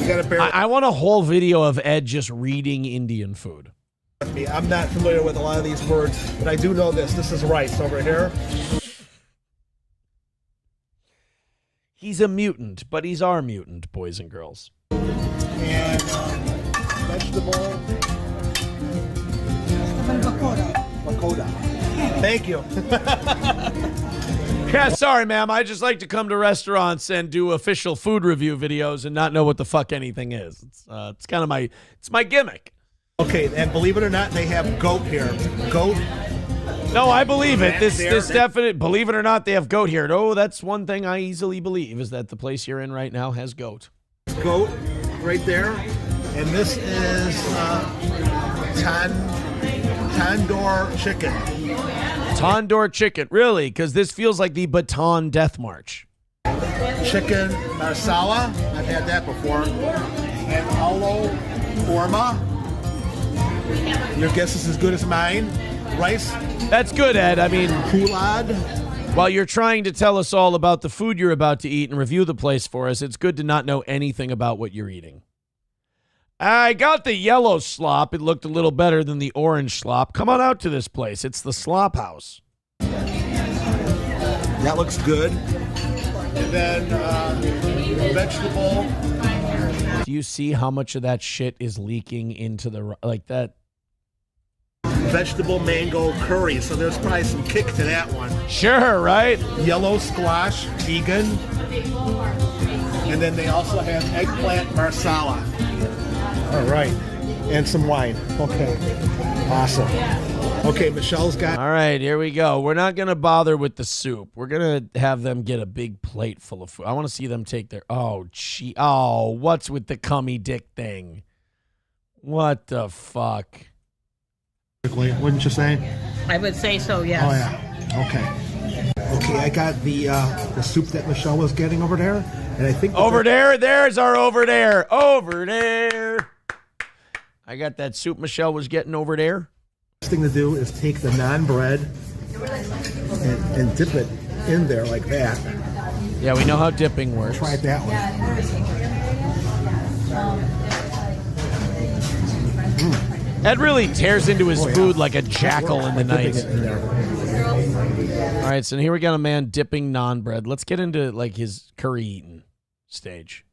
J: You gotta bear.
C: I want a whole video of Ed just reading Indian food.
J: I'm not familiar with a lot of these words, but I do know this. This is rice over here.
C: He's a mutant, but he's our mutant, boys and girls.
J: And vegetable. Bakoda. Thank you.
C: Yeah, sorry, ma'am. I just like to come to restaurants and do official food review videos and not know what the fuck anything is. It's kind of my gimmick.
J: Okay, and believe it or not, they have goat here. Goat.
C: No, I believe it. This definite. Believe it or not, they have goat here. Oh, that's one thing I easily believe is that the place you're in right now has goat.
J: Goat, right there, and this is tandoor chicken.
C: Tandoor chicken, really? Because this feels like the Baton Death March.
J: Chicken marsala, I've had that before, and alo korma. Your guess is as good as mine. Rice.
C: That's good, Ed. I mean,
J: pulad.
C: While you're trying to tell us all about the food you're about to eat and review the place for us, it's good to not know anything about what you're eating. I got the yellow slop. It looked a little better than the orange slop. Come on out to this place. It's the Slop House.
J: That looks good. And then vegetable.
C: Do you see how much of that shit is leaking into the, like that?
J: Vegetable mango curry. So there's probably some kick to that one.
C: Sure, right?
J: Yellow squash, vegan. And then they also have eggplant marsala. All right. And some wine. Okay. Awesome. Okay, Michelle's got...
C: All right, here we go. We're not going to bother with the soup. We're going to have them get a big plate full of food. I want to see them take their... Oh, gee. Oh, what's with the cummy dick thing? What the fuck?
J: Wouldn't you say?
Q: I would say so, yes.
J: Oh, yeah. Okay. Okay, I got the soup that Michelle was getting over there. And I think...
C: Over there? There's our over there. Over there. I got that soup Michelle was getting over there.
J: Next thing to do is take the naan bread and dip it in there like that.
C: Yeah, we know how dipping works.
J: Try it that way.
C: Ed really tears into his food like a jackal in the night. All right, so here we got a man dipping naan bread. Let's get into like his curry eating stage.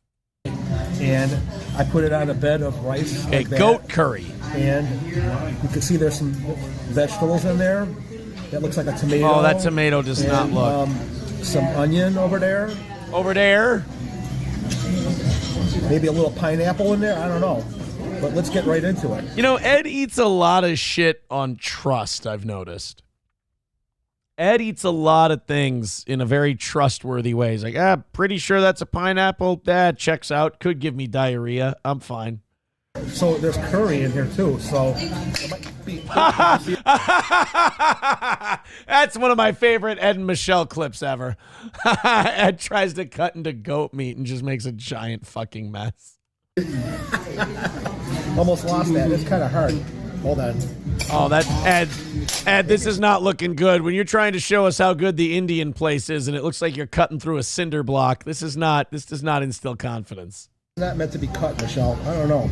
J: And I put it on a bed of rice.
C: Okay,
J: like
C: goat curry.
J: And you can see there's some vegetables in there. That looks like a tomato.
C: Oh, that tomato does not look.
J: Some onion over there.
C: Over there.
J: Maybe a little pineapple in there. I don't know. But let's get right into it.
C: You know, Ed eats a lot of shit on trust, I've noticed. Ed eats a lot of things in a very trustworthy way. He's like, pretty sure that's a pineapple. That checks out. Could give me diarrhea. I'm fine.
J: So there's curry in here too. So it might be.
C: That's one of my favorite Ed and Michelle clips ever. Ed tries to cut into goat meat and just makes a giant fucking mess.
J: Almost lost that. It's kind of hard. Hold on.
C: Oh, that Ed, this is not looking good. When you're trying to show us how good the Indian place is, and it looks like you're cutting through a cinder block, this does not instill confidence.
J: It's not meant to be cut, Michelle. I don't know.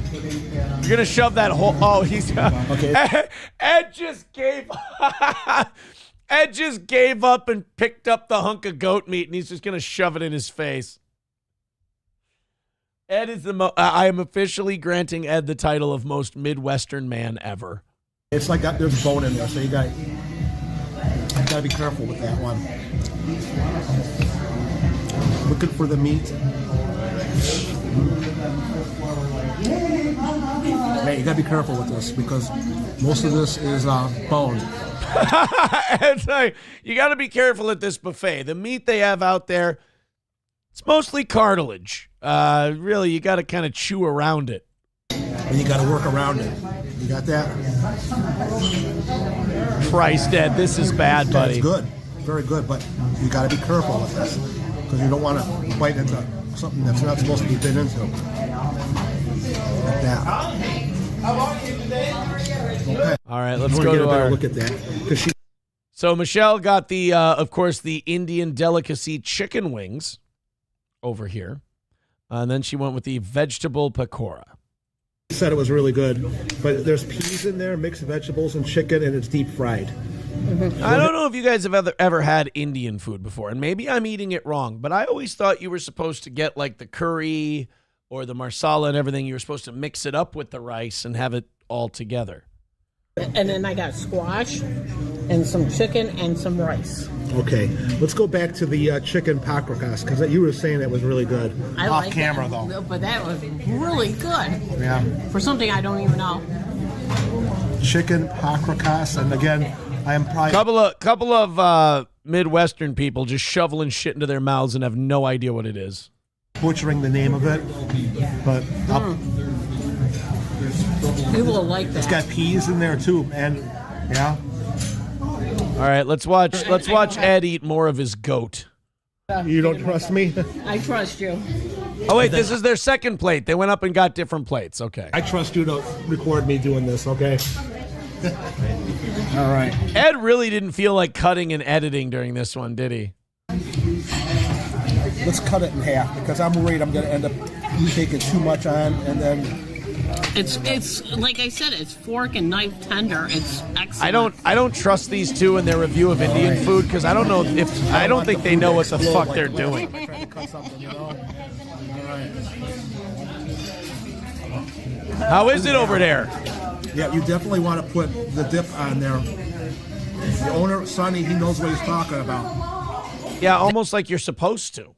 C: You're gonna shove that whole. Oh, he's okay. Ed just gave. Ed just gave up and picked up the hunk of goat meat, and he's just gonna shove it in his face. Ed is I am officially granting Ed the title of most Midwestern man ever.
J: It's like there's bone in there, so you gotta be careful with that one. Looking for the meat. Man, you gotta be careful with this because most of this is bone.
C: It's like, you got to be careful at this buffet. The meat they have out there, it's mostly cartilage. Really, you got to kind of chew around it.
J: And you got to work around it. You got that?
C: Christ, Ed, this is bad, buddy.
J: It's good. Very good, but you got to be careful with this because you don't want to bite into something that's not supposed to be bit into. Like that. Okay.
C: All right, let's go to our
J: look at that.
C: So Michelle got the, of course, the Indian delicacy chicken wings over here. And then she went with the vegetable pakora.
J: Said it was really good, but there's peas in there, mixed vegetables and chicken, and it's deep fried.
C: I don't know if you guys have ever had Indian food before, and maybe I'm eating it wrong, but I always thought you were supposed to get like the curry or the marsala and everything. You were supposed to mix it up with the rice and have it all together.
Q: And then I got squash and some chicken and some rice.
J: Okay, let's go back to the chicken pakrakas because you were saying that was really good.
Q: I
J: Off
Q: like
J: camera,
Q: that,
J: though.
Q: but that was really good.
J: Yeah.
Q: For something I don't even know.
J: Chicken pakrakas, and again, I am probably
C: couple of Midwestern people just shoveling shit into their mouths and have no idea what it is.
J: Butchering the name of it, but
Q: People will like that.
J: It's got peas in there too, and yeah.
C: All right, let's watch Ed eat more of his goat.
J: You don't trust me?
Q: I trust you.
C: Oh wait, this is their second plate. They went up and got different plates. Okay.
J: I trust you to record me doing this, okay? All right.
C: Ed really didn't feel like cutting and editing during this one, did he?
J: Let's cut it in half because I'm worried I'm going to end up taking too much on, and then
Q: It's like I said, it's fork and knife tender. It's excellent.
C: I don't trust these two in their review of Indian food because I don't know if I don't think they know what the fuck they're doing.
J: I tried to cut something, you know? All right.
C: How is it over there?
J: Yeah, you definitely want to put the dip on there. The owner, Sonny, he knows what he's talking about.
C: Yeah, almost like you're supposed to.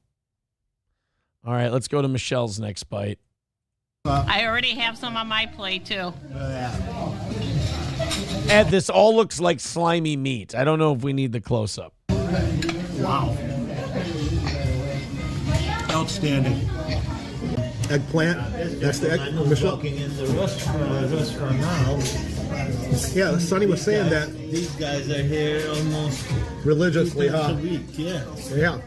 C: All right, let's go to Michelle's next bite.
Q: I already have some on my plate too.
C: Ed, this all looks like slimy meat. I don't know if we need the close-up.
J: Wow. Outstanding. Eggplant. That's the egg. Michelle.
A: Walking in the restaurant now.
J: Yeah, Sonny was saying that
A: These guys are here almost
J: religiously,
A: 2 times
J: huh?
A: a week. Yeah.
J: Yeah.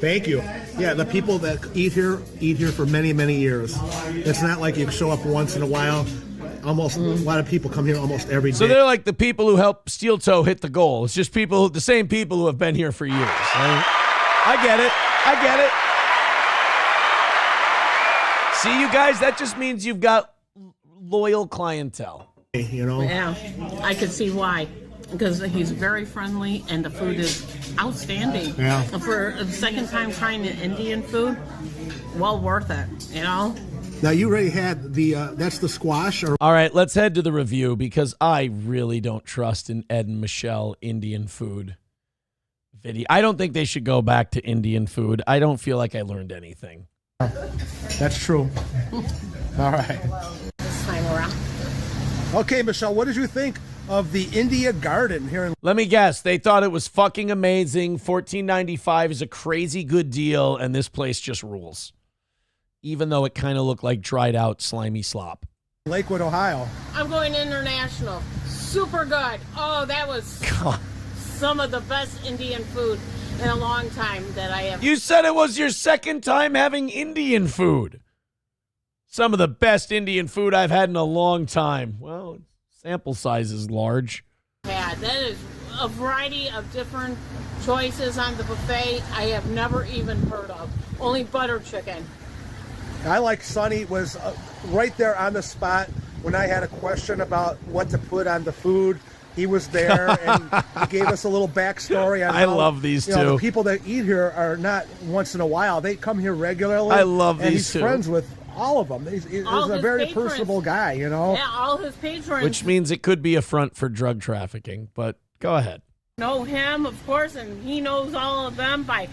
J: Thank you. Yeah, the people that eat here for many, many years. It's not like you show up once in a while. Almost a lot of people come here almost every day.
C: So they're like the people who help Steel Toe hit the goal. It's just the same people who have been here for years. Right? I get it. See, you guys, that just means you've got loyal clientele.
J: You know?
Q: Yeah, I could see why. Because he's very friendly and the food is outstanding.
J: Yeah.
Q: For the second time trying the Indian food, well worth it, you know?
J: Now, you already had that's the squash? Or
C: All right, let's head to the review because I really don't trust in Ed and Michelle Indian food video. I don't think they should go back to Indian food. I don't feel like I learned anything.
J: That's true. All right.
Q: This time around.
J: Okay, Michelle, what did you think of the India Garden here in...
C: Let me guess. They thought it was fucking amazing. $14.95 is a crazy good deal, and this place just rules. Even though it kind of looked like dried out slimy slop.
J: Lakewood, Ohio.
Q: I'm going international. Super good. Oh, that was some of the best Indian food in a long time that I have.
C: You said it was your second time having Indian food. Some of the best Indian food I've had in a long time. Well, sample size is large.
Q: Yeah, that is a variety of different choices on the buffet I have never even heard of. Only butter chicken.
J: I like Sonny was right there on the spot when I had a question about what to put on the food. He was there and he gave us a little backstory on
C: I love these two.
J: The people that eat here are not once in a while. They come here regularly.
C: I love
J: and
C: these two.
J: He's friends with all of them. He's a very personable guy, you know.
Q: Yeah, all his patrons.
C: Which means it could be a front for drug trafficking, but go ahead.
Q: Know him, of course, and he knows all of them by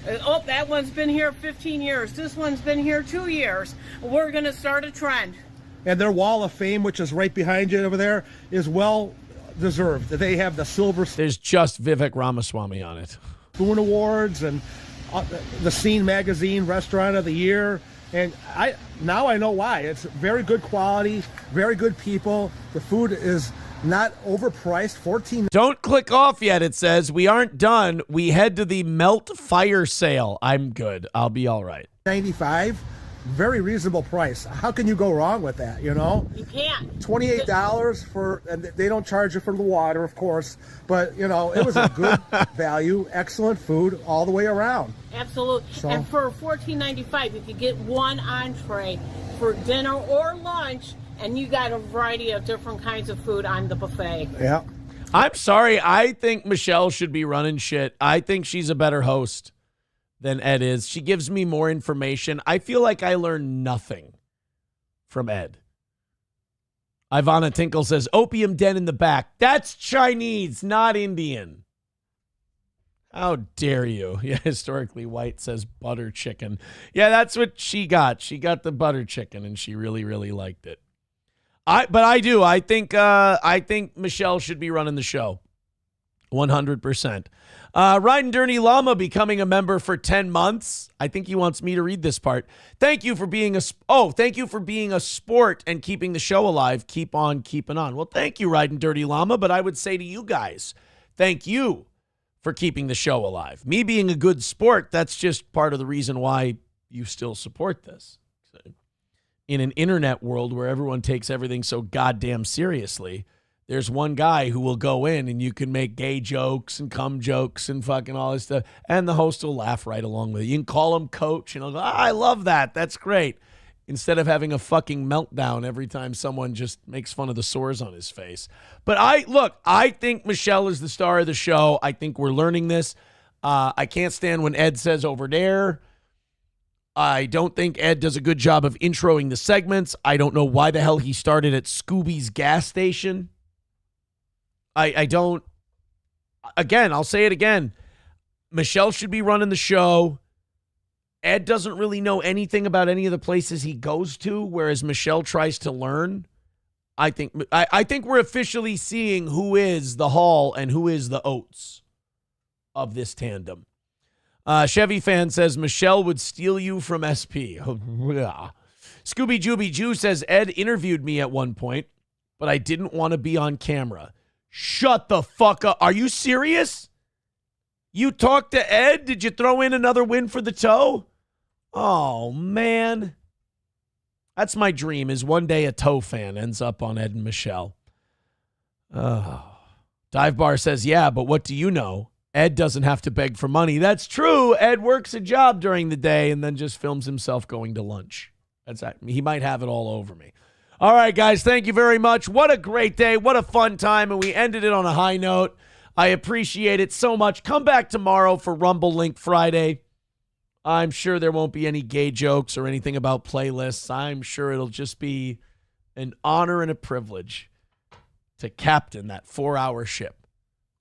Q: Oh, that one's been here 15 years. This one's been here 2 years. We're going to start a trend.
J: And their wall of fame, which is right behind you over there, is well deserved. They have the Silver
C: There's just Vivek Ramaswamy on it.
J: Spoon Awards and the Scene Magazine Restaurant of the Year. And now I know why. It's very good quality, very good people. The food is not overpriced.
C: Don't click off yet, it says. We aren't done. We head to the Melt Fire sale. I'm good. I'll be all right.
J: $95, very reasonable price. How can you go wrong with that, you know?
Q: You can't.
J: $28 for, and they don't charge you for the water, of course, but, you know, it was a good value, excellent food all the way around.
Q: Absolutely.
J: So-
Q: And for $14.95, you could get one entree for dinner or lunch, and you got a variety of different kinds of food on the buffet.
J: Yeah.
C: I'm sorry. I think Michelle should be running shit. I think she's a better host than Ed is. She gives me more information. I feel like I learn nothing from Ed. Ivana Tinkle says, opium den in the back. That's Chinese, not Indian. How dare you? Yeah, historically white says butter chicken. Yeah, that's what she got. She got the butter chicken, and she really, really liked it. I think Michelle should be running the show. 100%. Riding Dirty Llama becoming a member for 10 months. I think he wants me to read this part. Thank you for being a sport and keeping the show alive. Keep on keeping on. Well, thank you, Riding Dirty Llama, but I would say to you guys, thank you for keeping the show alive. Me being a good sport, that's just part of the reason why you still support this. In an internet world where everyone takes everything so goddamn seriously, there's one guy who will go in and you can make gay jokes and cum jokes and fucking all this stuff, and the host will laugh right along with it. You can call him coach and he'll go, I love that. That's great. Instead of having a fucking meltdown every time someone just makes fun of the sores on his face. But I think Michelle is the star of the show. I think we're learning this. I can't stand when Ed says over there. I don't think Ed does a good job of introing the segments. I don't know why the hell he started at Scooby's gas station. I don't. Again, I'll say it again. Michelle should be running the show. Ed doesn't really know anything about any of the places he goes to, whereas Michelle tries to learn. I think we're officially seeing who is the Hall and who is the Oates of this tandem. Chevy fan says Michelle would steal you from SP. Scooby Jooby Jew says Ed interviewed me at one point, but I didn't want to be on camera. Shut the fuck up. Are you serious? You talked to Ed? Did you throw in another win for the toe? Oh, man. That's my dream, is one day a toe fan ends up on Ed and Michelle. Oh. Dive Bar says, yeah, but what do you know? Ed doesn't have to beg for money. That's true. Ed works a job during the day and then just films himself going to lunch. He might have it all over me. All right, guys, thank you very much. What a great day. What a fun time. And we ended it on a high note. I appreciate it so much. Come back tomorrow for Rumble Link Friday. I'm sure there won't be any gay jokes or anything about playlists. I'm sure it'll just be an honor and a privilege to captain that 4-hour ship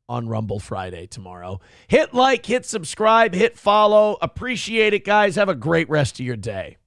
C: on Rumble Friday tomorrow. Hit like, hit subscribe, hit follow. Appreciate it, guys. Have a great rest of your day.